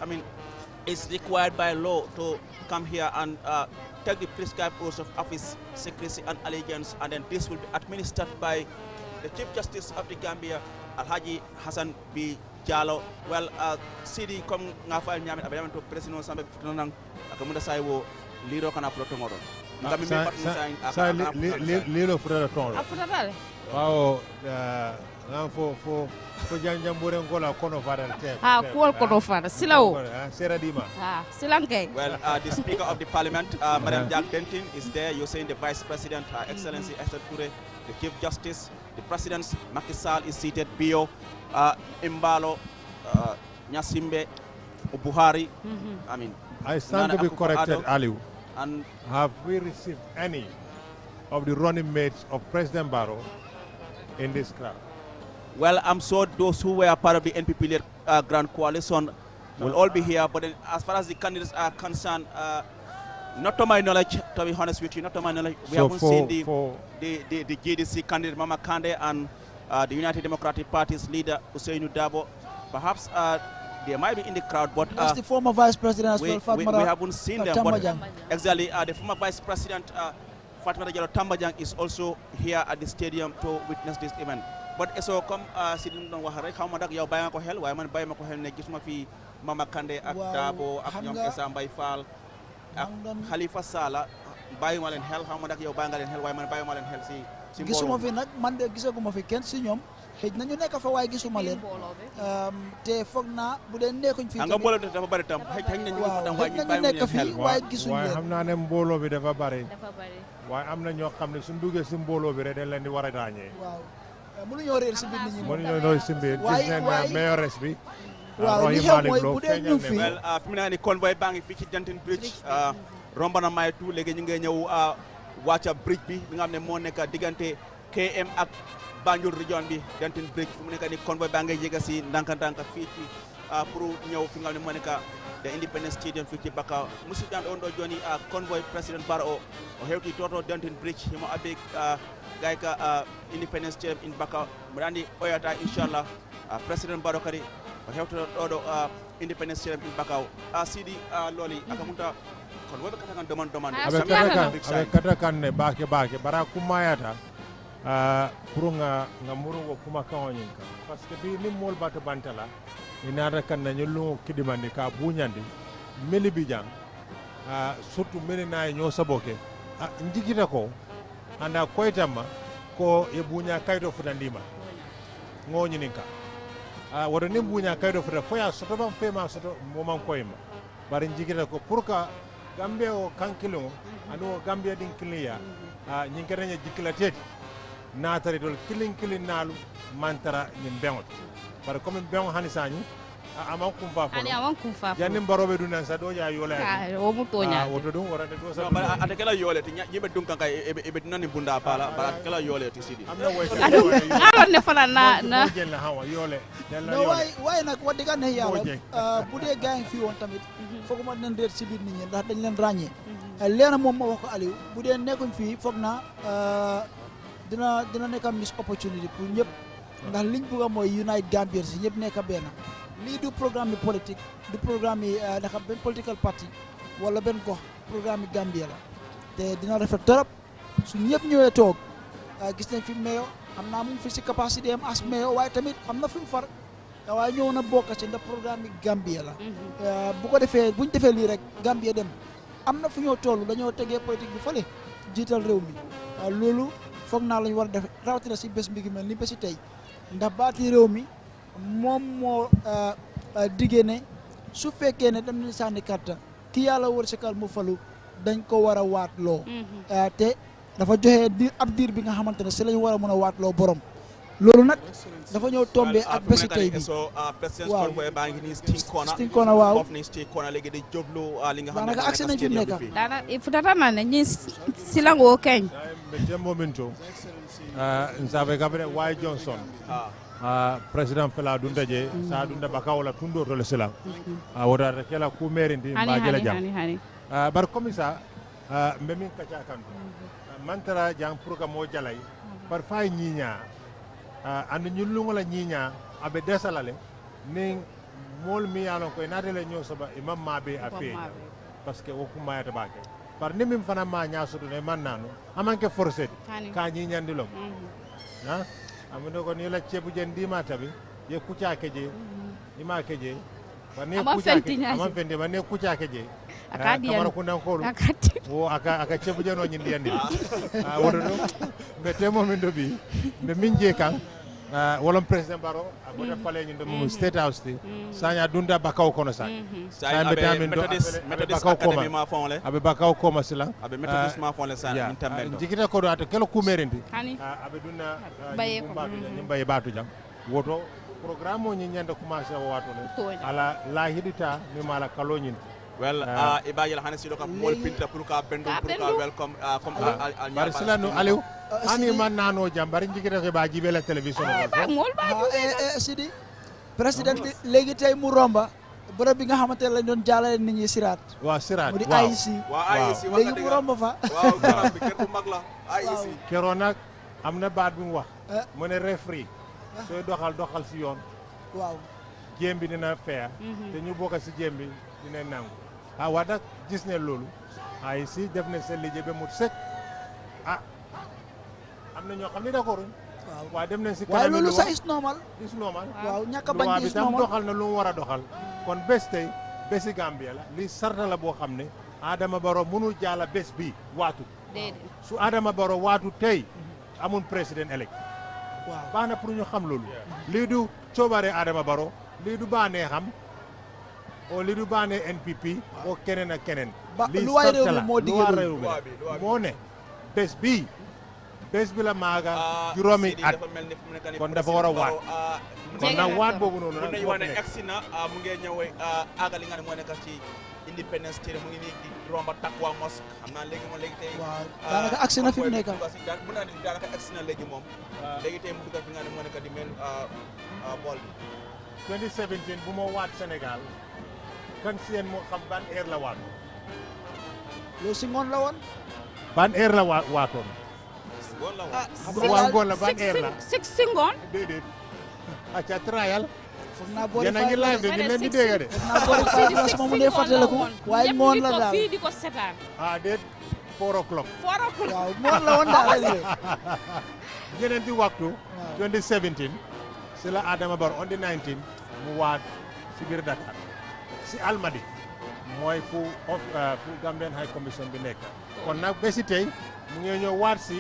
is required by law to come here and take the prescribed oaths of office, secrecy and allegiance, and then this will be administered by the Chief Justice of the Gambia, Alhaji Hassan B. Jallow. Well, CD comme nga fayal nyame abe to president sambe fitonan akamunda saywo liro kana protomodo. lilo frère ton afutata le waaw nga fo janjambure ngola kono faral te kuol kono fara silawo sera dima silankay. Well, the Speaker of the Parliament, Madam Jack Denton, is there. You're saying the Vice President, Her Excellency Esther Ture, the Chief Justice, the President Macky Sall is seated. Bio, Imbalo, Nyasimbe, Buhari. I mean, I stand to be corrected, Aliu. And have we received any of the running mates of President Barrow in this crowd? Well, I'm sure those who were part of the NPP-led Grand Coalition will all be here. But then as far as the candidates are concerned, not to my knowledge, to be honest with you, not to my knowledge, we haven't seen the GDC candidate Mama Kande and the United Democratic Party's leader Usainu Dabo. Perhaps they might be in the crowd, but that's the former Vice President as well, we haven't seen them. But exactly, the former Vice President Fatma Jallo Tambajang is also here at the stadium to witness this event. But so comme si dum don wax rek xawma dak yow bayma ko xel waye man bayma ko xel ne gisuma fi Mama Kande ak Dabo ak ñom Essa Mbay Fall ak Khalifa Sala bayima len xel xawma dak yow bayma len xel waye man bayima len xel si gisuma fi nak man de gisaguma fi kenn si ñom xej nañu nekk fa waye gisuma len te fogna bu de nekkuñ fi nga mbolo dafa bari tam xej nañu fa tam waye bayima len xel waye gisuñ len xamna ne mbolo bi dafa bari waye amna ño xamne suñu duggé ci mbolo bi rek dañ leen di wara rañé waaw mënuñoo réer si biir nit ñi mënuñoo réer si biir gis nañ mayoress bi waaw li xew mooy bu dee ñu fi fi mu ne nii convoy baa ngi fii ci Denton Bridge romb na may tout léegi ñu ngi ñëw wàcca bridge bi nga xam ne moo nekk diggante KM ak Banjul region bi Denton Bridge fi mu nekk nii convoy baa ngi yéega si ndànk-ndànk fii ci pour ñëw fi nga xam ne moo nekk the Independence Stadium fii ci Bakau musidɗan on ɗo joni convoy President Barrow o hewti toto Denton Bridge himo abe gayka Independence Stadium in Bakau mbiɗa andi oyata inchallah President Barrow kadi o hewtoto ɗo Independence Stadium in Bakau Sidi Loli aka munta kon woɓe kata kan demande aɓe kata kan ne bake bara kummayata pour nga murugo kuma kawoñin ka par ce que bi nim mol bata bantala inata kan nañu lungo kidimandi ka buñandi meli bi jang surtout meli nayi ñoo saboke njigita ko anda koytamma ko e buña kayto futandima ngoñinin ka woto nim buña kayto futa foya soto ban fema soto moman koyma bari njigita ko pour que gambe o kankilo anu o gambe din kliya ñinkereñe jikila teti natari dol kilin nalu mantara ñin beŋot bari comme beŋo hani sañi aman kumfa fo ani aman kumfa janni barobe dunan sa do ya yola o mu tonya woto dum warande do sa bari ata kala yole ti ñibe dum kan kay ebe nani bunda bala bara kala yole ti sidi amna way alon ne fana na jel la hawa yole no way nak wadde kan ne yalla bu dee gaay fi won tamit foog ma nañ reet ci biir nit ñi ndax dañ leen ràññee leena moom ma wax ko Aliou bu dee nekkuñ fii foog na dina nekk miss opportunity pour ñëpp ndax liñ bëgg mooy unite Gambians si ñëpp nekk benn lii du programme bi politique du programme yi dafa benn political party wala benn gox programme yi Gambia la te dina rafet torop su ñëpp ñëwee toog gis nañ fi mayo am naa mu fi si capacité am as mayo waaye tamit am na fi mu far waaye ñëw na bokk ci ndax programme yi Gambia la bu ko defee buñ defee lii rek Gambia dem am na fu ñoo toll dañoo tegee politique bi fële jiital réew mi loolu foog naa lañu war a def rawatina si bés bi gi mel ni bési tey ndax baati réew mi moom moo diggee ne su fekkee ne dem nañ sànni karta ki yàlla wërsëgal mu falu dañ ko war a waat loo te dafa joxe diir bi nga xamante ne si lañu war a mën a waat loo borom loolu nag dafa ñëw tombé ak bési tey bi waaw Sting Corner waaw léegi day joblu li nga xam daanaka accès nañ fi mu nekk daana futata ne ñi silango keñ mete momento nsabe gabre way Johnson president fela dunda je sa dunda bakawla tundo to le silang wota kala ku merindi mbagela jam bar comisa mbe min kacha kan mantara jang pour ka mo jalay par fay ñiña and ñulungo la ñiña abe desalale ni mol mi yalon ko natele ñoo soba imam mabe afe parce que o kuma ya tabake par ni min fana ma ñaaso do man nanu amanke forcé ka ñiñandilom amuno ko ni la cebu jen di mata bi ye kucha keje ima keje bane kucha keje ama fende bane kucha keje kamara kundan kolu o aka cebu jano nyin diandi wodo do be temo min do bi be minje kan wolon president Barrow agoda pale nyin do mo state house ti sanya dunda bakaw kono sa sa be tamen do methodist academy ma fonle abe bakaw koma sila abe methodist ma fonle sa intermento jikita ko do ato kelo kumerendi hani abe dunna baye ko baye batu jam woto programme o nyi nyanda commencé o wato le ala la hidita mi mala kalo nyin well ibajel hanesi do kam mol pinta pour ka bendo pour ka welcome comme al barisla no aliou ani man nano jam bari jikita ko ba jibe la télévision mol ba sidi président bi légui tay mu romba bërëb bi nga xamante lañ doon jaalale nit ñi sirat wa sirat mu di AIC légui mu romba fa waaw garam bi kër bu mag la AIC kéro nak amna baat bu mu wax mu ne referee sooy doxal si yoon waaw jéem bi dina fair te ñu bokk si jéem bi dina nangu waa nag gis ne loolu ay si def ne seen liggéey ba mu sëkk am na ñoo xam ne d'accord waaw dem nañ si waaye loolu sax is normal waaw ñàkk a bañ bi tam doxal na lu mu war a doxal kon bés tey bési Gambia la li sarta la boo xam ne Adama Barrow mënul jaala bés bi waatu su Adama Barrow waatu tey amul président élect waaw baax na pour ñu xam loolu lii du coobare Adama Barrow lii du baanee xam o lii du baanee NPP o keneen ak keneen lii sarta la lu waa réew mi moo ne bés bi la maaga juróomi at kon dafa war a waat kon nag waat boobu noonu nag nañu wane agsi na mu ngi ñëw àggal li nga ne moo nekk ci Independence Day mu ngi nii di romba Takwa Mosque xam naa léegi moom léegi tey daanaka agsi na fi mu nekk mën naa ne daanaka agsi na léegi moom léegi tey mu duggal fi nga ne moo nekk di mel bool bi 2017 bu ma waat Sénégal kan seen moo xam ban heure la waat loolu si ngoon la woon ban heure la waatoon ngoon la ban heure la si ngoon déedéet acca trial foog naa boori yéen a ngi live de ñu leen di dégg de foog naa boori 5 la sama mu dee fàttaliku waaye ngoon la daal fii di ko setaan déet 4 o'clock waaw ngoon la woon daal ñeneen di waxtu 2017 si la Adama Barrow on the 19 mu waat si biir Dakar si Almadi mooy fu Gambian High Commission bi nekk kon nag ba si tey mu ngi ñëw waat si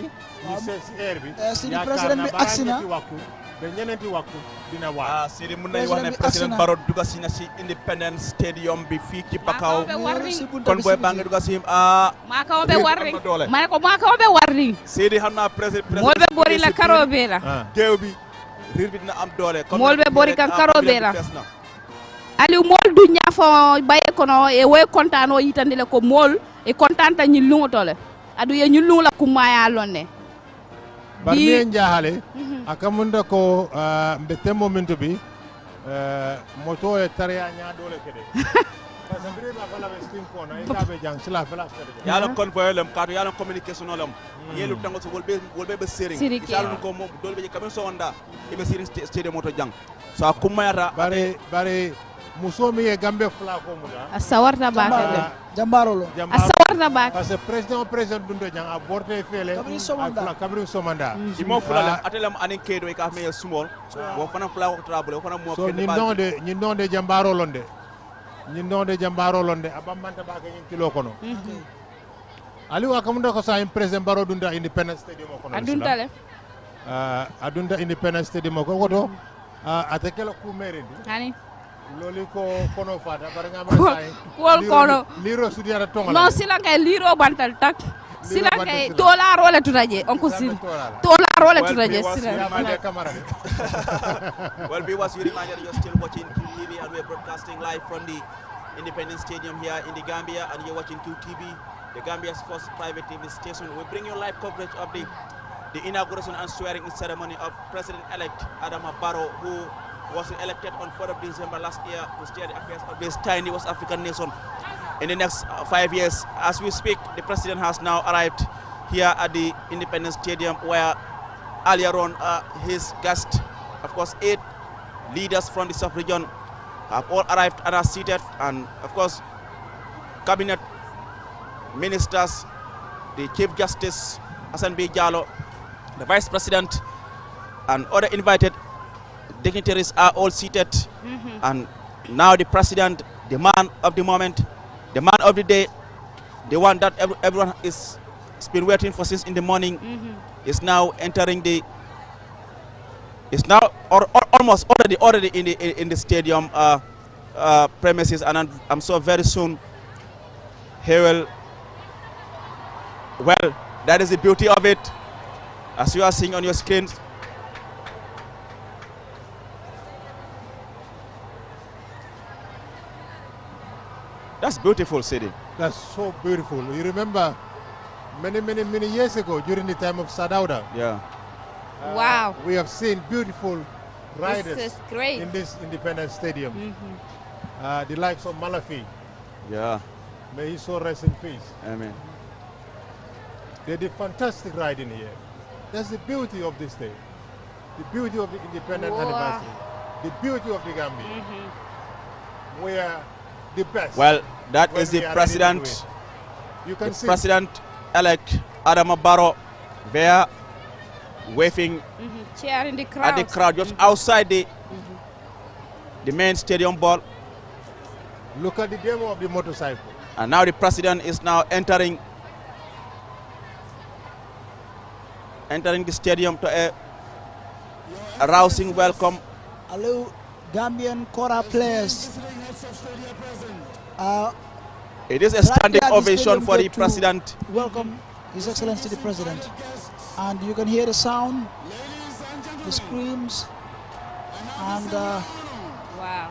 ñu seet si air bi Sidi président bi agsi na waxtu ba ñeneenti waxtu dina waat Sidi mun nañu wax ne président Barrow dugga si na si Independence Stadium bi fii ci Bakau kon booy baa ngi dugga si maa kawo be warring ma ne ko maa kawo be warring Sidi xam naa président mool be bori la karo be la géew bi riir bi dina am doole mool be bori kan karo be la Aliou mool du ñaafo baye kono e woy kontano yitandile ko mool e kontanta ñi lungo tole adu ye ñi lungo la kumaya lonne bar mi njahale akamunda ko mbete momento bi moto e tariya nya dole kede parce que brema bala be stin ko na itabe jang sila fela yalla kon boyelem kato yalla communication olam yelu tango so wolbe be sering isal ko mo dolbe je kamen so onda e be sering stade moto jang so kumayata bare muso mi e Gambia fla ko muda asawarta bakade jambarolo asawarta bak parce que président dundo jang a borté fele kabri somanda imo fula atelam anen kedo e ka me small wo fana fla ko trable wo fana mo so ni nonde jambarolo nde ñin nonde jambaro londe abamanta ba ka ñin kilo kono ali wa kamunda ko sa président Barrow dunda Independence Stadium kono aduntale adunda Independence Stadium ko woto atakela ku merindi hani loli ko kono fata bar nga ma say kol kono liro sudiyara tonga non sila kay liro bantal tak sila kay dollar wala tutaje onko sil dollar wala tutaje sila well viewers you reminder you're still watching QTV and we're broadcasting live from the Independence Stadium here in the Gambia and you're watching QTV, the Gambia's first private TV station. We bring you live coverage of the inauguration and swearing in ceremony of President-elect Adama Barrow, who was elected on 4th of December last year to steer the affairs of this tiny West African nation in the next 5 years. As we speak, the president has now arrived here at the Independence Stadium where earlier on his guests, of course 8 leaders from the sub-region have all arrived and are seated, and of course cabinet ministers, the Chief Justice Hassan B. Jallow, the Vice President and other invited dignitaries are all seated, and now the President, the man of the moment, The man of the day, the one that everyone is been waiting for since in the morning, is now entering the. Is now almost already in the stadium premises, and I'm so very soon he will. Well, that is the beauty of it, as you are seeing on your screens. That's beautiful, city. That's so beautiful. You remember many years ago during the time of Sadauda. Yeah. Wow. We have seen beautiful riders This is great. in this Independence Stadium. The likes of Malafi. Yeah. May he so rest in peace. Amen. They did fantastic riding here. That's the beauty of this day. The beauty of the independent anniversary. The beauty of the Gambia. We are the best. Well, that when is the we are president. ready to win. You can see President-elect Adama Barrow there waving cheering the crowd. at the crowd just outside the main stadium ball. Look at the demo of the motorcycle. And now the president is now entering the stadium to a rousing welcome. Hello, Gambian Kora players. It is a standing ovation for the president. Welcome His Excellency the President. And you can hear the sound, the screams, and wow.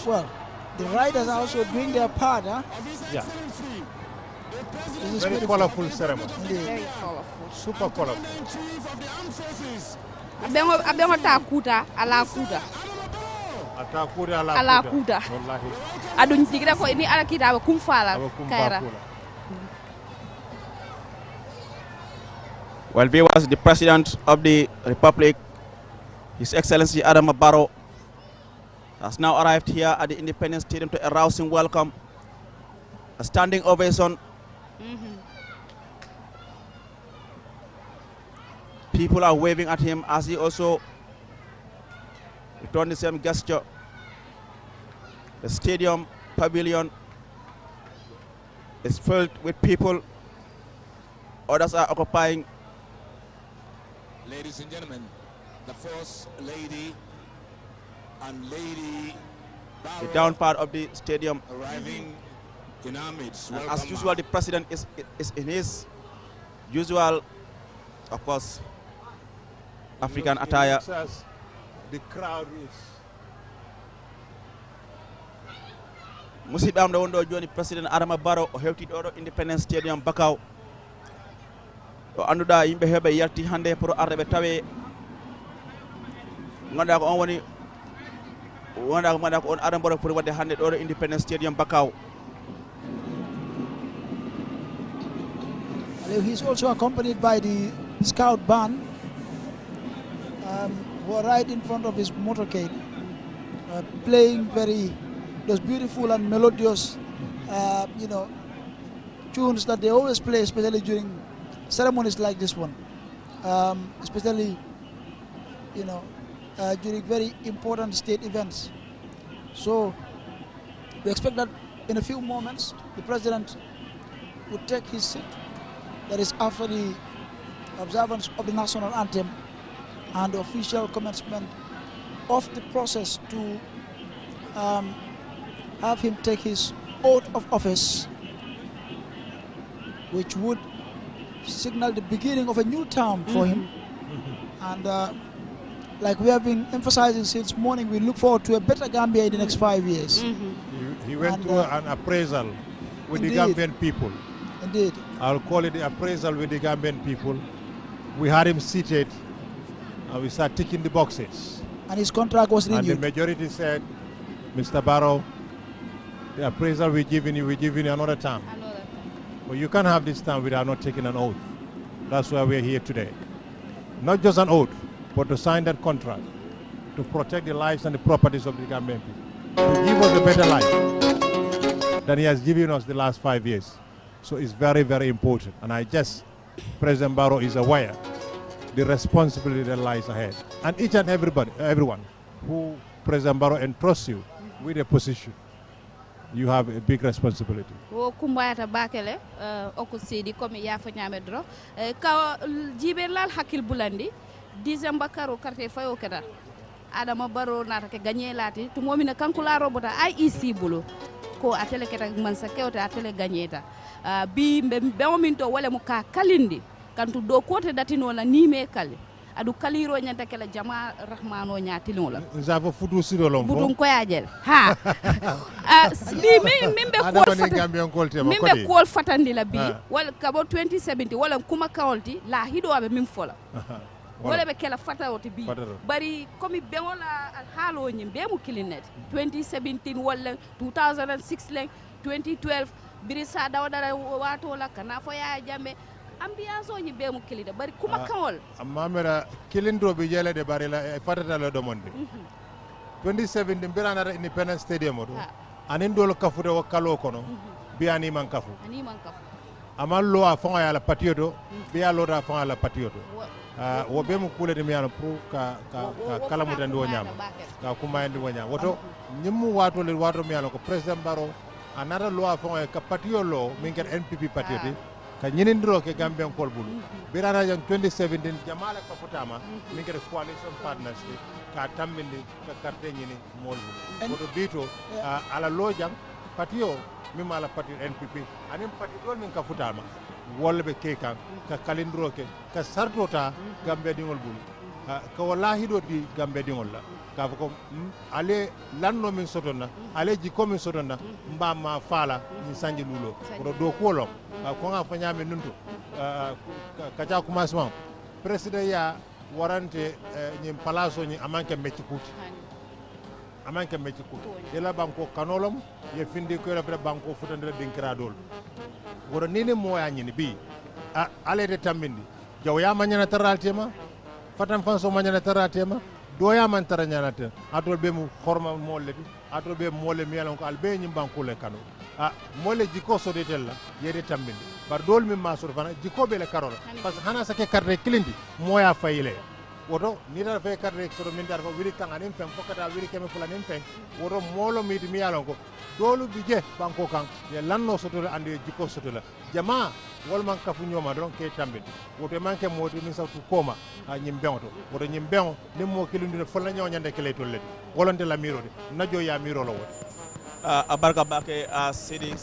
Well, the riders are also doing their part, huh? Yeah. This is Very colorful ceremony. Very colorful. Super colorful. Abengo takuta ala kuda. Atakuda Ala kuda. Wallahi. Adun sigira ko ini ala kita kumfala kaira. Well, viewers, the President of the Republic, His Excellency Adama Barrow, has now arrived here at the Independence Stadium to a rousing welcome, a standing ovation. People are waving at him as he also returned the same gesture. The stadium pavilion is filled with people. Others are occupying. Ladies and gentlemen, the First Lady and Lady The down part of the stadium. arriving in our midst. And as usual, the president is in his usual, of course, African attire. The crowd is. Musidɓe am ɗo wonɗo joni président Adama Barrow o hewtiɗo ɗo Independence Stadium Bakaw ɗo annduɗa yimɓe heɓe yalti hannde pour arde ɓe tawe ganduɗa ko on woni ganduɗa ko on Adama Barrow pour wadde hannde ɗo ɗo Independence Stadium Bakaw. He's also accompanied by the scout band who are right in front of his motorcade, playing those beautiful and melodious, tunes that they always play, especially during ceremonies like this one, especially, during very important state events. So we expect that in a few moments the president would take his seat. That is after the observance of the national anthem and the official commencement of the process to have him take his oath of office, which would signal the beginning of a new term for him. And like we have been emphasizing since morning, we look forward to a better Gambia in the next 5 years. He went through an appraisal with the Gambian people. Indeed. I'll call it the appraisal with the Gambian people. We had him seated and we started ticking the boxes. And his contract was renewed. And the majority said, Mr. Barrow, the appraisal we're giving you another term. But you can't have this term without not taking an oath. That's why we're here today. Not just an oath, but to sign that contract to protect the lives and the properties of the Gambian people. To give us a better life than he has given us the last 5 years. So it's very, very important. And President Barrow is aware the responsibility that lies ahead. And each and everyone who President Barrow entrusts you with a position, you have a big responsibility. Wo kumbayata bakele oku sidi komi yafa nyame dro ka jibe lal hakil bulandi December karo carte fayo keda Adama Barrow nata ke gagné lati to momina kankula robota IEC bulu ko atele keta mansa kewta atele gagneta bi be minto wala mu ka kalindi kantu do kote datino la nime kali adu kaliro nyanta kala jama rahmano nyatino la zava futu siro lom budum ko yajel ha bi mimbe kol fatandi la bi wala kabo 2070 wala kuma kawlti la hido abe mim fola wala be kala fatawoti bi bari komi bewola halo nyim be mu kilinet 2017 wala 2006 len 2012 birisa dawdara wato la kana fo ya jambe ambiance oñi be mu kilida bari kuma kawol mamera kilindo be jele de bari la fatata la do monde 2017 mbirana Independence Stadium do anin dolo kafude o kalo kono biani man kafu amallo a fon ya la patiodo biya lo da fon la patiodo wo be mu kule de miano pour ka kala mu dandi wo nyama ka kuma ndi wo nyama woto nyimmu wato le wato miano ko president Barrow anara lo a fon ka patiolo min ker NPP patiodi ka ñinindiro ke Gambian kol bulu birana jang 2017 jamala ka futama min ker coalition partnership ka tambindi ka carte ñini mol bulu woto bito ala lo jang patio mi mala patio NPP anim patio min ka futama wolbe ke kan ka kalindiro ke ka sartota Gambia dingol bulu ka wallahi do di Gambia dingol la ka ko ale lanno min sotonna ale jikko min sotonna mbama fala ni sanji lulo ko do ko ko nga fa nyame nuntu ka ta commencement president ya warante nyim palaso ni amanke metti kuti yela banko kanolom ye findi ko la banko futandira dinkira dol woro nini moya nyini bi ale de tambindi jaw ya manyana taraltema fatan fanso manyana taratema do ya man taranyana atol be mu horma molledi atol be molle miyalon ko albe nyim banko le kano molle jiko so de tella yede tambindi bar dol mi masur fana jiko be le karola parce que hana sake carte clindi moya fayile woto ni dara fe carte so min dar ko wiri tanga nim fem fokata wiri keme fula nim fem woto molo mi miyalon ko dolu bije banko kan ye lanno soto ande jiko soto la jama wol man kafu nyoma don ke tambindi woto manke modi min sawtu koma nyim beŋoto woto nyim beŋo nim mo kilindina fola nyonyande kele tolle wolonde la miro de najo ya miro lo woto Abarka Bake, City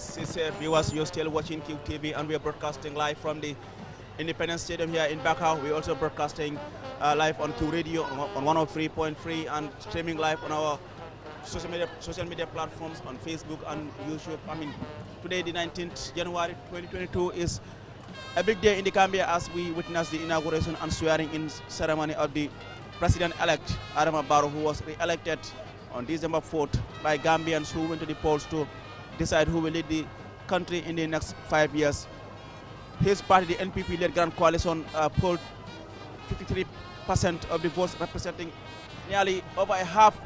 viewers, you're still watching QTV and we are broadcasting live from the Independence Stadium here in Bakau. We're also broadcasting live on Q Radio on 103.3 and streaming live on our social media platforms on Facebook and YouTube. I mean, today, the 19th January 2022, is a big day in the Gambia as we witness the inauguration and swearing-in ceremony of the President-elect Adama Barrow, who was re-elected on December 4th by Gambians who went to the polls to decide who will lead the country in the next 5 years. His party, the NPP-led Grand Coalition, polled 53% of the votes, representing nearly over a half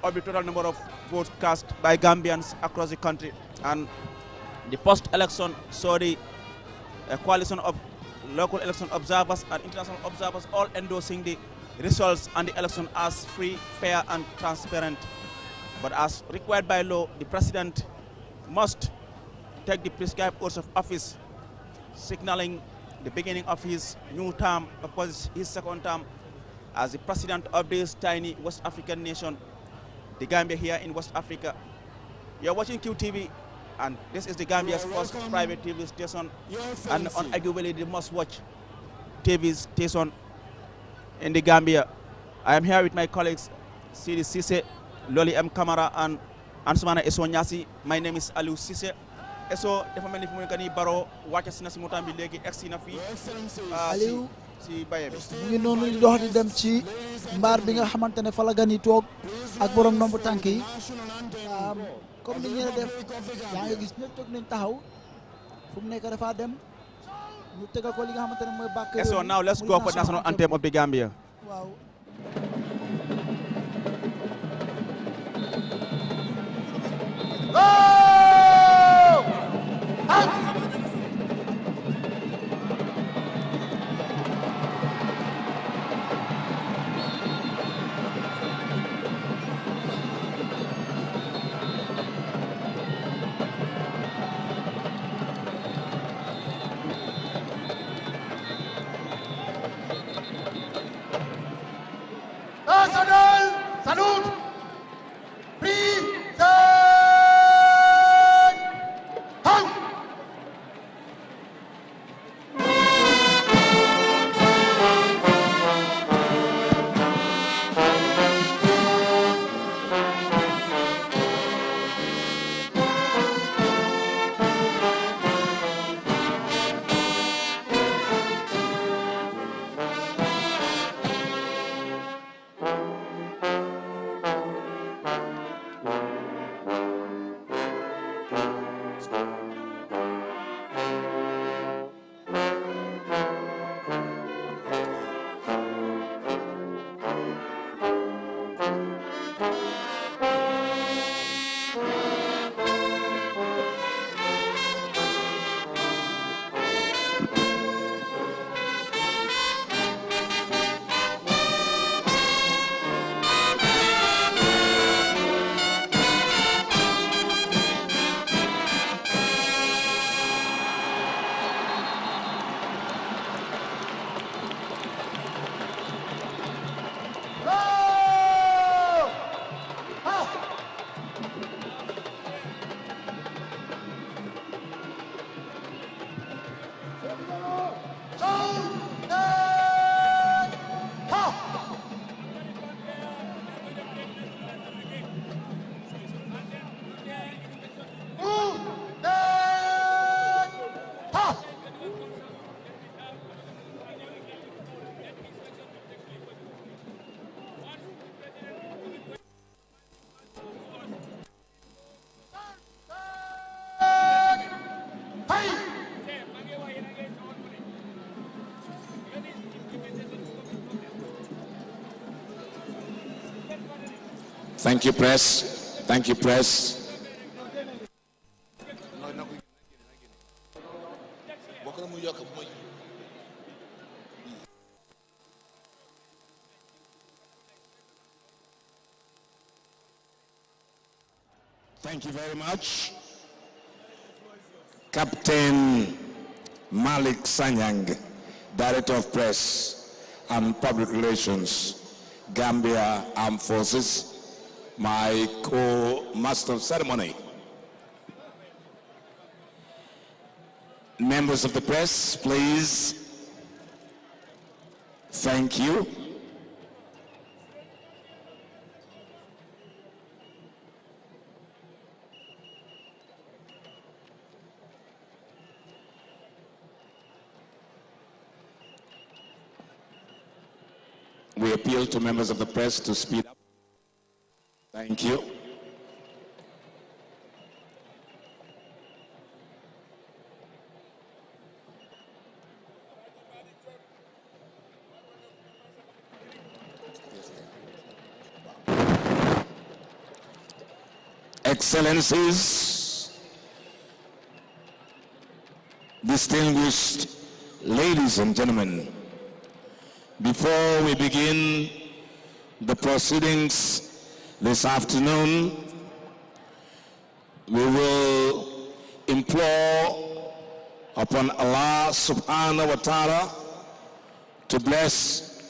of the total number of votes cast by Gambians across the country. And the post-election saw the coalition of local election observers and international observers all endorsing the results and the election as free, fair and transparent. But as required by law, the president must take the prescribed oath of office, signaling the beginning of his new term, of course his second term as the president of this tiny West African nation, the Gambia here in West Africa. You're watching QTV, and this is the Gambia's first private TV station and unarguably the must-watch TV station in the Gambia. I am here with my colleagues Sidi Sise, Loli M. Kamara and Ansumana Eso Nyasi. My name is Aliou Sise. Eso dafa melni fu mu nekk nii Barrow wàcce si na si motam bi léegi egsi na fii Aliou si baye bi mu ngi noonu di dox di dem ci mbaar bi nga xamante ne fa la gan yi toog ak borom nombu tànk yi comme ni ñene def yaa ngi gis ñëpp toog nañ taxaw fu mu nekk dafa dem ñu tegal ko li nga xamante ne mooy bàkk. So now let's go for national anthem of the Gambia. Waaw. Thank you, press. Thank you, press. Thank you very much. Captain Malik Sanyang, Director of Press and Public Relations, Gambia Armed Forces, my co-master of ceremony. Members of the press, please. Thank you. We appeal to members of the press to speed up. Thank you. Excellencies, distinguished ladies and gentlemen, before we begin the proceedings this afternoon, we will implore upon Allah subhanahu wa ta'ala to bless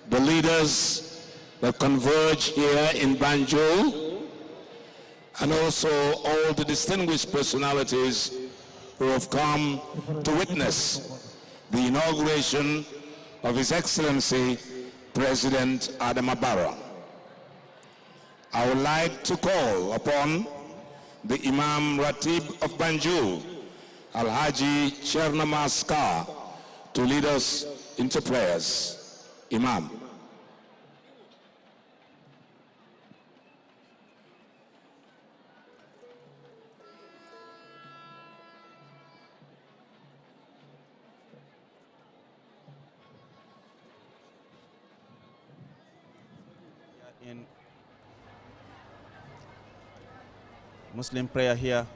the leaders that converge here in Banjul, and also all the distinguished personalities who have come to witness the inauguration of His Excellency President Adama Barrow. I would like to call upon the Imam Ratib of Banjul, Al-Haji Chernamaskar, to lead us into prayers. Imam. In Muslim prayer here.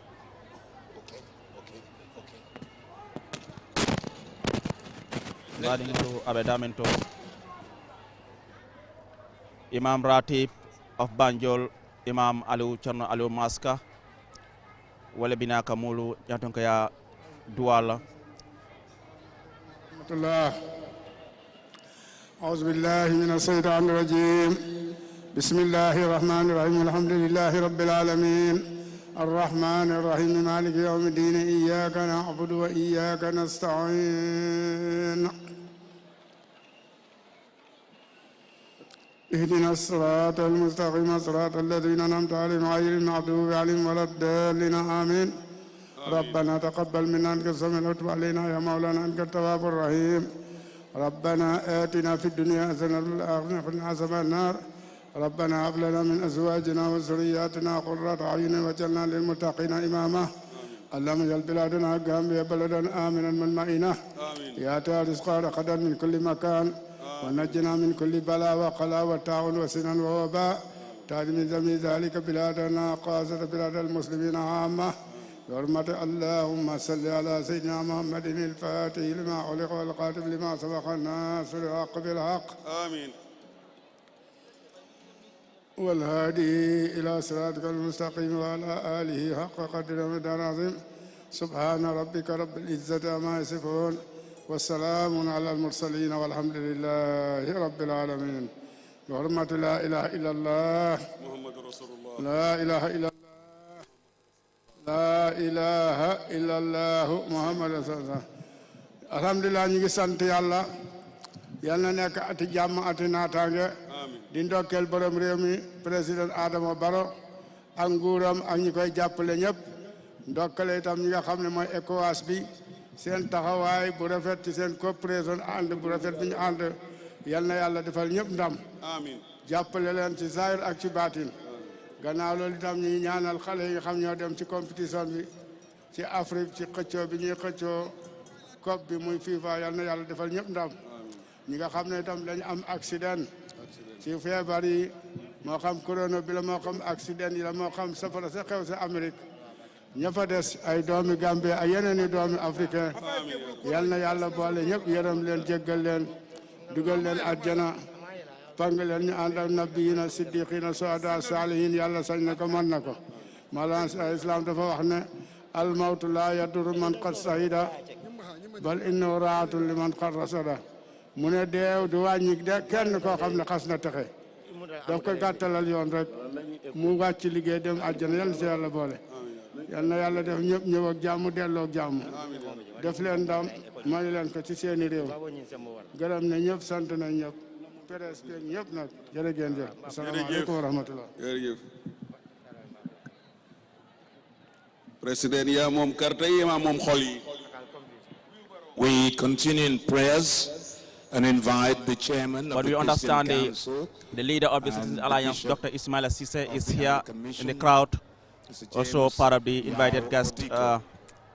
Imam Ratib of Banjul, Imam Aliu Cherno Aliu Maska, wale binaka mulu yatonka ya duala. أعوذ بالله من الشيطان الرجيم بسم الله الرحمن الرحيم الحمد لله رب العالمين الرحمن الرحيم مالك يوم الدين إياك نعبد وإياك نستعين اهدنا الصراط المستقيم صراط الذين أنعمت عليهم غير المغضوب عليهم ولا الضالين آمين ربنا تقبل منا إنك السميع العليم وتب علينا يا مولانا إنك التواب الرحيم ربنا آتنا في الدنيا حسنة وفي الآخرة حسنة وقنا النار ربنا هب لنا من أزواجنا وذرياتنا قرة أعين واجعلنا للمتقين إماما اللهم اجعل بلادنا غامبيا بلدا آمنا مطمئنا يا رزق رغدا من كل مكان ونجنا من كل بلاء وقلاء وطاعون وسنن ووباء تاج من جميع ذلك بلادنا قاصة بلاد المسلمين عامة بحرمة اللهم صل على سيدنا محمد الفاتح لما علق والقاتم لما سبق الناصر الحق بالحق آمين والهادي إلى صراطك المستقيم وعلى آله حق قدر ومقدار عظيم سبحان ربك رب العزة عما يصفون والسلام على المرسلين والحمد لله رب العالمين بحرمة لا إله إلا الله محمد رسول الله لا إله إلا الله لا إله إلا الله محمد رسول الله الحمد لله ñu ngi sant yàlla yal na nekk ati jàmm ati naataange di ndokkeel borom réew mi président Adama Barrow ak nguuram ak ñi koy jàppale ñëpp ndokkale itam ñi nga xam ne mooy ECOWAS bi seen taxawaay bu rafet ci seen coopération ànd bu rafet bi ñu ànd yal na yàlla defal ñëpp ndam amiin jàppale leen ci zahir ak ci baatin gannaaw loolu itam ñi ñaanal xale yi nga xam ñoo dem ci compétition bi ci Afrique ci xëccoo bi ñuy xëccoo COP bi muy FIFA yal na yàlla defal ñëpp ndam ñi nga xam ne itam dañu am accident ci feebar yi moo xam corona bi la moo xam accident yi la moo xam safara sa xew sa Amérique ña fa des ay doomi Gambie ay yeneen i doomi africain yal na yàlla boole ñëpp yërëm leen jéggal leen dugal leen àjjana pang leen ñu ànd ak nabiyina siddiqina suhada salihin yàlla sañ na ko mën na ko Mawlana Islam dafa wax ne al mawtu la yadurru man qad sahida bal innahu raatun liman qad rasada mu ne deew du wàññi de kenn koo xam ne xas na texe daf ko gàttalal yoon rek mu wàcc liggéey dem àjjana yal na si yàlla boole yal na yàlla def ñëpp ñëw ak jàmm delloo ak jàmm def leen ndam may leen ko ci seeni réew gërëm ne ñëpp sant nañ ñëpp presse beeg ñëpp nag jërë ngeen jëf asalaamaaleykum wa rahmatullah jërëjëf président yaa moom carte yi maa moom xol yi. We continue in prayers and invite the chairman of But the we Christian understand Council the leader of the Citizens Alliance, Bishop Dr. Ismaila Sise, is here Commission, in the crowd, Mr. also James part of the invited guest Odito.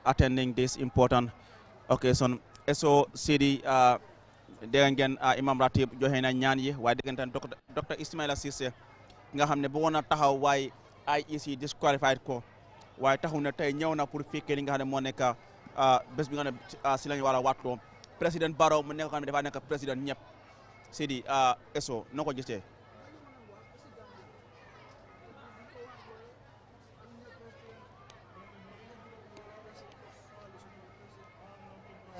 attending this important occasion. So, Sidi, dengan Imam Ratib joxe na ñaan yi waaye diggantaan Dr. Ismaila Sise nga xam ne bëggoon na taxaw waaye IEC disqualified ko waaye taxaw na tey ñëw na pour fekkee li nga xam ne moo nekk bés bi nga xam ne si lañu war a waatoo président Barrow mu nekk xam ne dafa nekk président ñëpp Sidi eso noo ko gisee.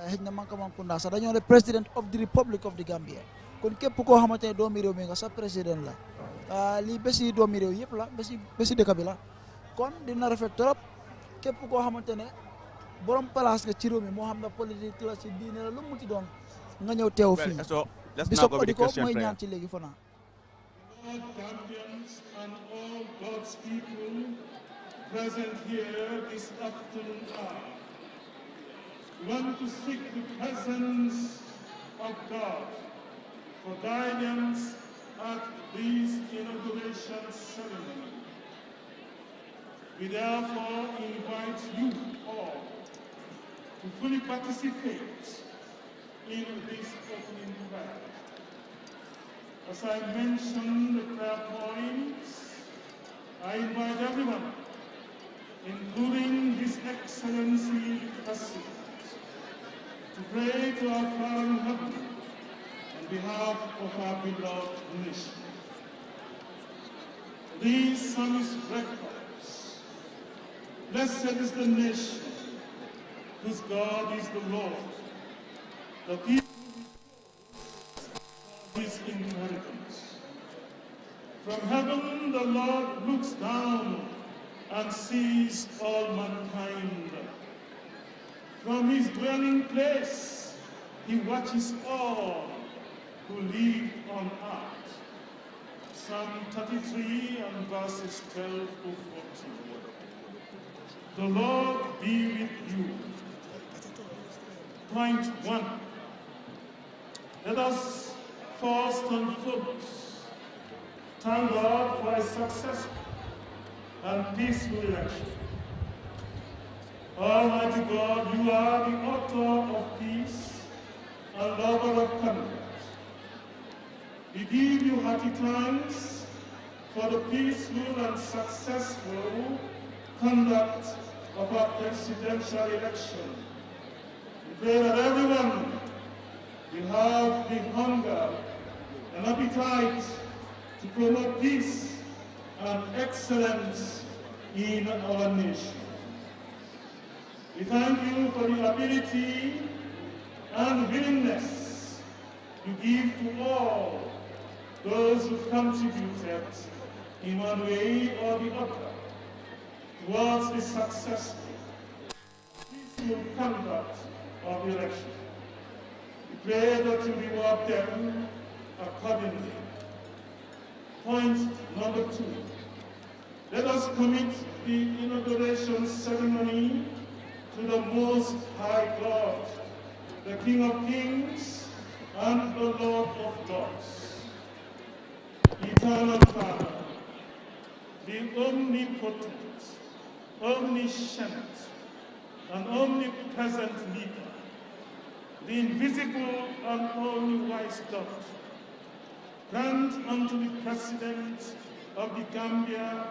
xëj na Mankamankounda sax dañoo ne president of the Republic of the Gambia kon képp koo xamante ne doomi réew mi nga sax président la lii bési doomi réew yëpp la bési dëkk bi la kon dina rafet trop képp koo xamante ne borom place nga ci réew mi moo xam ne politique la ci diine la lu mu ci doon nga ñëw teew fii Bishop Odiko mooy ñaan ci léegi fana All Gambians and all God's people present here this afternoon want to seek the presence of God for guidance at this inauguration ceremony. We therefore invite you all to fully participate in this opening prayer. As I mentioned the prayer points, I invite everyone, including His Excellency the President, to pray to our Father in heaven on behalf of our beloved nation. These psalmist records, blessed is the nation whose God is the Lord, the people his inheritance. From heaven the Lord looks down and sees all mankind. From his dwelling place he watches all who live on earth. Psalm 33 and verses 12 to 14. The Lord be with you. Point 1. Let us first and foremost thank God for a successful and peaceful election. Almighty God, you are the author of peace and lover of concord. We give you hearty thanks for the peaceful and successful conduct of our presidential election. We pray that everyone will have the hunger and appetite to promote peace and excellence in our nation. We thank you for the ability and willingness you give to all those who contributed in one way or the other towards the successful, peaceful conduct of the election. We pray that you reward them accordingly. Point number 2. Let us commit the inauguration ceremony to the Most High God, the King of Kings and the Lord of Lords, Eternal Father, the omnipotent, omniscient, and omnipresent leader, the invisible and only wise God. Grant unto the President of the Gambia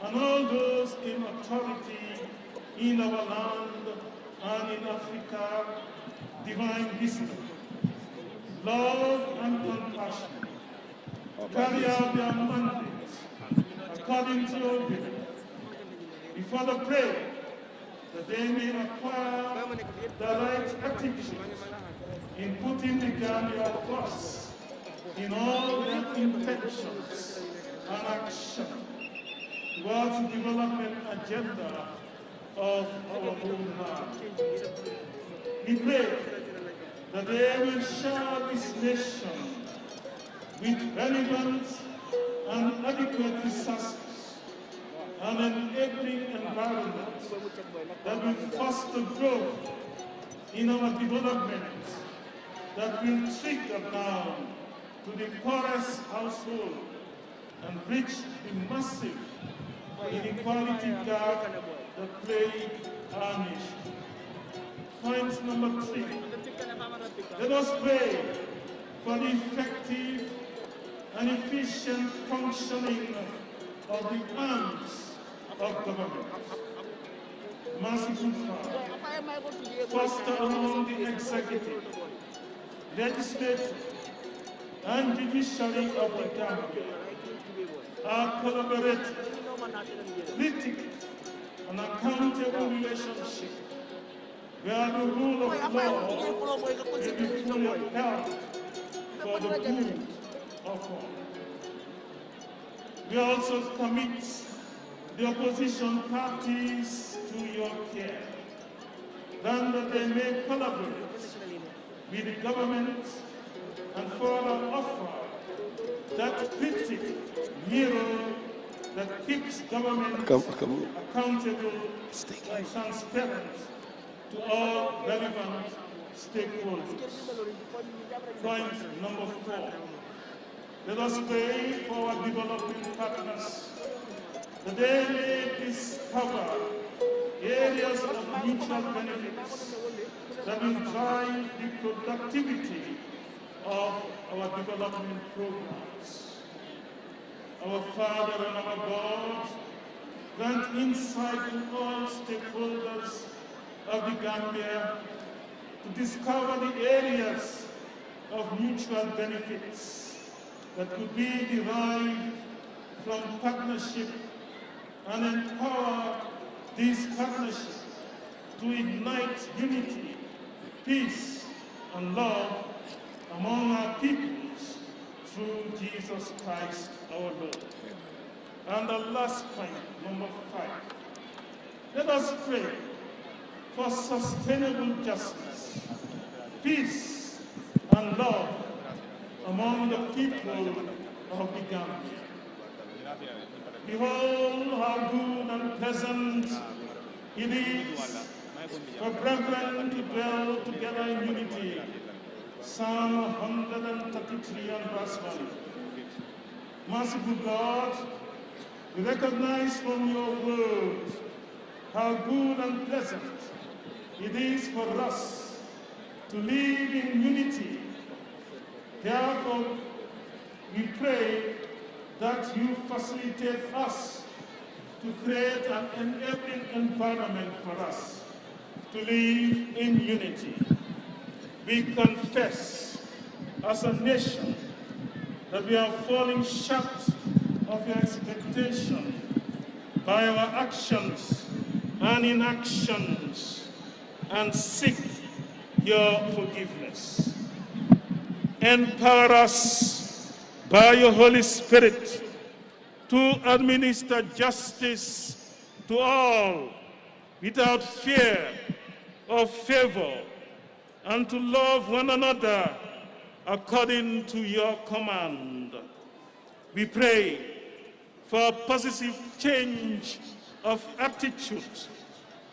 and all those in authority in our land and in Africa, divine wisdom, love and compassion, carry out their mandates according to your will. We further pray that they may acquire the right attitude in putting the Gambia first in all their intentions and action towards the development agenda of our own land. We pray that they will share this nation with relevant and adequate resources and enabling environment that will foster growth in our development, that will trickle down to the poorest household and bridge the massive inequality gap that plague our nation. Point number 3. Let us pray for the effective and efficient functioning of the arms of government. Merciful Father, foster among the executive, legislative, and judiciary of the Gambia are collaborative, critical, and accountable relationship where the rule of law will be fully upheld for the good of all. We also commit the opposition parties to your care, then that they may collaborate with the government and further offer that critic mirror that keeps government accountable and transparent to all relevant stakeholders. Point number 4. Let us pray for our developing partners that they may discover areas of mutual benefits that will drive the productivity of our development programs. Our Father and our God, grant insight to all stakeholders of the Gambia to discover the areas of mutual benefits that could be derived from partnership and empower these partnerships to ignite unity, peace, and love among our peoples through Jesus Christ our Lord. And the last point, number 5. Let us pray for sustainable justice, peace, and love among the people of the Gambia. Behold how good and pleasant it is for brethren to dwell together in unity. Psalm 133 and verse 1. Merciful God, we recognize from your word how good and pleasant it is for us to live in unity. Therefore, we pray that you facilitate us to create an enabling environment for us to live in unity. We confess as a nation that we are falling short of your expectation by our actions and inactions, and seek your forgiveness. Empower us by your Holy Spirit to administer justice to all without fear or favor, and to love one another according to your command. We pray for a positive change of attitude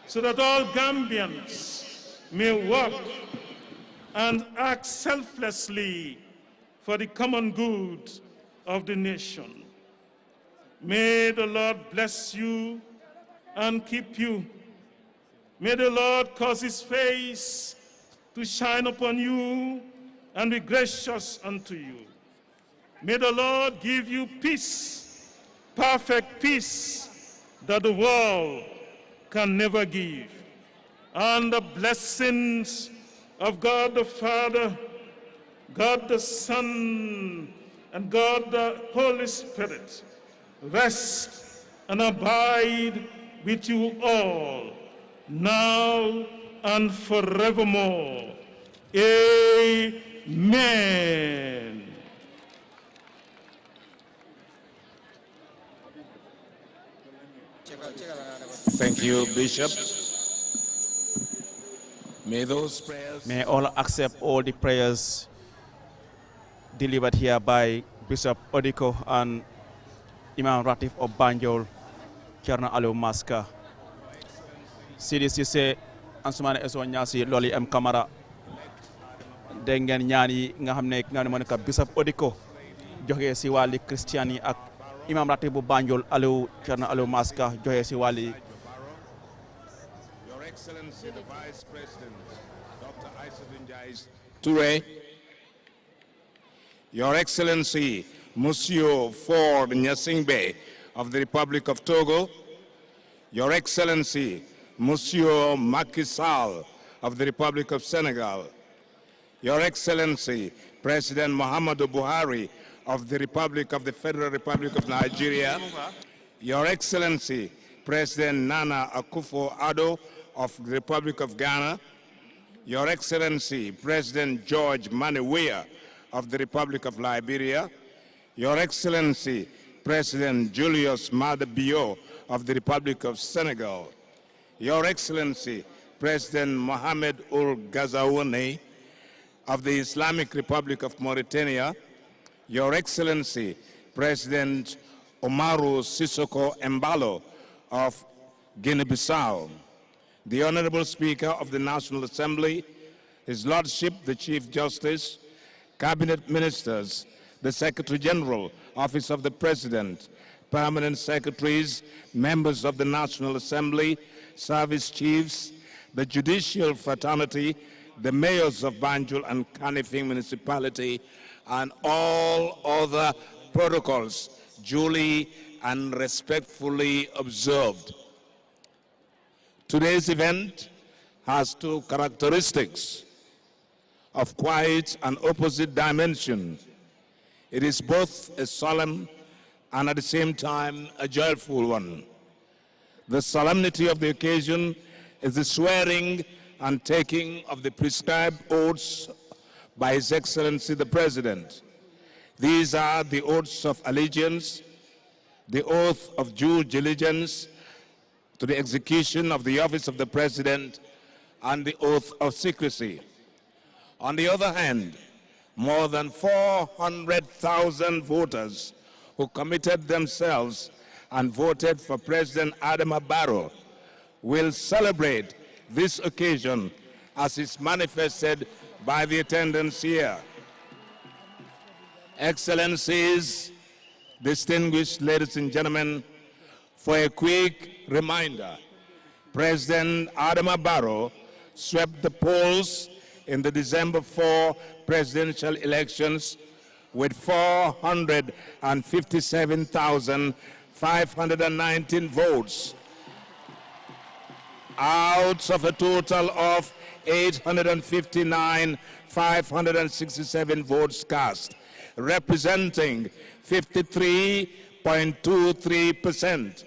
so that all Gambians may work and act selflessly for the common good of the nation. May the Lord bless you and keep you. May the Lord cause his face to shine upon you and be gracious unto you. May the Lord give you peace perfect peace that the world can never give. And the blessings of God the Father, God the Son, and God the Holy Spirit rest and abide with you all, now and forevermore. Amen. Thank you, Bishop. May those prayers... May all accept all the prayers delivered here by Bishop Odiko and Imam Ratif of Banjul, Kerna Aliou Maska. Sidi Cissé, Ansumane Eso Nyasi, Loli M. Kamara, dégg ngeen ñaan yi nga xam ne nga ne moo nekk Bishop Odiko joxe si wàlli Christian yi ak Imam Ratif bu Banjul Kerna Aliou Maska joxe si wàlli Your Excellency, the Vice President, Dr. Aissatou Ndiaye Touré, Your Excellency, Monsieur Ford Nyasingbe of the Republic of Togo, Your Excellency, Monsieur Macky Sall of the Republic of Senegal, Your Excellency, President Muhammadu Buhari of the Federal Republic of Nigeria, Your Excellency, President Nana Akufo-Addo of the Republic of Ghana, Your Excellency, President George Mani Weah of the Republic of Liberia, Your Excellency, President Julius Maada Bio of the Republic of Senegal, Your Excellency, President Mohamed Ould Ghazouani of the Islamic Republic of Mauritania, Your Excellency, President Umaru Sissoko Embalo of Guinea-Bissau, the Honorable Speaker of the National Assembly, His Lordship the Chief Justice, Cabinet Ministers, the Secretary General, Office of the President, Permanent Secretaries, members of the National Assembly, Service Chiefs, the Judicial Fraternity, the mayors of Banjul and Kanifing Municipality, and all other protocols duly and respectfully observed. Today's event has two characteristics of quite an opposite dimension. It is both a solemn and at the same time a joyful one. The solemnity of the occasion is the swearing and taking of the prescribed oaths by His Excellency the President. These are the oaths of allegiance, the oath of due diligence to the execution of the office of the President, and the oath of secrecy. On the other hand, more than 400,000 voters who committed themselves and voted for President Adama Barrow will celebrate this occasion as is manifested by the attendance here. Excellencies, distinguished ladies and gentlemen, for a quick reminder, President Adama Barrow swept the polls in the December 4 presidential elections with 457,519 votes out of a total of 859,567 votes cast, representing 53.23%,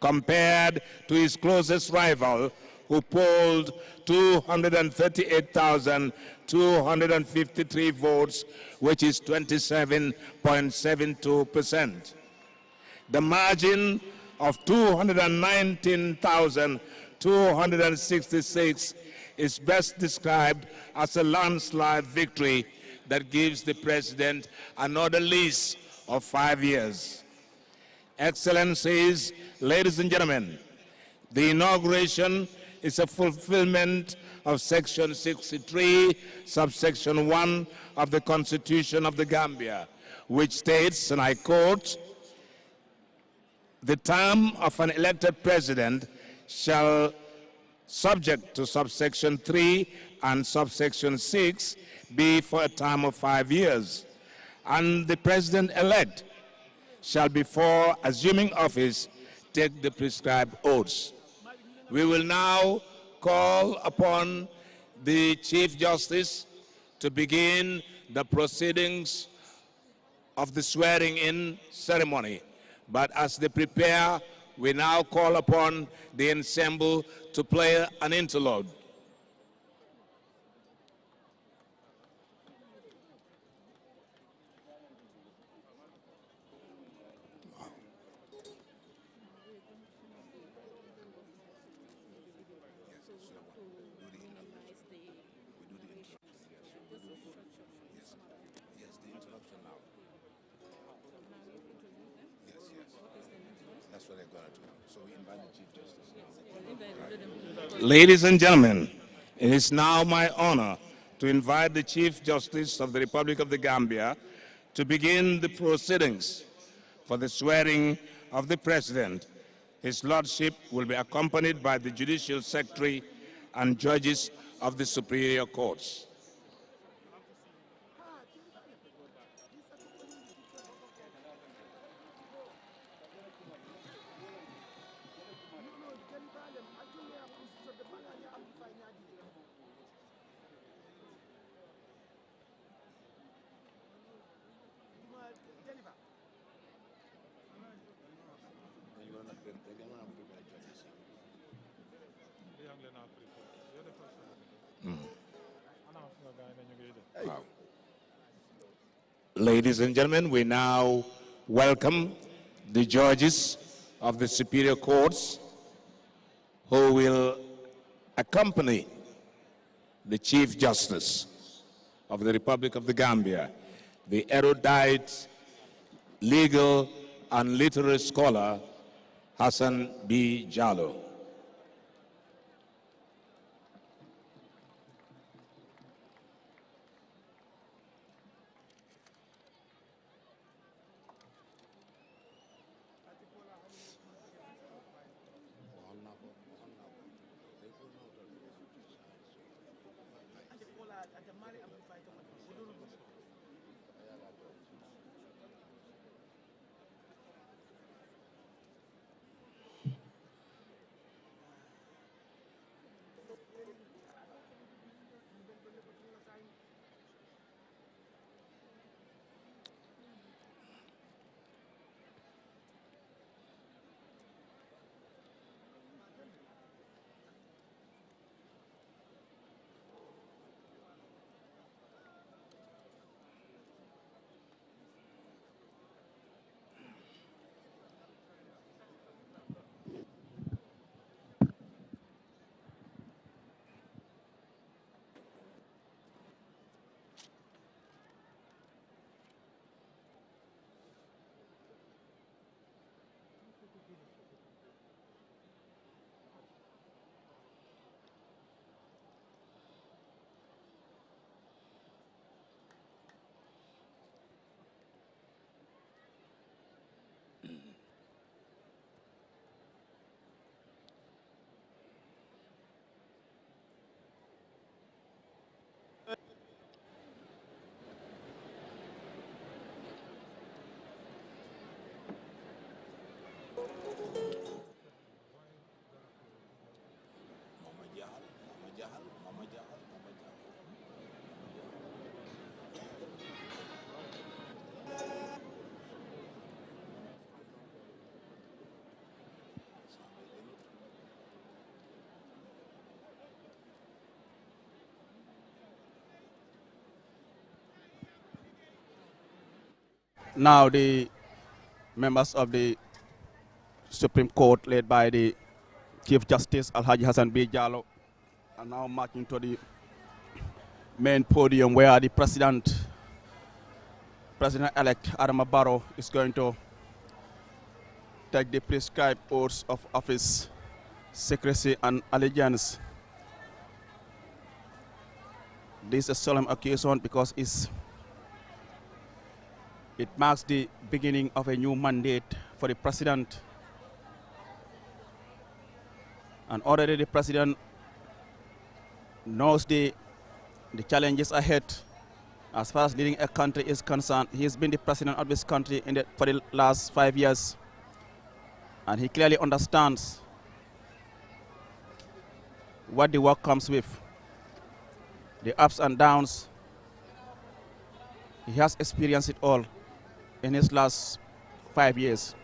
compared to his closest rival, who polled 238,253 votes, which is 27.72%. The margin of 219,266 is best described as a landslide victory that gives the President another lease of 5 years. Excellencies, ladies and gentlemen, the inauguration is a fulfillment of Section 63, subsection 1 of the Constitution of the Gambia, which states, and I quote, "The term of an elected president shall, subject to subsection 3 and subsection 6, be for a term of 5 years, and the president-elect shall before assuming office take the prescribed oaths. We will now call upon the Chief Justice to begin the proceedings of the swearing-in ceremony. But as they prepare, we now call upon the ensemble to play an interlude. Ladies and gentlemen, it is now my honor to invite the Chief Justice of the Republic of the Gambia to begin the proceedings for the swearing of the President. His Lordship will be accompanied by the Judicial Secretary and judges of the Superior Courts. Ladies and gentlemen, we now welcome the judges of the Superior Courts who will accompany the Chief Justice of the Republic of the Gambia, the erudite, legal and literary scholar Hassan B. Jallow. Now the members of the Supreme Court, led by the Chief Justice Alhaji Hassan B. Jallow, are now marching to the main podium where the President-elect Adama Barrow is going to take the prescribed oaths of office, secrecy and allegiance. This is a solemn occasion because it marks the beginning of a new mandate for the President. And already the President knows the challenges ahead As far as leading a country is concerned, he's been the president of this country for the last 5 years. And he clearly understands what the work comes with, the ups and downs. He has experienced it all in his last 5 years.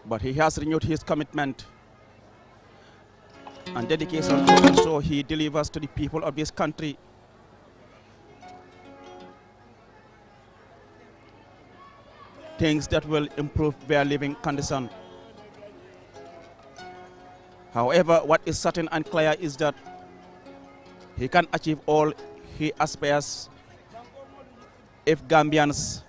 But he has renewed his commitment and dedication to ensure he delivers to the people of this country things that will improve their living condition. However, what is certain and clear is that he can achieve all he aspires if Gambians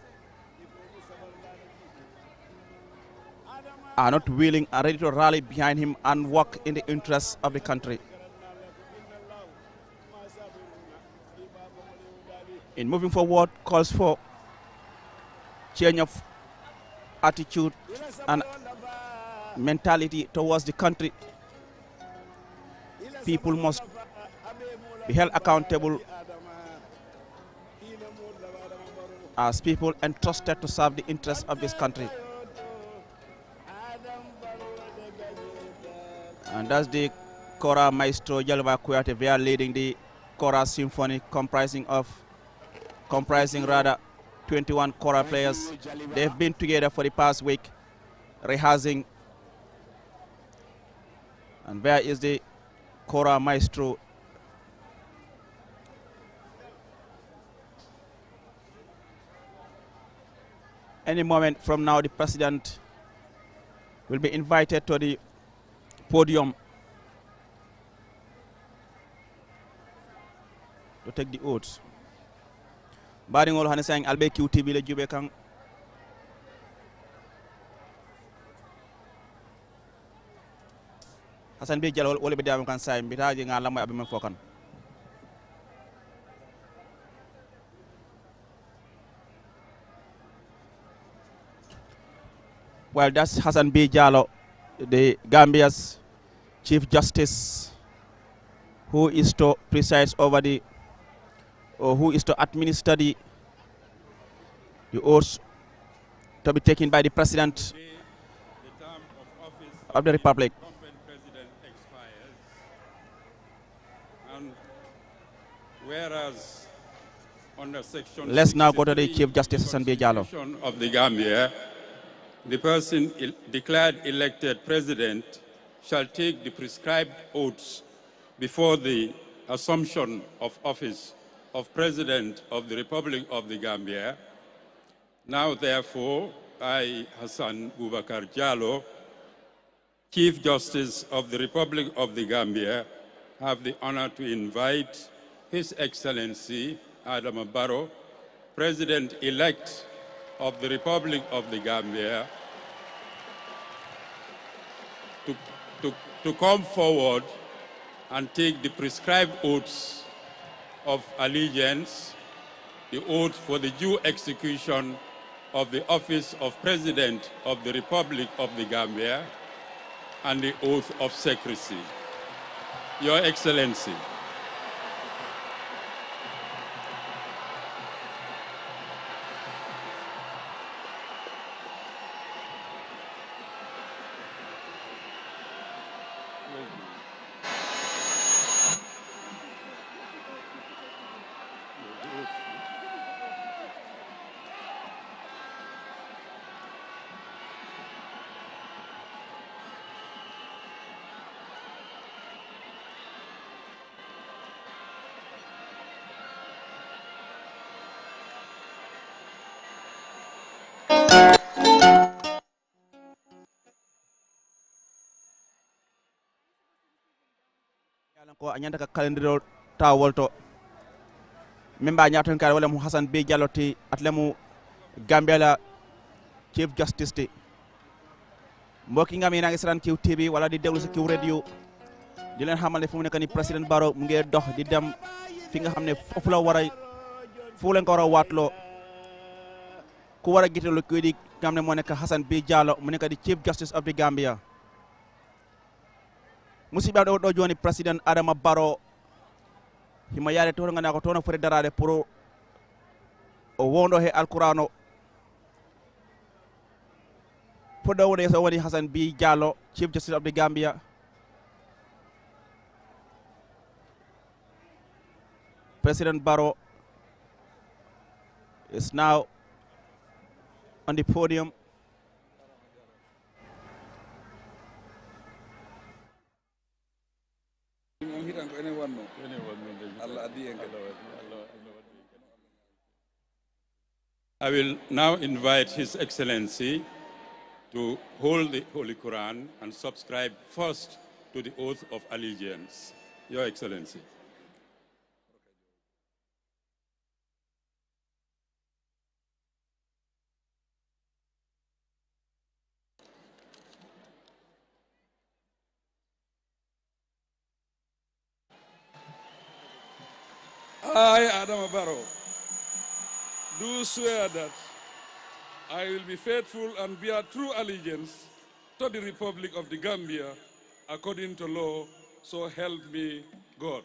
are not willing and ready to rally behind him and work in the interests of the country. In moving forward, calls for change of attitude and mentality towards the country. People must be held accountable as people entrusted to serve the interests of this country. And that's the Kora Maestro Jalba Kuyate. They are leading the Kora Symphony comprising 21 Kora players. They've been together for the past week, rehearsing. And where is the Kora Maestro? Any moment from now, the president will be invited to the podium to take the oaths. Baringol hane saying albe QTV le jube kang Hasan bi jalo wala be dam kan say mbita ji ngala moy abime fokan. Well, that's Hassan B. Jallo, the Gambia's Chief Justice, who is to preside over the, or who is to administer the oaths to be taken by the President of the Republic. Whereas under Section Let's now go to the Chief Justice Hassan B. Jallo of the Gambia, the person declared elected president shall take the prescribed oaths before the assumption of office of President of the Republic of the Gambia. Now, therefore, I, Hassan Boubacar Jallo, Chief Justice of the Republic of the Gambia, have the honor to invite His Excellency Adama Barrow, President-elect of the Republic of the Gambia, to come forward and take the prescribed oaths of allegiance, the oath for the due execution of the office of President of the Republic of the Gambia, and the oath of secrecy. Your Excellency. ko anyanta ka calendar tawol to memba nyaton kar wala mu Hassan B. Jallo ti atlemu Gambia la Chief Justice ti mbokki ngam yi na ngi seetaan QTV wala di déglu ci Q radio di leen xamal ne fu mu nekk ni président Barrow mu ngi dox di dem fi nga xam ne foofu la war a fu leen ko war a waatloo ku war a gitelu kuy di nga xam ne moo nekk Hassan B. Jallo mu nekk di Chief Justice of the Gambia. Musiba do joni President Adama Barrow hima yaade to ngana ko tono fori darade pour o wondo he alqur'ano podo woni so woni Hassan B Jallow, Chief Justice of the Gambia. President Barrow is now on the podium. I will now invite His Excellency to hold the Holy Quran and subscribe first to the oath of allegiance. Your Excellency. I, Adam Barrow, do swear that I will be faithful and bear true allegiance to the Republic of the Gambia according to law, so help me God.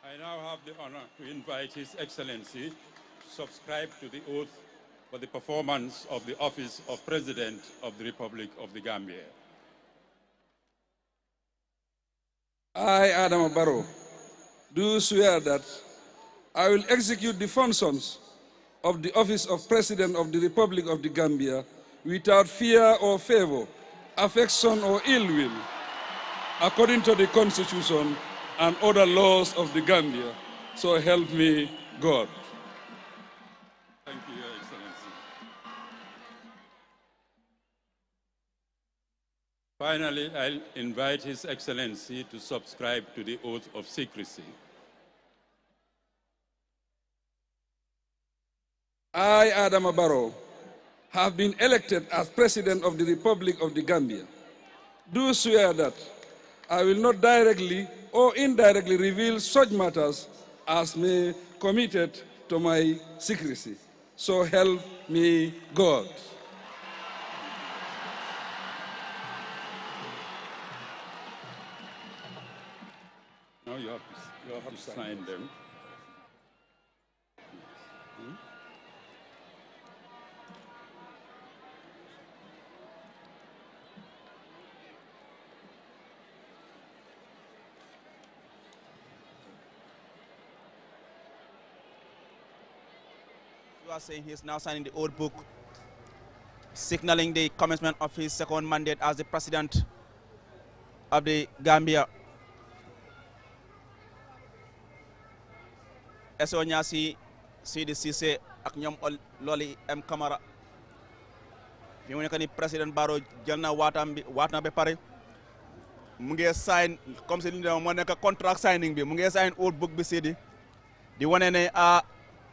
I now have the honor to invite His Excellency to subscribe to the oath for the performance of the office of President of the Republic of the Gambia. I, Adam Barrow, do swear that I will execute the functions of the office of President of the Republic of the Gambia without fear or favor, affection or ill will, according to the Constitution and other laws of the Gambia. So help me God. Thank you, Your Excellency. Finally, I'll invite His Excellency to subscribe to the oath of secrecy. I, Adam Barrow, have been elected as President of the Republic of the Gambia. Do swear that I will not directly or indirectly reveal such matters as may committed to my secrecy. So help me God. Now you have to sign them. You are saying he is now signing the oath book, signaling the commencement of his second mandate as the President of the Gambia. Eso Nyasi Sidi Cissé ak ñom Loli M Camara fi mu nekk ni Président Barrow jël na waat na ba pare mu ngi sign comme si li mo nekk contract signing bi mu ngi sign oath book bi Sidi di wane ne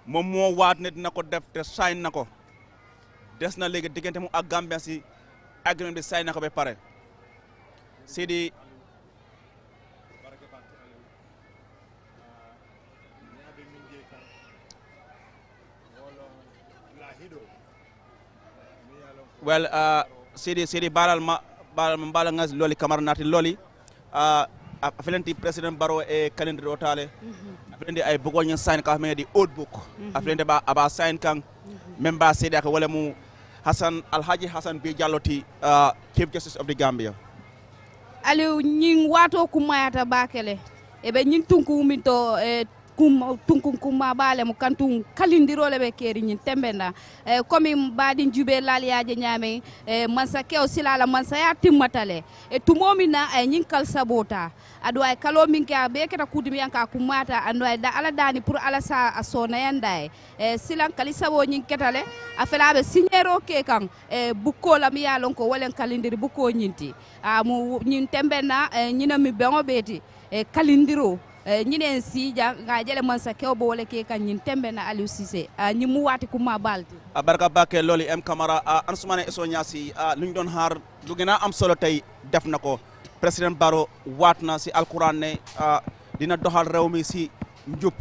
moom moo waat ne dina ko def te sign na ko des na léegi diggante mu ak Gambia si agreement bi sign na ko ba pare Sidi well Sidi balal nga loli Camara nati loli afilenti President Barrow e calendar otale afilenti ay bugonya sign ka me di old book afilenti aba sign kan member Sidi ak wala mu Alhaji Hassan B Jallow Chief Justice of the Gambia. Aliou ñing wato kumayata bakele ebe ñing tunku minto tunkum bale mu kantum kalindirole be keri ñin tembena komi badin jube laliyaje ñame mansa kew silala mansa ya timmatale e tumomina ay ñin kal sabota adu ay kalo min ka be keta kudimi yanka kumata ando ay da ala dani pour ala sa asona yanda silan kali sabo ñin ketale afela be signero ke kan bukko la mi yalon ko walen kalindiri bukko ñinti mu ñin tembena ñina mi bengo beti kalindiro ñinen si nga jele man sa kew bo wala ke kan ñin tembe na Aliou Cissé ñi mu wati kuma balti barka bakke loli M Camara Ansumane Eso Nyasi luñ doon xaar lu gëna am solo tay def nako President Barrow waat na si alquran ne dina doxal réew mi si njub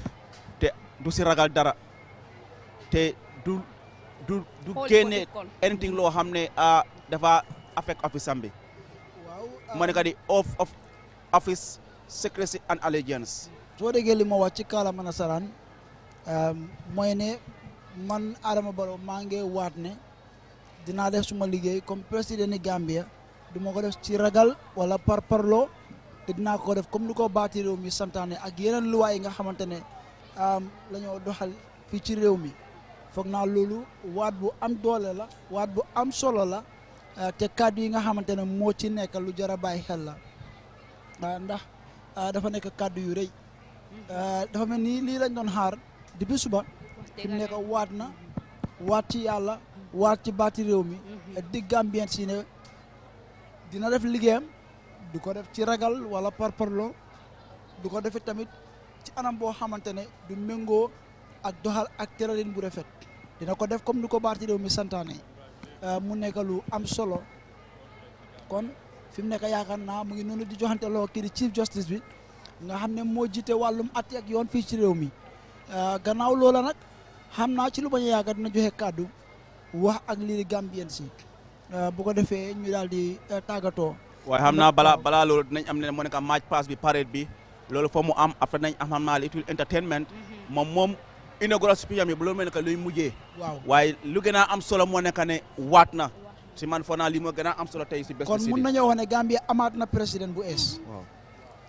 te du si ragal dara te du génne anything loo xam ne dafa affect office ambi monika di oath of office secrecy and allegiance so de geli mo wacci kala mana saran moy ne man Adama Barrow mangé waat ne dinaa def suma liggéey comme président ni Gambia du ma ko def ci ragal wala parparloo te dinaa ko def comme ni ko baati réew mi santaane ak yeneen luwaay yi nga xamante ne la ñoo doxal fii ci réew mi foog naa loolu waat bu am doole la waat bu am solo la te kàddu yi nga xamante ne moo ci nekk lu jar a bàyyi xel la ndax dafa nekk kàddu yu rëy dafa mel ni lii lañ doon xaar depuis suba fi mu nekk waat na waat ci yàlla waat ci baati réew mi di Gambien si ne dina def liggéeyam du ko def ci ragal wala parparloo du ko defit tamit ci anam boo xamante ne du méngoo ak doxal ak tëralin bu rafet dina ko def comme ni ko baati réew mi santaane mu nekk lu am solo kon fi mu nekk yaakaar naa mu ngi noonu di joxante loo kii di Chief Justice bi nga xam ne moo jiite wàllum atti ak yoon fii ci réew mi gannaaw loola nag xam naa ci lu bañ a yàgg dina joxe kàddu wax ak lii di Gambien si bu ko defee ñu daal di tàggatoo. waaye xam naa balaa loolu dinañ am ne moo nekk match pass bi parade bi loolu foo mu am après nañ am xam naa it will entertainment moom inaugural speech bi bu loolu mel ne que luy mujjee. waaw waaye lu gën a am solo moo nekk ne waat na si man foo naa lii moo gën a am solo tey si bés. kon mun nañoo wax ne Gambia amaat na président bu ees. waaw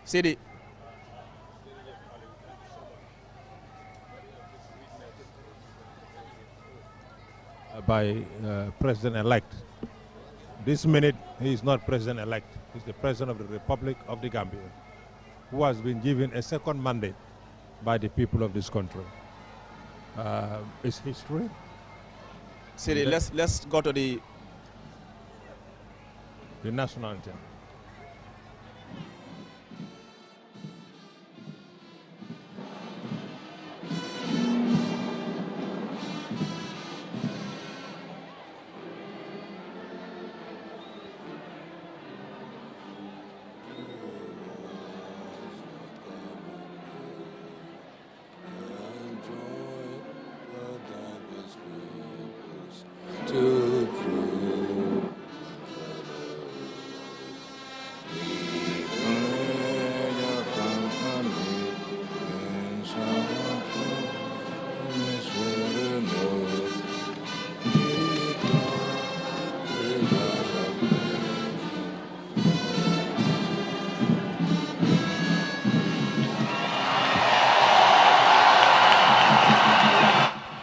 Sidi. By President-elect. This minute, he is not President-elect. He's the President of the Republic of the Gambia, who has been given a second mandate by the people of this country. It's history. Siri, let's go to the national anthem.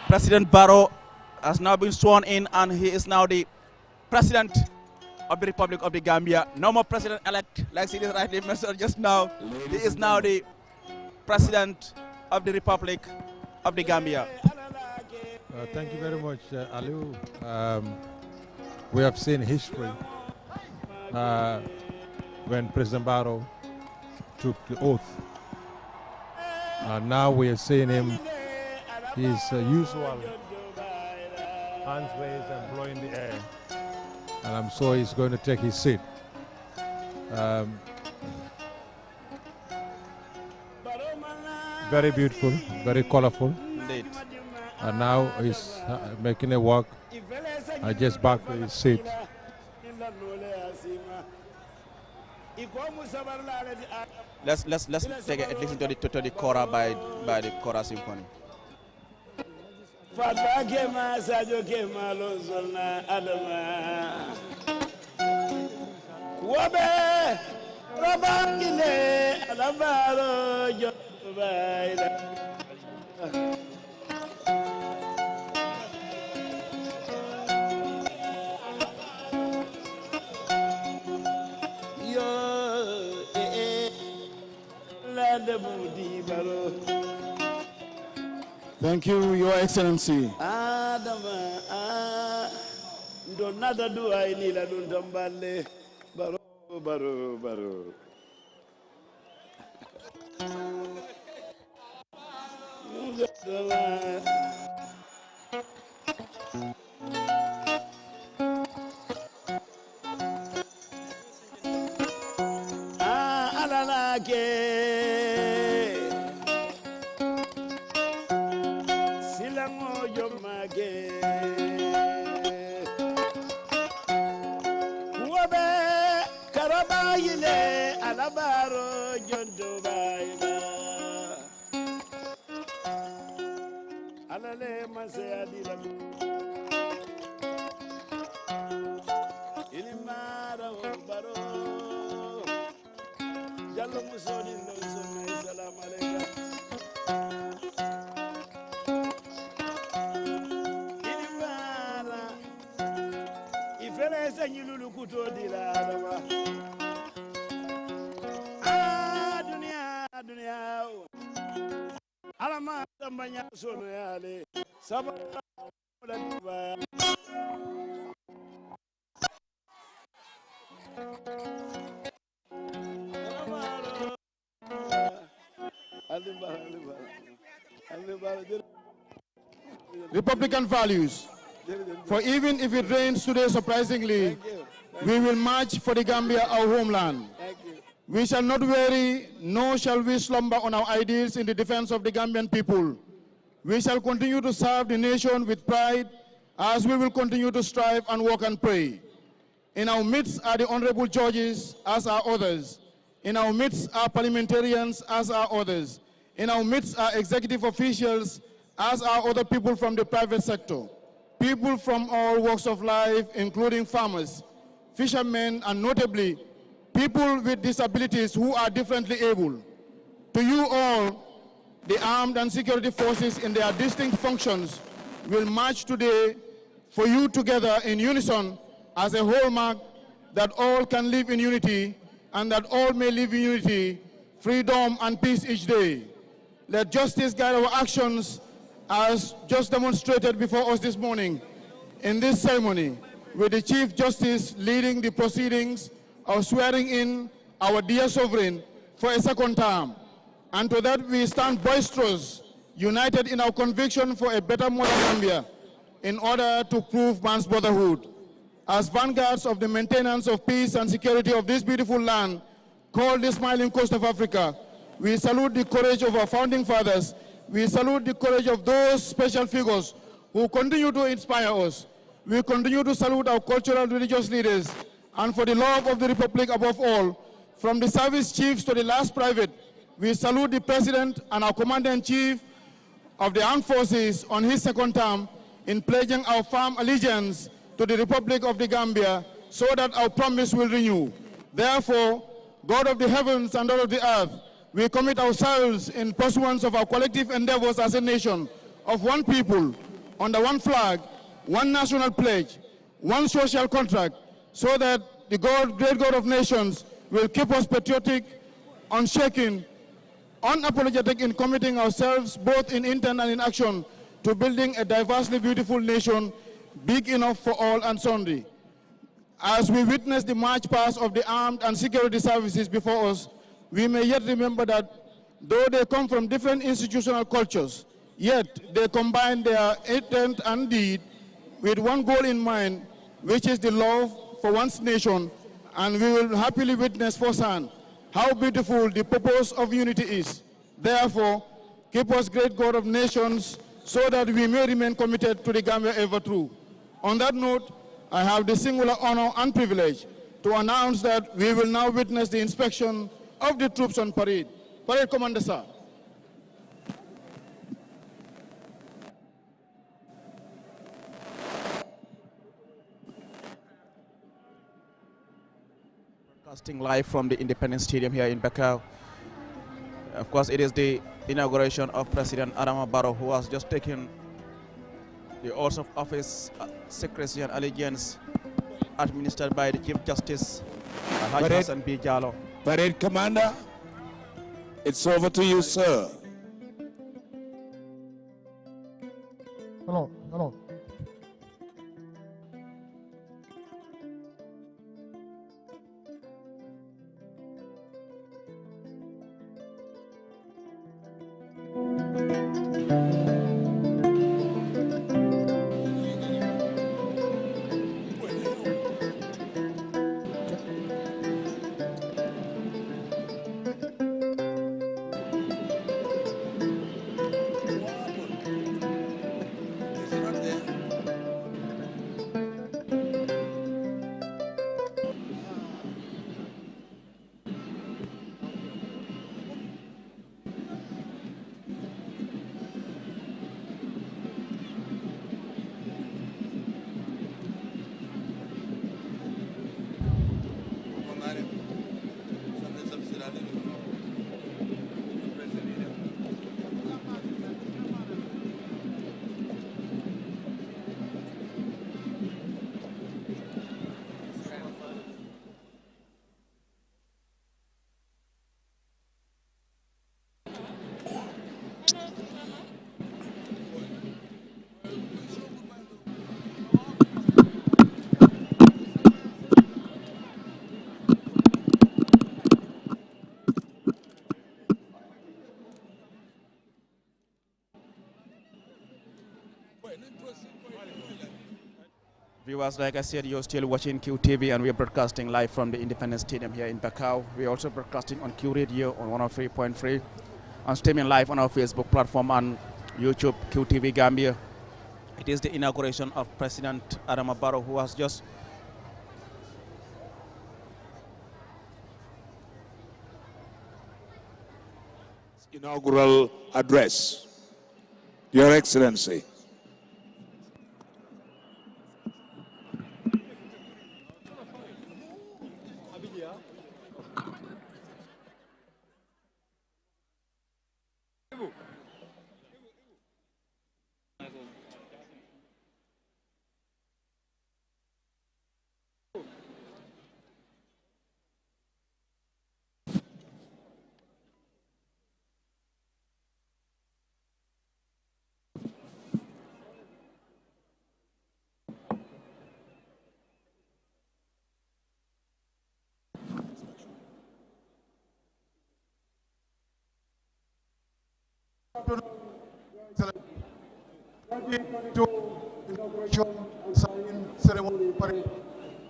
President Barrow has now been sworn in, and he is now the President of the Republic of the Gambia. No more President-elect, like he rightly mentioned just now. He is now the President of the Republic of the Gambia. Thank you very much, Aliu. We have seen history when President Barrow took the oath. Now we are seeing him his usual hands raised and blowing the air, and I'm sure he's going to take his seat. Very beautiful, very colorful. Indeed. And now he's making a walk. I just back to his seat. Let's take a listen to the chorus by the chorus symphony. Fatwa kema sajo kema lozolna adama Kuwabe Rabakile alabaro jobaila Yo la de budi baro. Thank you, Your Excellency. Adama, don't nada do I need a dundambale. Baro. bayile alabaro jondo bayba alale mase adila ilimara baro jallo musoni lo sonna assalamu alaykum ilimara ifere senyulu kutodila alama dunia alama tambanya solo yale sabara duba Republican values. For even if it rains today, surprisingly, we will march for the Gambia, our homeland. We shall not weary, nor shall we slumber on our ideals in the defense of the Gambian people. We shall continue to serve the nation with pride, as we will continue to strive and work and pray. In our midst are the honorable judges, as are others. In our midst are parliamentarians, as are others. In our midst are executive officials, as are other people from the private sector. People from all walks of life, including farmers, fishermen, and notably, people with disabilities who are differently able. To you all, the armed and security forces in their distinct functions will march today for you together in unison as a hallmark that all can live in unity and that all may live in unity, freedom, and peace each day. Let justice guide our actions as just demonstrated before us this morning in this ceremony, with the Chief Justice leading the proceedings of swearing in our dear sovereign for a second term. And to that we stand boisterous, united in our conviction for a better modern Gambia in order to prove man's brotherhood. As vanguards of the maintenance of peace and security of this beautiful land, called the Smiling Coast of Africa, we salute the courage of our founding fathers. We salute the courage of those special figures who continue to inspire us. We continue to salute our cultural and religious leaders, and for the love of the Republic above all, from the service chiefs to the last private, we salute the President and our Commander-in-Chief of the Armed Forces on his second term in pledging our firm allegiance to the Republic of the Gambia so that our promise will renew. Therefore, God of the heavens and all of the earth, we commit ourselves in pursuance of our collective endeavors as a nation of one people, under one flag, one national pledge, one social contract, so that the great God of nations will keep us patriotic, unshaken, unapologetic in committing ourselves both in intent and in action to building a diversely beautiful nation big enough for all and sundry. As we witness the march past of the armed and security services before us, we may yet remember that though they come from different institutional cultures, yet they combine their intent and deed with one goal in mind, which is the love for one's nation, and we will happily witness firsthand how beautiful the purpose of unity is. Therefore, keep us, great God of nations, so that we may remain committed to the Gambia ever true. On that note, I have the singular honor and privilege to announce that we will now witness the inspection of the troops on parade. Parade Commander, sir. Broadcasting live from the Independence Stadium here in Bakau. Of course, it is the inauguration of President Adama Barrow, who has just taken the oath of office, secrecy and allegiance administered by the Chief Justice, Haj Hassan B. Jallow. Parade Commander, it's over to you, sir. Hello, hello. viewers, like I said, you're still watching QTV and we're broadcasting live from the Independence Stadium here in Bakau. We're also broadcasting on Q Radio on 103.3 and streaming live on our Facebook platform and YouTube, QTV Gambia. It is the inauguration of President Adama Barrow, who has just inaugural address. Your Excellency. Inauguration and signing ceremony parade,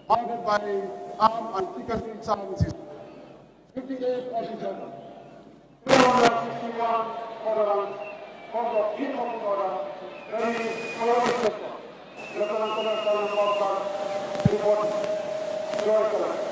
marked by armed and ticketing services. 58 officers, 361 order, conduct in order, ready for sector. Lieutenant Colonel report, Your Excellency.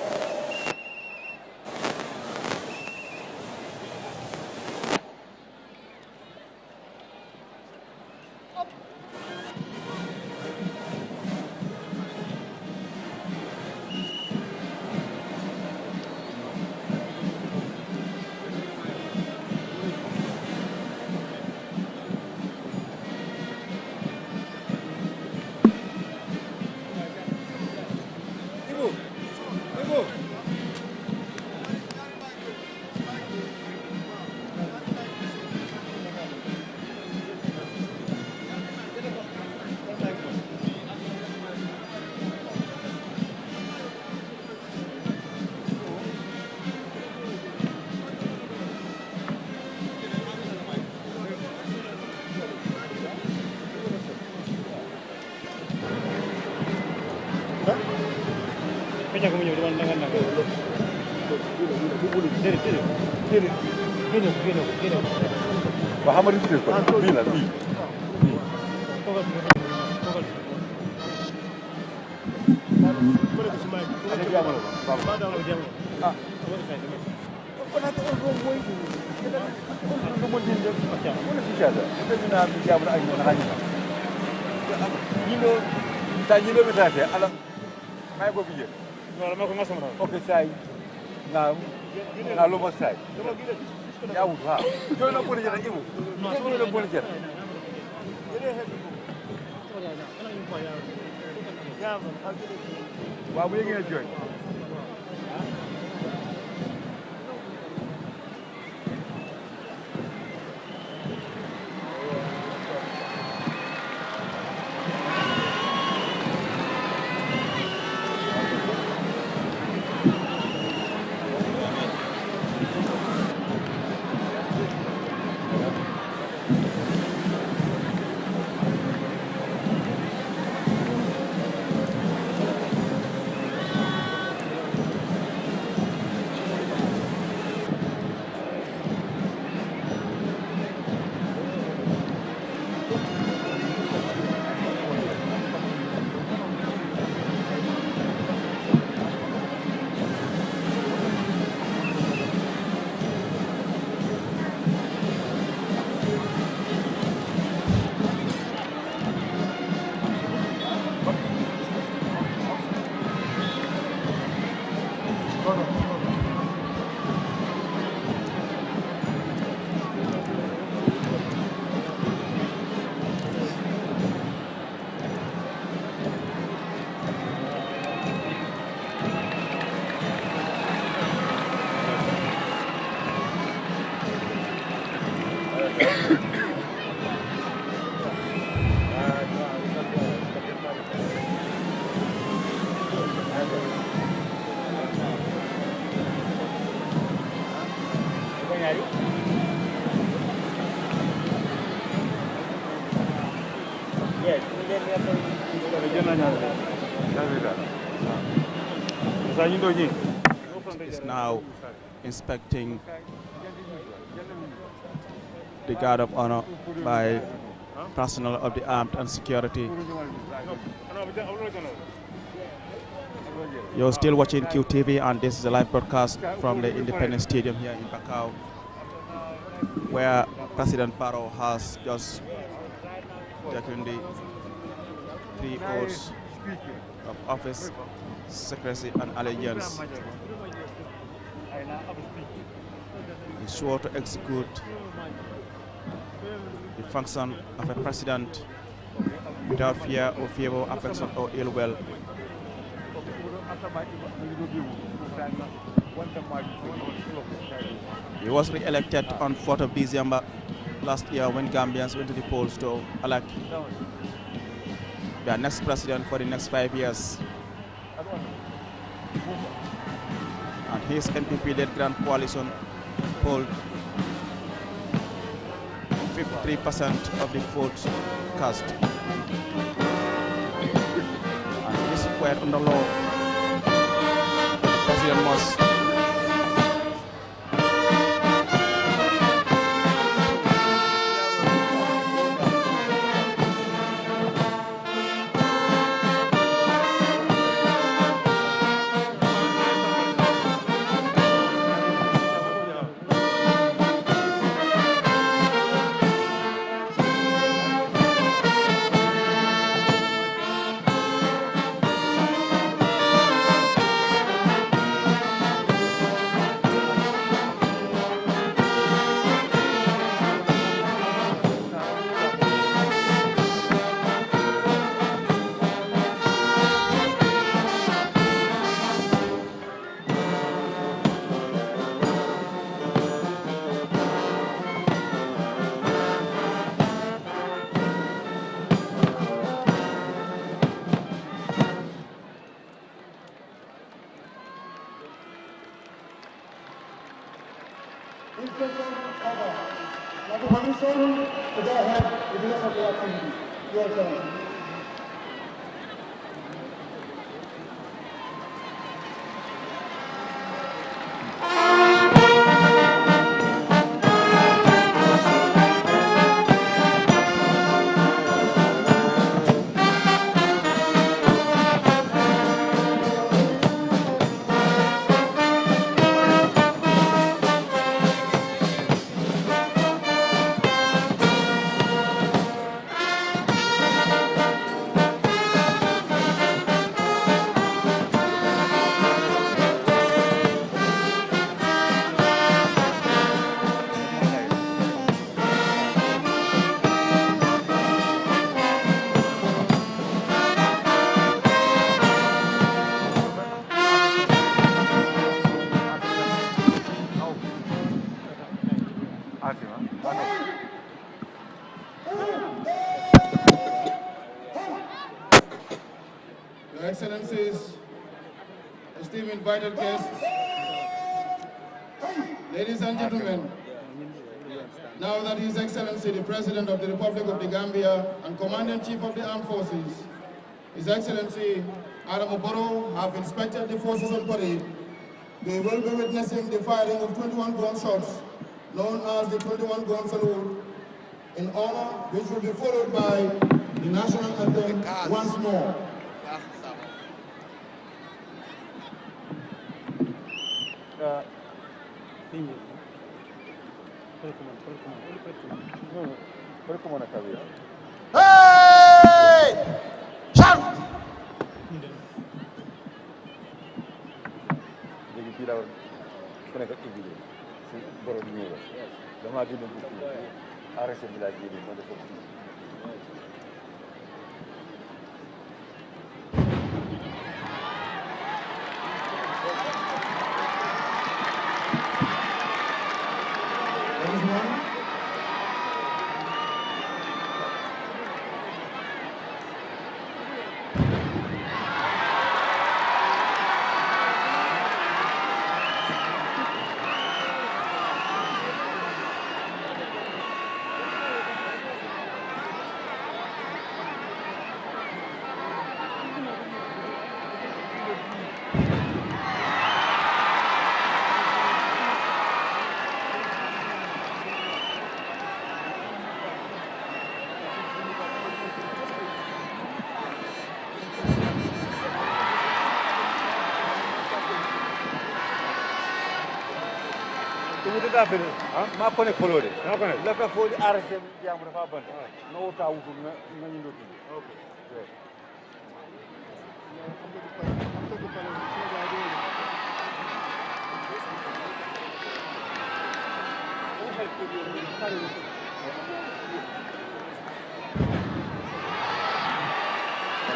is now inspecting the guard of honor by personnel of the armed and security. You're still watching QTV, and this is a live broadcast from the Independence Stadium here in Bakau, where President Barrow has just taken the 3 oaths of office, secrecy, and allegiance. He swore to execute the function of a president without fear or favor, affection, or ill will. He was re-elected on 4th of December last year when Gambians went to the polls to elect their next president for the next 5 years. And his NPP-led Grand Coalition polled 53% of the votes cast. And it is required under law that the president must Your Excellencies, esteemed invited guests, ladies and gentlemen, now that His Excellency, the President of the Republic of the Gambia and Commander-in-Chief of the Armed Forces, His Excellency Adam Barrow, have inspected the forces on parade, they will be witnessing the firing of 21 gunshots, known as the 21 gun salute, in honor, which will be followed by the national anthem once more. Hey! Shout! ta fini ma connect follow de ma connect left for the RSM jamu dafa ban no ta wutu na ñu ndoki okay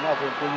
Não, foi por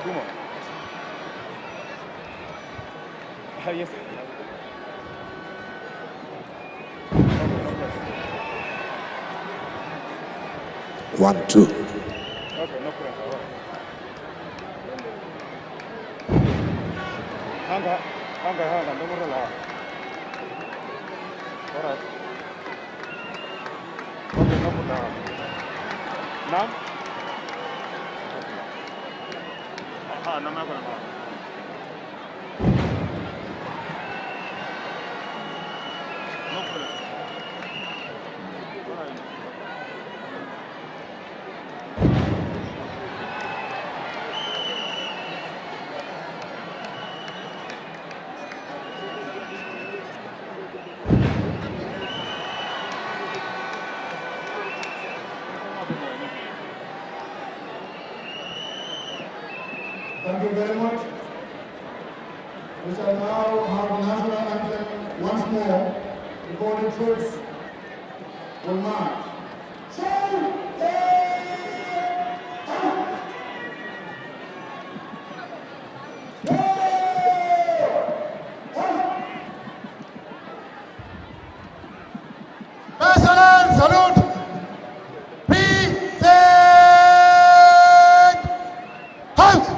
Duma. Yes. 1, 2. Okay, no problem. Hanga, no more la. All right. Okay, no more. Now? No me acuerdo. Thank you very much. We shall now have the national anthem once more before the troops will march. National salute. Present. House.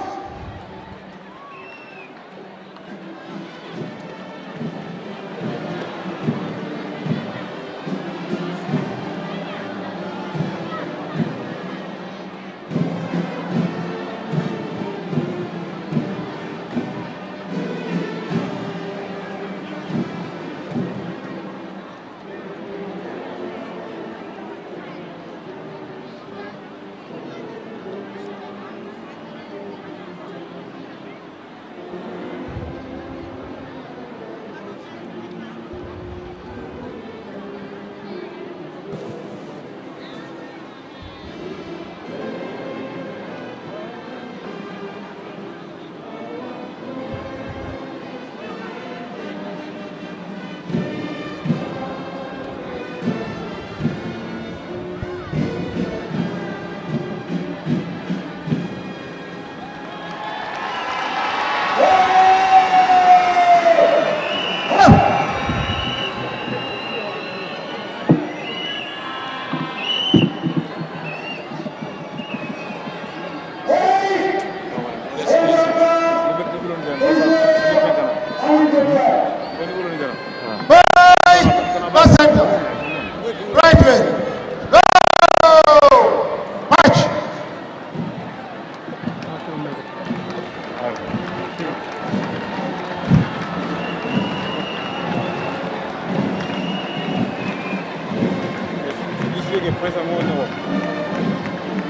que presa mona wa.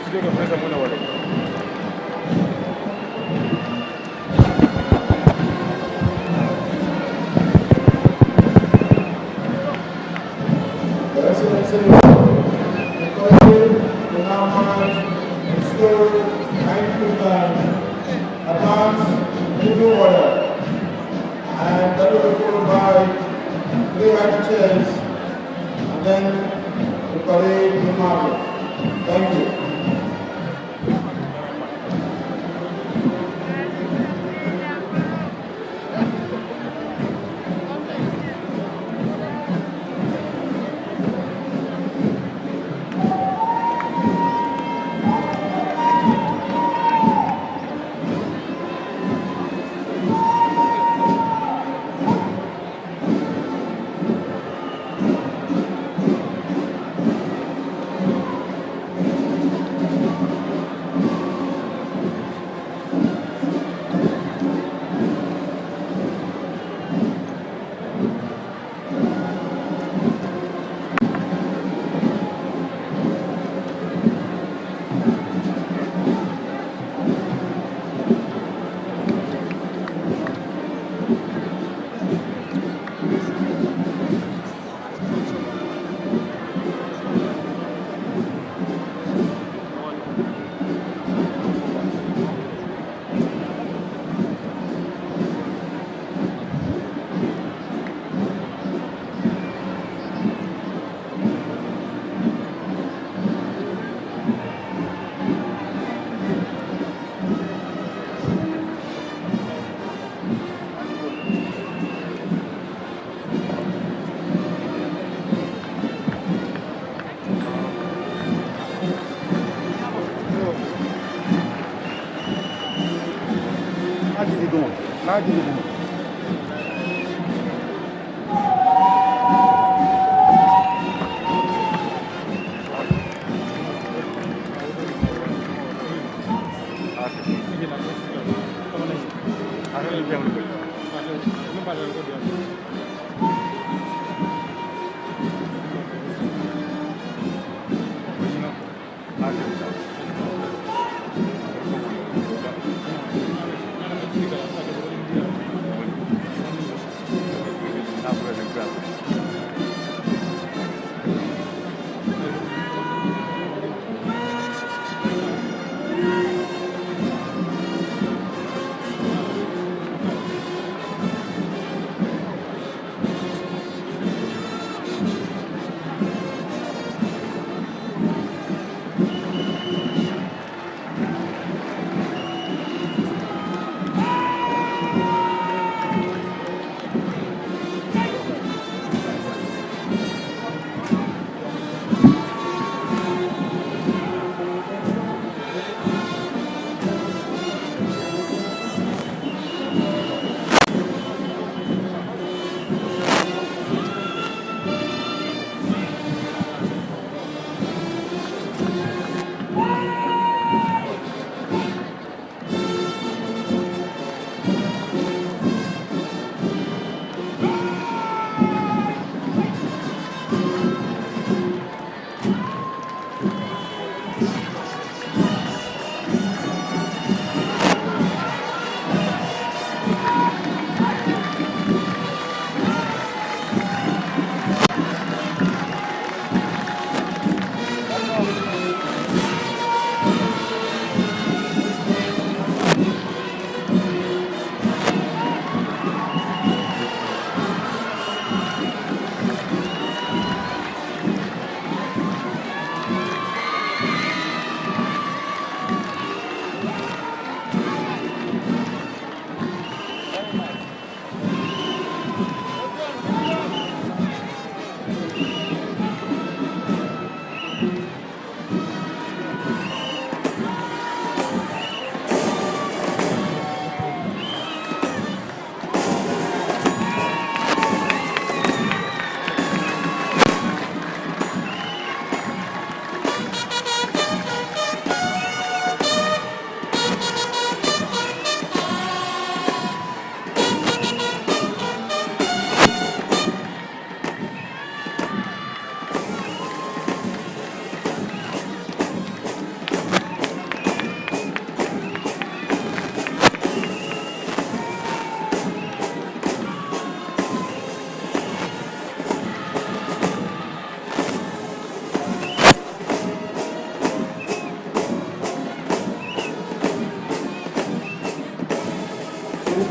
Isle que presa mona wa. Excellency, encouraging the now march and store 9 advance into order. And that will be followed by 3 right chairs and then the parade in march. Thank you.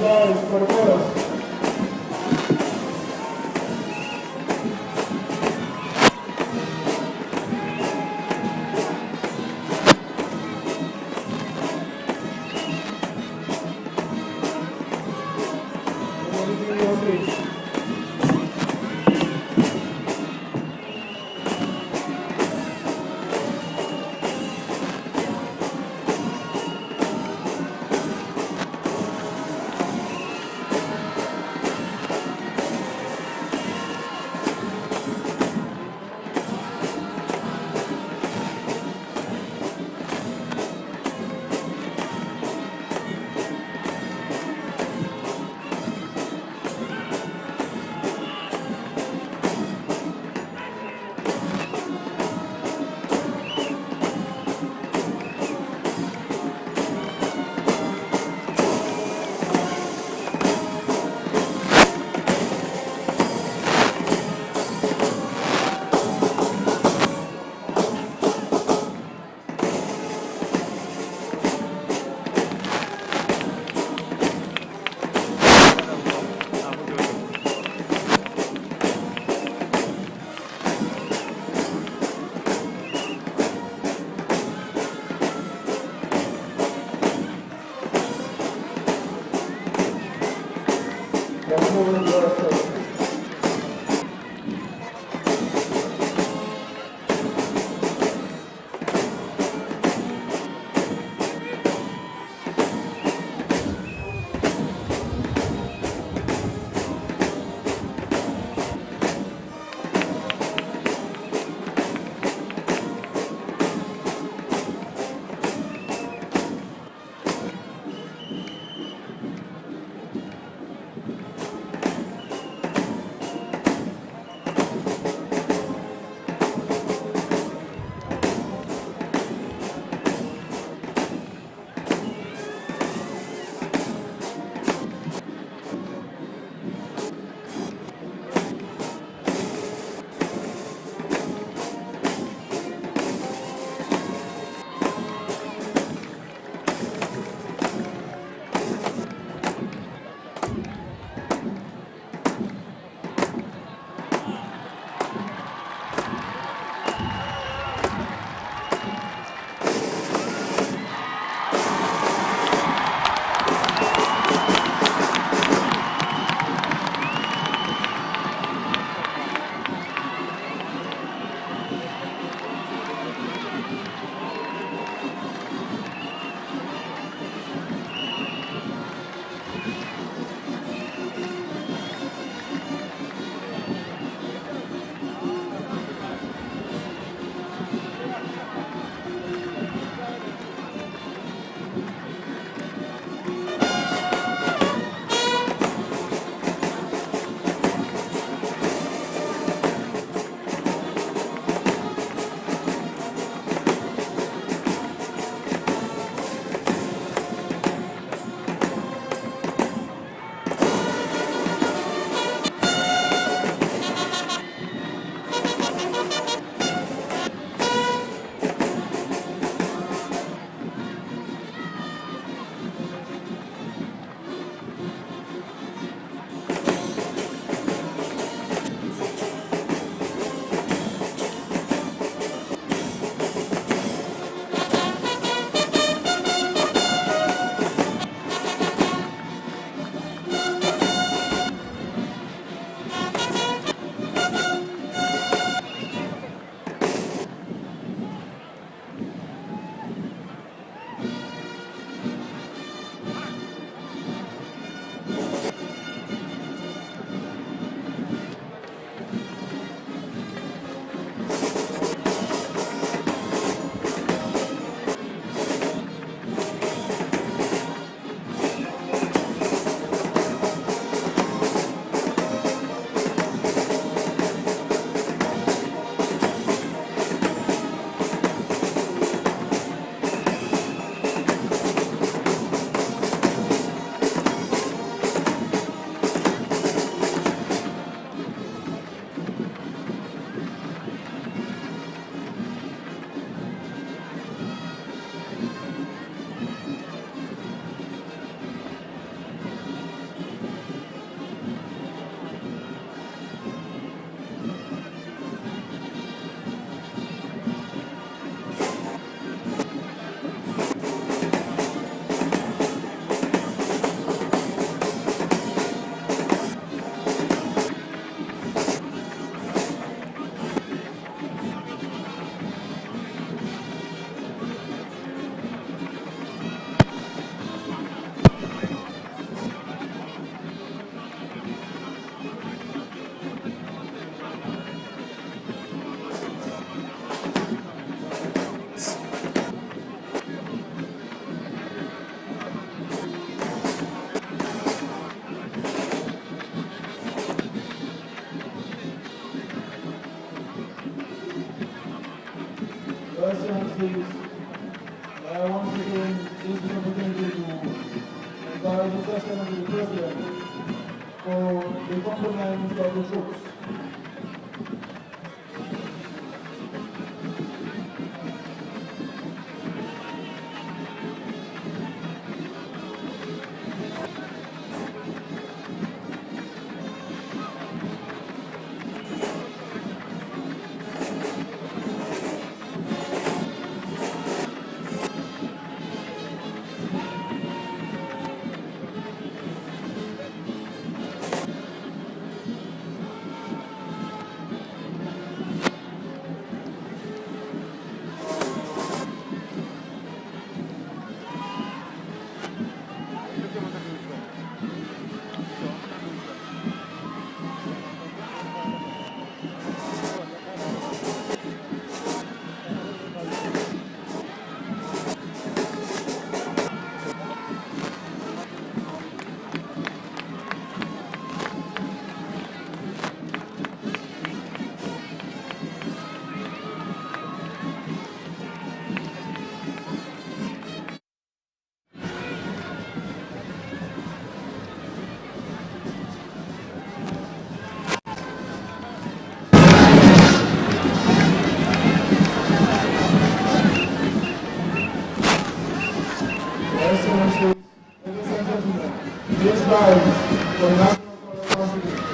rise for the chorus. Excellencies, I want to again use this opportunity to encourage His Excellency the President for the compliments of the troops. Excellencies, ladies and gentlemen, please rise for the national responsibility.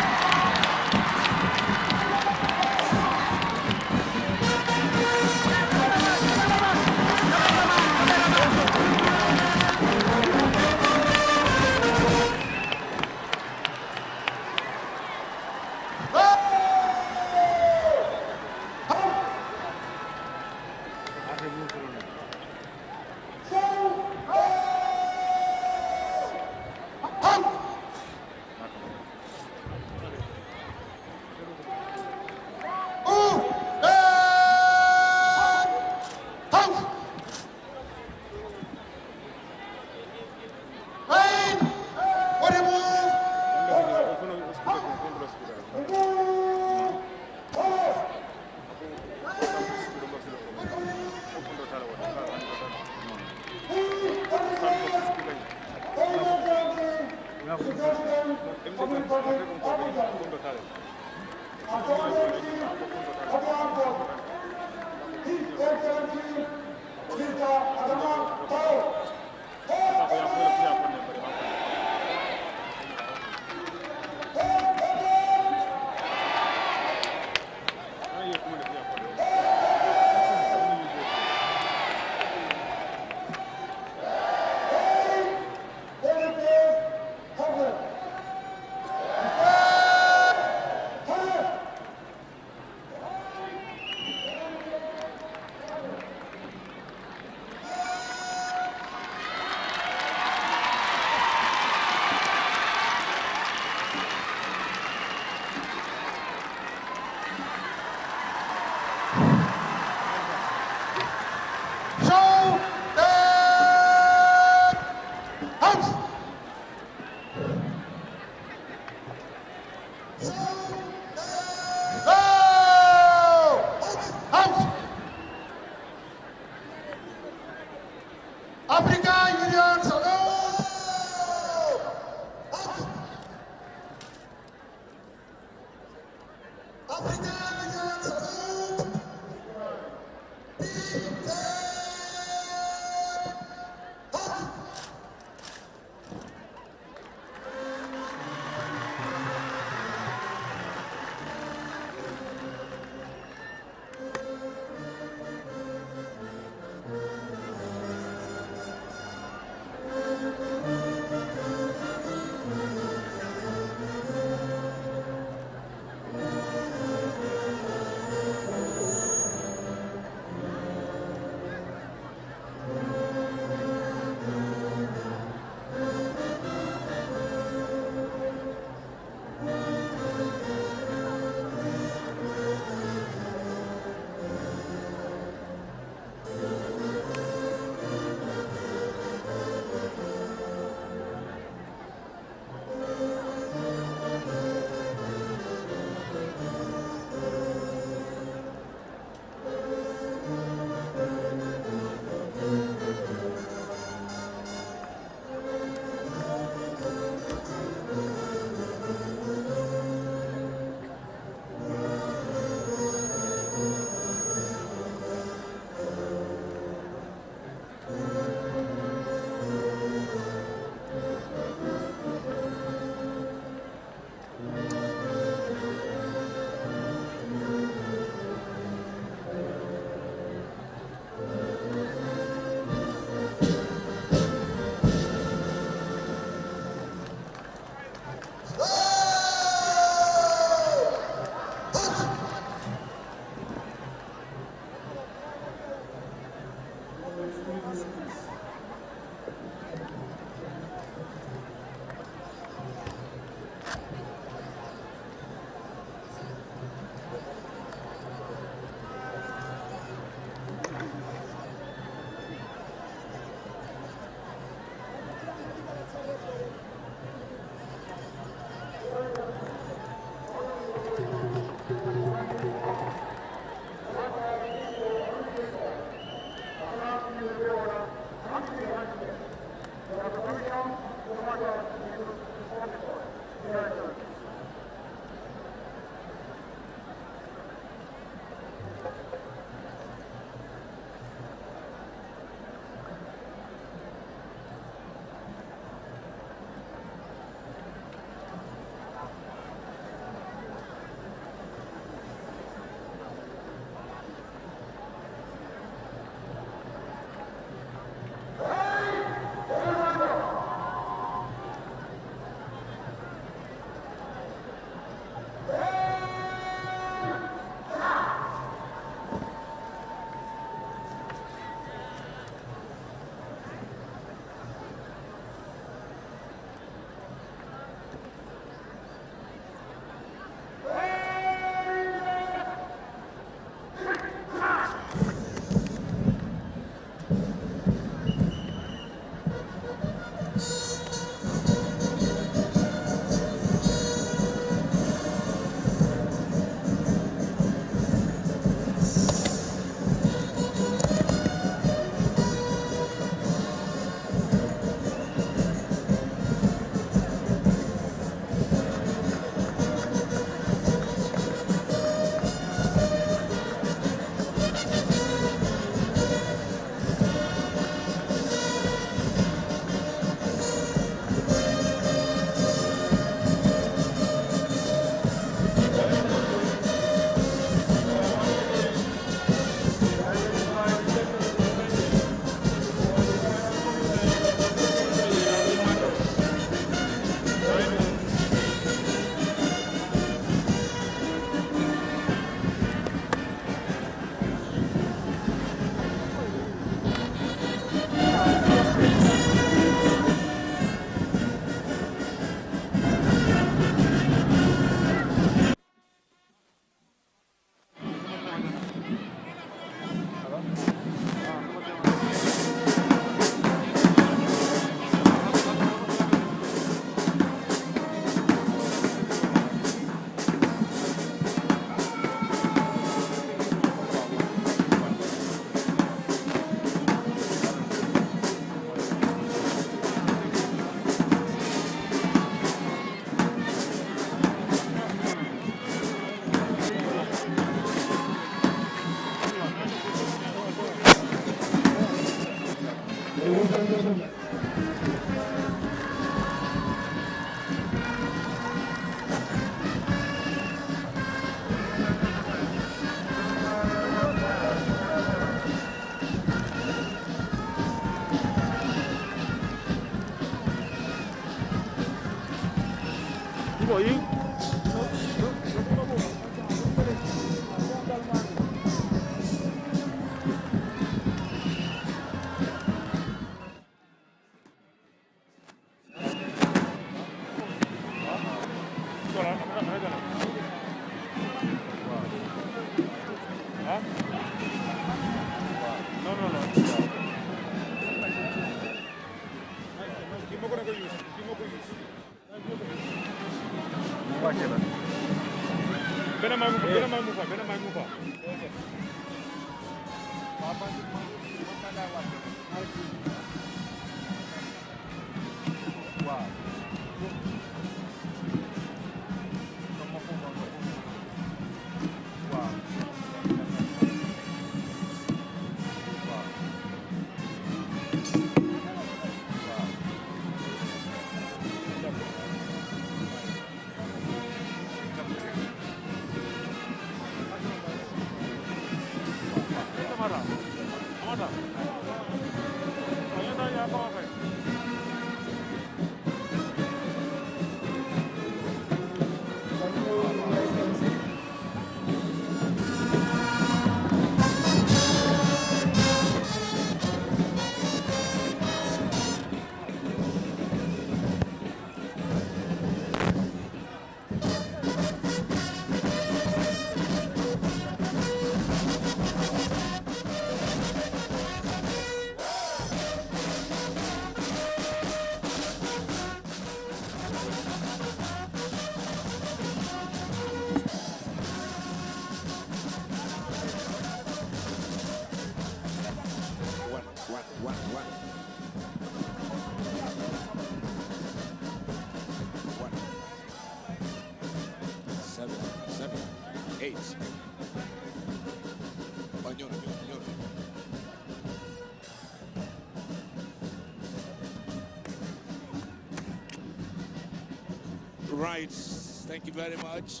Right, thank you very much.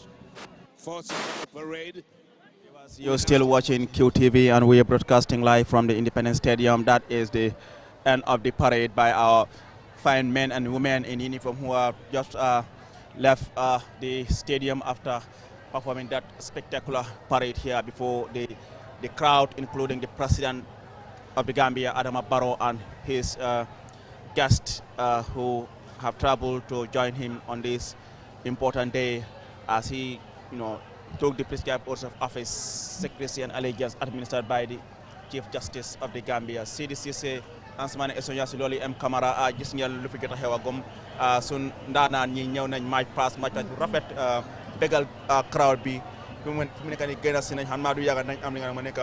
Forces of the parade. You're still watching QTV and we are broadcasting live from the Independence Stadium. That is the end of the parade by our fine men and women in uniform who have just left the stadium after performing that spectacular parade here before the crowd, including the President of the Gambia, Adama Barrow, and his guests who have traveled to join him on this important day as he, took the prescribed oath of office, secrecy and allegiance administered by the Chief Justice of the Gambia. CDCC Ansumane Esonia Siloli M Camara gis ngeen lu fi jot a xew agum sun ndaanaan ñi ñëw nañ match bu rafet bégal crowd bi fu mu nekk ni gën a si nañ xam naa du yàgg nañ am li nga ma nekk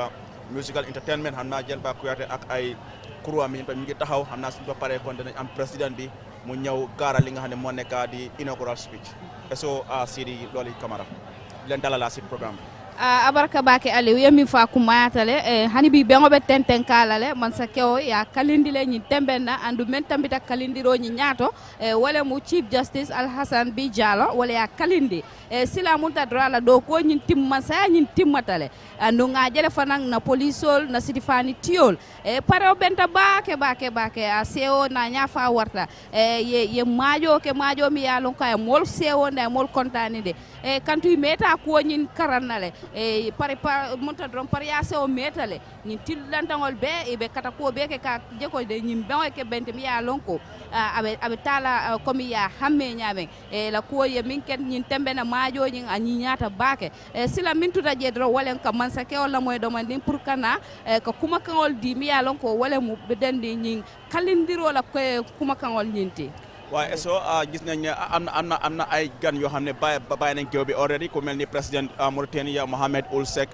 musical entertainment xam naa jël ba kuyaate ak ay crew am yi ñu ngi taxaw xam naa suñu ba paree kon dinañ am président bi mu ñëw gaaral li nga xam ne moo nekk di inaugural speech eso Sidi Loli Camara len dalala si programme abarka bake Aliou yemi fa kumayatale hani bi bengo be tenten kalale man sa kewo ya kalindile ñi tembenna andu men tambita kalindiro ñi ñaato wala mu Chief Justice Al Hassan Bi Jallow wala ya kalindi sila munta drala do ko ñi timma sa ñi timmatale andu nga jele fanan na polisol na sidifani tiol pare benta bake a sewo na ñafa warta ye maajo mi ya lon kay mol sewo nda mol kontani de kantu meta ko ñi karannale pare monta dron pare ya sewo metale ni tillantangol be be kata ko be ke ka jeko de nyim be ke bente mi ya lonko abe tala komi ya hamme nyame la ko ye min ken nyin tembe na maajo nyin anyi nyata bake sila min tuta je dro walen ka man sa ke wala moy do mandin pour kana ko kuma kangol di mi ya lonko wala mu be dende nyin kalindiro la ko kuma kangol nyinti waaye so gis nañ am na ay gan yoo xam ne bàyyi nañ géew bi already ku mel ni président Mauritania Mohamed Ould Seck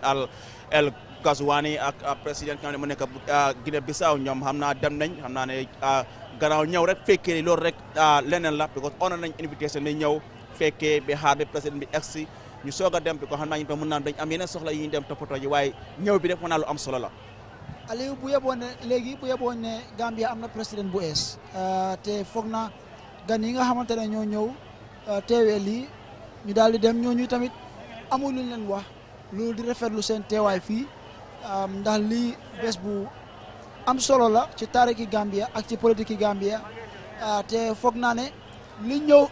El Ghazouani ak président nga xam ne mu nekk Guinée Bissau ñoom xam naa dem nañ xam naa ne gannaaw ñëw rek fekkee loolu rek leneen la because on nañ invitation ne ñëw fekkee bi xaar bi président bi egsi ñu soog a dem bi ko xam naa ñu tam mën naa dañ am yeneen soxla yi ñu dem toppatoo ji waaye ñëw bi rek mën naa lu am solo la Aliou bu yeboon ne léegi bu yeboon ne Gambia am na président bu ees te foog na gan yi nga xamante ne ñoo ñëw teewee lii ñu daal di dem ñooñu tamit amul luñ leen wax loolu di rafetlu seen teewaay fii ndax lii bés bu am solo la ci taariki Gambia ak ci politique Gambia te foog naa ne li ñëw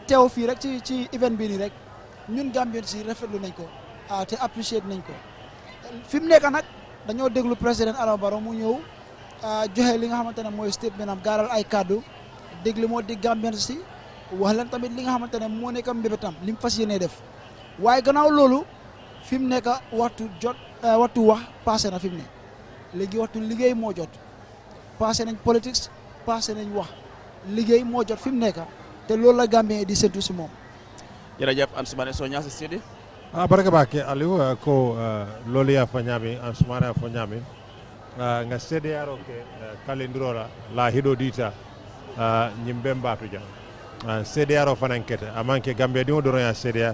teew fii rek ci event bi nii rek ñun Gambien si rafetlu nañ ko te apprécier nañ ko fi mu nekk nag dañoo déglu président Adama Barrow mu ñëw joxe li nga xamante ne mooy statement am gaaral ay kàddu déglu moo di Gambien si wax leen tamit li nga xamante ne moo nekk mbébétam li mu fas yéenee def waaye gannaaw loolu fi mu nekk waxtu wax passé na fi mu ne léegi waxtu liggéey moo jot passé nañ politique passé nañ wax liggéey moo jot fi mu nekk te loolu la Gambien di séntu si moom. jërëjëf Ansumane so ñaasi sidi baraka bake Aliou ko loolu ya fa ñami Ansumane ya fa ñami nga sede yaro ke kalendrola la hido dita nyimbe mbatu ja sede yaro fanan kete amanke Gambia di odoro ya sede ya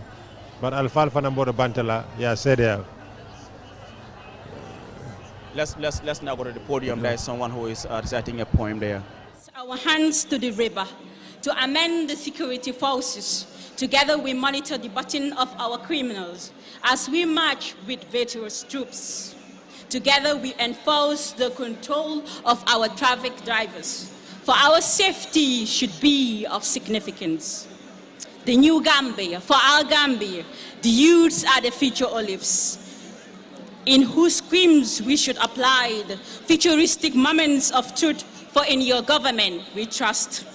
but alfal fanan bodo bantala ya sede ya. Let's now go to the podium. There is someone who is reciting a poem there. Our hands to the river to amend the security forces. Together we monitor the button of our criminals as we march with vigorous troops. Together we enforce the control of our traffic drivers. For our safety should be of significance. The new Gambia, for our Gambia, the youths are the future olives, in whose screams we should apply the futuristic moments of truth, for in your government we trust,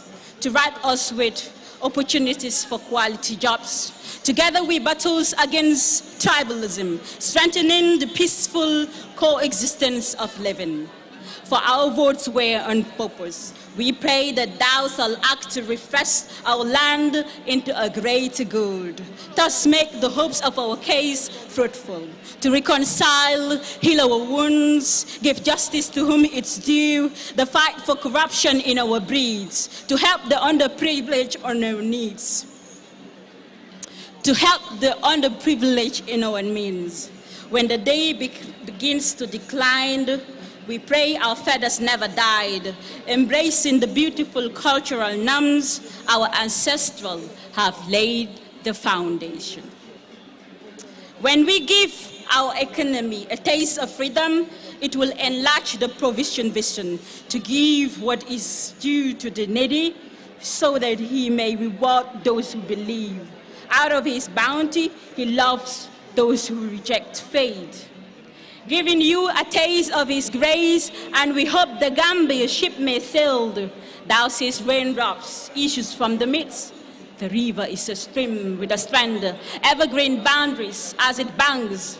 to write us with opportunities for quality jobs. Together we battle against tribalism, strengthening the peaceful coexistence of living. For our votes were on purpose. We pray that thou shalt act to refresh our land into a greater good, thus make the hopes of our case fruitful, to reconcile, heal our wounds, give justice to whom it's due, the fight for corruption in our breeds, to help the underprivileged on our needs, to help the underprivileged in our means. When the day begins to decline, we pray our feathers never died, embracing the beautiful cultural norms our ancestral have laid the foundation. When we give our economy a taste of freedom, it will enlarge the provision vision to give what is due to the needy so that he may reward those who believe. Out of his bounty, he loves those who reject faith. Giving you a taste of his grace, and we hope the Gambia ship may sail. Thou seest raindrops issues from the midst. The river is a stream with a strand, evergreen boundaries as it bangs.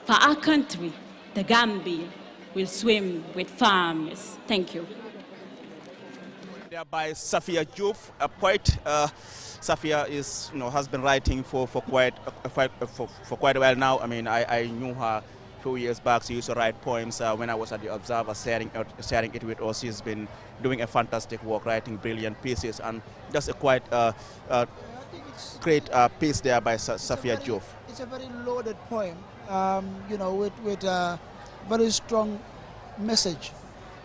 For our country, the Gambia will swim with farmers. Thank you. By Safia Juf, a poet. Safia is, has been writing for quite a while now. I mean, I knew her 2 years back. She used to write poems when I was at the Observer, sharing it with us. She's been doing a fantastic work, writing brilliant pieces, and just a quite great piece there by Safia Juf. It's a very loaded poem, with a very strong message.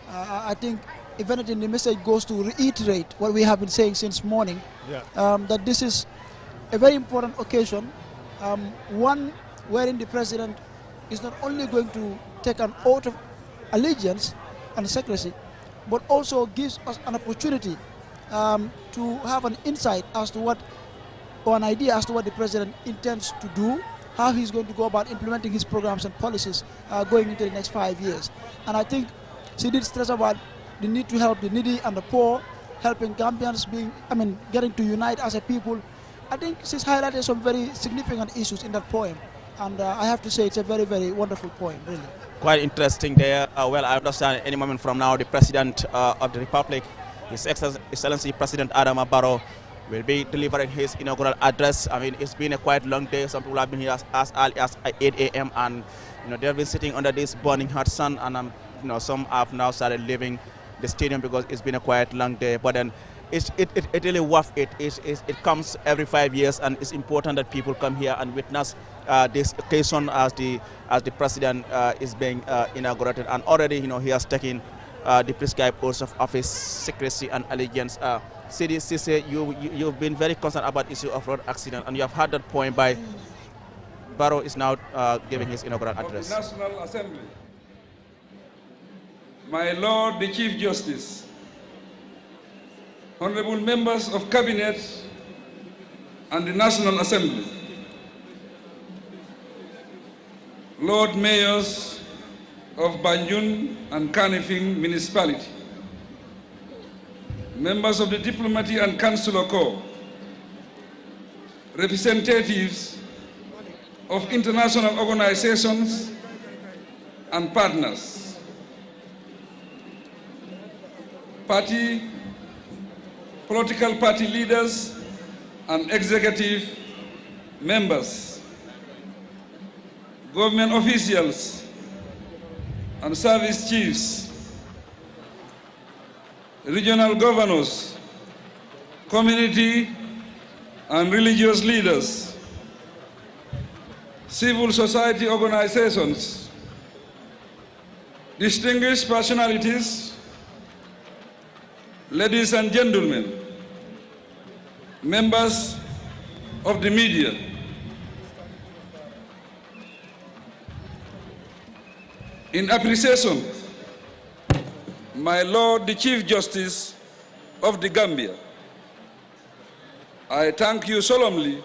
I think, if anything, the message goes to reiterate what we have been saying since morning, that this is a very important occasion, one wherein the president is not only going to take an oath of allegiance and secrecy, but also gives us an opportunity to have an insight as to what, or an idea as to what the president intends to do, how he's going to go about implementing his programs and policies going into the next 5 years. And I think she did stress about the need to help the needy and the poor, helping Gambians getting to unite as a people. I think she's highlighted some very significant issues in that poem. And I have to say it's a very, very wonderful poem, really. Quite interesting there. Well, I understand any moment from now, the President of the Republic, His Excellency President Adama Barrow, will be delivering his inaugural address. I mean, it's been a quite long day. Some people have been here as early as 8 a.m. and they've been sitting under this burning hot sun, and some have now started leaving the stadium because it's been a quite long day. But then it really worth it. It comes every 5 years, and it's important that people come here and witness this occasion as the president is being inaugurated. And already, he has taken the prescribed oaths of office, secrecy, and allegiance. Sidi Sise, you've been very concerned about the issue of road accident, and you have heard that point by Barrow is now giving his inaugural address. Of the National Assembly, my Lord the Chief Justice, honorable members of Cabinet, and the National Assembly, Lord Mayors of Banjul and Kanifing Municipality, members of the Diplomatic and Consular Corps, representatives of international organizations and partners, political party leaders and executive members, government officials and service chiefs, regional governors, community and religious leaders, civil society organizations, distinguished personalities, ladies and gentlemen, members of the media, in appreciation, my Lord the Chief Justice of the Gambia, I thank you solemnly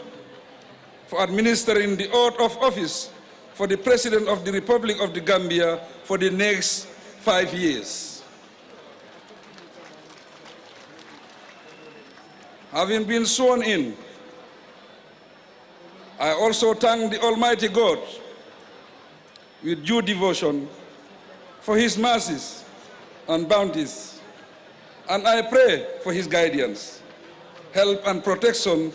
for administering the oath of office for the President of the Republic of the Gambia for the next 5 years. Having been sworn in, I also thank the Almighty God with due devotion for his mercies and bounties, and I pray for his guidance, help and protection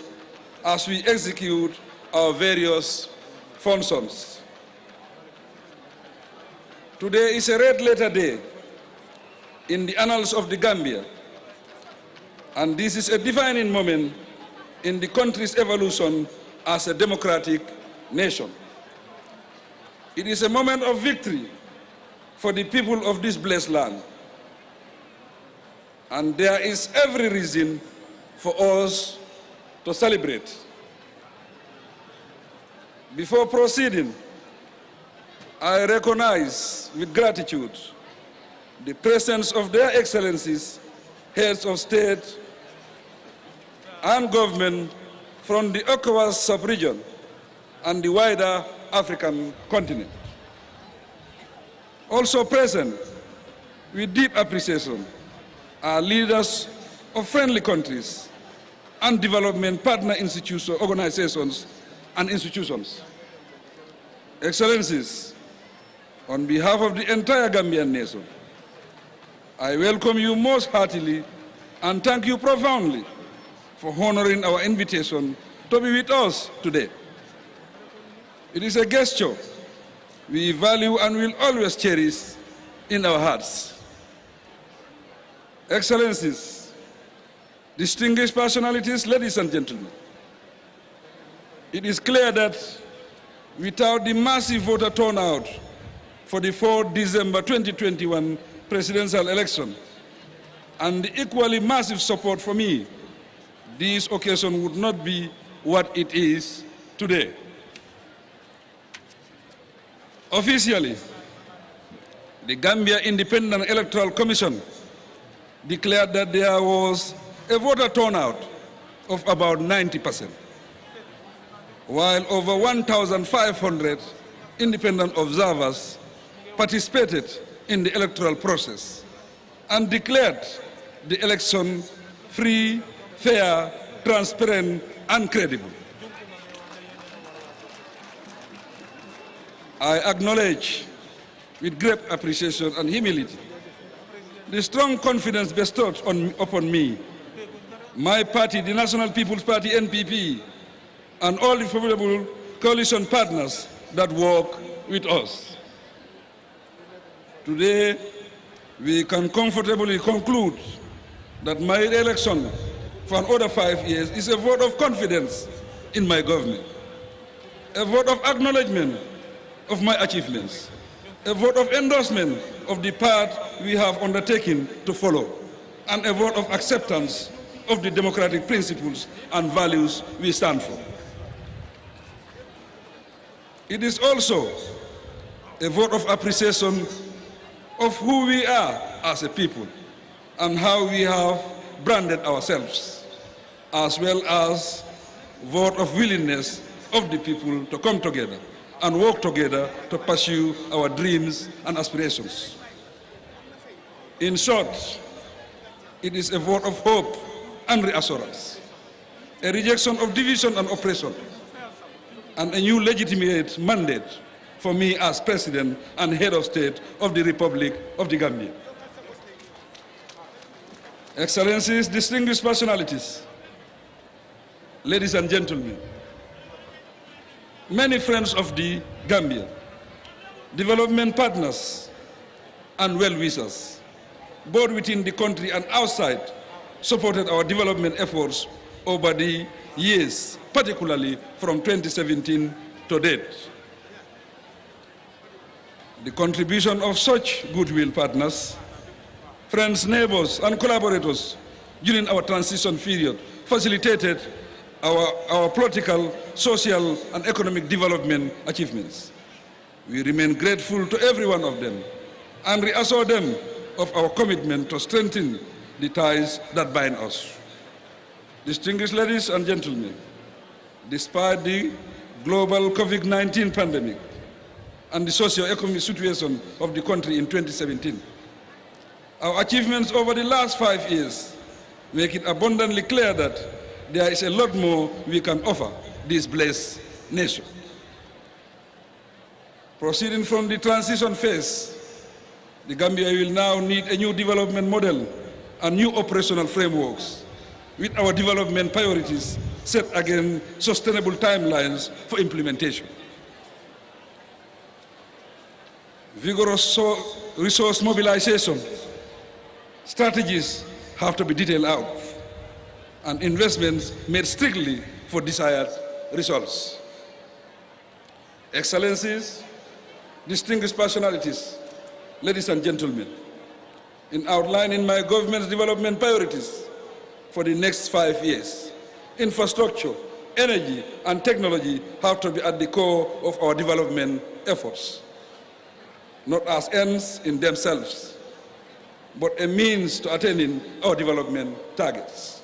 as we execute our various functions. Today is a red letter day in the annals of the Gambia, and this is a defining moment in the country's evolution as a democratic nation. It is a moment of victory for the people of this blessed land, and there is every reason for us to celebrate. Before proceeding, I recognize with gratitude the presence of their excellencies, heads of state and government from the ECOWAS sub-region and the wider African continent. Also present with deep appreciation are leaders of friendly countries and development partner organizations and institutions. Excellencies, on behalf of the entire Gambian nation, I welcome you most heartily and thank you profoundly for honoring our invitation to be with us today. It is a gesture we value and will always cherish in our hearts. Excellencies, distinguished personalities, ladies and gentlemen, it is clear that without the massive voter turnout for the 4th December 2021 presidential election and the equally massive support for me, this occasion would not be what it is today. Officially, the Gambia Independent Electoral Commission declared that there was a voter turnout of about 90%, while over 1,500 independent observers participated in the electoral process and declared the election free, fair, transparent, and credible. I acknowledge with great appreciation and humility the strong confidence bestowed upon me, my party, the National People's Party, NPP, and all the formidable coalition partners that work with us. Today, we can comfortably conclude that my election for another 5 years is a vote of confidence in my government, a vote of acknowledgement of my achievements, a vote of endorsement of the path we have undertaken to follow, and a vote of acceptance of the democratic principles and values we stand for. It is also a vote of appreciation of who we are as a people and how we have branded ourselves, as well as vote of willingness of the people to come together and work together to pursue our dreams and aspirations. In short, it is a vote of hope and reassurance, a rejection of division and oppression, and a new legitimate mandate for me as President and Head of State of the Republic of the Gambia. Excellencies, distinguished personalities, ladies and gentlemen, many friends of the Gambia, development partners, and well-wishers, both within the country and outside, supported our development efforts over the years, particularly from 2017 to date. The contribution of such goodwill partners, friends, neighbors, and collaborators during our transition period facilitated our political, social, and economic development achievements. We remain grateful to every one of them and reassure them of our commitment to strengthen the ties that bind us. Distinguished ladies and gentlemen, despite the global COVID-19 pandemic and the socio-economic situation of the country in 2017, our achievements over the last 5 years make it abundantly clear that there is a lot more we can offer this blessed nation. Proceeding from the transition phase, the Gambia will now need a new development model and new operational frameworks with our development priorities set against sustainable timelines for implementation. Vigorous resource mobilization strategies have to be detailed out and investments made strictly for desired results. Excellencies, distinguished personalities, ladies and gentlemen, in outlining my government's development priorities for the next 5 years, infrastructure, energy, and technology have to be at the core of our development efforts, not as ends in themselves, but a means to attaining our development targets.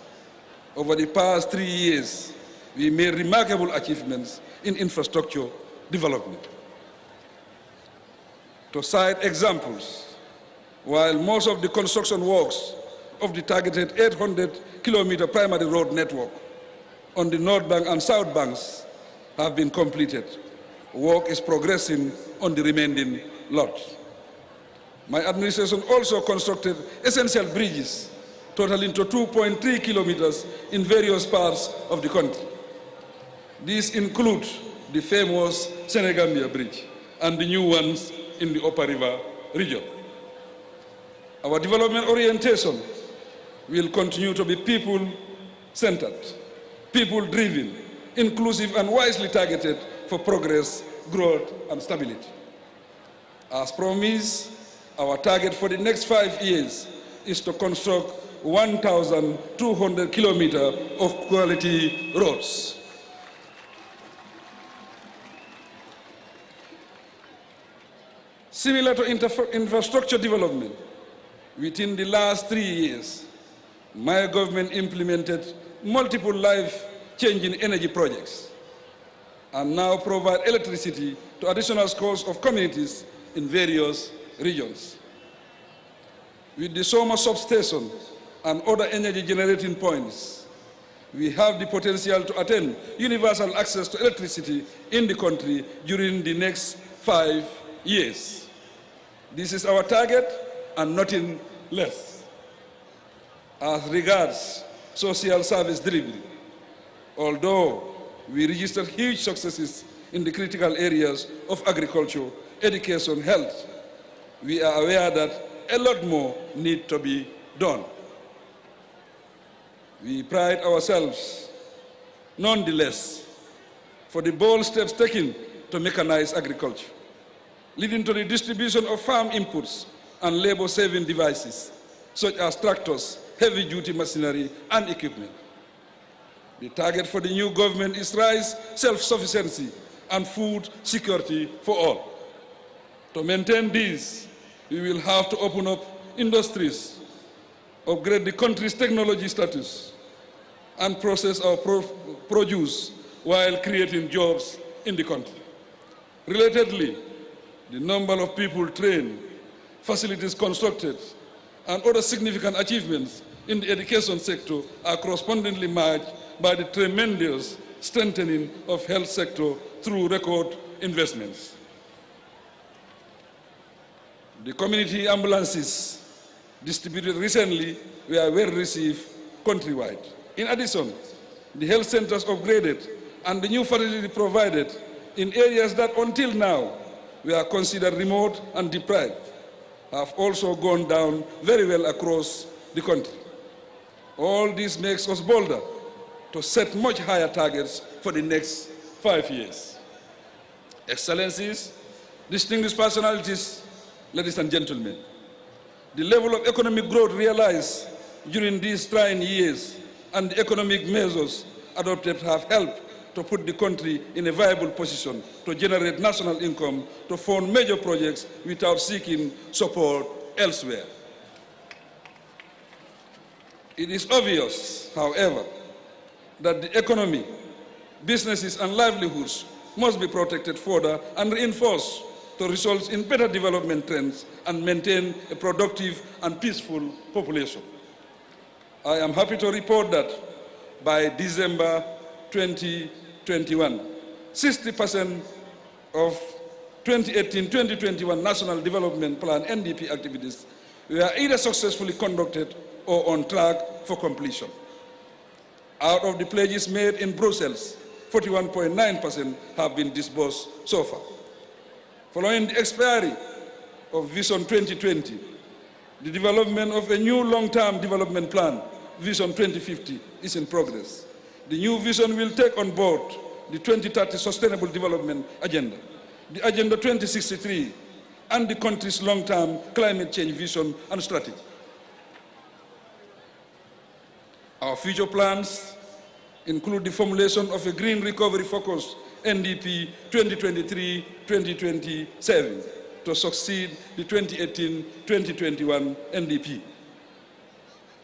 Over the past 3 years, we made remarkable achievements in infrastructure development. To cite examples, while most of the construction works of the targeted 800-kilometer primary road network on the North Bank and South Banks have been completed, work is progressing on the remaining lots. My administration also constructed essential bridges totaling to 2.3 kilometers in various parts of the country. These include the famous Senegambia Bridge and the new ones in the Upper River region. Our development orientation will continue to be people-centered, people-driven, inclusive, and wisely targeted for progress, growth, and stability. As promised, our target for the next 5 years is to construct 1,200 kilometers of quality roads. Similar to infrastructure development, within the last 3 years, my government implemented multiple life-changing energy projects and now provide electricity to additional scores of communities in various regions. With the Soma substation and other energy generating points, we have the potential to attain universal access to electricity in the country during the next 5 years. This is our target and nothing less. As regards social service delivery, although we registered huge successes in the critical areas of agriculture, education, health, we are aware that a lot more needs to be done. We pride ourselves, nonetheless, for the bold steps taken to mechanize agriculture, leading to the distribution of farm inputs and labor-saving devices, such as tractors, heavy-duty machinery, and equipment. The target for the new government is rice self-sufficiency and food security for all. To maintain these, we will have to open up industries, upgrade the country's technology status, and process our produce while creating jobs in the country. Relatedly, the number of people trained, facilities constructed, and other significant achievements in the education sector are correspondingly matched by the tremendous strengthening of health sector through record investments. The community ambulances distributed recently were well received countrywide. In addition, the health centers upgraded and the new facility provided in areas that until now were considered remote and deprived have also gone down very well across the country. All this makes us bolder to set much higher targets for the next 5 years. Excellencies, distinguished personalities, ladies and gentlemen, the level of economic growth realized during these trying years and the economic measures adopted have helped to put the country in a viable position to generate national income to fund major projects without seeking support elsewhere. It is obvious, however, that the economy, businesses and livelihoods must be protected further and reinforced to result in better development trends and maintain a productive and peaceful population. I am happy to report that by December 2021, 60% of 2018-2021 National Development Plan NDP activities were either successfully conducted or on track for completion. Out of the pledges made in Brussels, 41.9% have been disbursed so far. Following the expiry of Vision 2020, the development of a new long-term development plan, Vision 2050, is in progress. The new vision will take on board the 2030 Sustainable Development Agenda, the Agenda 2063, and the country's long-term climate change vision and strategy. Our future plans include the formulation of a green recovery-focused NDP 2023-2027 to succeed the 2018-2021 NDP,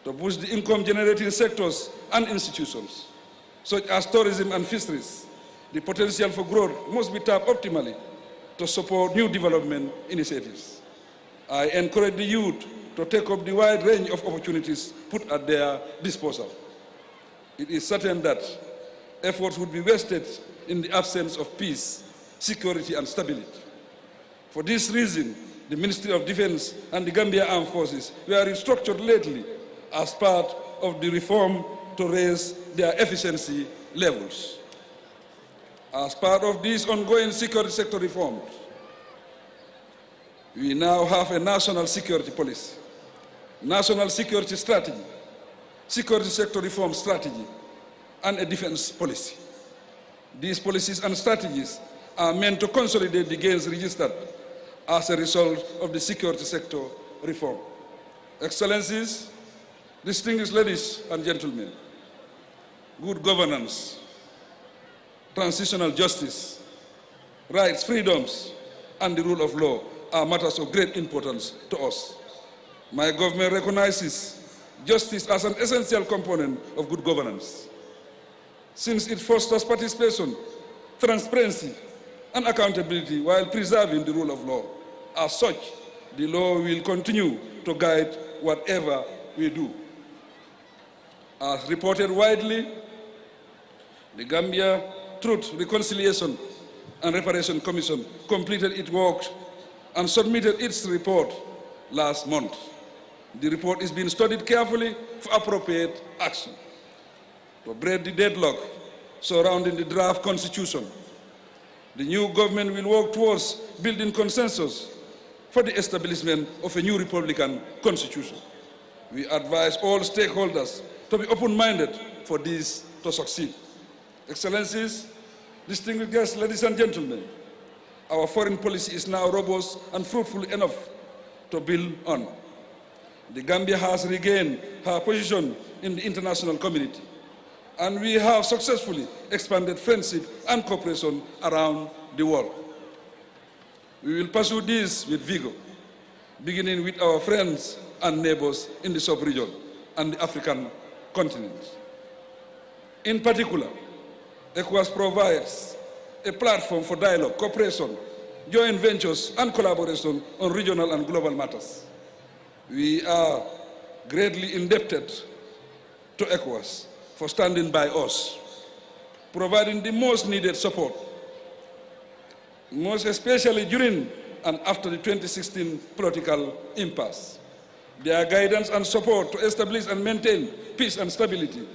to boost the income-generating sectors and institutions, such as tourism and fisheries. The potential for growth must be tapped optimally to support new development initiatives. I encourage the youth to take up the wide range of opportunities put at their disposal. It is certain that efforts would be wasted in the absence of peace, security, and stability. For this reason, the Ministry of Defense and the Gambia Armed Forces were restructured lately as part of the reform to raise their efficiency levels. As part of these ongoing security sector reforms, we now have a national security policy, national security strategy, security sector reform strategy, and a defense policy. These policies and strategies are meant to consolidate the gains registered as a result of the security sector reform. Excellencies, distinguished ladies and gentlemen, good governance, transitional justice, rights, freedoms, and the rule of law are matters of great importance to us. My government recognizes justice as an essential component of good governance, since it fosters participation, transparency, and accountability while preserving the rule of law. As such, the law will continue to guide whatever we do. As reported widely, the Gambia Truth, Reconciliation, and Reparation Commission completed its work and submitted its report last month. The report is being studied carefully for appropriate action. To break the deadlock surrounding the draft constitution, the new government will work towards building consensus for the establishment of a new Republican constitution. We advise all stakeholders to be open-minded for this to succeed. Excellencies, distinguished guests, ladies and gentlemen, our foreign policy is now robust and fruitful enough to build on. The Gambia has regained her position in the international community, and we have successfully expanded friendship and cooperation around the world. We will pursue this with vigor, beginning with our friends and neighbors in the sub-region and the African continent. In particular, ECOWAS provides a platform for dialogue, cooperation, joint ventures, and collaboration on regional and global matters. We are greatly indebted to ECOWAS for standing by us, providing the most needed support, most especially during and after the 2016 political impasse. Their guidance and support to establish and maintain peace and stability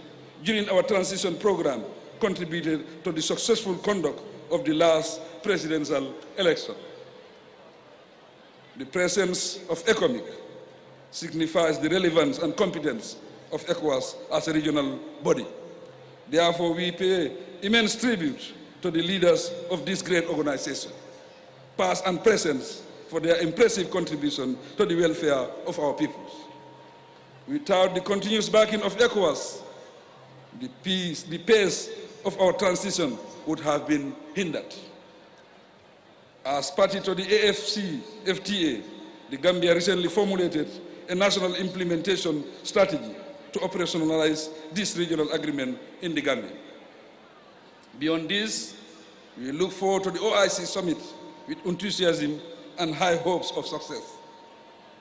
during our transition program contributed to the successful conduct of the last presidential election. The presence of ECOMIC signifies the relevance and competence of ECOWAS as a regional body. Therefore, we pay immense tribute to the leaders of this great organization, past and present, for their impressive contribution to the welfare of our peoples. Without the continuous backing of ECOWAS, the pace of our transition would have been hindered. As party to the AFCFTA, the Gambia recently formulated a national implementation strategy to operationalize this regional agreement in the Gambia. Beyond this, we look forward to the OIC summit with enthusiasm and high hopes of success.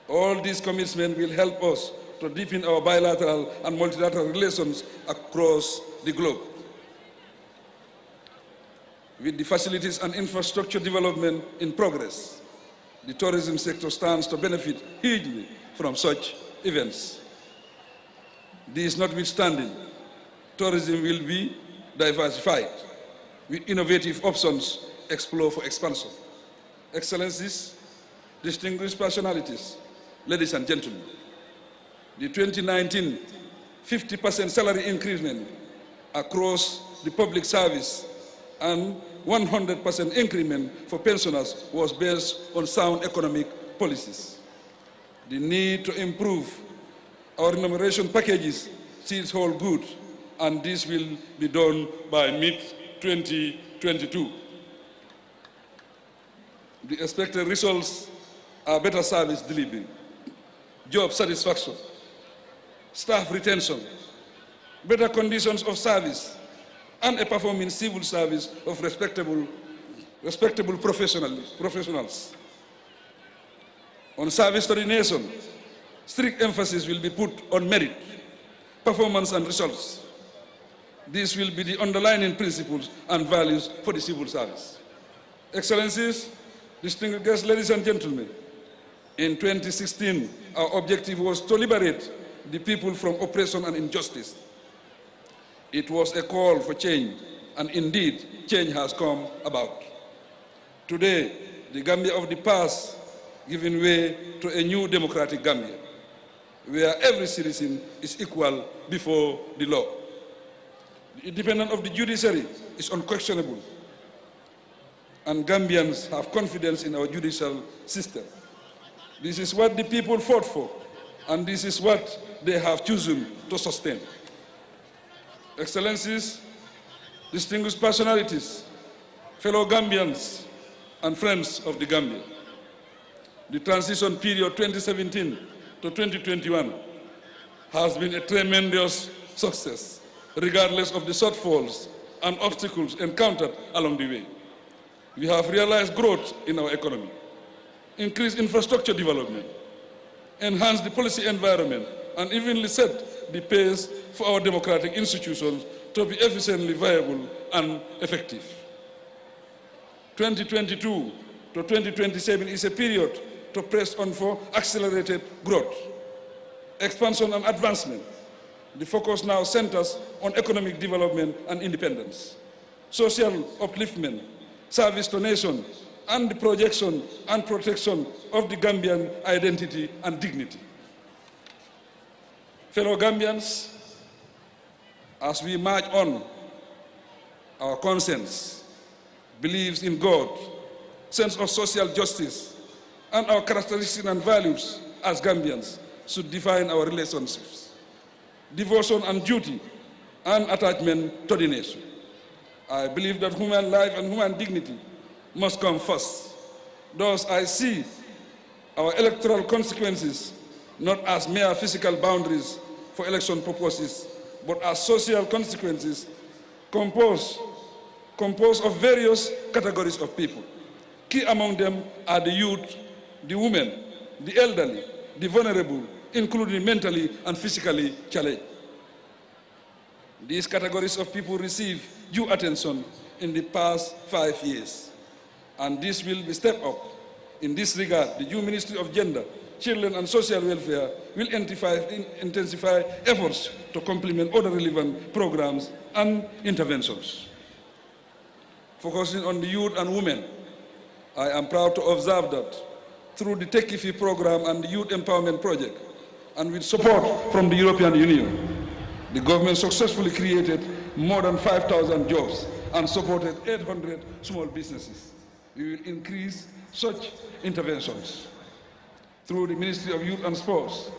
All these commitments will help us to deepen our bilateral and multilateral relations across the globe. With the facilities and infrastructure development in progress, the tourism sector stands to benefit hugely from such events. This notwithstanding, tourism will be diversified with innovative options explored for expansion. Excellencies, distinguished personalities, ladies and gentlemen, the 2019 50% salary increment across the public service and 100% increment for pensioners was based on sound economic policies. The need to improve our remuneration packages still hold good, and this will be done by mid-2022. The expected results are better service delivery, job satisfaction, staff retention, better conditions of service, and a performing civil service of respectable professionals. On service to the nation, strict emphasis will be put on merit, performance, and results. These will be the underlying principles and values for the civil service. Excellencies, distinguished guests, ladies and gentlemen, in 2016, our objective was to liberate the people from oppression and injustice. It was a call for change, and indeed, change has come about. Today, the Gambia of the past giving way to a new democratic Gambia, where every citizen is equal before the law. The independence of the judiciary is unquestionable, and Gambians have confidence in our judicial system. This is what the people fought for, and this is what they have chosen to sustain. Excellencies, distinguished personalities, fellow Gambians, and friends of the Gambia, the transition period 2017 to 2021 has been a tremendous success, regardless of the shortfalls and obstacles encountered along the way. We have realized growth in our economy, increased infrastructure development, enhanced the policy environment, and evenly set the pace for our democratic institutions to be efficiently viable and effective. 2022 to 2027 is a period to press on for accelerated growth, expansion, and advancement. The focus now centers on economic development and independence, social upliftment, service to nation, and the projection and protection of the Gambian identity and dignity. Fellow Gambians, as we march on, our conscience, beliefs in God, sense of social justice, and our characteristics and values as Gambians should define our relationships, devotion and duty, and attachment to the nation. I believe that human life and human dignity must come first. Thus, I see our electoral consequences not as mere physical boundaries for election purposes, but as social consequences composed of various categories of people. Key among them are the youth, the women, the elderly, the vulnerable, including mentally and physically challenged. These categories of people receive due attention in the past 5 years, and this will be stepped up. In this regard, the new Ministry of Gender, Children and Social Welfare will intensify efforts to complement other relevant programs and interventions. Focusing on the youth and women, I am proud to observe that through the Techifi program and the Youth Empowerment Project, and with support from the European Union, the government successfully created more than 5,000 jobs and supported 800 small businesses. We will increase such interventions. Through the Ministry of Youth and Sports,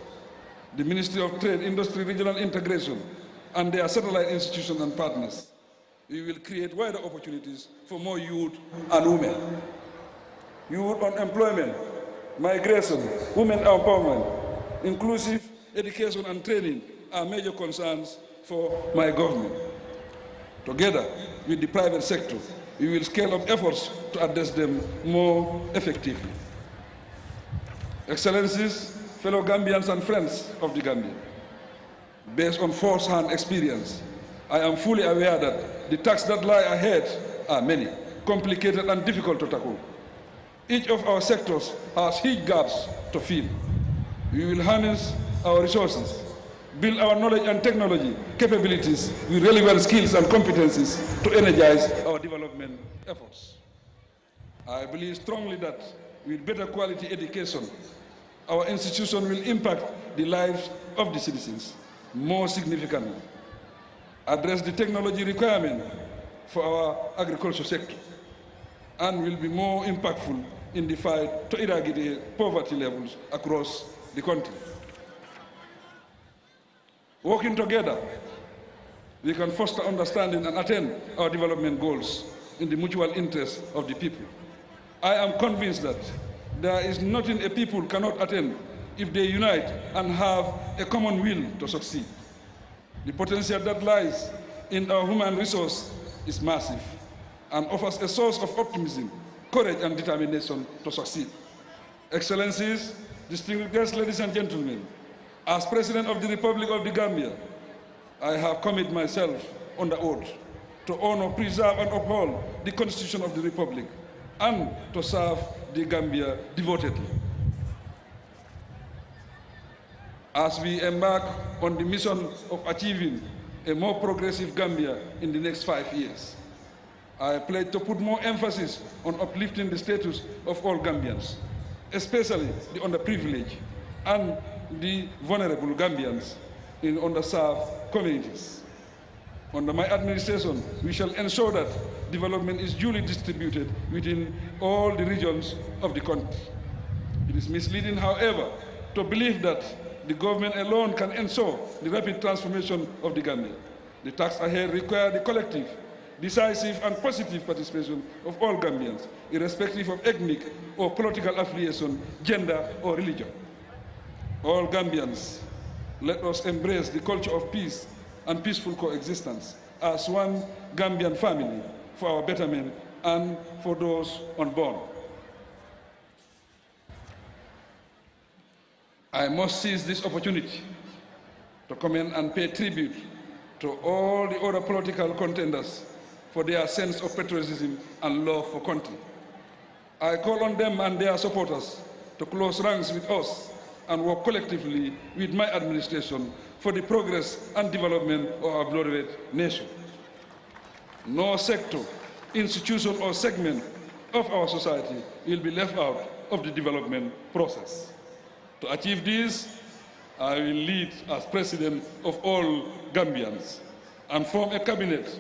the Ministry of Trade, Industry, Regional Integration, and their satellite institutions and partners, we will create wider opportunities for more youth and women. Youth unemployment, migration, women empowerment, inclusive education and training are major concerns for my government. Together with the private sector, we will scale up efforts to address them more effectively. Excellencies, fellow Gambians and friends of the Gambia, based on first-hand experience, I am fully aware that the tasks that lie ahead are many, complicated and difficult to tackle. Each of our sectors has huge gaps to fill. We will harness our resources, build our knowledge and technology capabilities with relevant skills and competencies to energize our development efforts. I believe strongly that with better quality education, our institution will impact the lives of the citizens more significantly, address the technology requirement for our agriculture sector, and will be more impactful in the fight to eradicate poverty levels across the country. Working together, we can foster understanding and attain our development goals in the mutual interest of the people. I am convinced that there is nothing a people cannot attain if they unite and have a common will to succeed. The potential that lies in our human resource is massive and offers a source of optimism, courage, and determination to succeed. Excellencies, distinguished guests, ladies and gentlemen, as President of the Republic of the Gambia, I have committed myself under oath to honor, preserve, and uphold the Constitution of the Republic and to serve the Gambia devotedly. As we embark on the mission of achieving a more progressive Gambia in the next 5 years, I pledge to put more emphasis on uplifting the status of all Gambians, especially the underprivileged and the vulnerable Gambians in underserved communities. Under my administration, we shall ensure that development is duly distributed within all the regions of the country. It is misleading, however, to believe that the government alone can ensure the rapid transformation of the Gambia. The tasks ahead require the collective, decisive, and positive participation of all Gambians, irrespective of ethnic or political affiliation, gender, or religion. All Gambians, let us embrace the culture of peace and peaceful coexistence as one Gambian family for our betterment and for those unborn. I must seize this opportunity to commend and pay tribute to all the other political contenders for their sense of patriotism and love for country. I call on them and their supporters to close ranks with us and work collectively with my administration for the progress and development of our beloved nation. No sector, institution, or segment of our society will be left out of the development process. To achieve this, I will lead as president of all Gambians and form a cabinet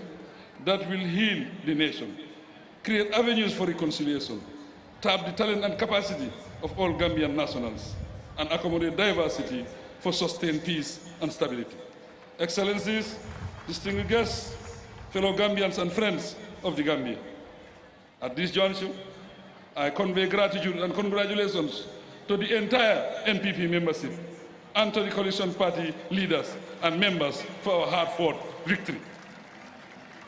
that will heal the nation, create avenues for reconciliation, tap the talent and capacity of all Gambian nationals, and accommodate diversity for sustained peace and stability. Excellencies, distinguished guests, fellow Gambians and friends of the Gambia, at this juncture, I convey gratitude and congratulations to the entire NPP membership and to the coalition party leaders and members for our hard-fought victory.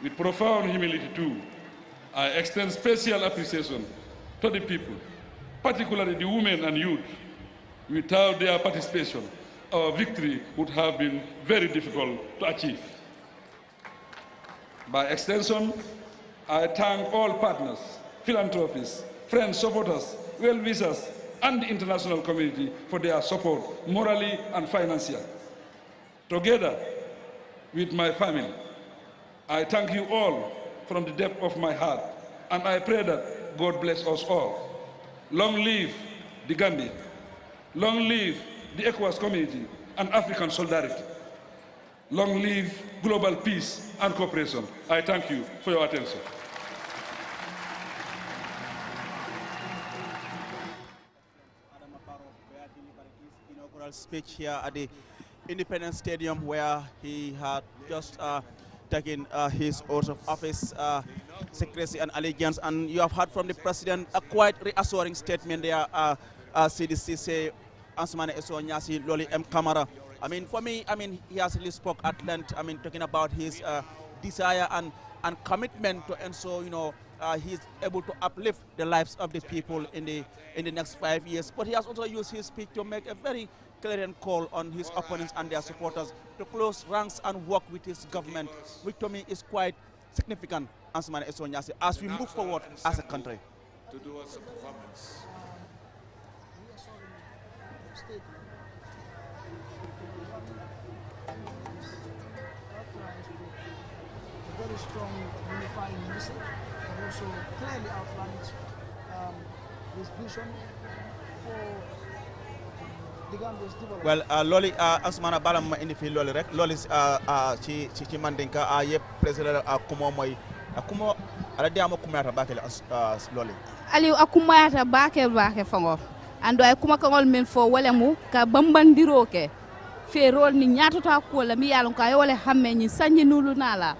With profound humility too, I extend special appreciation to the people, particularly the women and youth. Without their participation, our victory would have been very difficult to achieve. By extension, I thank all partners, philanthropists, friends, supporters, well-wishers, and the international community for their support, morally and financially. Together with my family, I thank you all from the depth of my heart, and I pray that God bless us all. Long live the Gambia. Long live the ECOWAS community and African solidarity. Long live global peace and cooperation. I thank you for your attention. Inaugural speech here at the Independence Stadium, where he had just taken his oath of office, secrecy and allegiance. And you have heard from the president a quite reassuring statement there. CDC say, Ansumane Eso Nyasi Loli M. Kamara. I mean, for me, I mean, he has really spoke at length. I mean, talking about his desire and commitment to ensure, you know, he's able to uplift the lives of the people in the next 5 years. But he has also used his speech to make a very clear call on his opponents and their supporters to close ranks and work with his government, which to me is quite significant, Ansumane Eso Nyasi, as we move forward as a country. To do us a performance. Very strong unifying message and also clearly outlines his vision for the Gambia's development. Well, Loli Ansumana Balam in the field Loli rek Loli ci mandinka yep president kumo moy kumo ala diamo kumata bakel Loli Aliou akumata bakel fango ando ay kuma kangol men fo wala mu ka bambandiro ke fe rol ni nyatota ko la mi yalon ka yole hamme ni sanyi nulu nala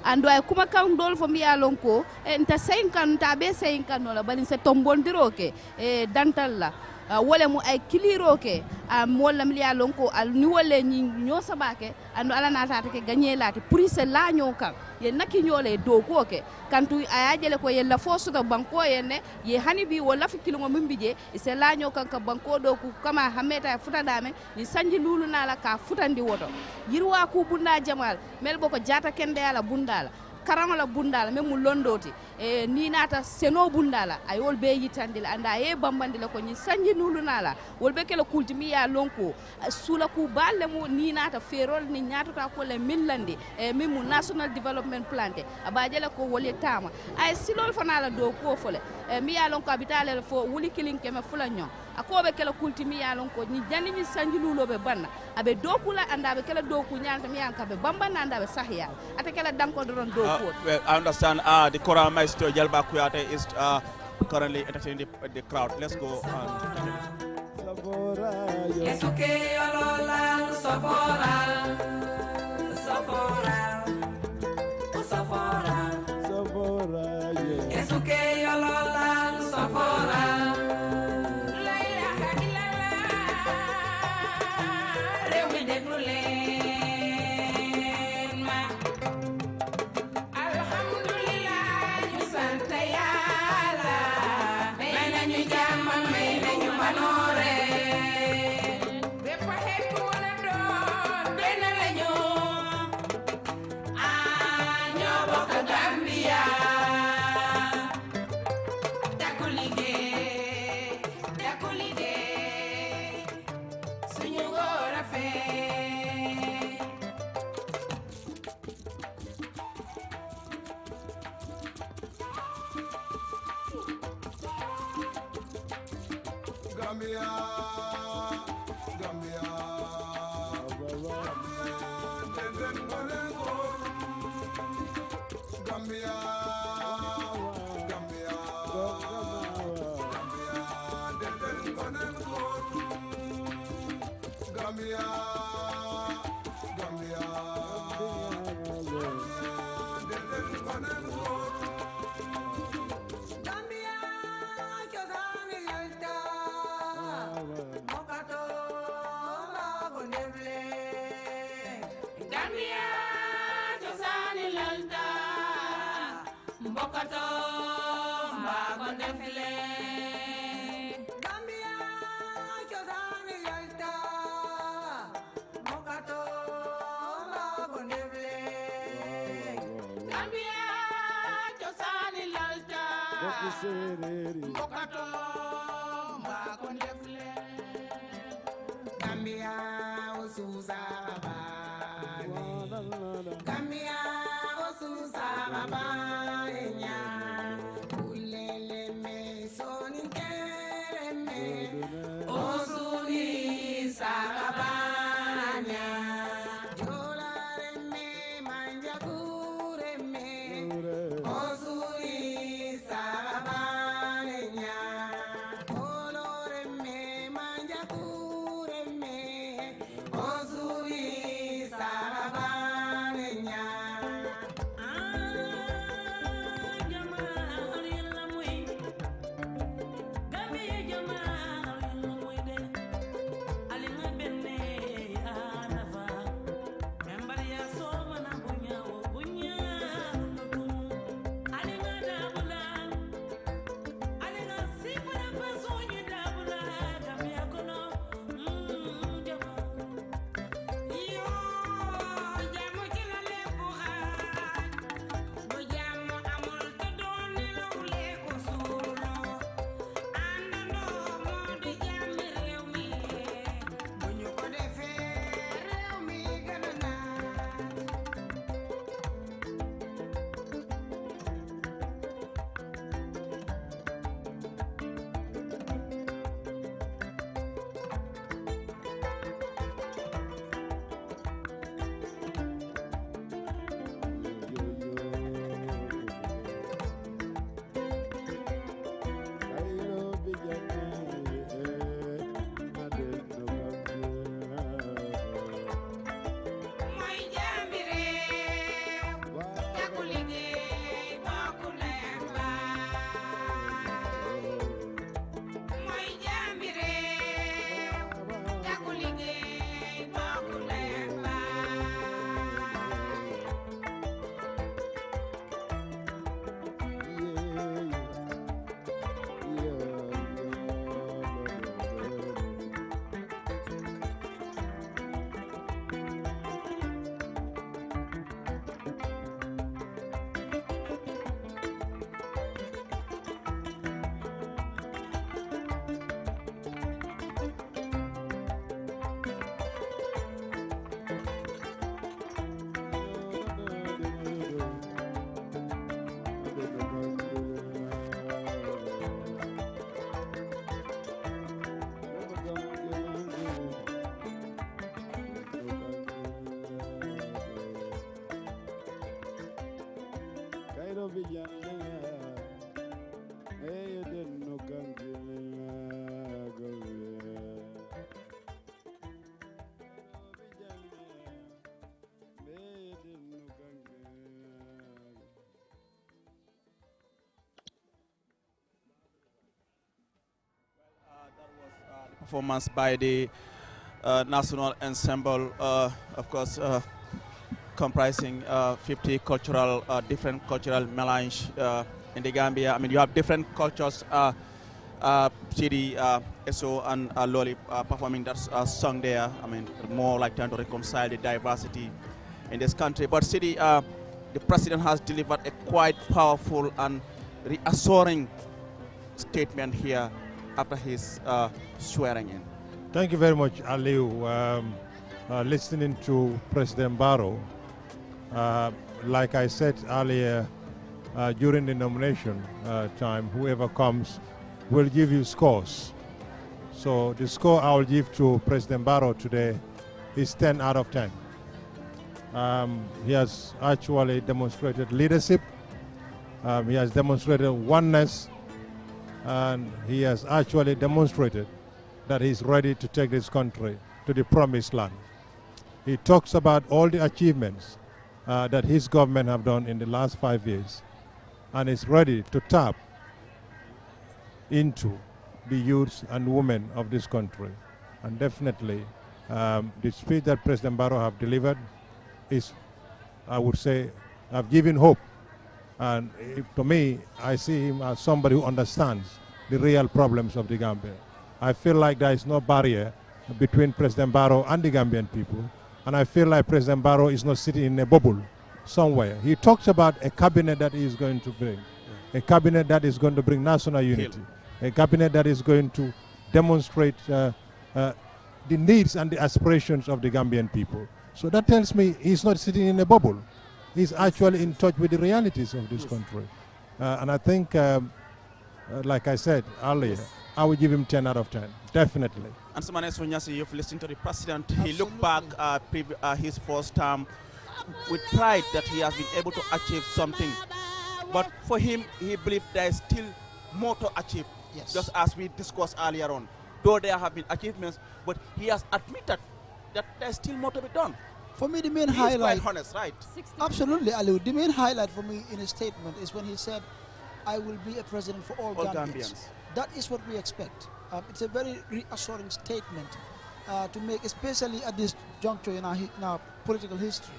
ando ay kuma kan dol fo mi yalon ko enta 50 ta be 50 no la bali se tombondiro ke e dantal la wala mu ay kiliro ke wala mi yalon ko al ni wala ni nyosa bake ando ala nata ke gagné lati pour se la nyokan ye naki nyole do ko ke kantu ayajele ko ye la fosu da banko yenne ye hanibi wala fi kilongo mimbije se la nyokan ka banko do ku kama hameta futa dame ni sanji lulu nala ka futandi woto yirwa ku bunda jamal mel boko jata kende ala bundala karama la bundala même londoti e ni nata seno bundala ay wol be yitandila anda e bambandila ko ni sanji nulu nala wol be kala kultimi ya lonko sula ku balle mu ni nata ferol ni nyatota ko le millandi e mimu national development plan te abajele ko wole tama ay silol fanala do ko fole mi ya lonko abitale fo wuli kilinke me fulanyo akobe kala kultimi ya lonko ni jandi ni sanji lulo be banna abe dokula anda be kala doku nyanta mi yanka be bambana anda be sahya ata kala danko don doku. Well, I understand the choral maestro Jalba Kuyate is currently entertaining the crowd. Let's go Es okay, Olola, Safora, Safora, Safora, Safora, es okay, Olola, Safora. Mokato Mbago Defile Gambia Chosani Lalta Mokato Mbago Defile Gambia Chosani Lalta Mokato Mbago Defile Gambia Osusa Gambia Osusa Babanya Ulele me sonin kereme Osuni Sarabanya Jolare me manjagure me Osuni Sarabanya Olore me manjagure me Osuni Sarabanya Performance by the national ensemble, of course, comprising 50 cultural, different cultural melange in the Gambia. I mean, you have different cultures, Chidi, Eso, and Loli performing that song there. I mean, more like trying to reconcile the diversity in this country. But Chidi, the president has delivered a quite powerful and reassuring statement here after his swearing in. Thank you very much, Aliu. Listening to President Barrow, like I said earlier, during the nomination time, whoever comes will give you scores. So the score I will give to President Barrow today is 10 out of 10. He has actually demonstrated leadership. He has demonstrated oneness, and he has actually demonstrated that he's ready to take this country to the promised land. He talks about all the achievements that his government have done in the last 5 years, and is ready to tap into the youths and women of this country. And definitely, the speech that President Barrow have delivered is, I would say, have given hope And to me, I see him as somebody who understands the real problems of the Gambia. I feel like there is no barrier between President Barrow and the Gambian people. And I feel like President Barrow is not sitting in a bubble somewhere. He talks about a cabinet that he is going to bring, a cabinet that is going to bring national unity, a cabinet that is going to demonstrate the needs and the aspirations of the Gambian people. So that tells me he's not sitting in a bubble. He's actually in touch with the realities of this country. And I think, like I said earlier, I would give him 10 out of 10, definitely. And Samanes Wanyasi, you've listened to the president. He looked back his first term with pride that he has been able to achieve something. But for him, he believes there is still more to achieve, just as we discussed earlier on. Though there have been achievements, but he has admitted that there's still more to be done. For me, the main highlight... He's quite honest, right? Absolutely, Aliu. The main highlight for me in his statement is when he said, I will be a president for all Gambians. That is what we expect. It's a very reassuring statement to make, especially at this juncture in our political history.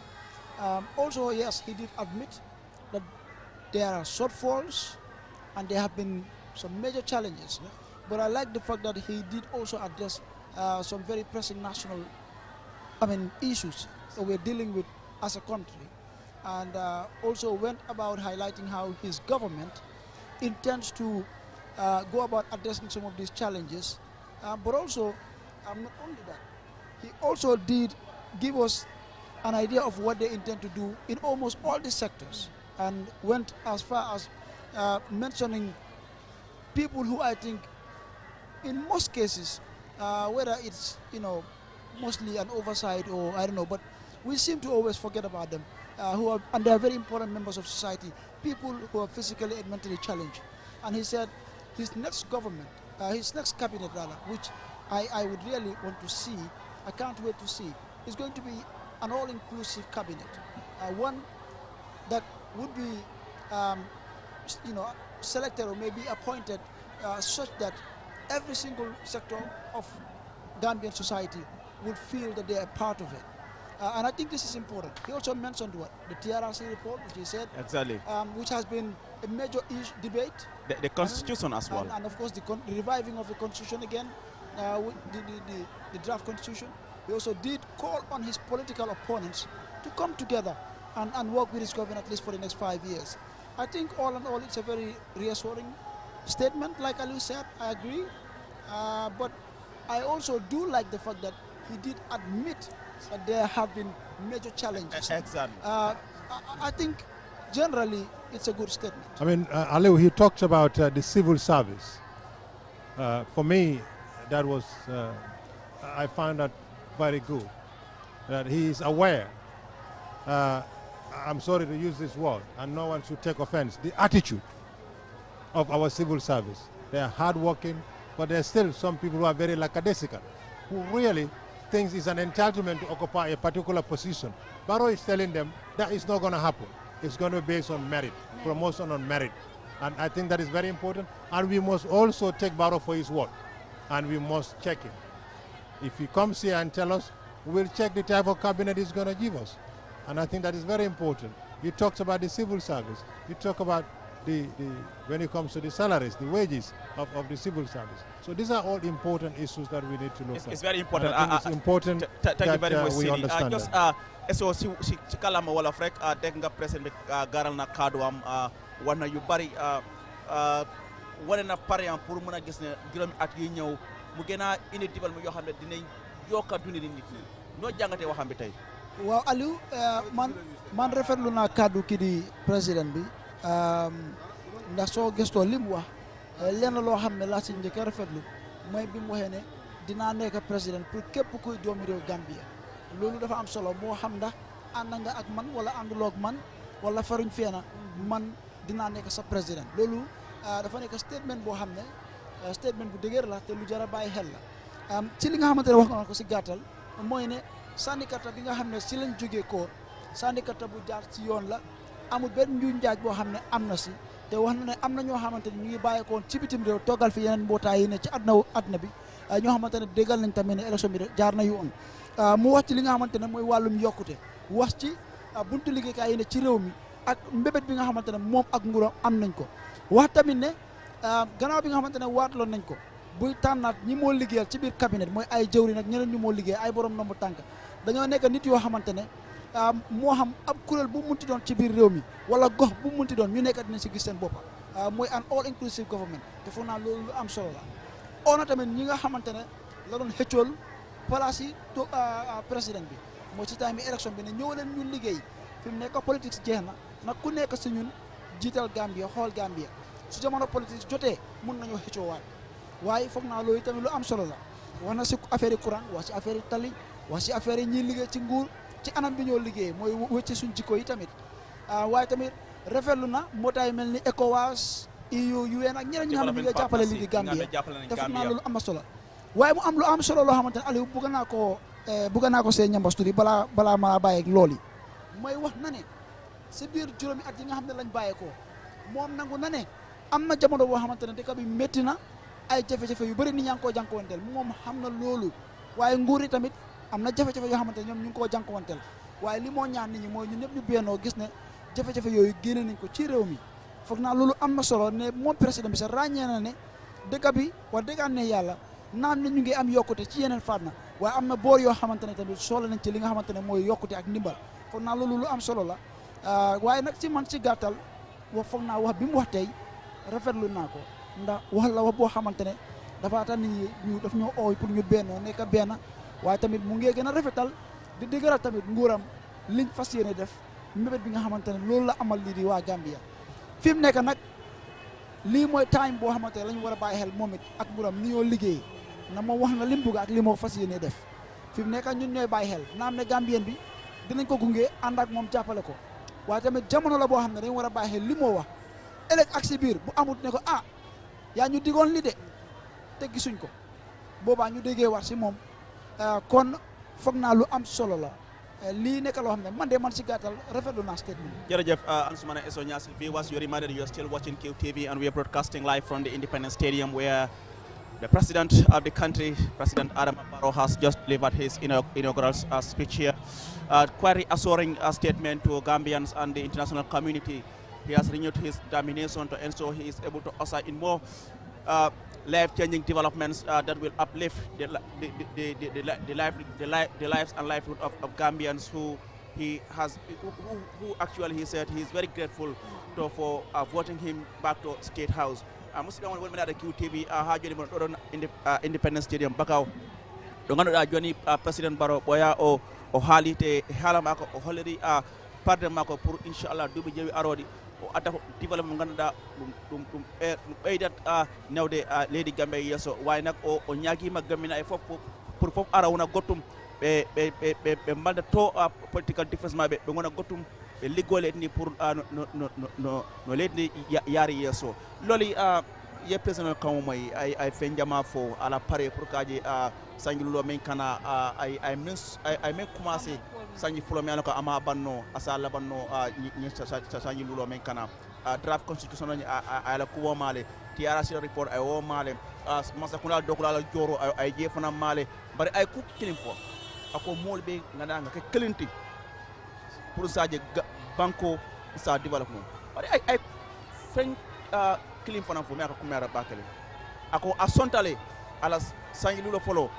Also, yes, he did admit that there are shortfalls and there have been some major challenges. But I like the fact that he did also address some very pressing national issues that we're dealing with as a country. And also went about highlighting how his government intends to go about addressing some of these challenges. But also, not only that, he also did give us an idea of what they intend to do in almost all the sectors, and went as far as mentioning people who I think in most cases, whether it's mostly an oversight or I don't know, but we seem to always forget about them, and they are very important members of society, people who are physically and mentally challenged. And he said his next government, his next cabinet rather, which I would really want to see, I can't wait to see, is going to be an all-inclusive cabinet, one that would be selected or maybe appointed such that every single sector of Gambian society would feel that they are part of it. And I think this is important. He also mentioned the TRRC report, which he said, exactly, which has been a major debate. The constitution as well. And of course the reviving of the constitution again, with the draft constitution. He also did call on his political opponents to come together and work with his government at least for the next 5 years. I think all in all it's a very reassuring statement, like Ali said, I agree. But I also do like the fact that he did admit that there have been major challenges. Exactly. I think generally it's a good statement. I mean, Ali, he talks about the civil service. For me, that was, I found that very good, that he is aware, I'm sorry to use this word, and no one should take offense, the attitude of our civil service. They are hardworking, but there are still some people who are very lackadaisical, who really think it's an entitlement to occupy a particular position. Barrow is telling them that is not going to happen. It's going to be based on merit, promotion on merit. And I think that is very important. And we must also take Barrow for his word. And we must check him. If he comes here and tells us, we'll check the type of cabinet he's going to give us. And I think that is very important. He talks about the civil service. He talks about when it comes to the salaries, the wages of the civil service. So these are all important issues that we need to look at. It's very important. It's important thank you very much, we understand just so si kalama wala rek dégg nga président garal na kaddu am wana yu bari wane na pare pour mën a gis ne juróomi at yi ñëw mu gën a indi dibal mu yoo xam ne dinañ yokk a dundi nit ñi noo jàngatee waxam bi tey. Waaw Aliou man rafetlu naa kaddu kii di président bi ndax soo gëstoo li mu wax lenn loo xam ne laa si njëkk a rafetlu mooy bi mu waxee ne dinaa nekk président pour képp kuy doomi réew Gambia. Loolu dafa am solo moo xam ndax ànd nga ak man wala ànduloo ak man wala faruñ feena man dinaa nekk sa président. Loolu dafa nekk statement boo xam ne statement bu dëgër la te lu jar a bàyyi xel la. Ci li nga xamante ne wax nga ko si gàttal mooy ne sandikata bi nga xam ne si lañ jógee ko sandikata bu jaar ci yoon la amul benn njuuñ njaaj boo xam ne am na si te wax na ne am na ñoo xamante ne ñu ngi bàyyeekoon ci bitim réew toogal fi yeneen mbootaay yi ne ci àdduna bi ñoo xamante ne déggal nañ tamit ne élection bi jaar na yoon. Mu wax ci li nga xamante ne mooy wàllum yokkute wax ci buntu liggéeykaay yi ne ci réew mi ak mbébét bi nga xamante ne moom ak nguuram am nañ ko wax tamit ne gannaaw bi nga xamante ne waatloon nañ ko buy tànnaat ñi moo liggéeyal ci biir cabinet mooy ay jëwri nag ñeneen ñu moo liggéey ay borom nombu tànk dañoo nekk nit yoo xamante ne moo xam ab kuréel bu munti doon ci biir réew mi wala gox bu munti doon ñu nekk dinañ si gis seen boppa mooy an all inclusive government te foog naa loolu lu am solo la oo na tamit ñi nga xamante ne la doon xëccool place yi président bi mooy ci time bi élection bi ne ñëw leen ñu liggéey fi mu nekk politique jeex na nag ku nekk si ñun jiital Gambia xool Gambia su jamono politique jotee mun nañoo xëccoowaat waaye foog naa loolu tamit lu am solo la wax na si affaire yi courant wax si affaire yi tali wax si affaire yi ñiy liggéey ci nguur ci anam bi ñoo liggéey mooy wëcce suñ jikko yi tamit waaye tamit rafetlu na mbootaay mel ni ECOWAS EU UN ak ñeneen ñi nga xam ne ñu ngi jàppale lii di Gambia te foog naa loolu am na solo waaye mu am lu am solo loo xamante ne Aliou bëgg naa ko see ñambas tuuti balaa maa bàyyeeg lool yi mooy wax na ne si biir juróomi at yi nga xam ne lañ bàyyeekoo moom nangu na ne am na jamono boo xamante ne dëkk bi métti na ay jafe-jafe yu bëri nit ñaa ngi koo jànkuwanteel moom xam na loolu waaye nguur yi tamit am na jafe-jafe yoo xamante ne ñoom ñu ngi koo jànkuwanteel waaye li moo ñaan nit ñi mooy ñun ñëpp ñu bennoo gis ne jafe-jafe yooyu génne nañ ko ci réew mi foog naa loolu am na solo ne moom président bi sax ràññee na ne dëkk bi wax dëggaan ne yàlla naan ne ñu ngi am yokkute ci yeneen faat na waaye am na boor yoo xamante ne tamit soxla nañ ci li nga xamante ne mooy yokkute ak ndimbal foog naa loolu lu am solo la waaye nag ci man ci gàttal wax foog naa wax bi mu wax tey rafetlu naa ko ndax wax la wax boo xamante ne dafa tax nit ñi daf ñoo ooy pour ñu bennoo nekk benn waaye tamit mu ngi gën a rafetal di dëgëral tamit nguuram liñ fas yéene def mbébét bi nga xamante ne loolu la amal lii di waa Gambia fi mu nekk nag lii mooy time boo xamante ne la ñu war a bàyyi xel moom it ak nguuram ni ñoo liggéey na moom wax na li mu bëgg ak li moo fas yéene def fi mu nekk ñun ñooy bàyyi xel naam ne Gambien bi dinañ ko gunge ànd ak moom jàppale ko waaye tamit jamono la boo xam ne dañu war a bàyyi xel li moo wax ëllëg ak si biir bu amut ne ko yaa ñu digoon li de te gisuñ ko boobaa ñu déggee war si moom kon foog naa lu am solo la lii nekk loo xam ne man de man si gàttal rafetlu naa statement. Jërëjëf Ansumana Eso Nyasi viewers, you're reminded you're still watching QTV and we are broadcasting live from the Independence Stadium where the President of the country, President Adam Barrow, has just delivered his inaugural speech here. Quite reassuring statement to Gambians and the international community. He has renewed his determination to ensure he is able to usher in more life-changing developments that will uplift the lives and livelihood of Gambians who actually he said he is very grateful for voting him back to State House. Musidɗo on wonɓe QTV ha joni mon ɗoɗon Independence Stadium Bakaw ɗo ganduɗa joni président Barrow ɓoya o haalite haala mako o holliri parde mako pour inchallah duuɓi jeewi aroɗi o adda ko développement mo ganduɗa ɗum ɓeydat newde leydi Gambia yesso way nak o ñaguima gammina e fof pour fof ara wona gottum ɓe mbalda to political difference maɓe ɓe gona gottum ɓe liggole leydi ndi pour no leydi ndi yaari yesso loli ye président kamo moy ay fe jama fo ala pare pour kaji sangilulo men kana ay men commencé sangi fulo mi ko ama banno asa labanno ni sangilulo men kana draft constitution ni ala ko male TRC report ay o male masa kuna dokula joro ay jefana male bari ay ku kilim fo ako molbe ngana nga ke kelinti pour saje banko sa development bari ay fen kilim fana fo me aka kumera bakale ako asontale ala sangilulo folo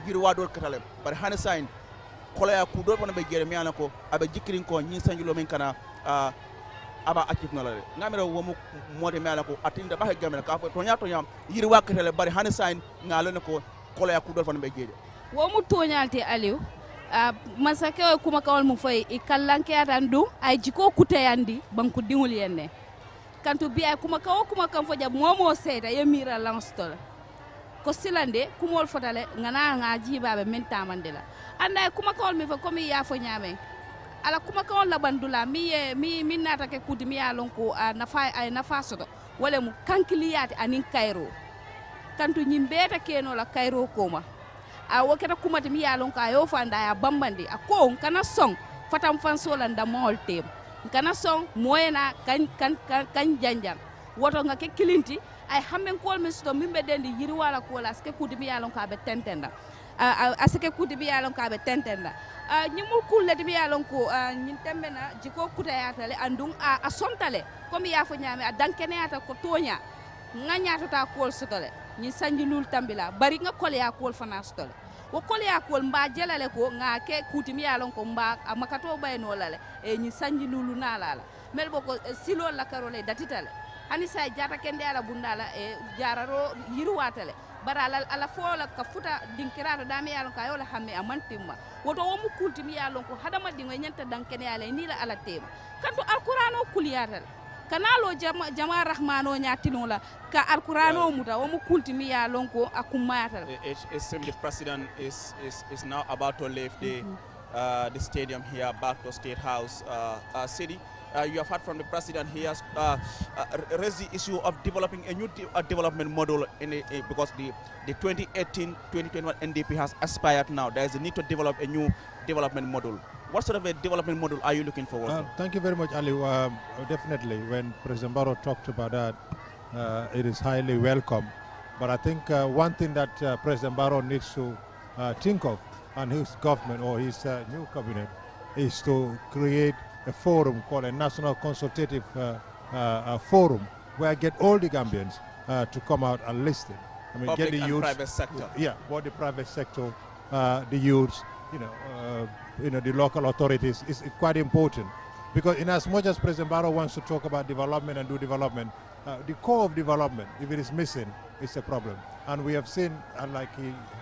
giri wadol katale bari hane sign kolaya ku do fana be gere mi ala ko abe jikirin ko nyi sangilulo men kana aba akif na la ngamira womu mode mi ala ko atinda ba gamela ka fo to nyam yiri wakatale bari hane sign ngalo ne ko kolaya ku do fana be gere womu toñalte Aliou masake o kuma kawol mu fay e kallanke atan dum ay jiko kuteyandi banku dingul yenne kantu bi ay kuma kam fo jab momo seeda yemira langstol ko silande kumol fotale ngana nga jibabe men tamande la anda kuma kawol mi fa komi ya fo nyame ala kuma kawol la bandula mi nata ke kudi mi ya lonko nafa soto wala mu kankiliyati anin kayro kantu nyimbeta keno la kayro koma a woketa kumati mi yalon ka yo fanda ya bambandi a ko kana song fatam fan solanda mol tem kana song moyena kan janjan woto nga ke kilinti ay hammen kol mi sto mimbe dendi yiri wala ko la ske kudi mi yalon ka be tentenda asake kuti bi yalon ka be tentenda nyimul kulle bi yalon ko nyin tembe na jiko kuta yatale andung a sontale comme ya fo nyame a dankene yata ko tonya nganya ta kol sutale nyin sanji lul tambila bari nga kol ya kol fana sutale wo kol ya kol mba jelale ko nga ke kuti mi yalon ko mba makato bayno lale e nyin sanji lulu nalala mel boko silo la karole datitale hani sa jata kende ala bundala e jararo yirwatale bara ala fola ka futa dinkirato dame yalon ka yola hamme amantimma woto wo mu kultimi yalon ko hadama dingo nyanta dankene ala ni la ala tema kanto alqur'ano kuliyatal kanalo jama rahmano nyatino la ka alqur'ano muta wo mu kultimi yalon ko akumayatal it seems the president is now about to leave the stadium here back to State House city. You have heard from the president. He has raised the issue of developing a new development model because the 2018-2021 NDP has expired now. There is a need to develop a new development model. What sort of a development model are you looking for? Thank you very much, Ali. Definitely, when President Barrow talked about that, it is highly welcome. But I think one thing that President Barrow needs to think of, and his government or his new cabinet, is to create a forum called a National Consultative Forum, where I get all the Gambians to come out and listen. I mean, Public get the and youths, private sector. Yeah, both the private sector, the youths, the local authorities is quite important, because in as much as President Barrow wants to talk about development and do development, the core of development, if it is missing, it's a problem. And we have seen,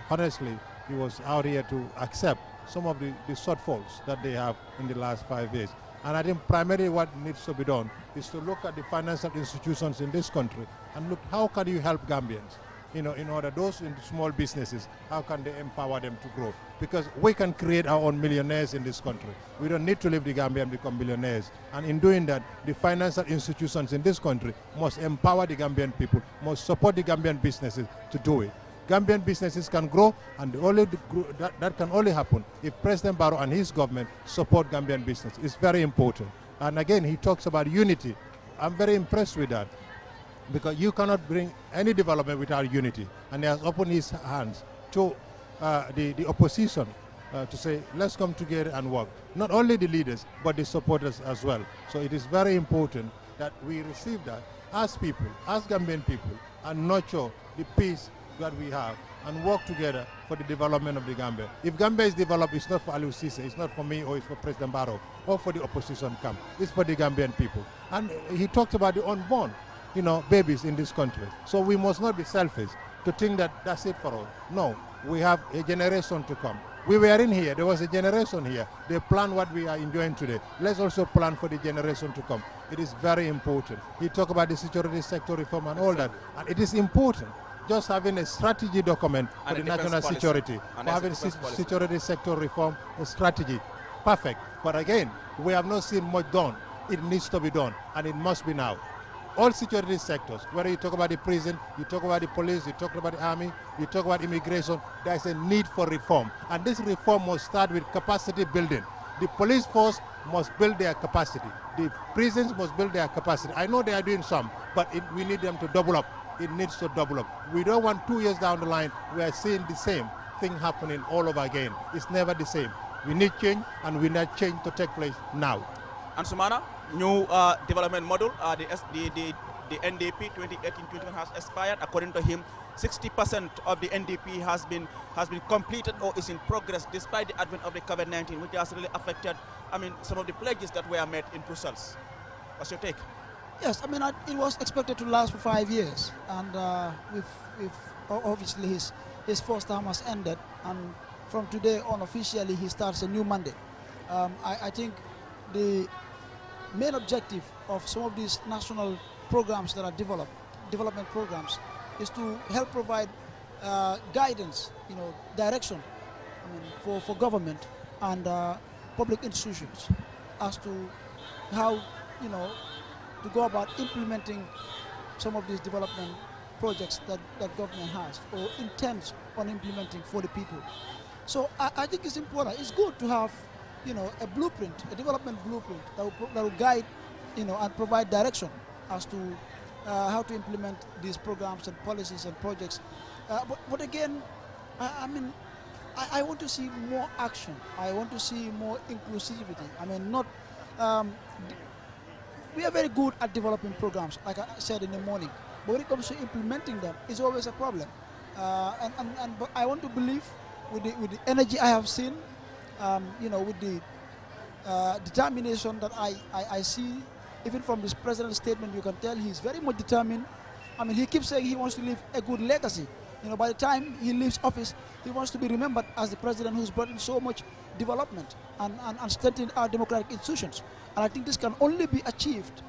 honestly, he was out here to accept some of the shortfalls that they have in the last 5 years. And I think primarily what needs to be done is to look at the financial institutions in this country and look how can you help Gambians, in order those in small businesses, how can they empower them to grow? Because we can create our own millionaires in this country. We don't need to leave the Gambia and become millionaires. And in doing that, the financial institutions in this country must empower the Gambian people, must support the Gambian businesses to do it. Gambian businesses can grow, and that can only happen if President Barrow and his government support Gambian business. It's very important. And again, he talks about unity. I'm very impressed with that, because you cannot bring any development without unity. And he has opened his hands to the opposition to say, let's come together and work. Not only the leaders, but the supporters as well. So it is very important that we receive that as people, as Gambian people, and nurture the peace that we have and work together for the development of the Gambia. If Gambia is developed, it's not for Aliou Cisse, it's not for me, or it's for President Barrow, or for the opposition camp. It's for the Gambian people. And he talked about the unborn, babies in this country. So we must not be selfish to think that that's it for us. No, we have a generation to come. We were in here, there was a generation here. They planned what we are enjoying today. Let's also plan for the generation to come. It is very important. He talked about the security sector reform and all that, and it is important. Just having a strategy document for the national security, for having security sector reform strategy, perfect. But again, we have not seen much done. It needs to be done, and it must be now. All security sectors, whether you talk about the prison, you talk about the police, you talk about the army, you talk about immigration, there's a need for reform. And this reform must start with capacity building. The police force must build their capacity. The prisons must build their capacity. I know they are doing some, but we need them to double up. It needs to double up. We don't want 2 years down the line, we are seeing the same thing happening all over again. It's never the same. We need change, and we need change to take place now. And Sumana, new development model, the NDP 2018-2021 has expired. According to him, 60% of the NDP has been completed or is in progress, despite the advent of the COVID-19, which has really affected, some of the pledges that were made in Brussels. What's your take? Yes, it was expected to last for 5 years, and obviously his first term has ended, and from today on officially he starts a new mandate. I think the main objective of some of these national programs that are development programs, is to help provide guidance, direction, for government and public institutions as to how, to go about implementing some of these development projects that government has or intends on implementing for the people. So I think it's important. It's good to have, a blueprint, a development blueprint that will guide, and provide direction as to how to implement these programs and policies and projects. But again, I want to see more action. I want to see more inclusivity. I mean, not. We are very good at developing programs, like I said in the morning. But when it comes to implementing them, it's always a problem. But I want to believe with the energy I have seen, with the determination that I see, even from this president's statement, you can tell he's very much determined. I mean, he keeps saying he wants to leave a good legacy. By the time he leaves office, he wants to be remembered as the president who's brought in so much development and strengthened our democratic institutions. And I think this can only be achieved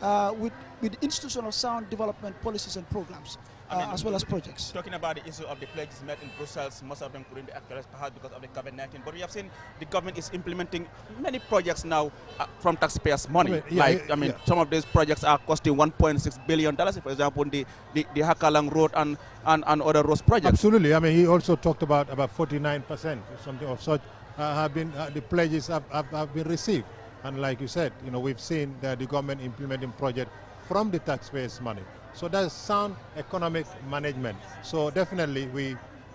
with institutional sound development policies and programs, as well as projects. Talking about the issue of the pledges met in Brussels, most of them couldn't be actualized perhaps because of the COVID-19. But we have seen the government is implementing many projects now from taxpayers' money. Some of these projects are costing $1.6 billion, for example, the Hakalang Road and other roads projects. Absolutely. I mean, he also talked about 49% or something of such the pledges have been received. And like you said, we've seen the government implementing projects from the taxpayers' money. So that's sound economic management. So definitely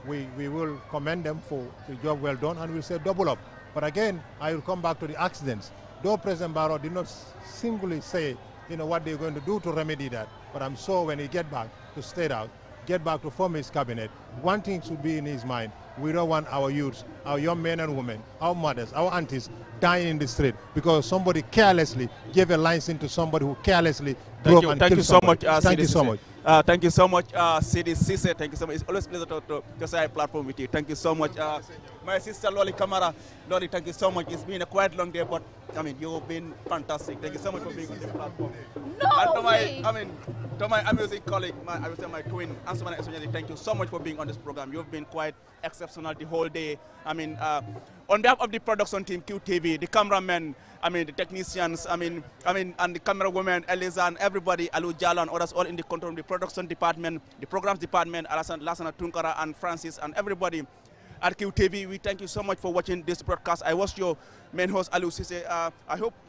we will commend them for the job well done, and we'll say double up. But again, I will come back to the accidents. Though President Barrow did not singly say what they're going to do to remedy that, but I'm sure when he get back to State House, get back to form his cabinet, one thing should be in his mind: we don't want our youths, our young men and women, our mothers, our aunties dying in the street because somebody carelessly gave a license to somebody who carelessly drove and killed somebody. Thank you so much. Thank you so much, Sidi Sise. Thank you so much. It's always a pleasure to share a platform with you. Thank you so much. My sister Loli Kamara. Loli, thank you so much. It's been a quite long day, but I mean, you've been fantastic. Thank you so much for being on the platform. To my amazing colleague, I would say my twin, Ansumana Esonyadi, thank you so much for being on this program. You've been quite exceptional the whole day. I mean, on behalf of the production team, QTV, the cameramen, the technicians, and the camera women, Eliza, and everybody, Alu Jalo and others, all in the control of the production department, the programs department, Lasana Tunkara and Francis, and everybody at QTV. We thank you so much for watching this broadcast. I was your main host, Alu Sise.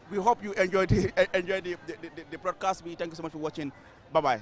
We hope you enjoyed the broadcast. We thank you so much for watching. Bye-bye.